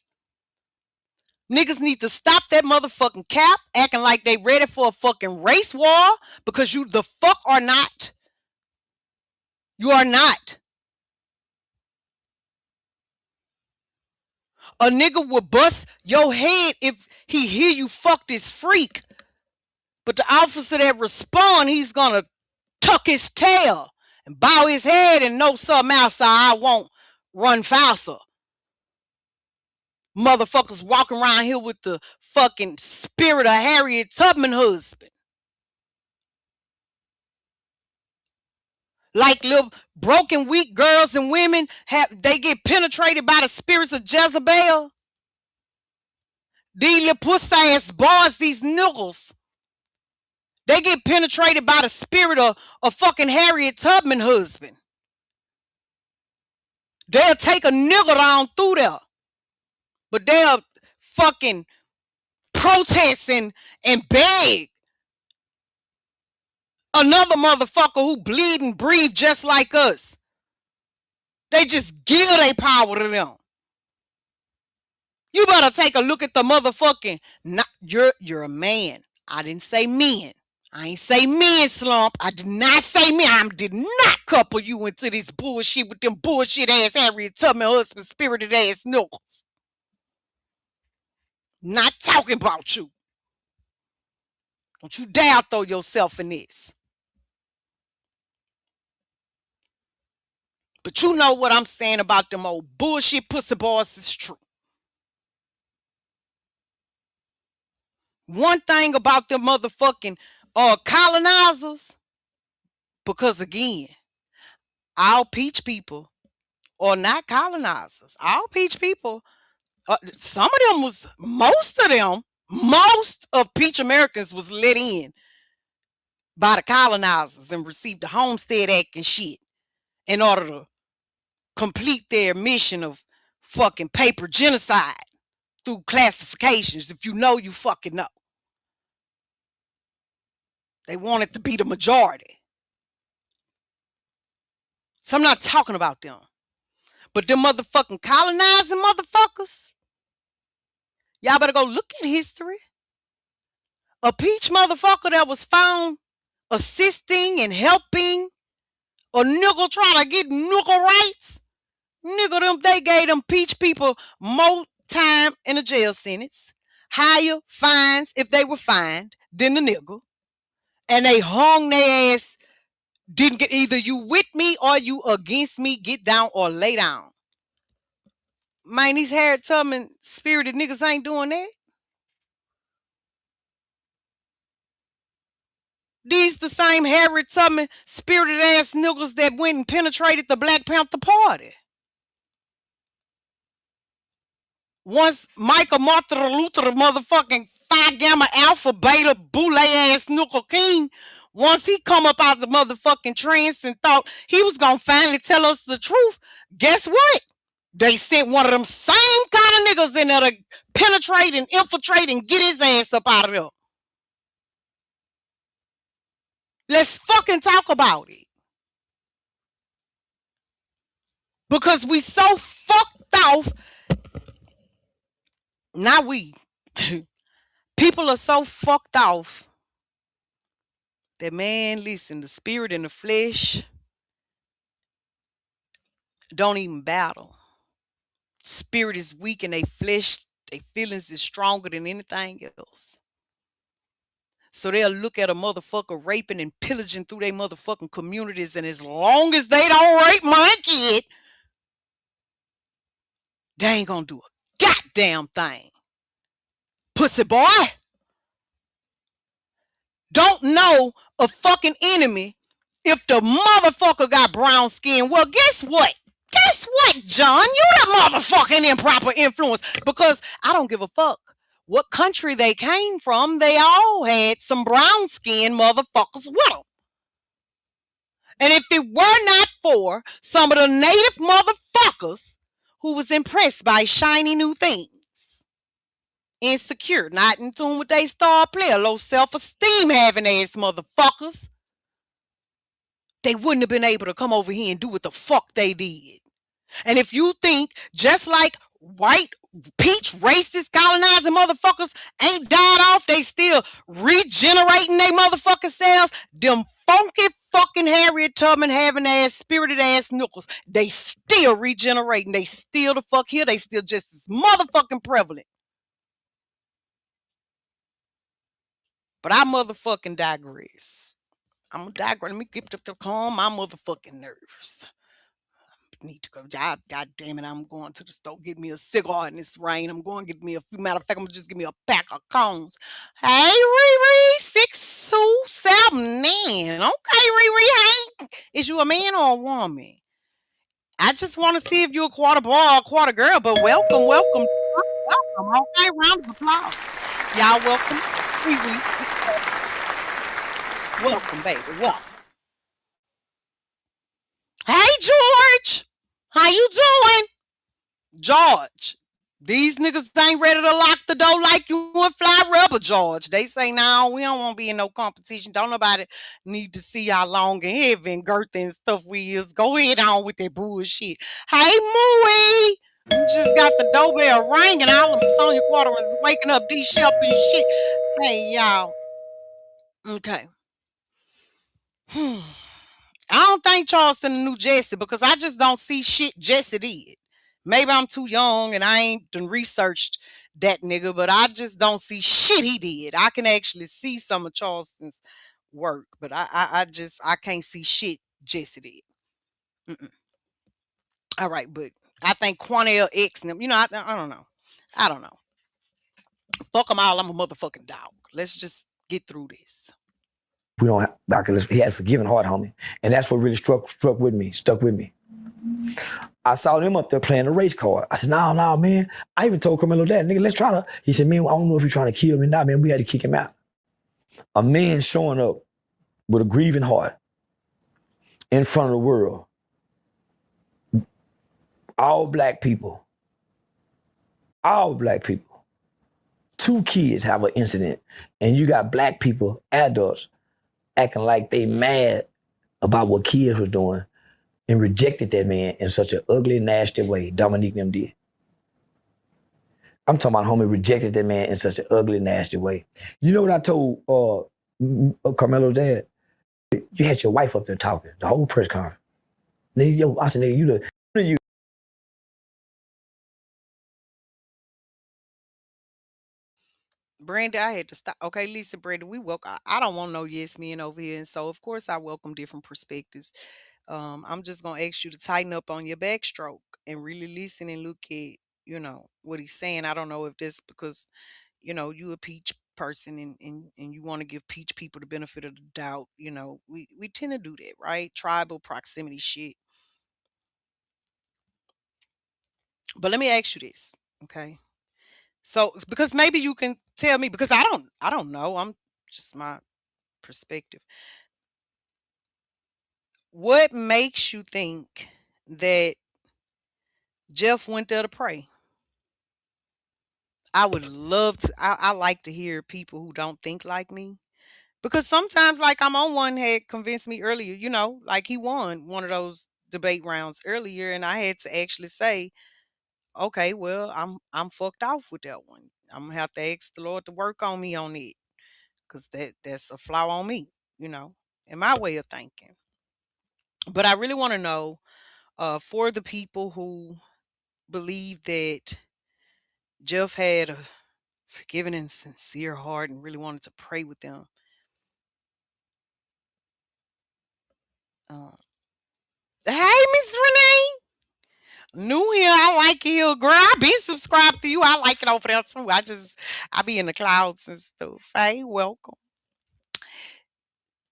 niggas need to stop that motherfucking cap, acting like they ready for a fucking race war, because you the fuck are not. You are not. A nigga will bust your head if he hear you fuck this freak. But the officer that respond, he's gonna tuck his tail and bow his head and know something else, so I won't run faster. Motherfuckers walking around here with the fucking spirit of Harriet Tubman husband. Like little broken, weak girls and women, they get penetrated by the spirits of Jezebel. These little pussy ass boys, these niggas, they get penetrated by the spirit of fucking Harriet Tubman husband. They'll take a nigga down through there, but they'll fucking protest and beg another motherfucker who bleed and breathe just like us. They just give their power to them. You better take a look at the motherfucking. You're a man. I didn't say men. I ain't say men, Slump. I did not say men. I did not couple you into this bullshit with them bullshit ass Harriet Tubman husband spirited ass knuckles. Not talking about you. Don't you dare throw yourself in this. But you know what I'm saying about them old bullshit pussy boys is true. One thing about them motherfucking colonizers, because again, all peach people are not colonizers. All peach people, some of them was, most of peach Americans was let in by the colonizers and received the Homestead Act and shit in order to complete their mission of fucking paper genocide through classifications. If you know, you fucking know. They wanted to be the majority. So I'm not talking about them. But them motherfucking colonizing motherfuckers, y'all better go look at history. A peach motherfucker that was found assisting and helping a nigga try to get nigga rights, nigga, they gave them peach people more time in a jail sentence, higher fines if they were fined than the nigga, and they hung their ass. Didn't get either you with me or you against me, get down or lay down. Man, these Harriet Tubman spirited niggas ain't doing that. These the same Harriet Tubman spirited ass niggas that went and penetrated the Black Panther Party. Once Michael Martin Luther, motherfucking Phi Gamma Alpha Beta Boule ass Nickel King, once he come up out the motherfucking trance and thought he was gonna finally tell us the truth, guess what? They sent one of them same kind of niggas in there to penetrate and infiltrate and get his ass up out of there. Let's fucking talk about it. Because we so fucked off. Not we. People are so fucked off that, man, listen, the spirit and the flesh don't even battle. Spirit is weak and they flesh, they feelings is stronger than anything else. So they'll look at a motherfucker raping and pillaging through their motherfucking communities, and as long as they don't rape my kid, they ain't gonna do a goddamn thing. Pussy boy. Don't know a fucking enemy if the motherfucker got brown skin. Well, guess what? Guess what, John? You the motherfucking improper influence. Because I don't give a fuck what country they came from. They all had some brown skin motherfuckers with them. And if it were not for some of the native motherfuckers who was impressed by shiny new things, insecure, not in tune with they star player, low self-esteem having ass motherfuckers, they wouldn't have been able to come over here and do what the fuck they did. And if you think just like white peach racist colonizing motherfuckers ain't died off, they still regenerating they motherfucking selves, them funky fucking Harriet Tubman having ass spirited ass knuckles, they still regenerating, they still the fuck here, they still just as motherfucking prevalent. But I motherfucking digress. I'm gonna digress. Let me get to calm my motherfucking nerves. Need to go. God damn it, I'm going to the store, get me a cigar in this rain. I'm going to get me a few. Matter of fact, I'm gonna just give me a pack of cones. Hey, Riri, 627. Okay, Riri, hey. Is you a man or a woman? I just want to see if you're a quarter boy or a quarter girl, but welcome. Okay, round of applause. Y'all welcome. Riri. Welcome, baby. Welcome. Hey, George. How you doing? George, these niggas ain't ready to lock the door like you and Fly double charge. They say, no, we don't want to be in no competition. Don't nobody need to see how long and heavy and girthy and stuff we is. Go ahead on with that bullshit. Hey, Mooey! You just got the doorbell ringing. All of my Sonya Quarter is waking up, D Shep and shit. Hey, y'all. Okay. I don't think Charleston the new Jesse because I just don't see shit Jesse did. Maybe I'm too young and I ain't done researched that nigga, but I just don't see shit he did. I can actually see some of Charleston's work, but I can't see shit Jesse did. Mm-mm. All right, but I think Quanell X and them, I don't know. I don't know. Fuck them all. I'm a motherfucking dog. Let's just get through this. We don't have, he had a forgiving heart, homie. And that's what really stuck with me. I saw them up there playing the race card. I said, no, man. I even told Carmelo that, nigga, let's try to. He said, man, I don't know if you're trying to kill me. Nah, man, we had to kick him out. A man showing up with a grieving heart in front of the world. All black people. 2 kids have an incident, and you got black people, adults, acting like they mad about what kids was doing and rejected that man in such an ugly, nasty way. Dominique them did. I'm talking about homie rejected that man in such an ugly, nasty way. You know what I told Carmelo's dad? You had your wife up there talking, the whole press conference. Nigga, I said, nigga, you Brenda, I had to stop. Okay, Lisa, Brenda, we welcome. I don't want no yes men over here, and so of course I welcome different perspectives. I'm just gonna ask you to tighten up on your backstroke and really listen and look at what he's saying. I don't know if this because you a peach person and you want to give peach people the benefit of the doubt. We tend to do that, right? Tribal proximity shit. But let me ask you this, okay? So because maybe you can tell me because I don't know. I'm just my perspective. What makes you think that Jeff went there to pray? I would love to. I like to hear people who don't think like me because sometimes, like I'm on one had convinced me earlier. Like he won one of those debate rounds earlier, and I had to actually say, okay, well, I'm fucked off with that one. I'm gonna have to ask the Lord to work on me on it because that's a flaw on me, you know, in my way of thinking. But I really want to know for the people who believe that Jeff had a forgiving and sincere heart and really wanted to pray with them. Uh, hey, Miss Renee. New here. I like you, girl. I been subscribed to you. I like it over there too. I be in the clouds and stuff. Hey, welcome.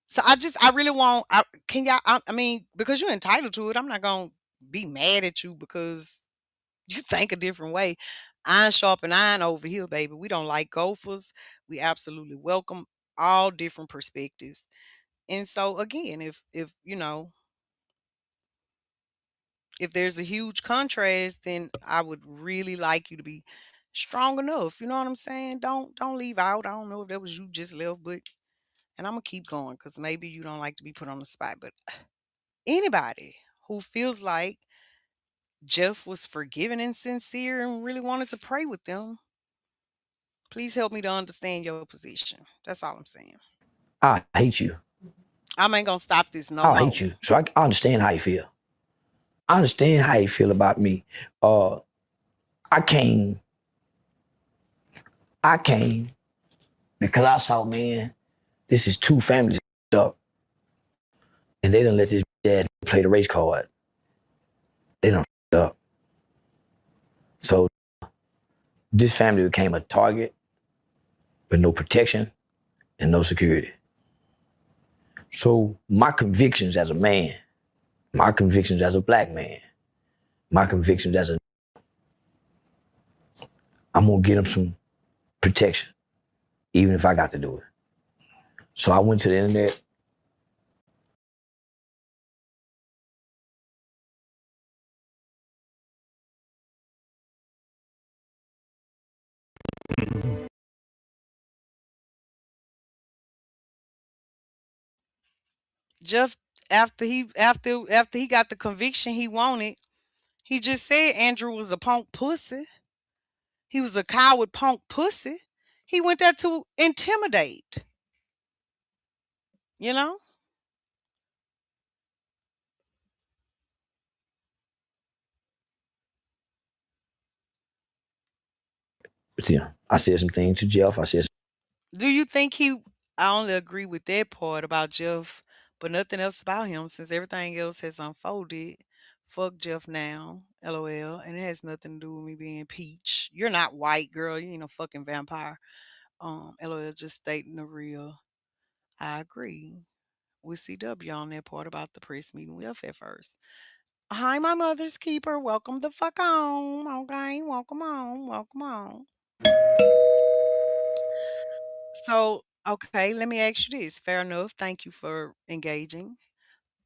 So I really want. Can y'all? I mean, because you're entitled to it, I'm not gonna be mad at you because you think a different way. Iron sharpen iron over here, baby. We don't like gophers. We absolutely welcome all different perspectives. And so again, if if there's a huge contrast, then I would really like you to be strong enough. You know what I'm saying? Don't leave out. I don't know if that was you just left, but and I'm gonna keep going because maybe you don't like to be put on the spot. But anybody who feels like Jeff was forgiving and sincere and really wanted to pray with them, please help me to understand your position. That's all I'm saying. I hate you. I ain't gonna stop this no I hate more. you. So I understand how you feel. I understand how you feel about me. I came because I saw, man, this is 2 families up. And they done let this dad play the race card. They done up. So this family became a target with no protection and no security. So my convictions as a man, my convictions as a black man, my convictions as I'm gonna get them some protection, even if I got to do it. So I went to the internet. Jeff, after he got the conviction he wanted, he just said Andrew was a punk pussy. He was a coward punk pussy. He went there to intimidate, you know? Yeah, I said some things to Jeff. I said, Do you think he I only agree with that part about Jeff, but nothing else about him since everything else has unfolded. Fuck Jeff now, LOL, and it has nothing to do with me being Peach. You're not white, girl. You ain't no fucking vampire. LOL, just stating the real. I agree with CW on that part about the press meeting with Jeff at first. Hi, my mother's keeper. Welcome the fuck on. Okay, welcome on. Welcome on. So, okay, let me ask you this. Fair enough. Thank you for engaging.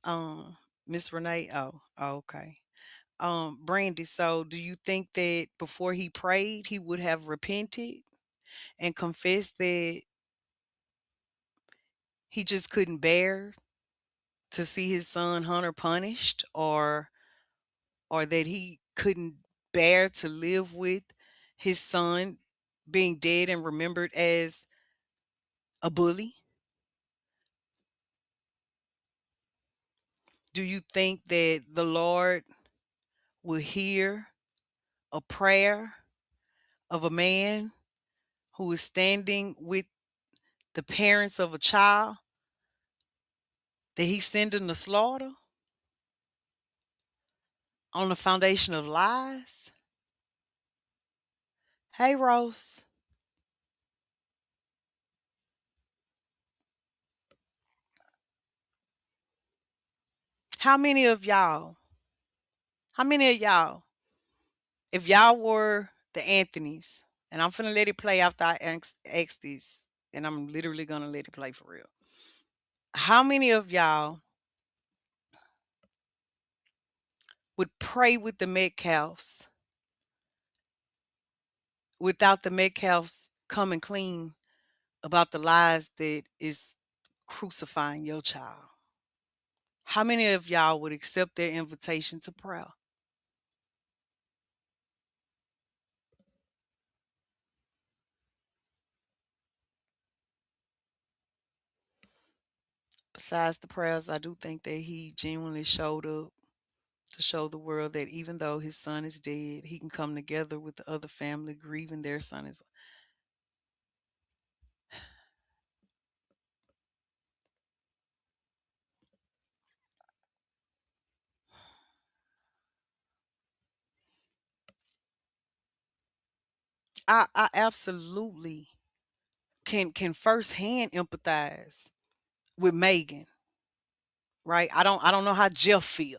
Um, Miss Renee. Oh, okay. Brandy, so do you think that before he prayed, he would have repented and confessed that he just couldn't bear to see his son Hunter punished, or that he couldn't bear to live with his son being dead and remembered as a bully? Do you think that the Lord will hear a prayer of a man who is standing with the parents of a child that he's sending to slaughter on the foundation of lies? Hey, Rose. How many of y'all, how many of y'all, if y'all were the Anthonys, and I'm finna let it play after I ask this, and I'm literally gonna let it play for real. How many of y'all would pray with the Metcalfs without the Metcalfs coming clean about the lies that is crucifying your child? How many of y'all would accept their invitation to prayer? Besides the prayers, I do think that he genuinely showed up to show the world that even though his son is dead, he can come together with the other family grieving their son as well. I absolutely can firsthand empathize with Megan, right? I don't know how Jeff feel,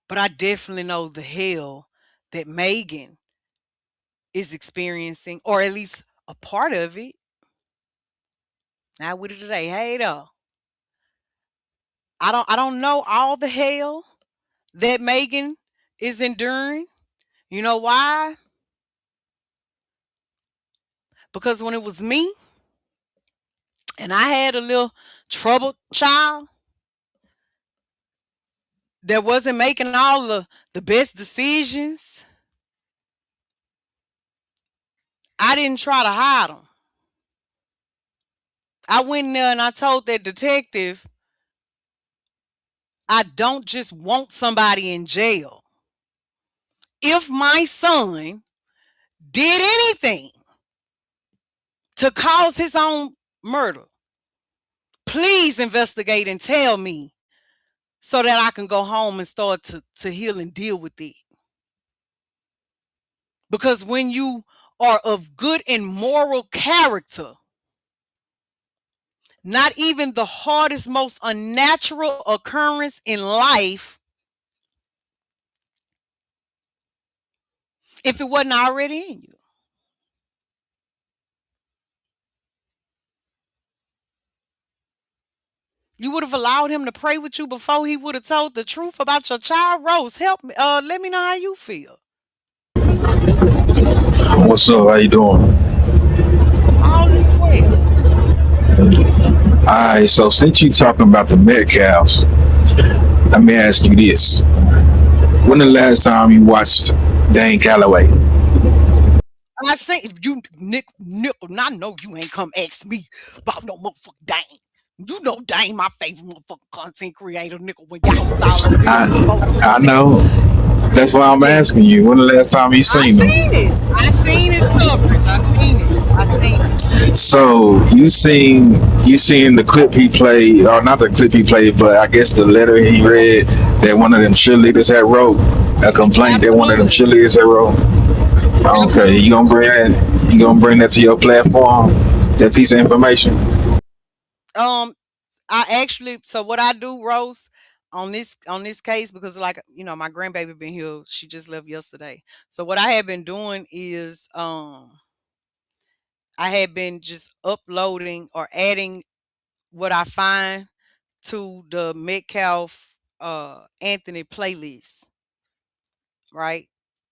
but I definitely know the hell that Megan is experiencing, or at least a part of it. Not with it today. Hey though. I don't know all the hell that Megan is enduring. You know why? Because when it was me and I had a little troubled child that wasn't making all the best decisions, I didn't try to hide them. I went in there and I told that detective, I don't just want somebody in jail. If my son did anything to cause his own murder, please investigate and tell me so that I can go home and start to heal and deal with it. Because when you are of good and moral character, not even the hardest, most unnatural occurrence in life, if it wasn't already in you, you would have allowed him to pray with you before he would have told the truth about your child. Rose, help me. Let me know how you feel. What's up? How you doing? All is well. Alright, so since you talking about the Metcalfs, let me ask you this. When the last time you watched Dane Calloway? I say you nickel, I know you ain't come ask me about no motherfucking Dane. You know Dane my favorite motherfucking content creator, nickel, when y'all was all on I Billion before I 27. know. That's why I'm Yeah. asking you. When the last time you I seen him? seen it. I seen his coverage. I seen it. I seen it. So you seen the clip he played, or not the clip he played, but I guess the letter he read that one of them cheerleaders had wrote, a complaint that one of them Absolutely. cheerleaders had wrote. Okay, you Absolutely. gonna bring that? You gonna bring that to your platform? That piece of information? Um, I actually, so what I do, Rose, on this case, because like my grandbaby been here, she just left yesterday. So what I have been doing is I had been just uploading or adding what I find to the Metcalf Anthony playlist, right?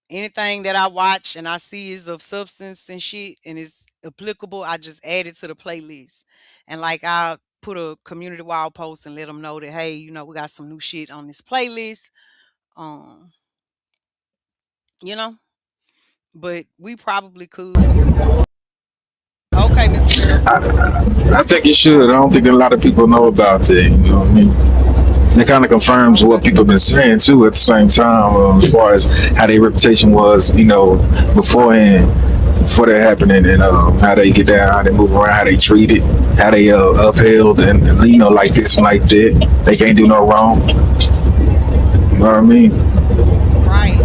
Anything that I watch and I see is of substance and shit and is applicable, I just add it to the playlist. And like I put a community wall post and let them know that hey, we got some new shit on this playlist. Um, you know, but we probably could. Okay, Mr. Gerald. I think you should. I don't think a lot of people know about it. You know what I mean? It kind of confirms what people have been saying too. At the same time, as far as how their reputation was, beforehand, before that happening, and how they get down, how they move around, how they treat it, how they upheld, and like this and like that. They can't do no wrong. You know what I mean? Right.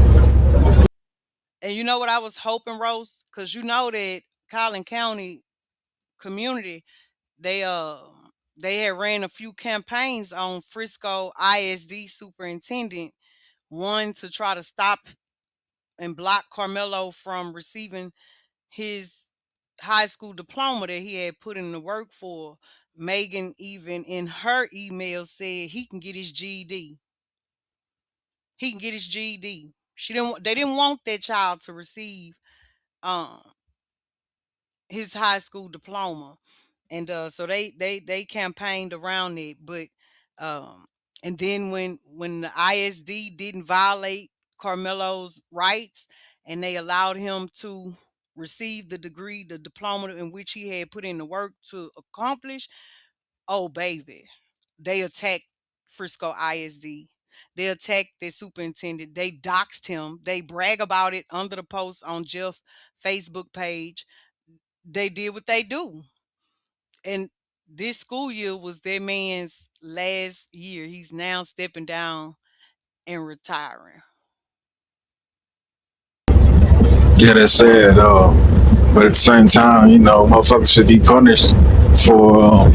And you know what I was hoping, Rose? Because you know that Collin County community, they uh they had ran a few campaigns on Frisco ISD superintendent, one to try to stop and block Carmelo from receiving his high school diploma that he had put in the work for. Megan even in her email said he can get his GED. He can get his GED. They didn't want that child to receive um his high school diploma. And so they campaigned around it, but um and then when the ISD didn't violate Carmelo's rights and they allowed him to receive the degree, the diploma in which he had put in the work to accomplish, oh baby, they attacked Frisco ISD. They attacked their superintendent. They doxed him. They brag about it under the post on Jeff Facebook page. They did what they do. And this school year was that man's last year. He's now stepping down and retiring. Yeah, that's sad. But at the same time, motherfuckers should be punished for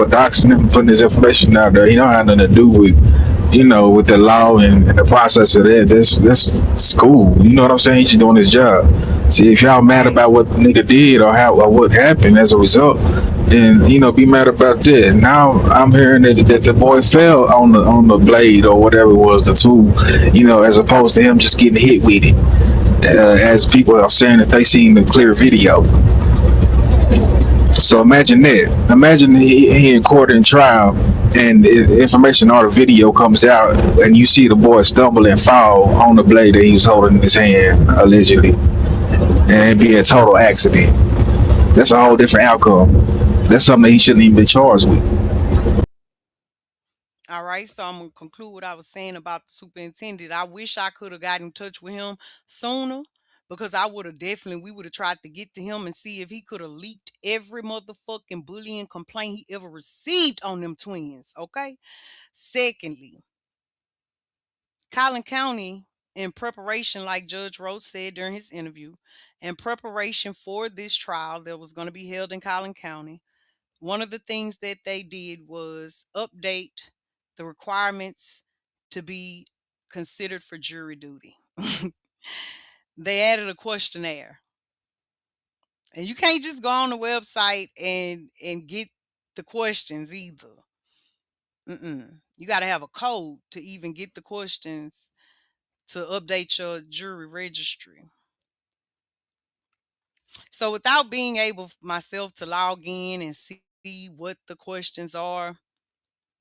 doxing him and putting his information out there. He don't have nothing to do with the law and the process of that. That's school. You know what I'm saying? He's just doing his job. See, if y'all mad about what the nigga did or what happened as a result, then be mad about that. Now I'm hearing that the boy fell on the blade or whatever it was, the tool. As opposed to him just getting hit with it. As people are saying that they seen the clear video. So imagine that. Imagine he in court and trial, and information or the video comes out, and you see the boy stumble and fall on the blade that he's holding in his hand, allegedly, and it be a total accident. That's a whole different outcome. That's something that he shouldn't even be charged with. All right, so I'm gonna conclude what I was saying about the superintendent. I wish I could have gotten in touch with him sooner because I would have definitely we would have tried to get to him and see if he could have leaked every motherfucking bullying complaint he ever received on them twins. Okay. Secondly, Collin County, in preparation, like Judge Roach said during his interview, in preparation for this trial that was going to be held in Collin County, one of the things that they did was update the requirements to be considered for jury duty. They added a questionnaire. And you can't just go on the website and get the questions either. You got to have a code to even get the questions to update your jury registry. So without being able myself to log in and see what the questions are,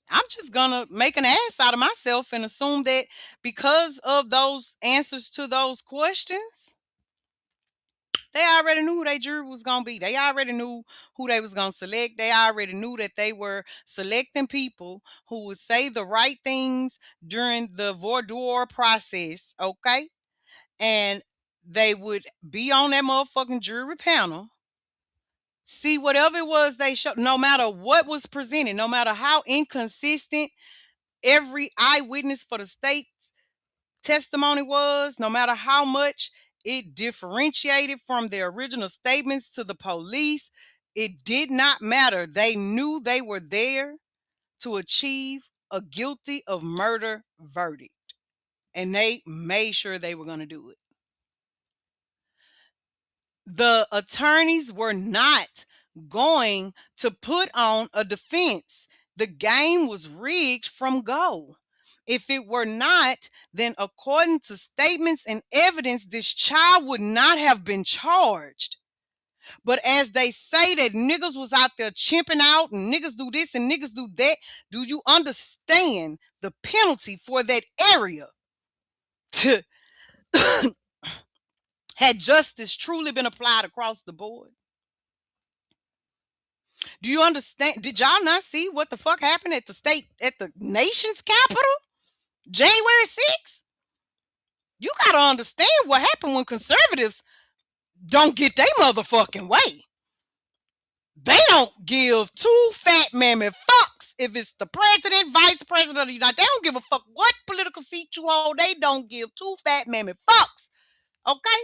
I'm just gonna make an ass out of myself and assume that because of those answers to those questions, they already knew who their jury was gonna be. They already knew who they was gonna select. They already knew that they were selecting people who would say the right things during the voir dire process, okay? And they would be on that motherfucking jury panel, see whatever it was they showed, no matter what was presented, no matter how inconsistent every eyewitness for the state's testimony was, no matter how much it differentiated from their original statements to the police, it did not matter. They knew they were there to achieve a guilty of murder verdict, and they made sure they were going to do it. The attorneys were not going to put on a defense. The game was rigged from go. If it were not, then according to statements and evidence, this child would not have been charged. But as they say that niggas was out there chimping out and niggas do this and niggas do that, do you understand the penalty for that area? Had justice truly been applied across the board? Do you understand? Did y'all not see what the fuck happened at the nation's capital? January 6th? You gotta understand what happened when conservatives don't get their motherfucking way. They don't give two fat mammy fucks if it's the president, vice president of the United States. They don't give a fuck what political seat you hold. They don't give two fat mammy fucks. Okay?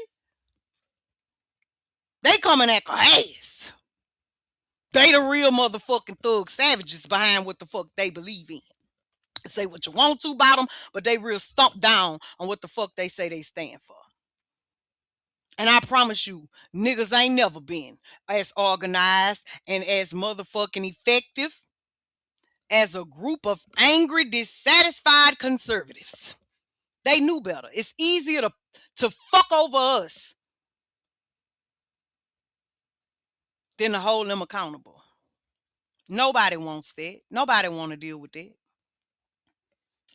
They coming at your ass. They the real motherfucking thug savages behind what the fuck they believe in. Say what you want to about them, but they real stomp down on what the fuck they say they stand for. And I promise you, niggas ain't never been as organized and as motherfucking effective as a group of angry, dissatisfied conservatives. They knew better. It's easier to fuck over us than to hold them accountable. Nobody wants that. Nobody want to deal with that.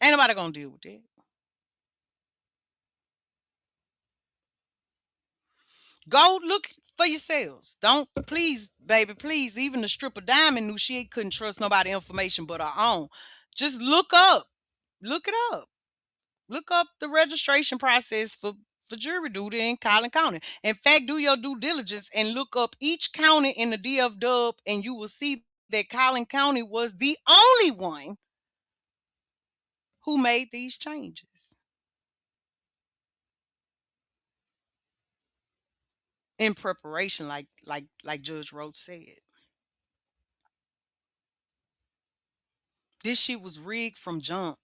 Ain't nobody gonna deal with that. Go look for yourselves. Don't, please, baby, please. Even the stripper Diamond knew she couldn't trust nobody information but her own. Just look up. Look it up. Look up the registration process for jury duty in Collin County. In fact, do your due diligence and look up each county in the DF Dub, and you will see that Collin County was the only one who made these changes in preparation, like Judge Rhodes said. This shit was rigged from jump.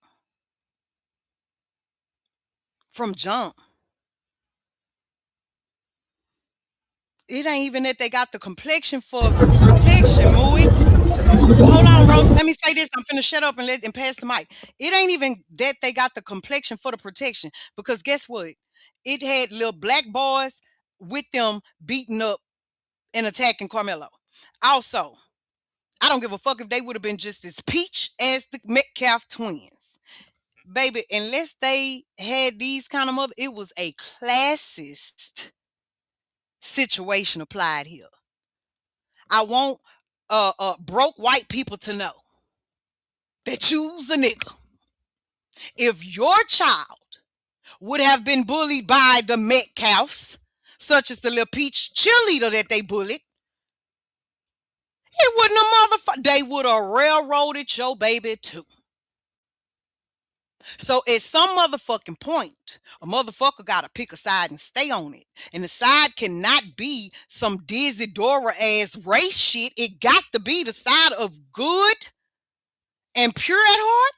From jump. It ain't even that they got the complexion for protection, Mooey. Hold on, Rose. Let me say this. I'm finna shut up and pass the mic. It ain't even that they got the complexion for the protection, because guess what? It had little black boys with them beating up and attacking Carmelo. Also, I don't give a fuck if they would have been just as peach as the Metcalf twins. Baby, unless they had these kind of mother, it was a classist situation applied here. I want broke white people to know that you's a nigga. If your child would have been bullied by the Metcalfs, such as the little peach cheerleader that they bullied, it wouldn't have they would have railroaded your baby too. So at some motherfucking point, a motherfucker gotta pick a side and stay on it. And the side cannot be some Dizzy Dora ass race shit. It got to be the side of good and pure at heart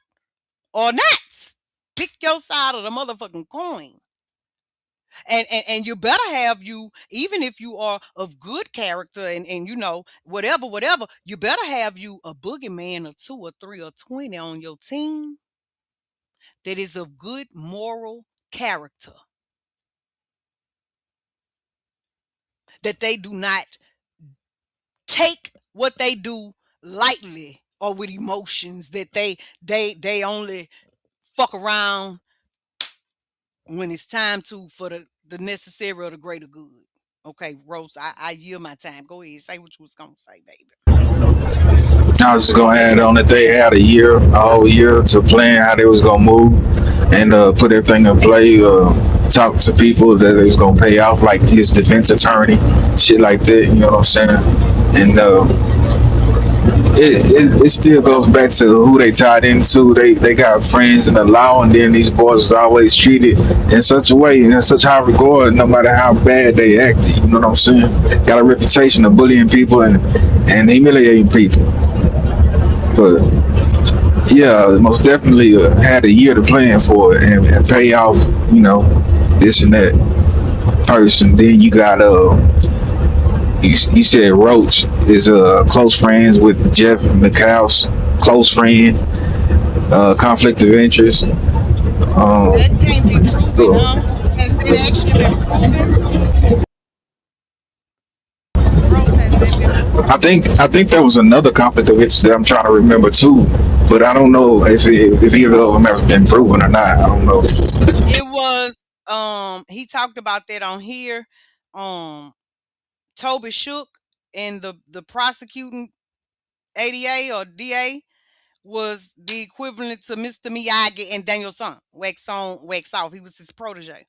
or not. Pick your side of the motherfucking coin. And you better have you, even if you are of good character and you know, whatever, you better have you a boogeyman or 2 or 3 or 20 on your team that is of good moral character. That they do not take what they do lightly or with emotions, that they only fuck around when it's time to, for the necessary or the greater good. Okay, Rose, I yield my time. Go ahead, say what you was gonna say, baby. I was gonna add on that they had a whole year to plan how they was gonna move and put everything in play. Talk to people that they was gonna pay off, like his defense attorney, shit like that. You know what I'm saying? And it still goes back to who they tied into. They got friends in the law, and then these boys was always treated in such a way and in such high regard, no matter how bad they acted. You know what I'm saying? Got a reputation of bullying people and humiliating people. But yeah, most definitely had a year to plan for it and pay off, this and that person. Then you got you said Roach is close friends with Jeff McHouse, close friend, conflict of interest. That can't be proven, huh? Has that actually been proven? Rose, has that been proven? I think there was another conflict of interest that I'm trying to remember too, but I don't know if either of them ever been proven or not. I don't know. It was he talked about that on here. Toby Shook and the prosecuting ADA or DA was the equivalent to Mr. Miyagi and Daniel Son. Wax on, wax off. He was his protege.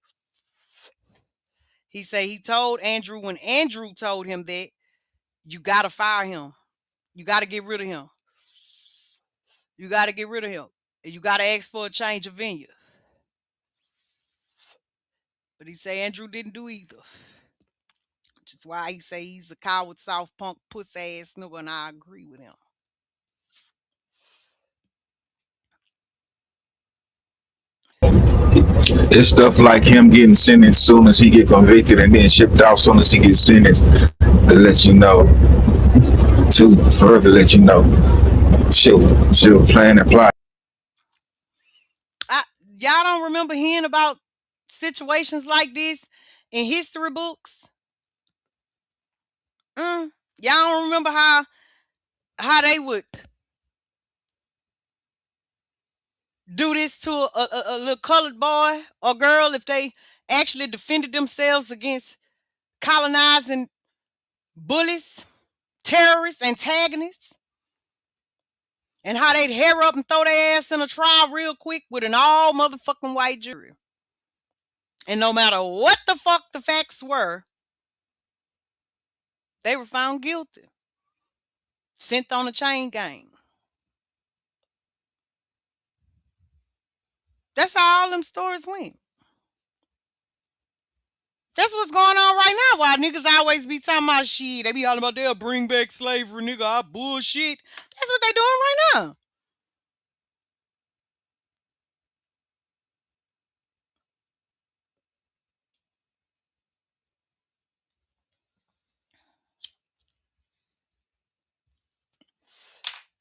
He said he told Andrew, when Andrew told him that you gotta fire him. You gotta get rid of him. You gotta get rid of him. And you gotta ask for a change of venue. But he said Andrew didn't do either. Which is why he say he's a coward, soft punk, puss ass nigga, and I agree with him. It's stuff like him getting sentenced soon as he get convicted and then shipped out soon as he gets sentenced to let you know, to further let you know. She'll plan and plot. Y'all don't remember hearing about situations like this in history books? Y'all don't remember how they would do this to a little colored boy or girl if they actually defended themselves against colonizing bullies, terrorists, antagonists, and how they'd hair up and throw their ass in a trial real quick with an all motherfucking white jury. And no matter what the fuck the facts were, they were found guilty. Sent on a chain gang. That's how all them stories went. That's what's going on right now. Why niggas always be talking about shit. They be hollering about they'll bring back slavery, nigga. I bullshit. That's what they doing right now.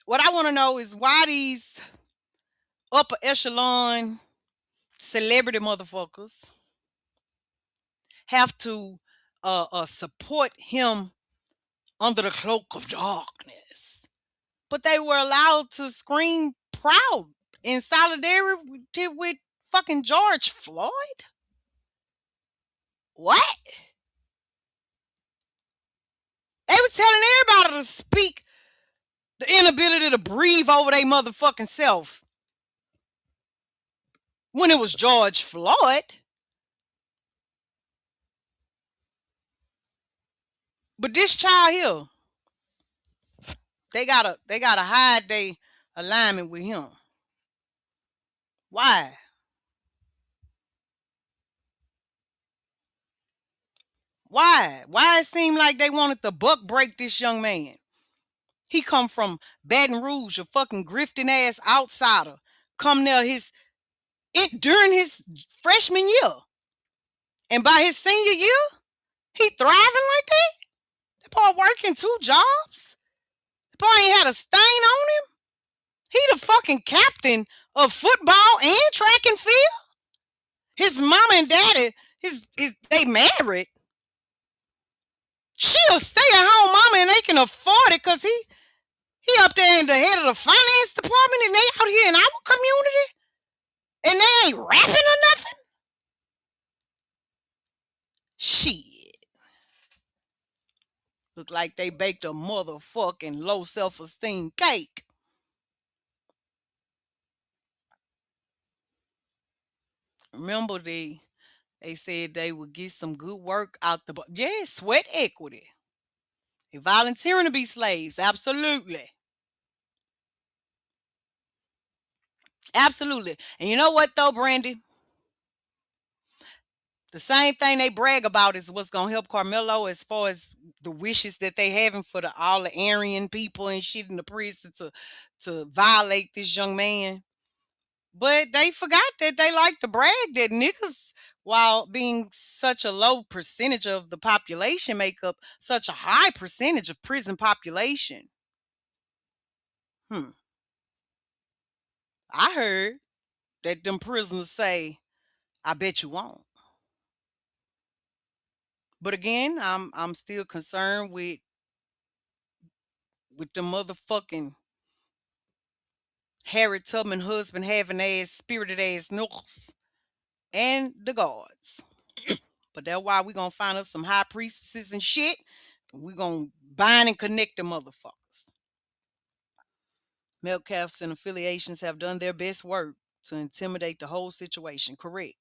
What I want to know is why these upper echelon celebrity motherfuckers have to support him under the cloak of darkness. But they were allowed to scream proud in solidarity with fucking George Floyd? What? They was telling everybody to speak the inability to breathe over their motherfucking self when it was George Floyd. But this child here, they gotta hide their alignment with him. Why? Why it seemed like they wanted to buck break this young man? He come from Baton Rouge, a fucking grifting ass outsider. Come there during his freshman year. And by his senior year, he thriving like that? That boy working 2 jobs? That boy ain't had a stain on him? He the fucking captain of football and track and field? His mama and daddy, they married. She a stay-at-home mama and they can afford it because He up there in the head of the finance department and they out here in our community and they ain't rapping or nothing? Shit. Look like they baked a motherfucking low self-esteem cake. Remember they said they would get some good work out the yeah, sweat equity. They volunteering to be slaves. Absolutely. Absolutely. And you know what though, Brandy? The same thing they brag about is what's gonna help Carmelo as far as the wishes that they having for all the Aryan people and shit in the prison to violate this young man. But they forgot that they like to brag that niggas, while being such a low percentage of the population, make up such a high percentage of prison population. Hmm. I heard that them prisoners say, "I bet you won't." But again, I'm still concerned with the motherfucking Harry Tubman husband having ass spirited ass knuckles and the guards. But that's why we gonna find us some high priestesses and shit. We gonna bind and connect the motherfuckers. Melcaps and affiliations have done their best work to intimidate the whole situation. Correct.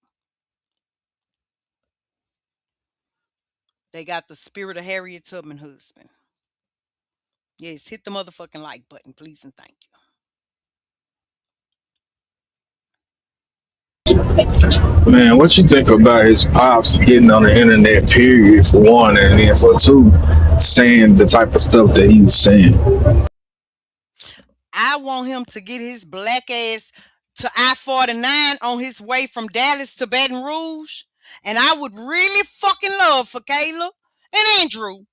They got the spirit of Harriet Tubman husband. Yes, hit the motherfucking like button, please and thank you. Man, what you think about his pops getting on the internet, period, for one, and then for two, saying the type of stuff that he was saying? I want him to get his black ass to I-49 on his way from Dallas to Baton Rouge. And I would really fucking love for Kayla and Andrew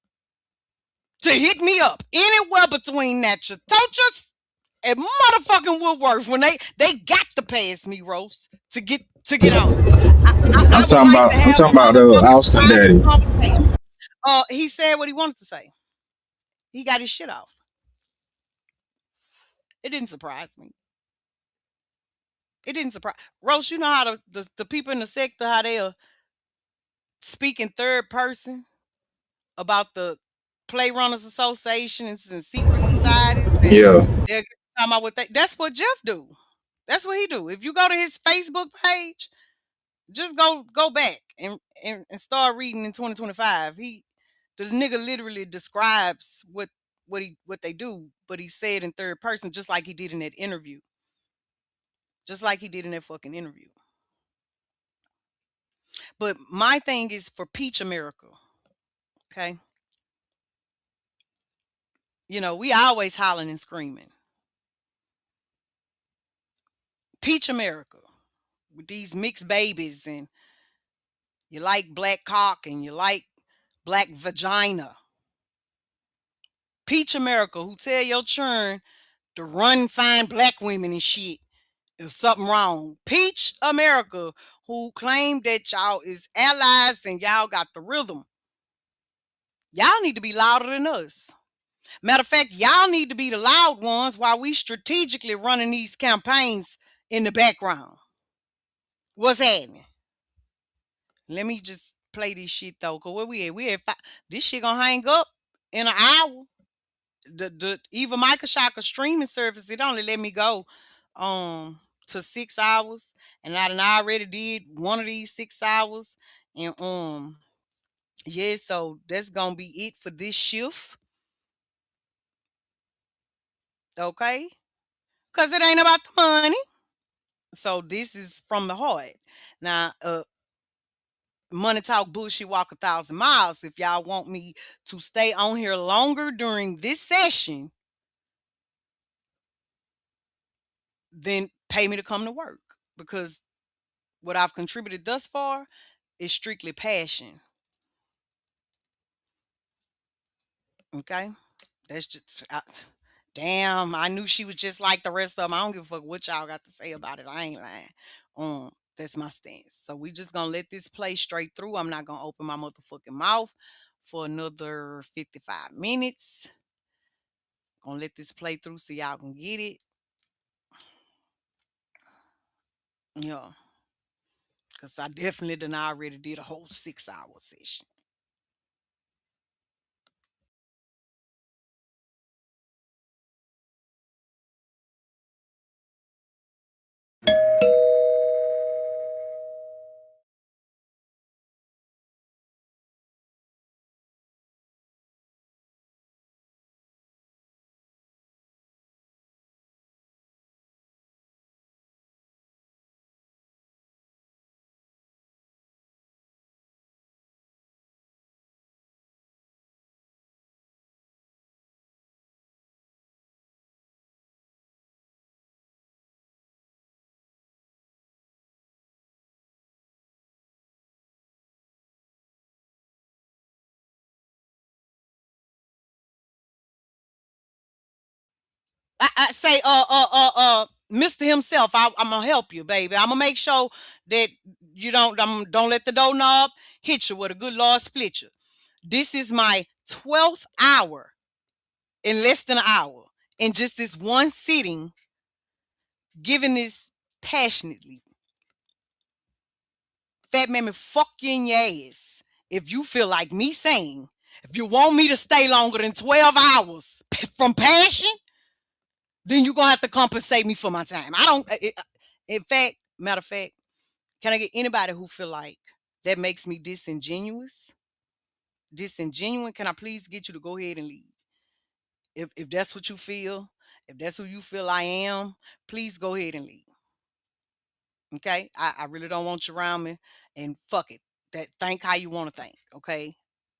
to hit me up anywhere between Natchitoches and motherfucking Woodworth when they got to pass me, Rose, to get on. I would like to I'm have talking a about motherfucking Austin private Daddy. conversation. He said what he wanted to say. He got his shit off. It didn't surprise me. It didn't surprise Rose. You know how the people in the sector how they'll speak in third person about the Play Runners Associations and secret societies, and Yeah. they're talking about what that's what Jeff do. That's what he do. If you go to his Facebook page, just go back and start reading in 2025. The nigga literally describes what they do, but he said in third person, just like he did in that interview. Just like he did in that fucking interview. But my thing is for Peach America. Okay. You know, we always hollering and screaming. Peach America with these mixed babies, and you like black cock and you like black vagina. Peach America, who tell your churn to run find black women and shit if something wrong. Peach America, who claim that y'all is allies and y'all got the rhythm. Y'all need to be louder than us. Matter of fact, y'all need to be the loud ones while we strategically running these campaigns in the background. What's happening? Let me just play this shit though, cause where we at? We at this shit gonna hang up in an hour. The even Michael Shaka streaming service, it only let me go to 6 hours, and I done already did one of these 6 hours, and yeah, so that's gonna be it for this shift, okay? Cause it ain't about the money. So this is from the heart. Now, money talk bullshit walk 1,000 miles. If y'all want me to stay on here longer during this session, then pay me to come to work, because what I've contributed thus far is strictly passion. Okay, that's just damn. I knew she was just like the rest of them. I don't give a fuck what y'all got to say about it. I ain't lying. That's my stance. So we just gonna let this play straight through. I'm not gonna open my motherfucking mouth for another 55 minutes. Gonna let this play through so y'all can get it. Yeah, because I definitely done already did a whole 6 hour session. I say, Mr. himself, I'm gonna help you, baby. I'm gonna make sure that you don't let the doorknob hit you with a good Lord split you. This is my 12th hour in less than an hour, in just this one sitting, giving this passionately. Fat mammy, fuck you in your ass. If you feel like me saying, if you want me to stay longer than 12 hours from passion, then you're gonna have to compensate me for my time. I don't. In fact, matter of fact, can I get anybody who feel like that makes me disingenuous? Disingenuous? Can I please get you to go ahead and leave? If that's what you feel, if that's who you feel I am, please go ahead and leave. Okay? I really don't want you around me. And fuck it. That think how you want to think. Okay?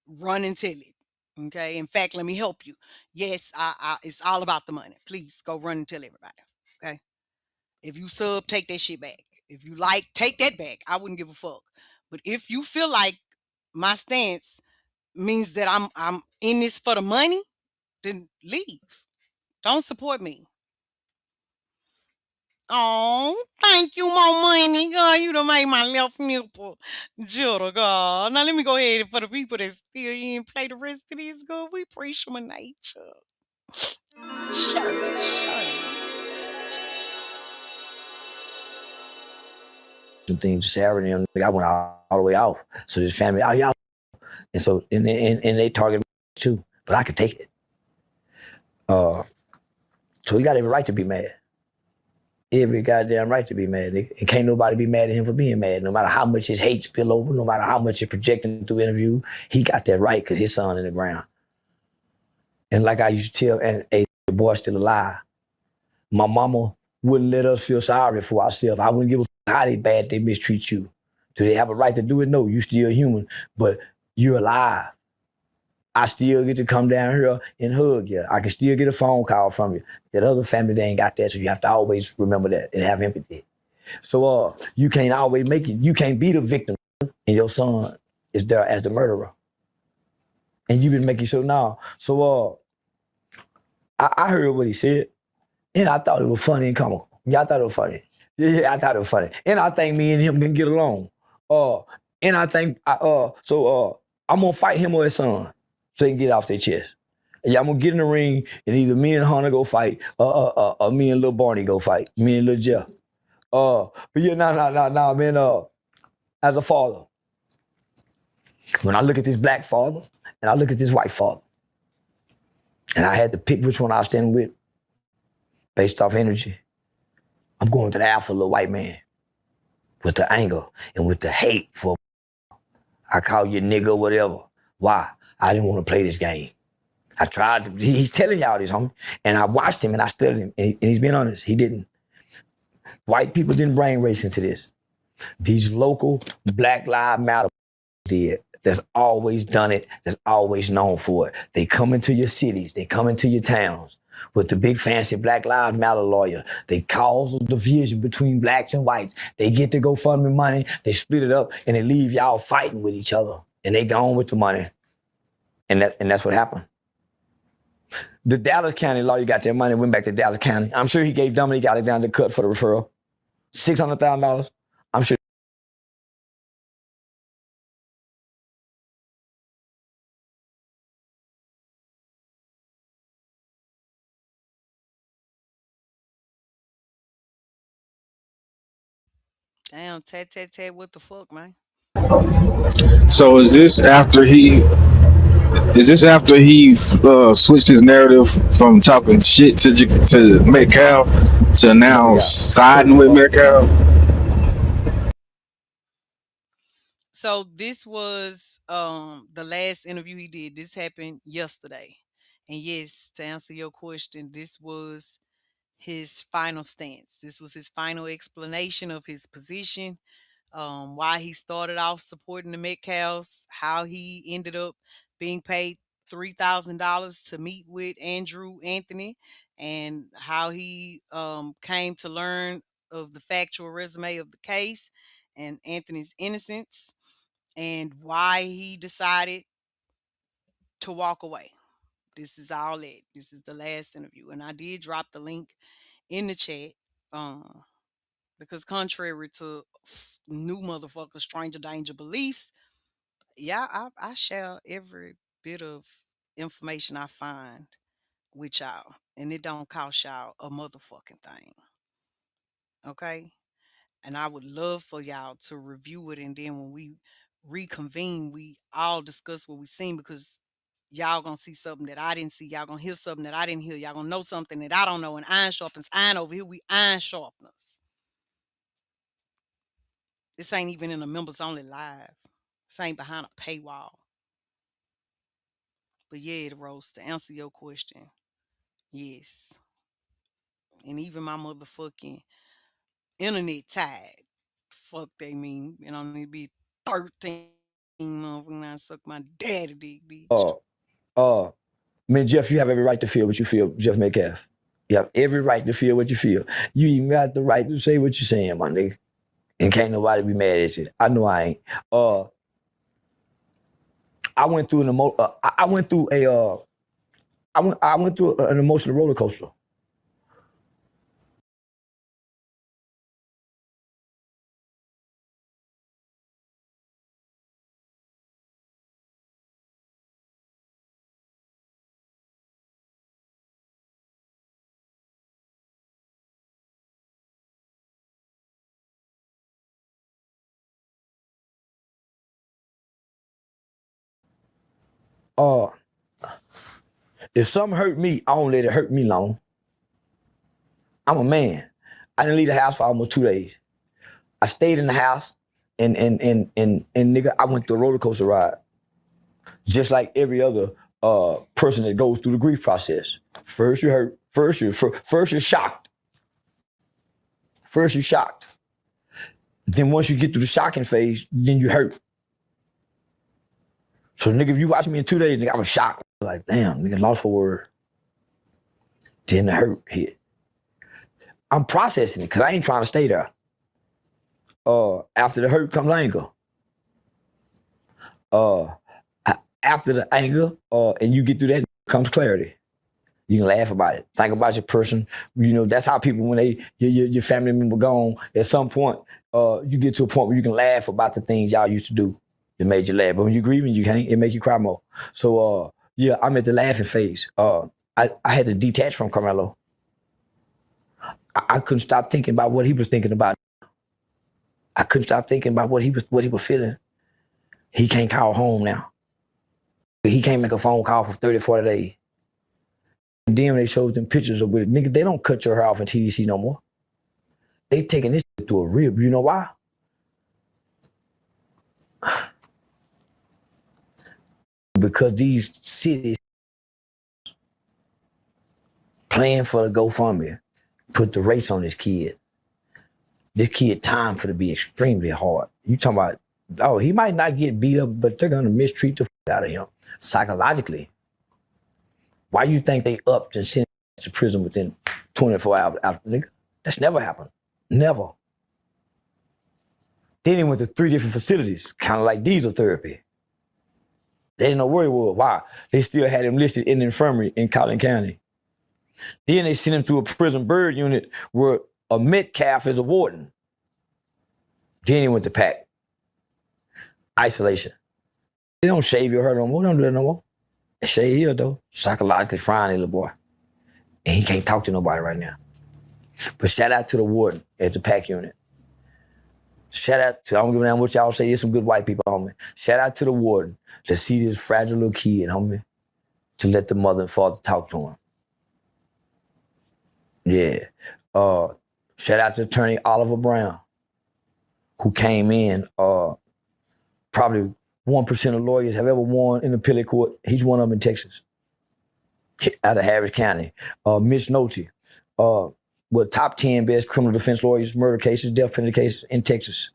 Run and tell it. Okay. In fact, let me help you. Yes, it's all about the money. Please go run and tell everybody. Okay. If you sub, take that shit back. If you like, take that back. I wouldn't give a fuck. But if you feel like my stance means that I'm in this for the money, then leave. Don't support me. Oh, thank you, more money, girl. You done made my left nipple jither, girl. Now let me go ahead and for the people that still in play the rest of this, girl. We preach human nature. Sure. Some things Saturday and I went all the way off. So this family, oh y'all, and so and they targeted me too, but I could take it. So he got every right to be mad. Every goddamn right to be mad, nigga. And can't nobody be mad at him for being mad. No matter how much his hate spill over, no matter how much he's projecting through interview, he got that right because his son in the ground. And like I used to tell, and hey, the boy's still alive. My mama wouldn't let us feel sorry for ourselves. I wouldn't give a how they bad they mistreat you. Do they have a right to do it? No, you still human, but you're alive. I still get to come down here and hug you. I can still get a phone call from you. That other family, they ain't got that, so you have to always remember that and have empathy. So you can't always make it. You can't be the victim, and your son is there as the murderer. And you've been making sure now. So I heard what he said, and I thought it was funny and comical. Yeah, I thought it was funny. Yeah, I thought it was funny. And I think me and him can get along. And I think I'm gonna fight him or his son so they can get off their chest. Yeah, I'm gonna get in the ring and either me and Hunter go fight, or me and Lil Barney go fight, me and Lil Jeff. But yeah, nah, man. As a father, when I look at this black father and I look at this white father, and I had to pick which one I was standing with based off energy, I'm going to the alpha little white man with the anger and with the hate for I call you nigga, whatever. Why? I didn't want to play this game. I tried to, he's telling y'all this, homie. And I watched him and I studied him. And he's being honest, he didn't. White people didn't brain race into this. These local Black Lives Matter did. That's always done it, that's always known for it. They come into your cities, they come into your towns with the big fancy Black Lives Matter lawyer. They cause a division between blacks and whites. They get the GoFundMe money, they split it up, and they leave y'all fighting with each other. And they go on with the money. And that's what happened. The Dallas County lawyer got their money, went back to Dallas County. I'm sure he gave Dominique Alexander the cut for the referral. $600,000. I'm sure Damn, tat tat tat. What the fuck, man? So switched his narrative from talking shit to Metcalf to No, now yeah. siding So with Metcalf? So this was the last interview he did. This happened yesterday. And yes, to answer your question, this was his final stance. This was his final explanation of his position, why he started off supporting the Metcalfs, how he ended up being paid $3,000 to meet with Andrew Anthony, and how he came to learn of the factual resume of the case and Anthony's innocence, and why he decided to walk away. This is all it. This is the last interview, and I did drop the link in the chat. Um, because contrary to new motherfucker stranger danger beliefs, yeah, I share every bit of information I find with y'all, and it don't cost y'all a motherfucking thing. Okay, and I would love for y'all to review it, and then when we reconvene, we all discuss what we seen, because y'all gonna see something that I didn't see. Y'all gonna hear something that I didn't hear. Y'all gonna know something that I don't know. And iron sharpens iron over here. We iron sharpeners. This ain't even in a members only live. This ain't behind a paywall. But yeah, it Rose, to answer your question, yes. And even my motherfucking internet tag. Fuck they mean. You know, need to be 13 when I suck my daddy dick, bitch. uh uh man, Jeff, you have every right to feel what you feel, Jeff Metcalf. You have every right to feel what you feel. You even got the right to say what you're saying, my nigga. And can't nobody be mad at you. I know I ain't. I went through an emotional roller coaster. Uh, if something hurt me, I don't let it hurt me long. I'm a man. I didn't leave the house for almost 2 days. I stayed in the house and nigga, I went through a roller coaster ride. Just like every other person that goes through the grief process. First you hurt, first you're shocked. First you're shocked. Then once you get through the shocking phase, then you hurt. So nigga, if you watch me in 2 days, nigga, I was shocked. Like, damn, nigga, lost for word. Then the hurt hit. I'm processing it because I ain't trying to stay there. After the hurt comes anger. After the anger, and you get through that, comes clarity. You can laugh about it. Think about your person. You know, that's how people, when your family member gone, at some point, you get to a point where you can laugh about the things y'all used to do that made you laugh. But when you're grieving, you can't. It make you cry more. So, yeah, I'm at the laughing phase. I had to detach from Carmelo. I couldn't stop thinking about what he was thinking about. I couldn't stop thinking about what he was feeling. He can't call home now. He can't make a phone call for 30, 40 days. And then when they showed them pictures of it, nigga, they don't cut your hair off in TDC no more. They taking this shit to a rib. You know why? Because these cities playing for the GoFundMe put the race on this kid. This kid time for to be extremely hard. You talking about, oh, he might not get beat up, but they're gonna mistreat the out of him psychologically. Why you think they upped and sent him to prison within 24 hours after, nigga? That's never happened. Never. Then he went to 3 different facilities, kind of like diesel therapy. They didn't know where he was. Why? They still had him listed in the infirmary in Collin County. Then they sent him to a prison bird unit where a Metcalf is a warden. Then he went to PAC. Isolation. They don't shave your hair no more. They don't do that no more. They shave here though. Psychologically frying little boy. And he can't talk to nobody right now. But shout out to the warden at the PAC unit. Shout out to, I don't give a damn what y'all say, there's some good white people, homie. Shout out to the warden to see this fragile little kid, homie, to let the mother and father talk to him. Yeah. Shout out to attorney Oliver Brown, who came in, probably 1% of lawyers have ever won in the appellate court. He's one of them in Texas, out of Harris County. Mitch Nolte, with top 10 best criminal defense lawyers, murder cases, death penalty cases in Texas,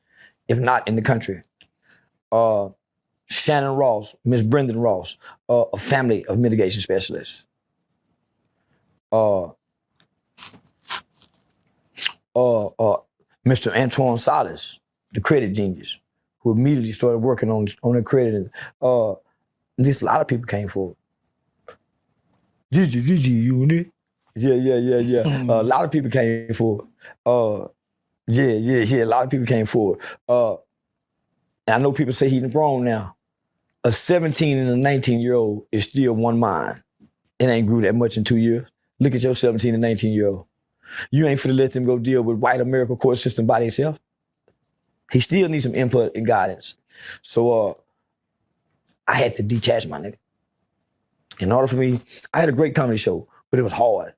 if not in the country. Shannon Ross, Miss Brendan Ross, a family of mitigation specialists. Mr. Antoine Salas, the credit genius, who immediately started working on their credit. This a lot of people came forward. Gigi, unit. Yeah. A lot of people came forward. A lot of people came forward. And I know people say he's grown now. A 17 and a 19-year-old is still one mind. It ain't grew that much in 2 years. Look at your 17 and 19-year-old. You ain't finna let them go deal with white American court system by themselves. He still needs some input and guidance. So I had to detach my nigga. In order for me, I had a great comedy show, but it was hard.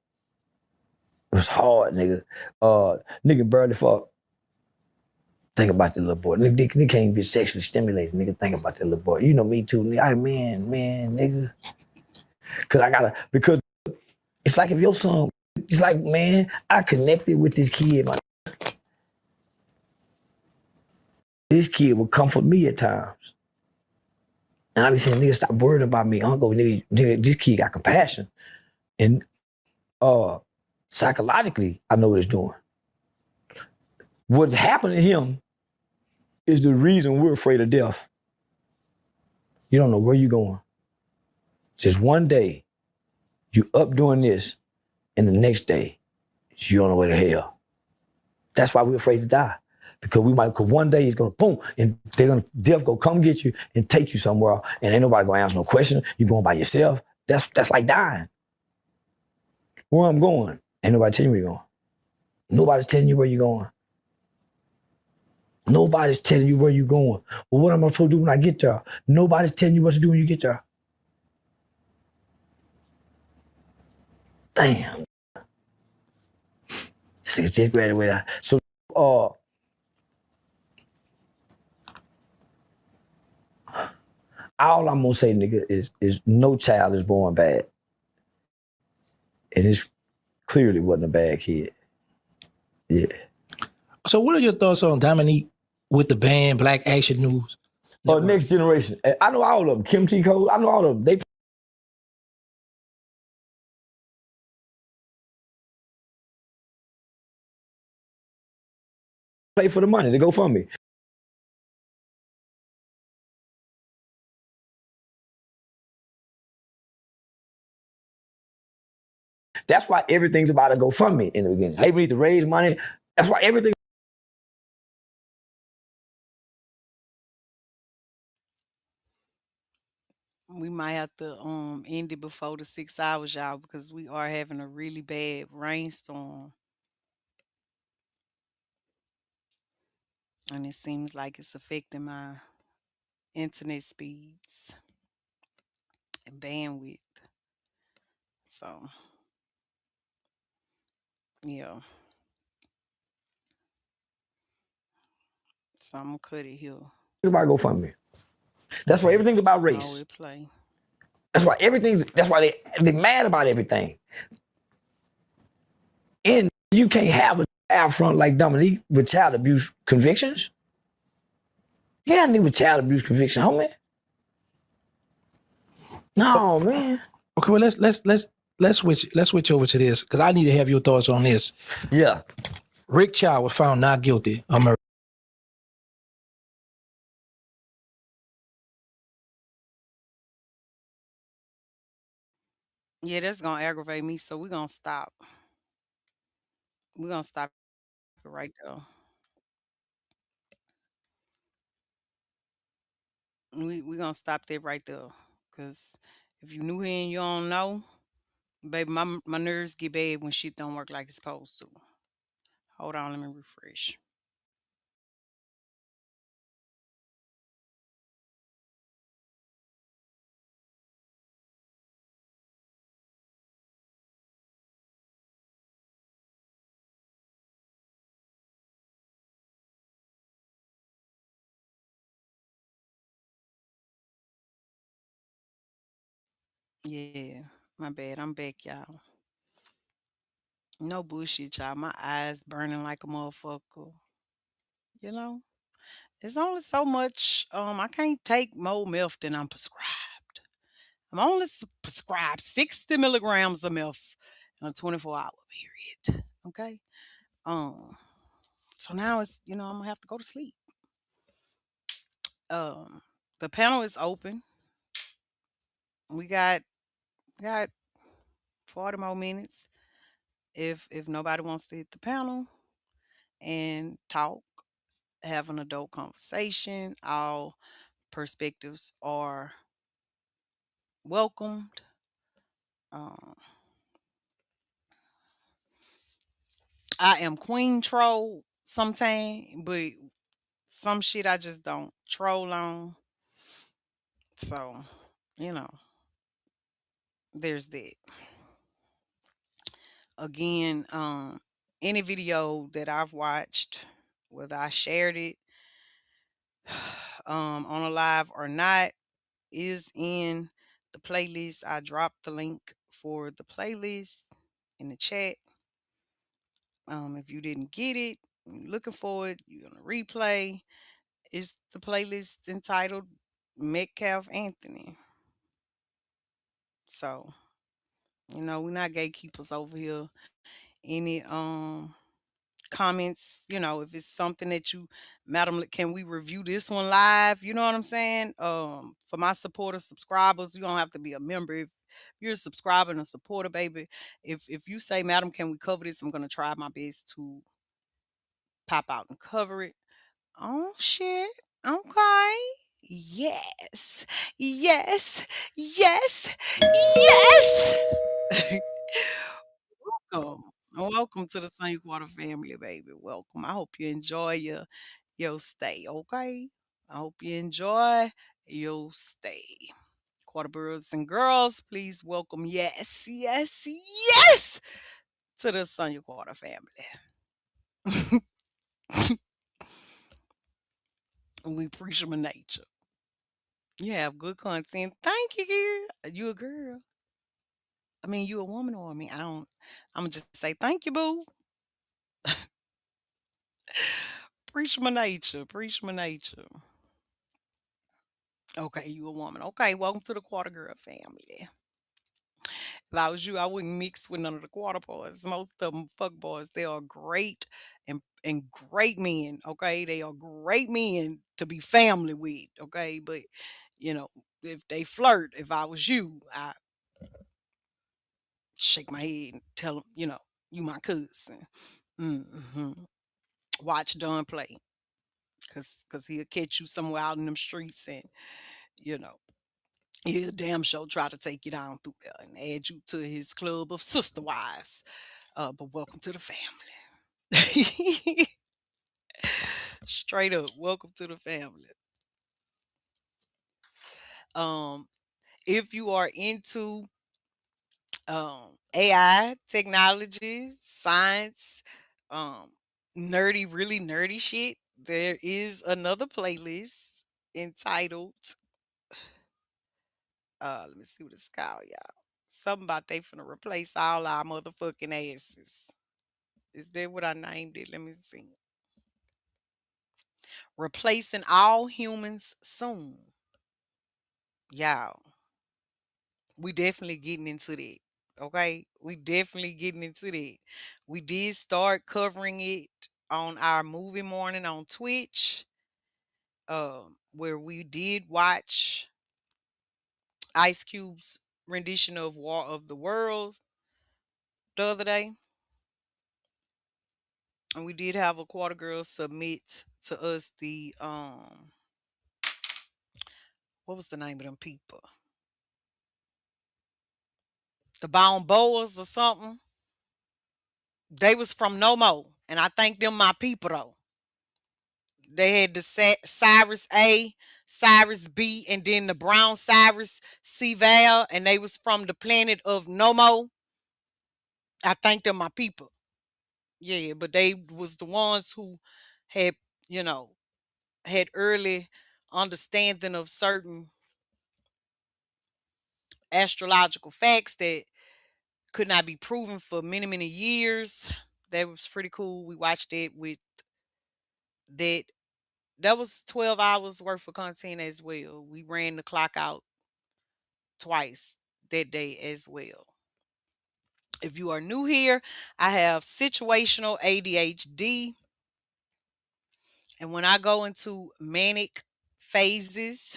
It was hard, nigga. Nigga barely fuck. Think about the little boy. Nigga can't even be sexually stimulated. Nigga, think about the little boy. You know me too, nigga. Man, nigga. Because it's like if your son, it's like, man, I connected with this kid, man. This kid would comfort me at times. And I be saying, nigga, stop worrying about me, uncle. Nigga, this kid got compassion. And psychologically, I know what it's doing. What happened to him is the reason we're afraid of death. You don't know where you're going. Just one day, you up doing this, and the next day, you on the way to hell. That's why we're afraid to die. Because one day it's gonna boom, and death gonna come get you and take you somewhere, and ain't nobody gonna answer no question. You're going by yourself. That's like dying. Where I'm going, ain't nobody telling you where you're going. Nobody's telling you where you're going. Nobody's telling you where you're going. Well, what am I supposed to do when I get there? Nobody's telling you what to do when you get there. Damn. This nigga just graduated. So, all I'm gonna say, nigga, is no child is born bad. And it's clearly wasn't a bad kid. Yeah. So what are your thoughts on Dominique with the band Black Action News? Next Generation. I know all of them. Kim T. Cole, I know all of them. They play for the money. They go for me. That's why everything's about to go fund me in the beginning. Hey, we need to raise money. That's why everything. We might have to end it before the 6 hours, y'all, because we are having a really bad rainstorm. And it seems like it's affecting my internet speeds and bandwidth. So yeah. So I'm gonna cut it here. It's about to go fund me. That's why everything's about No, race. it play. That's why they're mad about everything. And you can't have a child front like Dominique with child abuse convictions. He doesn't need with child abuse conviction, homie. No, man. Okay, well let's switch over to this because I need to have your thoughts on this. Yeah. Rick Child was found not guilty of murder. Yeah, that's gonna aggravate me. So we're gonna stop. We're gonna stop it right there. We gonna stop that right there. Cause if you knew him and you don't know, baby, my nerves get bad when shit don't work like it's supposed to. Hold on, let me refresh. Yeah, my bad. I'm back, y'all. No bullshit, y'all. My eyes burning like a motherfucker. You know, it's only so much. I can't take more meth than I'm prescribed. I'm only prescribed 60 milligrams of meth in a 24-hour period. Okay. Um. So now it's I'm gonna have to go to sleep. Um. The panel is open. We got 40 more minutes. If nobody wants to hit the panel and talk, have an adult conversation, all perspectives are welcomed. Um, I am Queen Troll sometime, but some shit I just don't troll on. So, you know, there's that. Again, any video that I've watched, whether I shared it on a live or not, is in the playlist. I dropped the link for the playlist in the chat. If you didn't get it, you're looking for it, you're gonna replay. It's the playlist entitled Metcalf Anthony. So, we're not gatekeepers over here. Any comments, if it's something that you, madam, can we review this one live? You know what I'm saying? For my supporters, subscribers, you don't have to be a member. If you're a subscriber and a supporter, baby, if you say, madam, can we cover this? I'm gonna try my best to pop out and cover it. Oh shit. Okay. Yes. Yes. Yes. Yes. Welcome. Welcome to the Sun Quarter family, baby. Welcome. I hope you enjoy your stay, okay? I hope you enjoy your stay. Quarter birds and girls, please welcome, yes, yes, yes, to the Sun Quarter family. We appreciate my nature. You have good content. Thank you, girl. You a girl. I mean, you a woman or me. I don't. I'm gonna just say thank you, boo. Preach my nature. Preach my nature. Okay, you a woman. Okay, welcome to the Quarter Girl family. If I was you, I wouldn't mix with none of the quarter boys. Most of them fuck boys. They are great and great men. Okay, they are great men to be family with. Okay, but you know if they flirt, if I was you, I shake my head and tell them, you my cousin. hmm Watch Don play, cause he'll catch you somewhere out in them streets, and you know he'll damn sure try to take you down through there and add you to his club of sister wives. But welcome to the family. Straight up, welcome to the family. Um, if you are into AI, technology, science, um, nerdy, really nerdy shit, there is another playlist entitled let me see what it's called, y'all. Something about they finna replace all our motherfucking asses. Is that what I named it? Let me see. Replacing all humans soon. Y'all, we definitely getting into that. Okay? We definitely getting into that. We did start covering it on our movie morning on Twitch, where we did watch Ice Cube's rendition of War of the Worlds the other day. And we did have a quarter girl submit to us the what was the name of them people? The Boas or something. They was from No Mo, and I think them my people though. They had the Cyrus A, Cyrus B, and then the Brown Cyrus C Val, and they was from the planet of Nomo. I think them my people. Yeah, but they was the ones who had, you know, had early understanding of certain astrological facts that could not be proven for many, many years. That was pretty cool. We watched it with that. That was 12 hours worth of content as well. We ran the clock out twice that day as well. If you are new here, I have situational ADHD. And when I go into manic phases,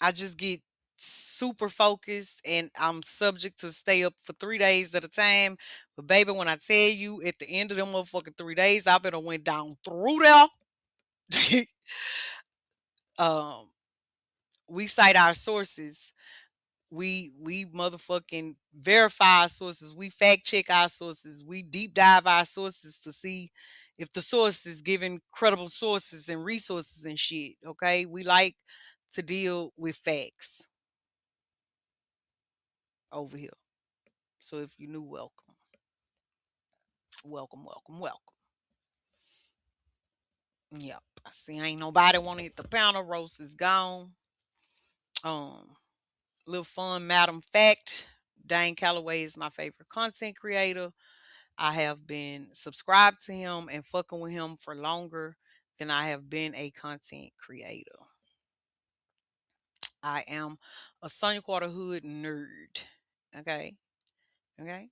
I just get super focused and I'm subject to stay up for 3 days at a time. But baby, when I tell you at the end of them motherfucking 3 days, I better went down through there. um, we cite our sources. We motherfucking verify our sources. We fact check our sources. We deep dive our sources to see if the source is giving credible sources and resources and shit. Okay, we like to deal with facts over here. So if you're new, welcome, welcome, welcome, welcome. Yep. I see ain't nobody want to hit the panel. Roast is gone. Um, Little fun, Madam Fact. Dane Calloway is my favorite content creator. I have been subscribed to him and fucking with him for longer than I have been a content creator. I am a Sonya Quarter Hood nerd. Okay. Okay.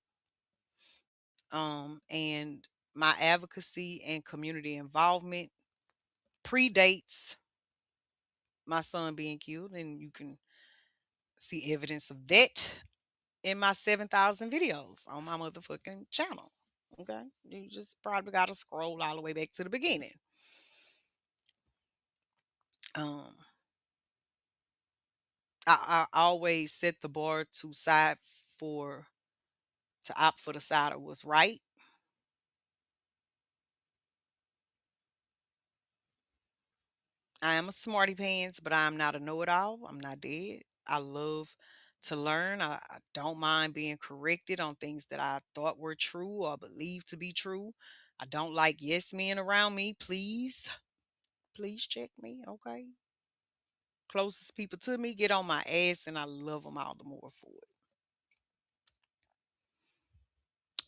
And my advocacy and community involvement predates my son being killed, and you can see evidence of that in my 7,000 videos on my motherfucking channel. Okay. You just probably got to scroll all the way back to the beginning. Um, I always set the bar to side for to opt for the side of what's right. I am a smarty pants, but I'm not a know-it-all. I'm not dead. I love to learn. I don't mind being corrected on things that I thought were true or believed to be true. I don't like yes men around me. Please, please check me. Okay. Closest people to me get on my ass, and I love them all the more for it.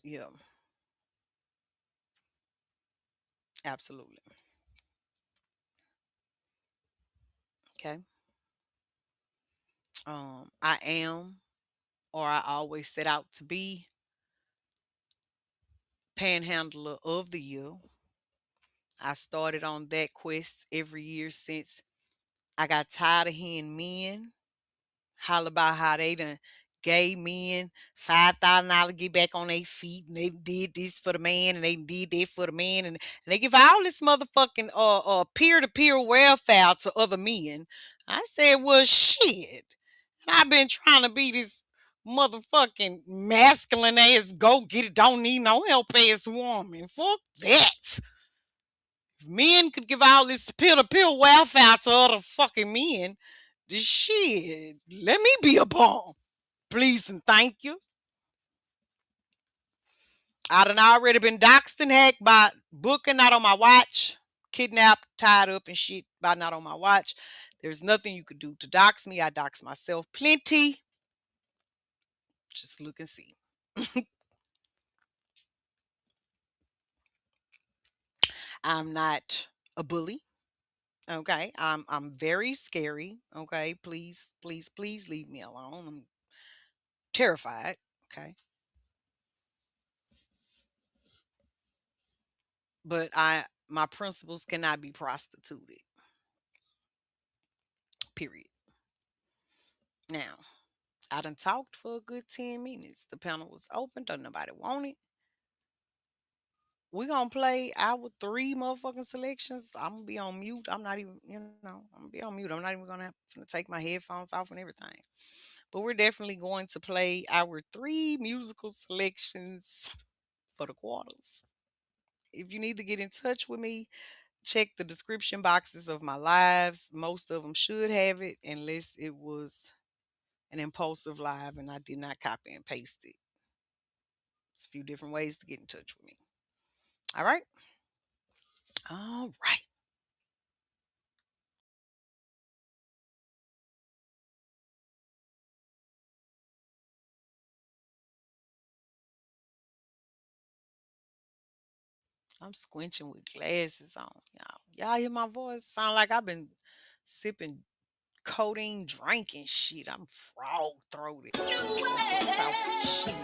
Yeah, absolutely. Okay. I am, or I always set out to be, Panhandler of the Year. I started on that quest every year since I got tired of hearing men holler about how they done gave men $5,000 to get back on their feet, and they did this for the man, and they did that for the man, and they give all this motherfucking peer to peer welfare to other men. I said, well, shit. And I've been trying to be this motherfucking masculine ass go get it, don't need no help ass woman. Fuck that. If men could give all this peer to peer welfare to other fucking men, this shit, let me be a bum. Please and thank you. I done already been doxxed and hacked by booking not on my watch, kidnapped, tied up and shit by not on my watch. There's nothing you could do to dox me. I dox myself plenty. Just look and see. I'm not a bully. Okay. I'm very scary. Okay. Please, please, please leave me alone. I'm terrified. Okay. But my principles cannot be prostituted. Period. Now, I done talked for a good 10 minutes. The panel was open. Don't nobody want it. We gonna play our three motherfucking selections. I'm gonna be on mute. I'm not even, I'm gonna be on mute. I'm not even gonna have to take my headphones off and everything. But we're definitely going to play our three musical selections for the quarters. If you need to get in touch with me, check the description boxes of my lives. Most of them should have it, unless it was an impulsive live and I did not copy and paste it. It's a few different ways to get in touch with me. All right. All right. I'm squinching with glasses on, y'all. Y'all hear my voice? Sound like I've been sipping codeine, drinking shit. I'm frog throated. Talking shit.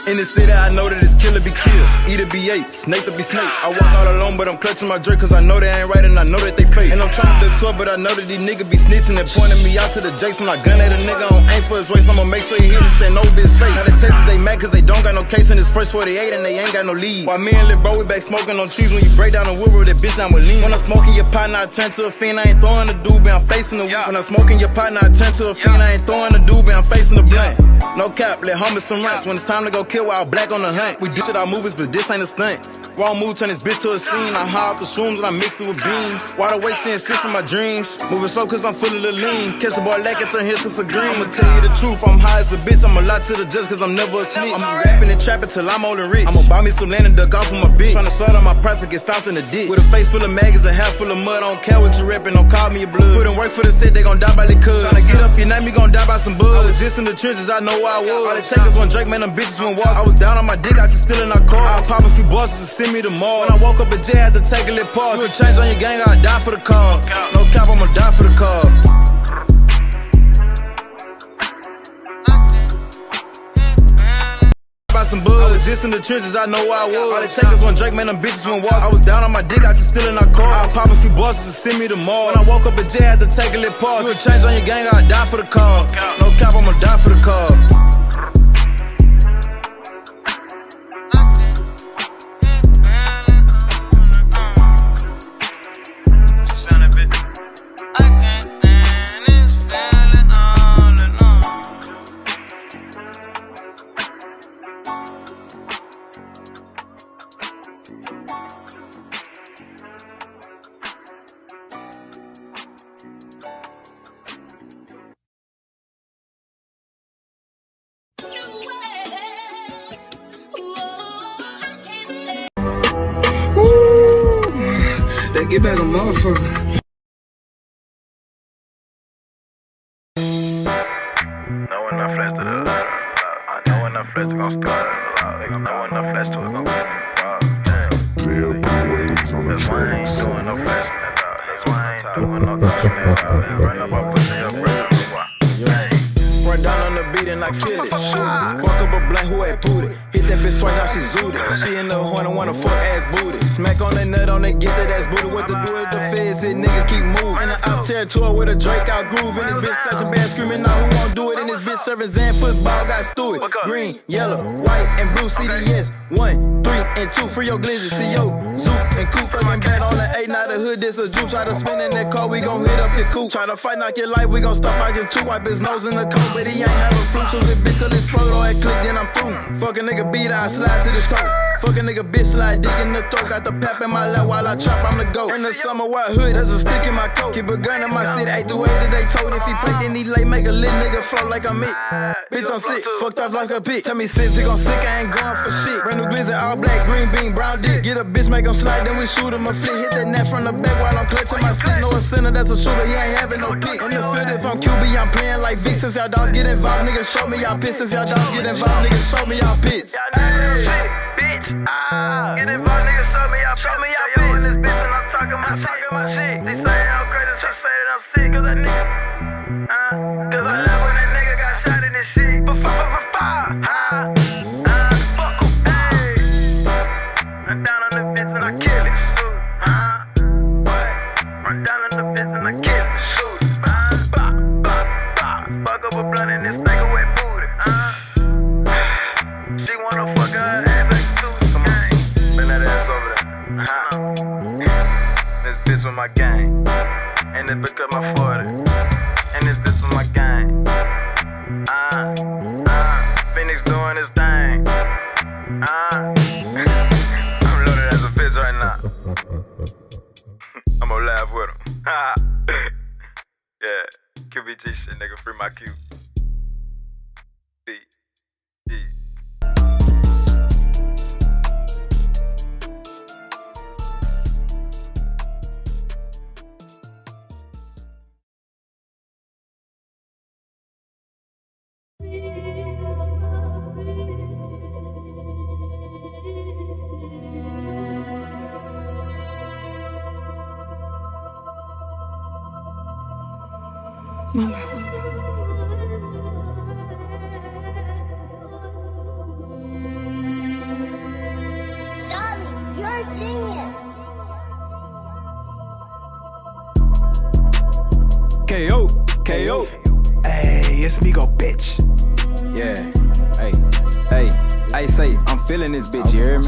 In the city, I know that it's kill or be killed, eat or be ate, snake to be snake. I walk out alone, but I'm clutching my jerk, cause I know they ain't right and I know that they fake. And I'm trying to flip tour, but I know that these niggas be snitching and pointing me out to the jakes. When I gun at a nigga on aim for his waist, I'ma make sure he hit and stand over his face. Now they take that they mad cause they don't got no case in this first 48 and they ain't got no leads. While me and Lil Bro, we back smoking on trees. When you break down the wood with that bitch down with lean. When I'm smoking your partner, I turn to a fiend. I ain't throwing the doobie, I'm facing the weed. When I'm smoking your partner, I turn to a fiend. I ain't throwing the doobie, I'm facing the blunt. No cap, let hummus some rents. When it's time to go kill, while black on the hunt. We do shit our movies, but this ain't a stunt. Wrong move, turn this bitch to a scene. I high off the shrooms and I mix it with beans. Wide awake, seeing shit from my dreams. Moving slow cause I'm full of the lean. Catch the boy lacking, turn here to some green. I'ma tell you the truth, I'm high as a bitch. I'm a lot to the judge cause I'm never asleep. I'm rapping and trapping till I'm old and rich. I'ma buy me some land and duck off with my bitch. Tryna start on my price and get found in the ditch. With a face full of maggots and half full of mud. I don't care what you rapping, don't call me a blood. Put in work for the set, they gon' die by the cuz. Tryna get up your name, you gon' die by some bugs. I was just in the trenches, I know where I was. All it take is one Drake, man, them bitches went wild. I was down on my dick, I just still in our car. I'll pop a few bosses and send me to Mars. When I woke up at jail, I had to take a little pause. You a change on your gang, I'll die for the cause. No cap, I'ma die for the cause. Some bugs. I was just in the trenches, I know where I was. All it take is one Drake, man, them bitches went wild. I was down on my dick, I just still in our car. I'll pop a few bosses and send me to Mars. When I woke up at jail, I had to take a little pause. You a change on your gang, I'll die for the cause. No cap, I'ma die for the cause. They get back a motherfucker. Know enough flesh to the I know enough flesh to gon' start. I know enough flesh to it gon' get me. That's why I ain't doing no flesh. That's why I ain't doing no flesh. Run up my pussy up, Run down on the beat and I kill it. Shoot it. Spark up a blunt, who ain't booted. Hit that bitch twice, now she zooted. She in the horn and wanna fuck ass booty. Smack on that nut on that get that ass booty. What to do if the feds hit, nigga keep moving. In the out territory with a Drake out grooving. This bitch flashing bad screaming, now who won't do it? And this bitch serving Zan football, got Stewart. Green, yellow, white, and blue CDS. 1, 3, and 2 for your glizzy. CO, Zoop, and Coop. Fucking bad on the 8, now the hood, this a Jew. Try to spin in that car, we gon' hit up your coupe. Try to fight, knock your life, we gon' stop out your two. Wipe his nose in the coat, but he ain't have a flu. Shoot this bitch till it explode, or it click, then I'm through. Fuck a nigga beat, I slide to the soap. Fuck a nigga bitch, slide dick in the throat. Got the pep in my lap while I chop, I'm the goat. In the summer, white hood, there's a stick in my coat. Keep a gun in my city, 8 through 80, they told. If he play, then he late, make a lit nigga float like I'm it. Bitch, I'm sick, fucked off like a bitch. Tell me since he gon' sick, I ain't going for shit. Brand new glizzy, all black, green bean, brown dick. Get a bitch, make him slide, then we shoot him a flick. Hit that net from the back while I'm clutching my stick. No a center, that's a shooter, he ain't having no pick. In the field, if I'm QB, I'm playing like Vic. Since y'all dogs get involved, niggas show me y'all piss. Since y'all dogs get involved, niggas show me y'all piss. bitch. Get involved, nigga, show me y'all bitch. In this bitch and I'm talking my shit. They say I'm crazy, she say that I'm sick. Cause that nigga, cause I love when that nigga got shot in this shit. Fuck em, hey. Run down on the bitch and I kill it. Run down on the bitch and I kill it. Fuck up a blunt in this nigga wet booty. She wanna fuck her ass like two. Come on, bend that ass over there. This bitch with my gang, and this bitch cut my 40, and this bitch with my gang. Phoenix doing his thing. I'm loaded as a bitch right now. I'm gonna laugh with him. Yeah, QBG shit, nigga, free my Q. You're a genius. KO, KO. Hey, it's me go, bitch. Yeah, hey, say, I'm feeling this bitch, you hear me?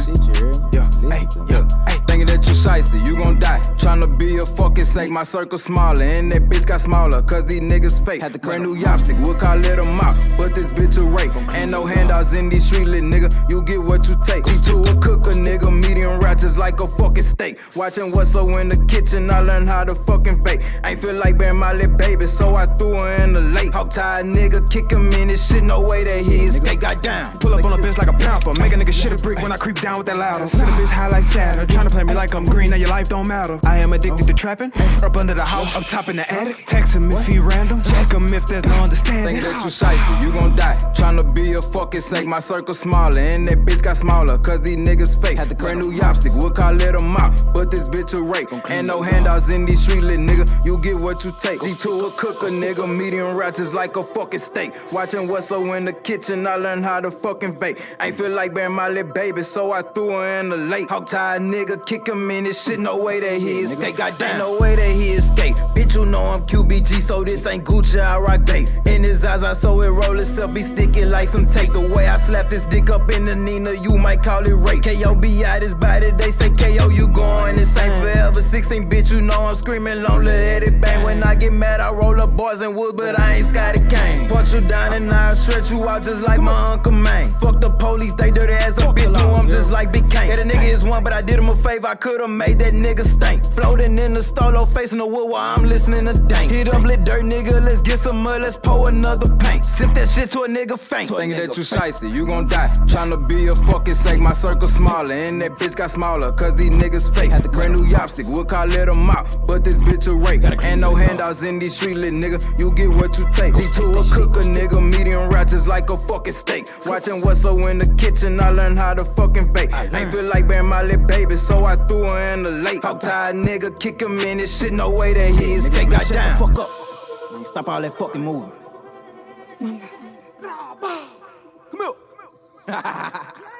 Yeah, hey, yeah, hey. Thinking that you shiesty, you gon' die. Tryna be a fucking snake, my circle smaller. And that bitch got smaller, cause these niggas fake. Had the brand new yopstick, we'll call it a mop. But this bitch a rape. Ain't no handouts in these street, little nigga. You get what you take. G2 a cooker, nigga. Medium rare just like a fucking steak. Watching what's so in the kitchen, I learned how to fucking bake. Ain't feel like bearing my little baby, so I threw her in the lake. Hog tied nigga, kick him in this shit, no way that he escape. Got down. Pull up on a bitch like a pamper. Make a nigga shit a brick when I creep down with that louder. Sit a bitch high like Saturn. Tryna play me like I'm green, now your life don't matter. I am addicted to trapping. Up under the house, up top in the attic. Text him if he random. Check him if there's no understanding. Think that you shiesty, you gon' die. Tryna be a fucking snake, my circle smaller. And that bitch got smaller, cause these niggas fake. Had the brand new yopstick, we'll call it a mop. But this bitch a rape. Ain't no handouts in these street, little nigga. You get what you take. G2 a cooker, nigga. Medium rare just like a fucking steak. Watching what's so in the kitchen, I learned how to fucking bake. Ain't feel like bearing my little baby, so I threw her in the lake. Hog tied nigga, kick him in this shit, no way that he escape. Goddamn, no way that he escape. Bitch, you know I'm QBG, so this ain't Gucci, I rock bait. In his eyes, I saw it roll itself, be sticky like some tape. The way I slap this dick up in the Nina, you might call it rape. KO.B. out his body, they say KO, you going insane forever. 16, bitch, you know I'm screaming long, let it bang. When I get mad, I roll up boys and wood, but I ain't Scotty Kane. Punch you down and I'll stretch you out just like my Uncle Man. Fuck the police, they dirty as a bitch, do I'm just like Big Kane. Yeah, the nigga is one, but I did him a favor, I could've made that nigga stink. Floating in the stolo, facing the wood while I'm listening to dank. Hit up lit dirt, nigga, let's get some mud, let's pour another paint. Sip that shit to a nigga faint. Thinking that you shiesty, you gon' die. Tryna be a fucking snake, my circle smaller. And that bitch got smaller, cause these niggas fake. Had the brand new yopstick, we'll call it a mop. But this bitch a rape. Ain't no handouts in these street, little nigga. You get what you take. G2 a cooker, nigga. Medium rare just like a fucking steak. Watching what's so in the kitchen, I learned how to fucking bake. Ain't feel like bearing my little baby, so I threw her in the lake. Hog tied nigga, kick him in this shit, no way that he escape. Got down. Fuck up. Stop all that fucking moving. Come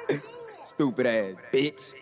here. Stupid ass bitch.